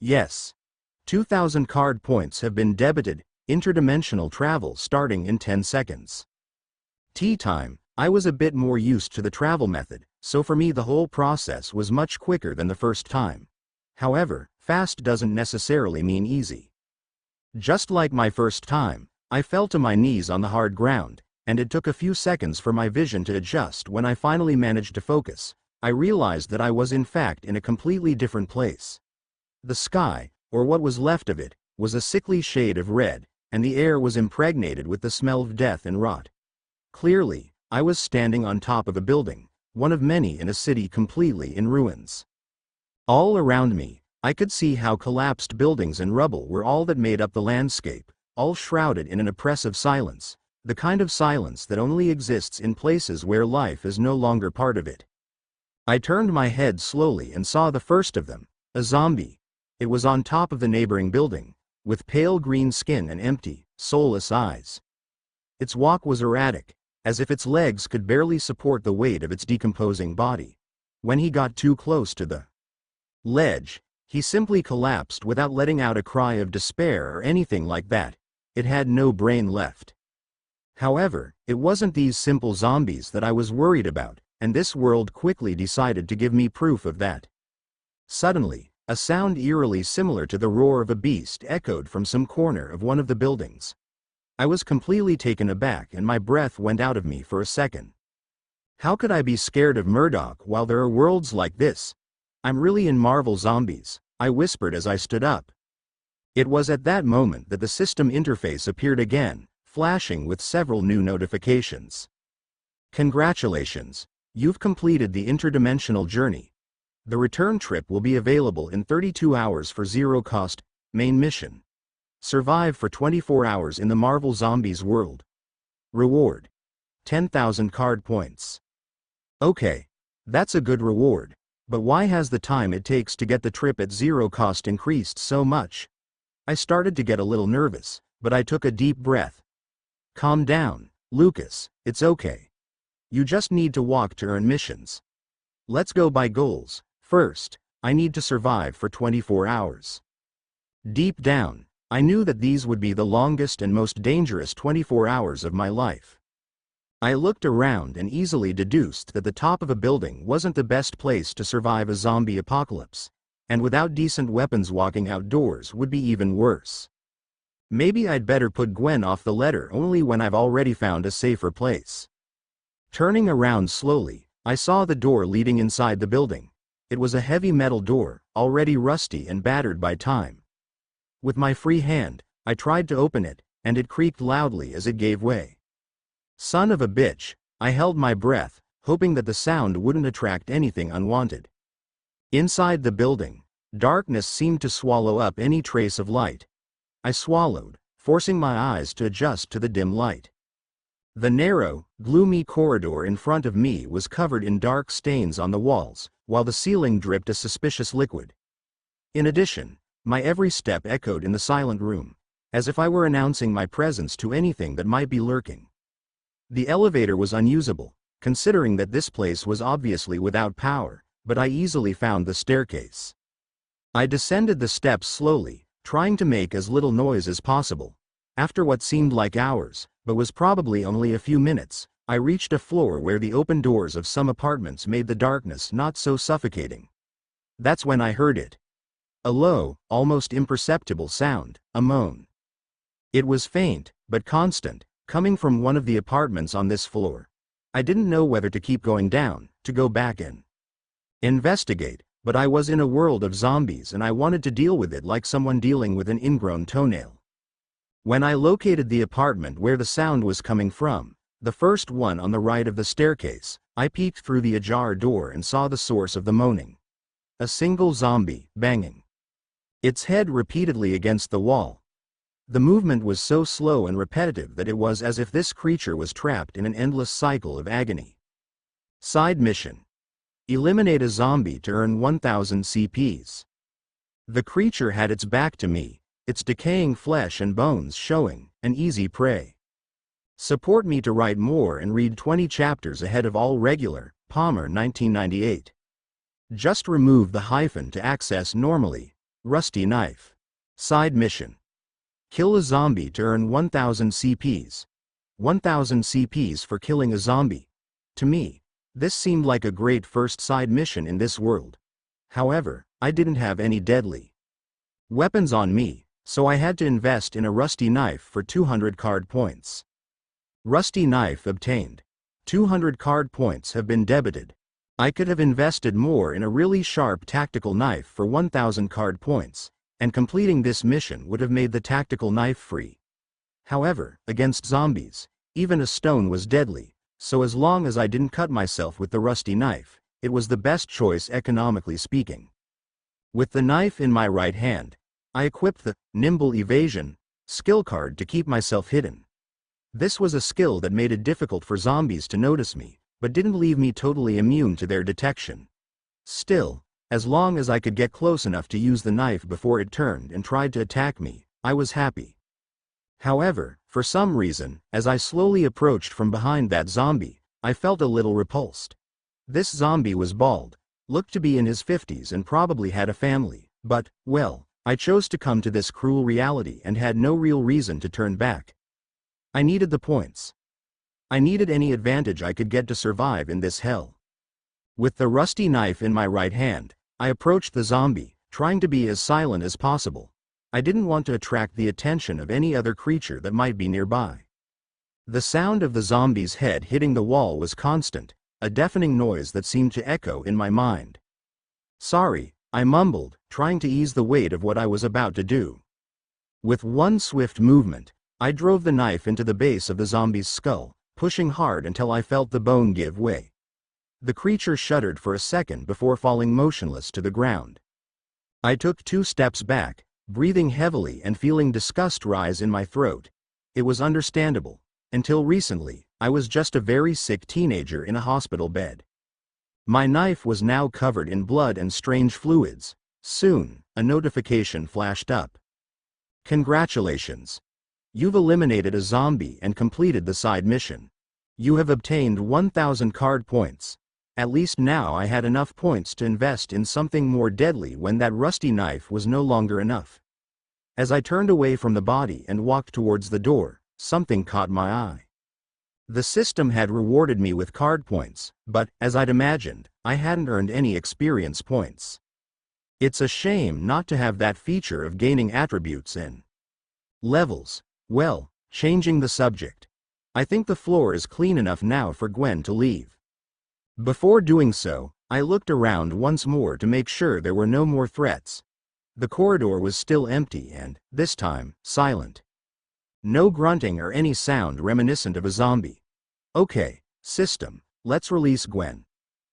[SPEAKER 1] "Yes. 2,000 card points have been debited, interdimensional travel starting in 10 seconds. Tea time." I was a bit more used to the travel method, so for me the whole process was much quicker than the first time. However, fast doesn't necessarily mean easy. Just like my first time, I fell to my knees on the hard ground, and it took a few seconds for my vision to adjust. When I finally managed to focus, I realized that I was in fact in a completely different place. The sky, or what was left of it, was a sickly shade of red, and the air was impregnated with the smell of death and rot. Clearly, I was standing on top of a building, one of many in a city completely in ruins. All around me, I could see how collapsed buildings and rubble were all that made up the landscape, all shrouded in an oppressive silence, The kind of silence that only exists in places where life is no longer part of it. I turned my head slowly and saw the first of them, a zombie. It was on top of the neighboring building, with pale green skin and empty, soulless eyes. Its walk was erratic, as if its legs could barely support the weight of its decomposing body. When he got too close to the ledge, he simply collapsed without letting out a cry of despair or anything like that. It had no brain left. However, it wasn't these simple zombies that I was worried about, and this world quickly decided to give me proof of that. Suddenly, a sound eerily similar to the roar of a beast echoed from some corner of one of the buildings. I was completely taken aback and my breath went out of me for a second. How could I be scared of Murdoch while there are worlds like this? I'm really in Marvel Zombies, I whispered as I stood up. It was at that moment that the system interface appeared again, flashing with several new notifications. Congratulations, you've completed the interdimensional journey. The return trip will be available in 32 hours for zero cost. Main mission. Survive for 24 hours in the Marvel Zombies world. Reward. 10,000 card points. Okay, that's a good reward, but why has the time it takes to get the trip at zero cost increased so much? I started to get a little nervous, but I took a deep breath. Calm down, Lucas, it's okay. You just need to walk to earn missions. Let's go by goals. First, I need to survive for 24 hours. Deep down, I knew that these would be the longest and most dangerous 24 hours of my life. I looked around and easily deduced that the top of a building wasn't the best place to survive a zombie apocalypse, and without decent weapons walking outdoors would be even worse. Maybe I'd better put Gwen off the letter only when I've already found a safer place. Turning around slowly, I saw the door leading inside the building. It was a heavy metal door, already rusty and battered by time. With my free hand, I tried to open it, and it creaked loudly as it gave way. Son of a bitch, I held my breath, hoping that the sound wouldn't attract anything unwanted. Inside the building, darkness seemed to swallow up any trace of light. I swallowed, forcing my eyes to adjust to the dim light. The narrow, gloomy corridor in front of me was covered in dark stains on the walls, while the ceiling dripped a suspicious liquid. In addition, my every step echoed in the silent room, as if I were announcing my presence to anything that might be lurking. The elevator was unusable, considering that this place was obviously without power, but I easily found the staircase. I descended the steps slowly, trying to make as little noise as possible. After what seemed like hours, but was probably only a few minutes, I reached a floor where the open doors of some apartments made the darkness not so suffocating. That's when I heard it. A low, almost imperceptible sound, a moan. It was faint, but constant, coming from one of the apartments on this floor. I didn't know whether to keep going down, to go back in. Investigate, but I was in a world of zombies and I wanted to deal with it like someone dealing with an ingrown toenail. When I located the apartment where the sound was coming from, the first one on the right of the staircase, I peeked through the ajar door and saw the source of the moaning. A single zombie, banging its head repeatedly against the wall. The movement was so slow and repetitive that it was as if this creature was trapped in an endless cycle of agony. Side mission. Eliminate a zombie to earn 1000 CPs. The creature had its back to me, its decaying flesh and bones showing, an easy prey. Support me to write more and read 20 chapters ahead of all regular, Palmer 1998. Just remove the hyphen to access normally. Rusty knife. Side mission. Kill a zombie to earn 1000 CPs. 1000 CPs for killing a zombie. To me, this seemed like a great first side mission in this world. However, I didn't have any deadly weapons on me, so I had to invest in a rusty knife for 200 card points. Rusty knife obtained. 200 card points have been debited. I could have invested more in a really sharp tactical knife for 1000 card points, and completing this mission would have made the tactical knife free. However, against zombies, even a stone was deadly, so as long as I didn't cut myself with the rusty knife, it was the best choice economically speaking. With the knife in my right hand, I equipped the Nimble Evasion skill card to keep myself hidden. This was a skill that made it difficult for zombies to notice me, but didn't leave me totally immune to their detection. Still, as long as I could get close enough to use the knife before it turned and tried to attack me, I was happy. However, for some reason, as I slowly approached from behind that zombie, I felt a little repulsed. This zombie was bald, looked to be in his 50s and probably had a family, but, well, I chose to come to this cruel reality and had no real reason to turn back. I needed the points. I needed any advantage I could get to survive in this hell. With the rusty knife in my right hand, I approached the zombie, trying to be as silent as possible. I didn't want to attract the attention of any other creature that might be nearby. The sound of the zombie's head hitting the wall was constant, a deafening noise that seemed to echo in my mind. Sorry, I mumbled, trying to ease the weight of what I was about to do. With one swift movement, I drove the knife into the base of the zombie's skull, pushing hard until I felt the bone give way. The creature shuddered for a second before falling motionless to the ground. I took 2 steps back, breathing heavily and feeling disgust rise in my throat. It was understandable. Until recently, I was just a very sick teenager in a hospital bed. My knife was now covered in blood and strange fluids. Soon, a notification flashed up. Congratulations! You've eliminated a zombie and completed the side mission. You have obtained 1,000 card points. At least now I had enough points to invest in something more deadly when that rusty knife was no longer enough. As I turned away from the body and walked towards the door, something caught my eye. The system had rewarded me with card points, but, as I'd imagined, I hadn't earned any experience points. It's a shame not to have that feature of gaining attributes in levels. Well, changing the subject. I think the floor is clean enough now for Gwen to leave. Before doing so, I looked around once more to make sure there were no more threats. The corridor was still empty and, this time, silent. No grunting or any sound reminiscent of a zombie. Okay, system, let's release Gwen.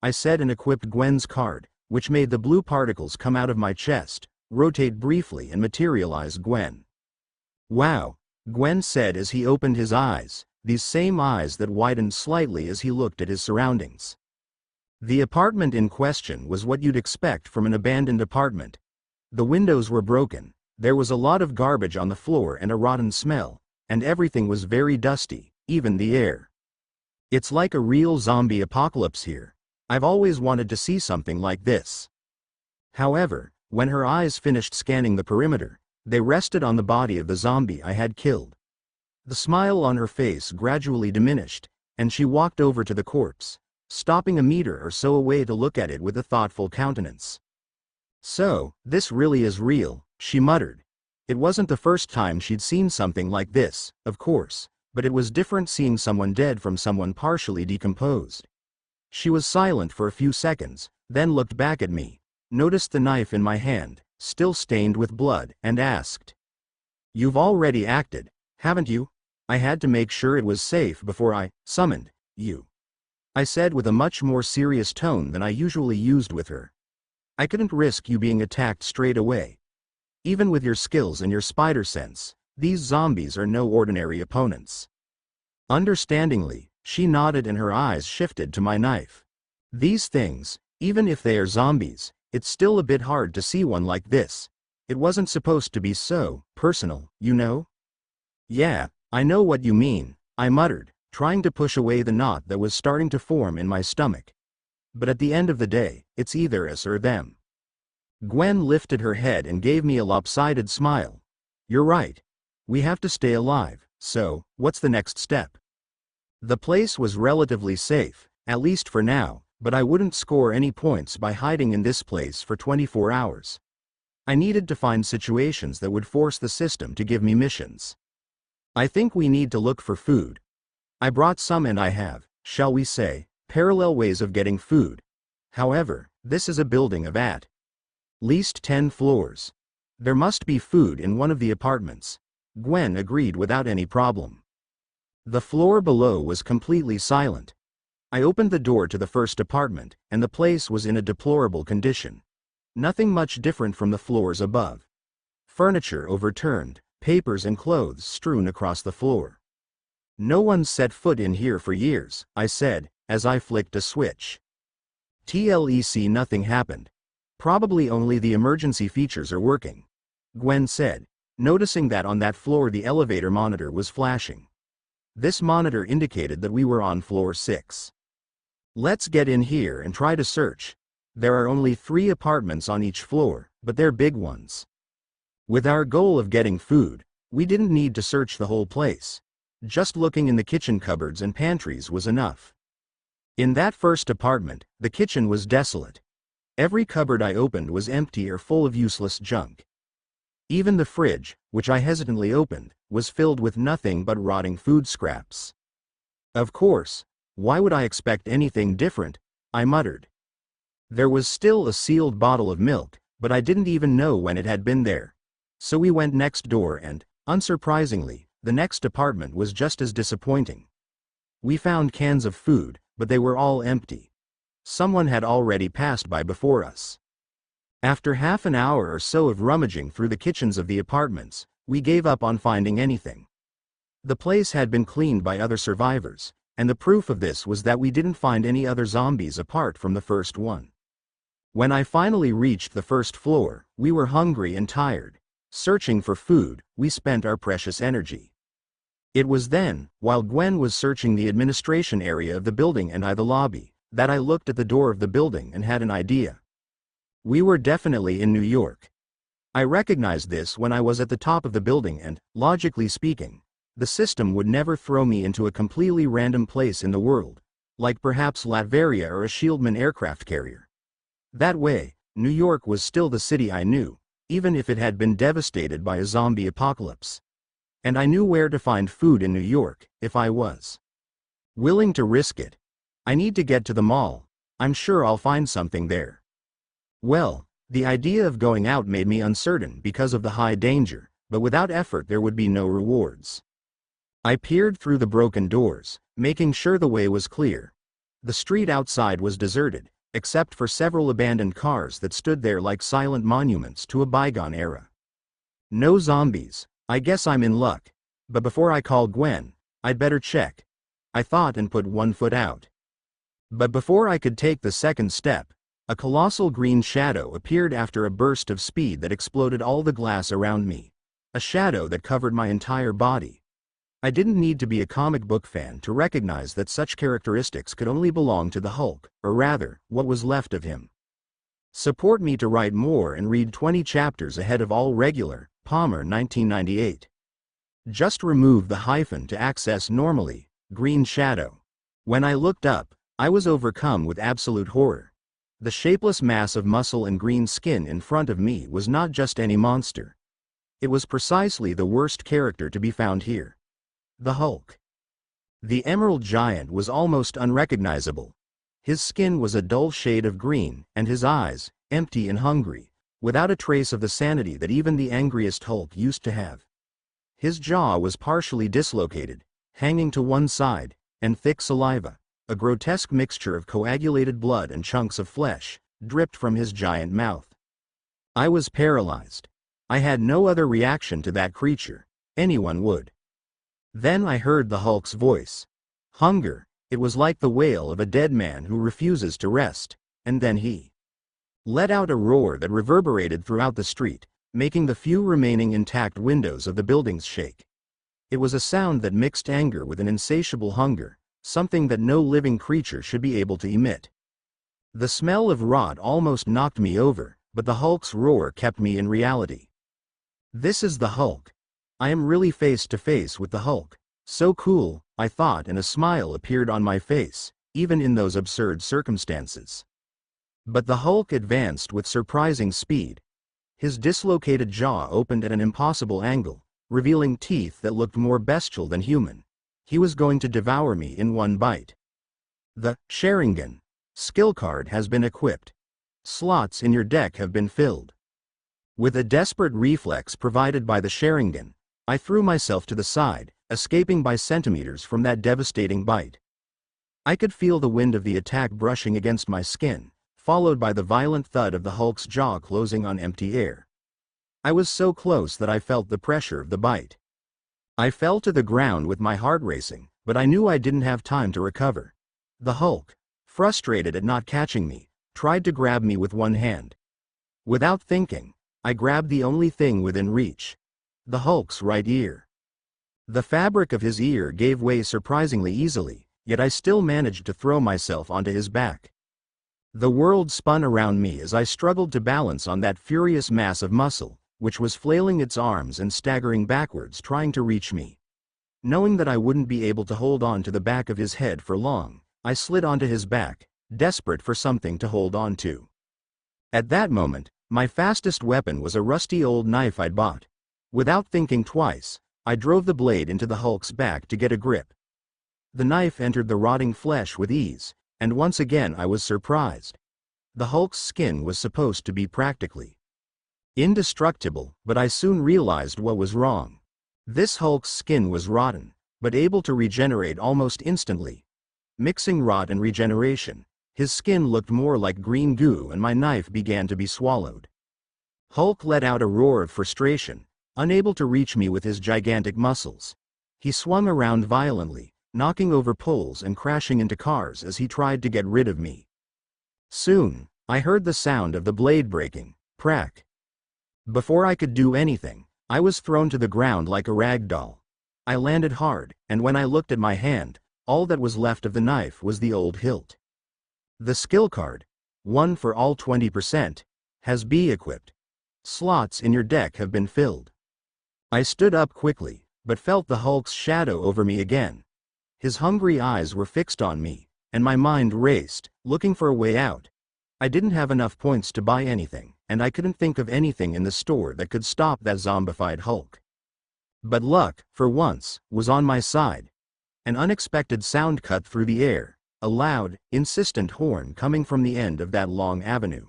[SPEAKER 1] I said and equipped Gwen's card, which made the blue particles come out of my chest, rotate briefly and materialize Gwen. Wow, Gwen said as he opened his eyes, these same eyes that widened slightly as he looked at his surroundings. The apartment in question was what you'd expect from an abandoned apartment. The windows were broken, there was a lot of garbage on the floor and a rotten smell, and everything was very dusty, even the air. It's like a real zombie apocalypse here. I've always wanted to see something like this. However, when her eyes finished scanning the perimeter, they rested on the body of the zombie I had killed. The smile on her face gradually diminished, and she walked over to the corpse, stopping a meter or so away to look at it with a thoughtful countenance. So, this really is real, she muttered. It wasn't the first time she'd seen something like this, of course, but it was different seeing someone dead from someone partially decomposed. She was silent for a few seconds, then looked back at me, noticed the knife in my hand, still stained with blood, and asked, "You've already acted, haven't you? I had to make sure it was safe before I summoned you," I said with a much more serious tone than I usually used with her. "I couldn't risk you being attacked straight away. Even with your skills and your spider sense, these zombies are no ordinary opponents." Understandingly, she nodded and her eyes shifted to my knife. "These things, even if they are zombies, it's still a bit hard to see one like this. It wasn't supposed to be so personal, you know?" "Yeah, I know what you mean," I muttered, trying to push away the knot that was starting to form in my stomach. "But at the end of the day, it's either us or them." Gwen lifted her head and gave me a lopsided smile. "You're right. We have to stay alive, so, what's the next step?" The place was relatively safe, at least for now, but I wouldn't score any points by hiding in this place for 24 hours. I needed to find situations that would force the system to give me missions. "I think we need to look for food. I brought some and I have, shall we say, parallel ways of getting food. However, this is a building of at least 10 floors. There must be food in one of the apartments." Gwen agreed without any problem. The floor below was completely silent. I opened the door to the first apartment, and the place was in a deplorable condition. Nothing much different from the floors above. Furniture overturned, papers and clothes strewn across the floor. No one's set foot in here for years, I said, as I flicked a switch. TLEC nothing happened. Probably only the emergency features are working, Gwen said, noticing that on that floor the elevator monitor was flashing. This monitor indicated that we were on floor 6. Let's get in here and try to search. There are only 3 apartments on each floor, but they're big ones. With our goal of getting food, we didn't need to search the whole place. Just looking in the kitchen cupboards and pantries was enough. In that first apartment, the kitchen was desolate. Every cupboard I opened was empty or full of useless junk. Even the fridge, which I hesitantly opened, was filled with nothing but rotting food scraps. Of course, why would I expect anything different? I muttered. There was still a sealed bottle of milk, but I didn't even know when it had been there. So we went next door and, unsurprisingly, the next apartment was just as disappointing. We found cans of food, but they were all empty. Someone had already passed by before us. After half an hour or so of rummaging through the kitchens of the apartments, we gave up on finding anything. The place had been cleaned by other survivors, and the proof of this was that we didn't find any other zombies apart from the first one. When I finally reached the first floor, we were hungry and tired. Searching for food, we spent our precious energy. It was then, while Gwen was searching the administration area of the building and I the lobby, that I looked at the door of the building and had an idea. We were definitely in New York. I recognized this when I was at the top of the building and, logically speaking, the system would never throw me into a completely random place in the world, like perhaps Latveria or a Shieldman aircraft carrier. That way, New York was still the city I knew, even if it had been devastated by a zombie apocalypse. And I knew where to find food in New York, if I was willing to risk it. I need to get to the mall. I'm sure I'll find something there. Well, the idea of going out made me uncertain because of the high danger, but without effort there would be no rewards. I peered through the broken doors, making sure the way was clear. The street outside was deserted, except for several abandoned cars that stood there like silent monuments to a bygone era. No zombies. I guess I'm in luck. But before I call Gwen, I'd better check, I thought, and put one foot out. But before I could take the second step, a colossal green shadow appeared after a burst of speed that exploded all the glass around me. A shadow that covered my entire body. I didn't need to be a comic book fan to recognize that such characteristics could only belong to the Hulk, or rather, what was left of him. Support me to write more and read 20 chapters ahead of all regular, Palmer 1998. Just remove the hyphen to access normally, green shadow. When I looked up, I was overcome with absolute horror. The shapeless mass of muscle and green skin in front of me was not just any monster. It was precisely the worst character to be found here. The Hulk. The Emerald Giant was almost unrecognizable. His skin was a dull shade of green, and his eyes, empty and hungry, without a trace of the sanity that even the angriest Hulk used to have. His jaw was partially dislocated, hanging to one side, and thick saliva, a grotesque mixture of coagulated blood and chunks of flesh, dripped from his giant mouth. I was paralyzed. I had no other reaction to that creature. Anyone would. Then I heard the Hulk's voice. Hunger. It was like the wail of a dead man who refuses to rest, and then he let out a roar that reverberated throughout the street, making the few remaining intact windows of the buildings shake. It was a sound that mixed anger with an insatiable hunger, something that no living creature should be able to emit. The smell of rot almost knocked me over, but the Hulk's roar kept me in reality. This is the Hulk. I am really face to face with the Hulk. So cool, I thought, and a smile appeared on my face, even in those absurd circumstances. But the Hulk advanced with surprising speed. His dislocated jaw opened at an impossible angle, revealing teeth that looked more bestial than human. He was going to devour me in one bite. The Sharingan skill card has been equipped. Slots in your deck have been filled. With a desperate reflex provided by the Sharingan, I threw myself to the side, escaping by centimeters from that devastating bite. I could feel the wind of the attack brushing against my skin, followed by the violent thud of the Hulk's jaw closing on empty air. I was so close that I felt the pressure of the bite. I fell to the ground with my heart racing, but I knew I didn't have time to recover. The Hulk, frustrated at not catching me, tried to grab me with one hand. Without thinking, I grabbed the only thing within reach. The Hulk's right ear. The fabric of his ear gave way surprisingly easily, yet I still managed to throw myself onto his back. The world spun around me as I struggled to balance on that furious mass of muscle, which was flailing its arms and staggering backwards trying to reach me. Knowing that I wouldn't be able to hold on to the back of his head for long, I slid onto his back, desperate for something to hold on to. At that moment, my fastest weapon was a rusty old knife I'd bought. Without thinking twice, I drove the blade into the Hulk's back to get a grip. The knife entered the rotting flesh with ease, and once again I was surprised. The Hulk's skin was supposed to be practically indestructible, but I soon realized what was wrong. This Hulk's skin was rotten, but able to regenerate almost instantly. Mixing rot and regeneration, his skin looked more like green goo and my knife began to be swallowed. Hulk let out a roar of frustration, unable to reach me with his gigantic muscles. He swung around violently, knocking over poles and crashing into cars as he tried to get rid of me. Soon, I heard the sound of the blade breaking, crack. Before I could do anything, I was thrown to the ground like a rag doll. I landed hard, and when I looked at my hand, all that was left of the knife was the old hilt. The skill card, 1 for all 20%, has B equipped. Slots in your deck have been filled. I stood up quickly, but felt the Hulk's shadow over me again. His hungry eyes were fixed on me, and my mind raced, looking for a way out. I didn't have enough points to buy anything, and I couldn't think of anything in the store that could stop that zombified Hulk. But luck, for once, was on my side. An unexpected sound cut through the air, a loud, insistent horn coming from the end of that long avenue.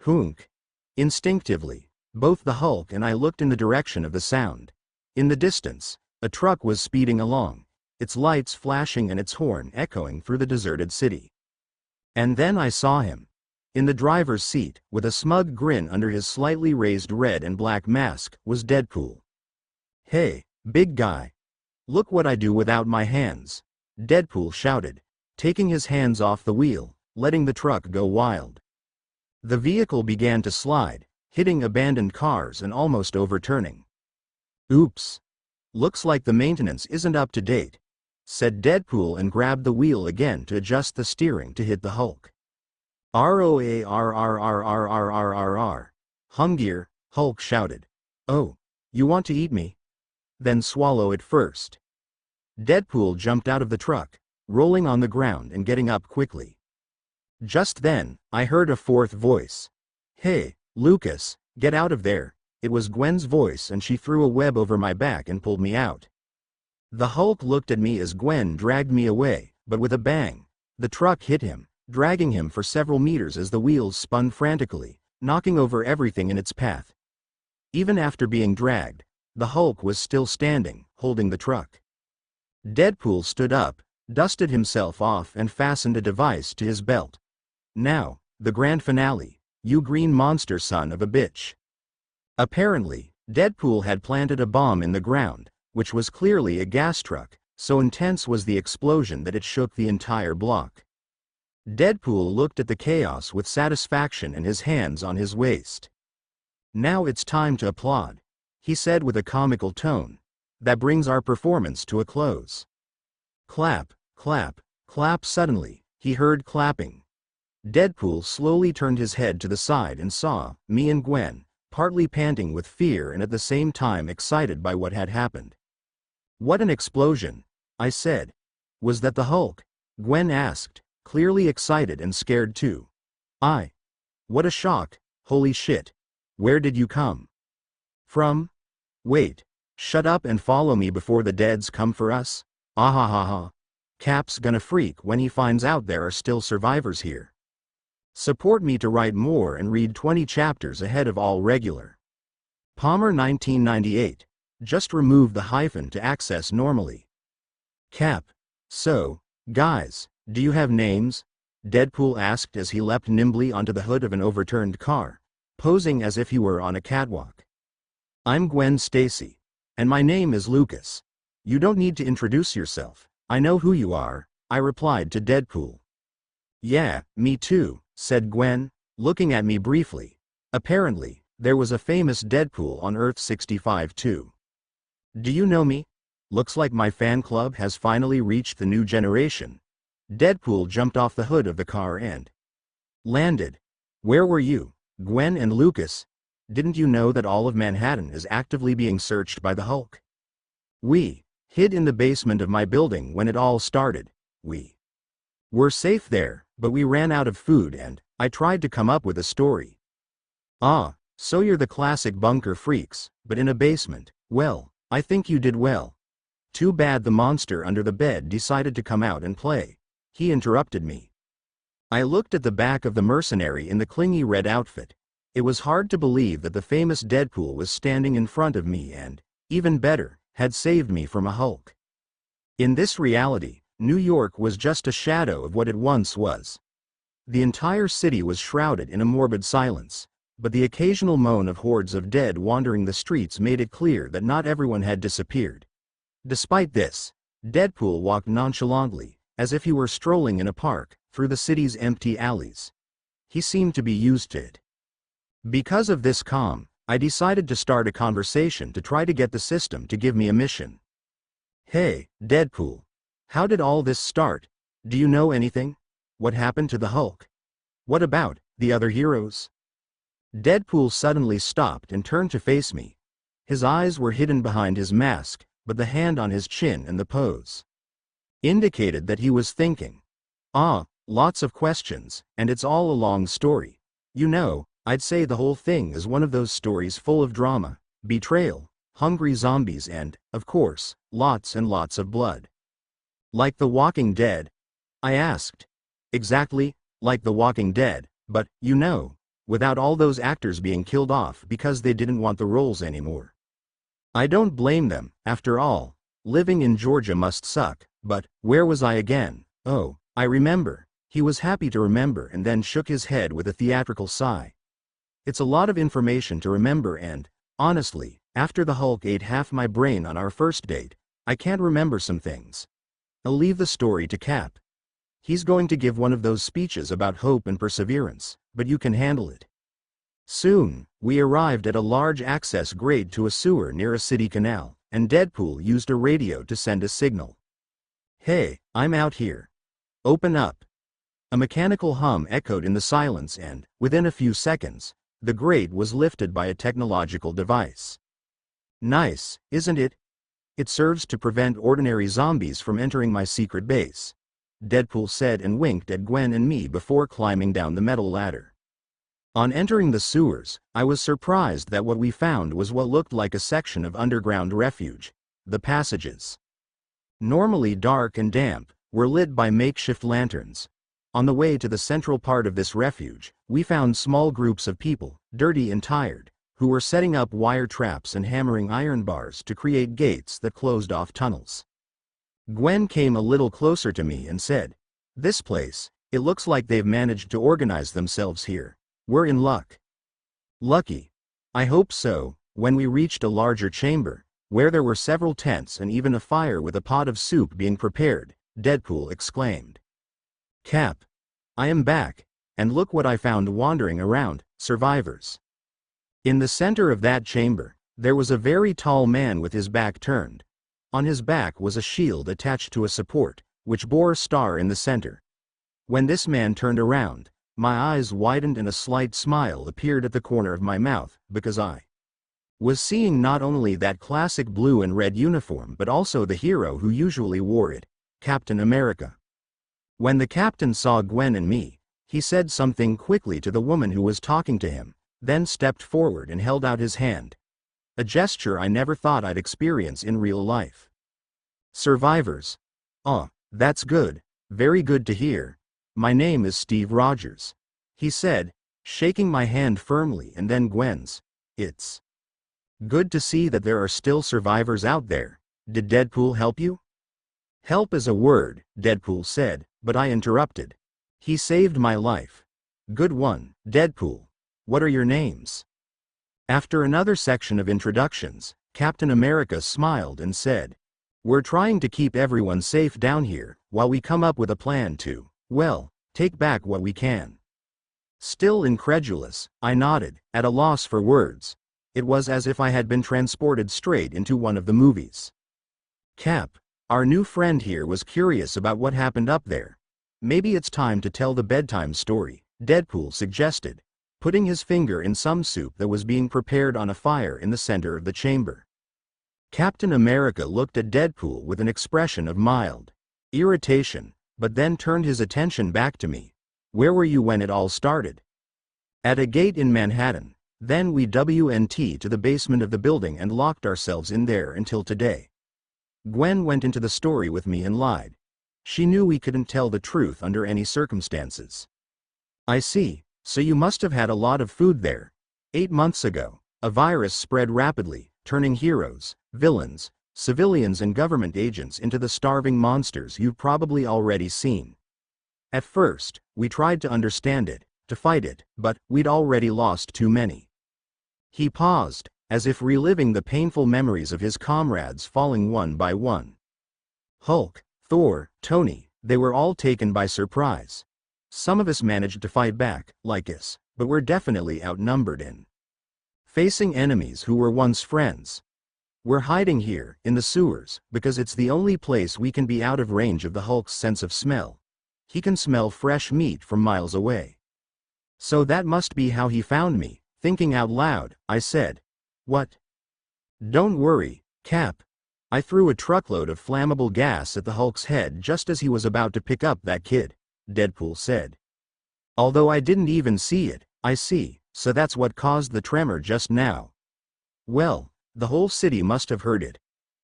[SPEAKER 1] Honk. Instinctively, both the Hulk and I looked in the direction of the sound. In the distance, a truck was speeding along, its lights flashing and its horn echoing through the deserted city. And then I saw him. In the driver's seat, with a smug grin under his slightly raised red and black mask, was Deadpool. "Hey, big guy. Look what I do without my hands," Deadpool shouted, taking his hands off the wheel, letting the truck go wild. The vehicle began to slide, hitting abandoned cars and almost overturning. "Oops. Looks like the maintenance isn't up to date," said Deadpool and grabbed the wheel again to adjust the steering to hit the Hulk. "ROARRRRRRRRR. Hungier," Hulk shouted. "Oh, you want to eat me? Then swallow it first." Deadpool jumped out of the truck, rolling on the ground and getting up quickly. Just then, I heard a fourth voice. "Hey, Lucas, get out of there." It was Gwen's voice and she threw a web over my back and pulled me out. The Hulk looked at me as Gwen dragged me away, but with a bang, the truck hit him, dragging him for several meters as the wheels spun frantically, knocking over everything in its path. Even after being dragged, the Hulk was still standing, holding the truck. Deadpool stood up, dusted himself off and fastened a device to his belt. "Now, the grand finale, you green monster son of a bitch." Apparently, Deadpool had planted a bomb in the ground, which was clearly a gas truck, so intense was the explosion that it shook the entire block. Deadpool looked at the chaos with satisfaction and his hands on his waist. "Now it's time to applaud," he said with a comical tone. "That brings our performance to a close." Clap, clap, clap. Suddenly, he heard clapping. Deadpool slowly turned his head to the side and saw me and Gwen, partly panting with fear and at the same time excited by what had happened. "What an explosion," I said. "Was that the Hulk?" Gwen asked, clearly excited and scared too. What a shock, holy shit. Where did you come from?" "Wait, shut up and follow me before the deads come for us." "Ahahaha. Cap's gonna freak when he finds out there are still survivors here." Support me to write more and read 20 chapters ahead of all regular. Palmer 1998. Just remove the hyphen to access normally. Cap. "So, guys, do you have names?" Deadpool asked as he leapt nimbly onto the hood of an overturned car, posing as if he were on a catwalk. "I'm Gwen Stacy. And my name is Lucas. You don't need to introduce yourself. I know who you are, I replied to Deadpool. Yeah, me too, said Gwen, looking at me briefly. Apparently, there was a famous Deadpool on Earth 65 too. Do you know me? Looks like my fan club has finally reached the new generation. Deadpool jumped off the hood of the car and landed. Where were you, Gwen and Lucas? Didn't you know that all of Manhattan is actively being searched by the Hulk? We hid in the basement of my building when it all started. We were safe there, but we ran out of food and I tried to come up with a story. Ah, so you're the classic bunker freaks, but in a basement. Well, I think you did well. Too bad the monster under the bed decided to come out and play. He interrupted me. I looked at the back of the mercenary in the clingy red outfit. It was hard to believe that the famous Deadpool was standing in front of me and, even better, had saved me from a Hulk. In this reality, New York was just a shadow of what it once was. The entire city was shrouded in a morbid silence, but the occasional moan of hordes of dead wandering the streets made it clear that not everyone had disappeared. Despite this, Deadpool walked nonchalantly, as if he were strolling in a park, through the city's empty alleys. He seemed to be used to it. Because of this calm, I decided to start a conversation to try to get the system to give me a mission. Hey, Deadpool. How did all this start? Do you know anything? What happened to the Hulk? What about the other heroes? Deadpool suddenly stopped and turned to face me. His eyes were hidden behind his mask, but the hand on his chin and the pose indicated that he was thinking. Ah, lots of questions, and it's all a long story. You know, I'd say the whole thing is one of those stories full of drama, betrayal, hungry zombies and, of course, lots and lots of blood. Like The Walking Dead? I asked. Exactly, like The Walking Dead, but, you know, without all those actors being killed off because they didn't want the roles anymore. I don't blame them, after all. Living in Georgia must suck, but, where was I again? Oh, I remember. He was happy to remember and then shook his head with a theatrical sigh. It's a lot of information to remember and, honestly, after the Hulk ate half my brain on our first date, I can't remember some things. I'll leave the story to Cap. He's going to give one of those speeches about hope and perseverance, but you can handle it. Soon, we arrived at a large access grade to a sewer near a city canal, and Deadpool used a radio to send a signal. Hey, I'm out here. Open up. A mechanical hum echoed in the silence and, within a few seconds, the grate was lifted by a technological device. Nice, isn't it? It serves to prevent ordinary zombies from entering my secret base, Deadpool said and winked at Gwen and me before climbing down the metal ladder. On entering the sewers, I was surprised that what we found was what looked like a section of underground refuge. The passages, normally dark and damp, were lit by makeshift lanterns. On the way to the central part of this refuge, we found small groups of people, dirty and tired, who were setting up wire traps and hammering iron bars to create gates that closed off tunnels. Gwen came a little closer to me and said, "This place, it looks like they've managed to organize themselves here. We're in luck." Lucky? I hope so. When we reached a larger chamber, where there were several tents and even a fire with a pot of soup being prepared, Deadpool exclaimed, "Cap, I am back, and look what I found wandering around, survivors." In the center of that chamber, there was a very tall man with his back turned. On his back was a shield attached to a support, which bore a star in the center. When this man turned around, my eyes widened and a slight smile appeared at the corner of my mouth, because I was seeing not only that classic blue and red uniform but also the hero who usually wore it, Captain America. When the captain saw Gwen and me, he said something quickly to the woman who was talking to him, then stepped forward and held out his hand. A gesture I never thought I'd experience in real life. Survivors. Oh, that's good, very good to hear. My name is Steve Rogers, he said, shaking my hand firmly, and then Gwen's. It's good to see that there are still survivors out there. Did Deadpool help you? Help is a word, Deadpool said, but I interrupted. He saved my life. Good one, Deadpool. What are your names? After another section of introductions, Captain America smiled and said, We're trying to keep everyone safe down here, while we come up with a plan to, well, take back what we can. Still incredulous, I nodded, at a loss for words. It was as if I had been transported straight into one of the movies. Cap, our new friend here, was curious about what happened up there. Maybe it's time to tell the bedtime story, Deadpool suggested, putting his finger in some soup that was being prepared on a fire in the center of the chamber. Captain America looked at Deadpool with an expression of mild irritation, but then turned his attention back to me. Where were you when it all started? At a gate in Manhattan. Then we went to the basement of the building and locked ourselves in there until today. Gwen went into the story with me and lied. She knew we couldn't tell the truth under any circumstances. I see, so you must have had a lot of food there. 8 months ago, a virus spread rapidly, turning heroes, villains, civilians and government agents into the starving monsters you've probably already seen. At first, we tried to understand it, to fight it, but we'd already lost too many. He paused, as if reliving the painful memories of his comrades falling one by one. Hulk, Thor, Tony, they were all taken by surprise. Some of us managed to fight back, like us, but we're definitely outnumbered in facing enemies who were once friends. We're hiding here, in the sewers, because it's the only place we can be out of range of the Hulk's sense of smell. He can smell fresh meat from miles away. So that must be how he found me. Thinking out loud, I said, "What?" "Don't worry, Cap. I threw a truckload of flammable gas at the Hulk's head just as he was about to pick up that kid," Deadpool said. "Although I didn't even see it." "I see, so that's what caused the tremor just now." "Well, the whole city must have heard it.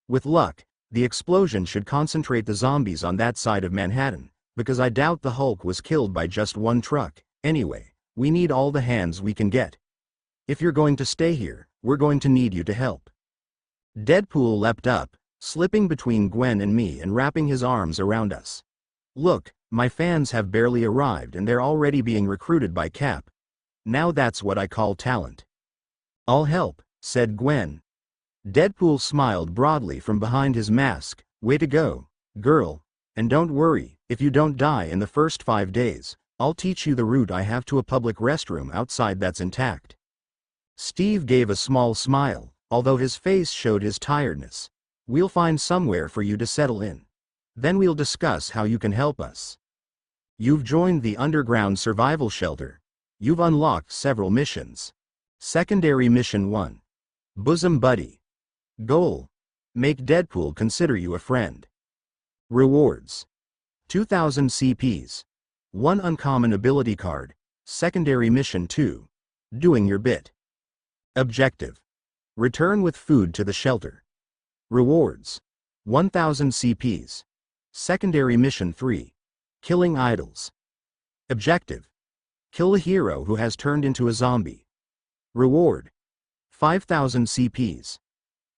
[SPEAKER 1] With luck, the explosion should concentrate the zombies on that side of Manhattan, because I doubt the Hulk was killed by just one truck. Anyway, we need all the hands we can get. If you're going to stay here, we're going to need you to help." Deadpool leapt up, slipping between Gwen and me and wrapping his arms around us. "Look, my fans have barely arrived and they're already being recruited by Cap. Now that's what I call talent." "I'll help," said Gwen. Deadpool smiled broadly from behind his mask. "Way to go, girl. And don't worry, if you don't die in the first 5 days, I'll teach you the route I have to a public restroom outside that's intact." Steve gave a small smile, although his face showed his tiredness. "We'll find somewhere for you to settle in. Then we'll discuss how you can help us. You've joined the underground survival shelter. You've unlocked several missions. Secondary Mission 1. Bosom Buddy. Goal: make Deadpool consider you a friend. Rewards: 2,000 CPs. 1 uncommon ability card. Secondary Mission 2. Doing your bit. Objective: return with food to the shelter. Rewards: 1,000 CPs. Secondary Mission 3. Killing idols. Objective: kill a hero who has turned into a zombie. Reward: 5,000 CPs.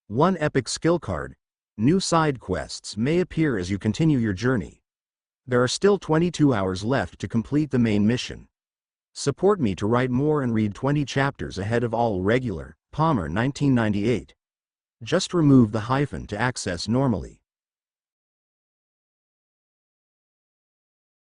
[SPEAKER 1] 1 epic skill card. New side quests may appear as you continue your journey. There are still 22 hours left to complete the main mission. Support me to write more and read 20 chapters ahead of all regular. Palmer 1998. Just remove the hyphen to access normally.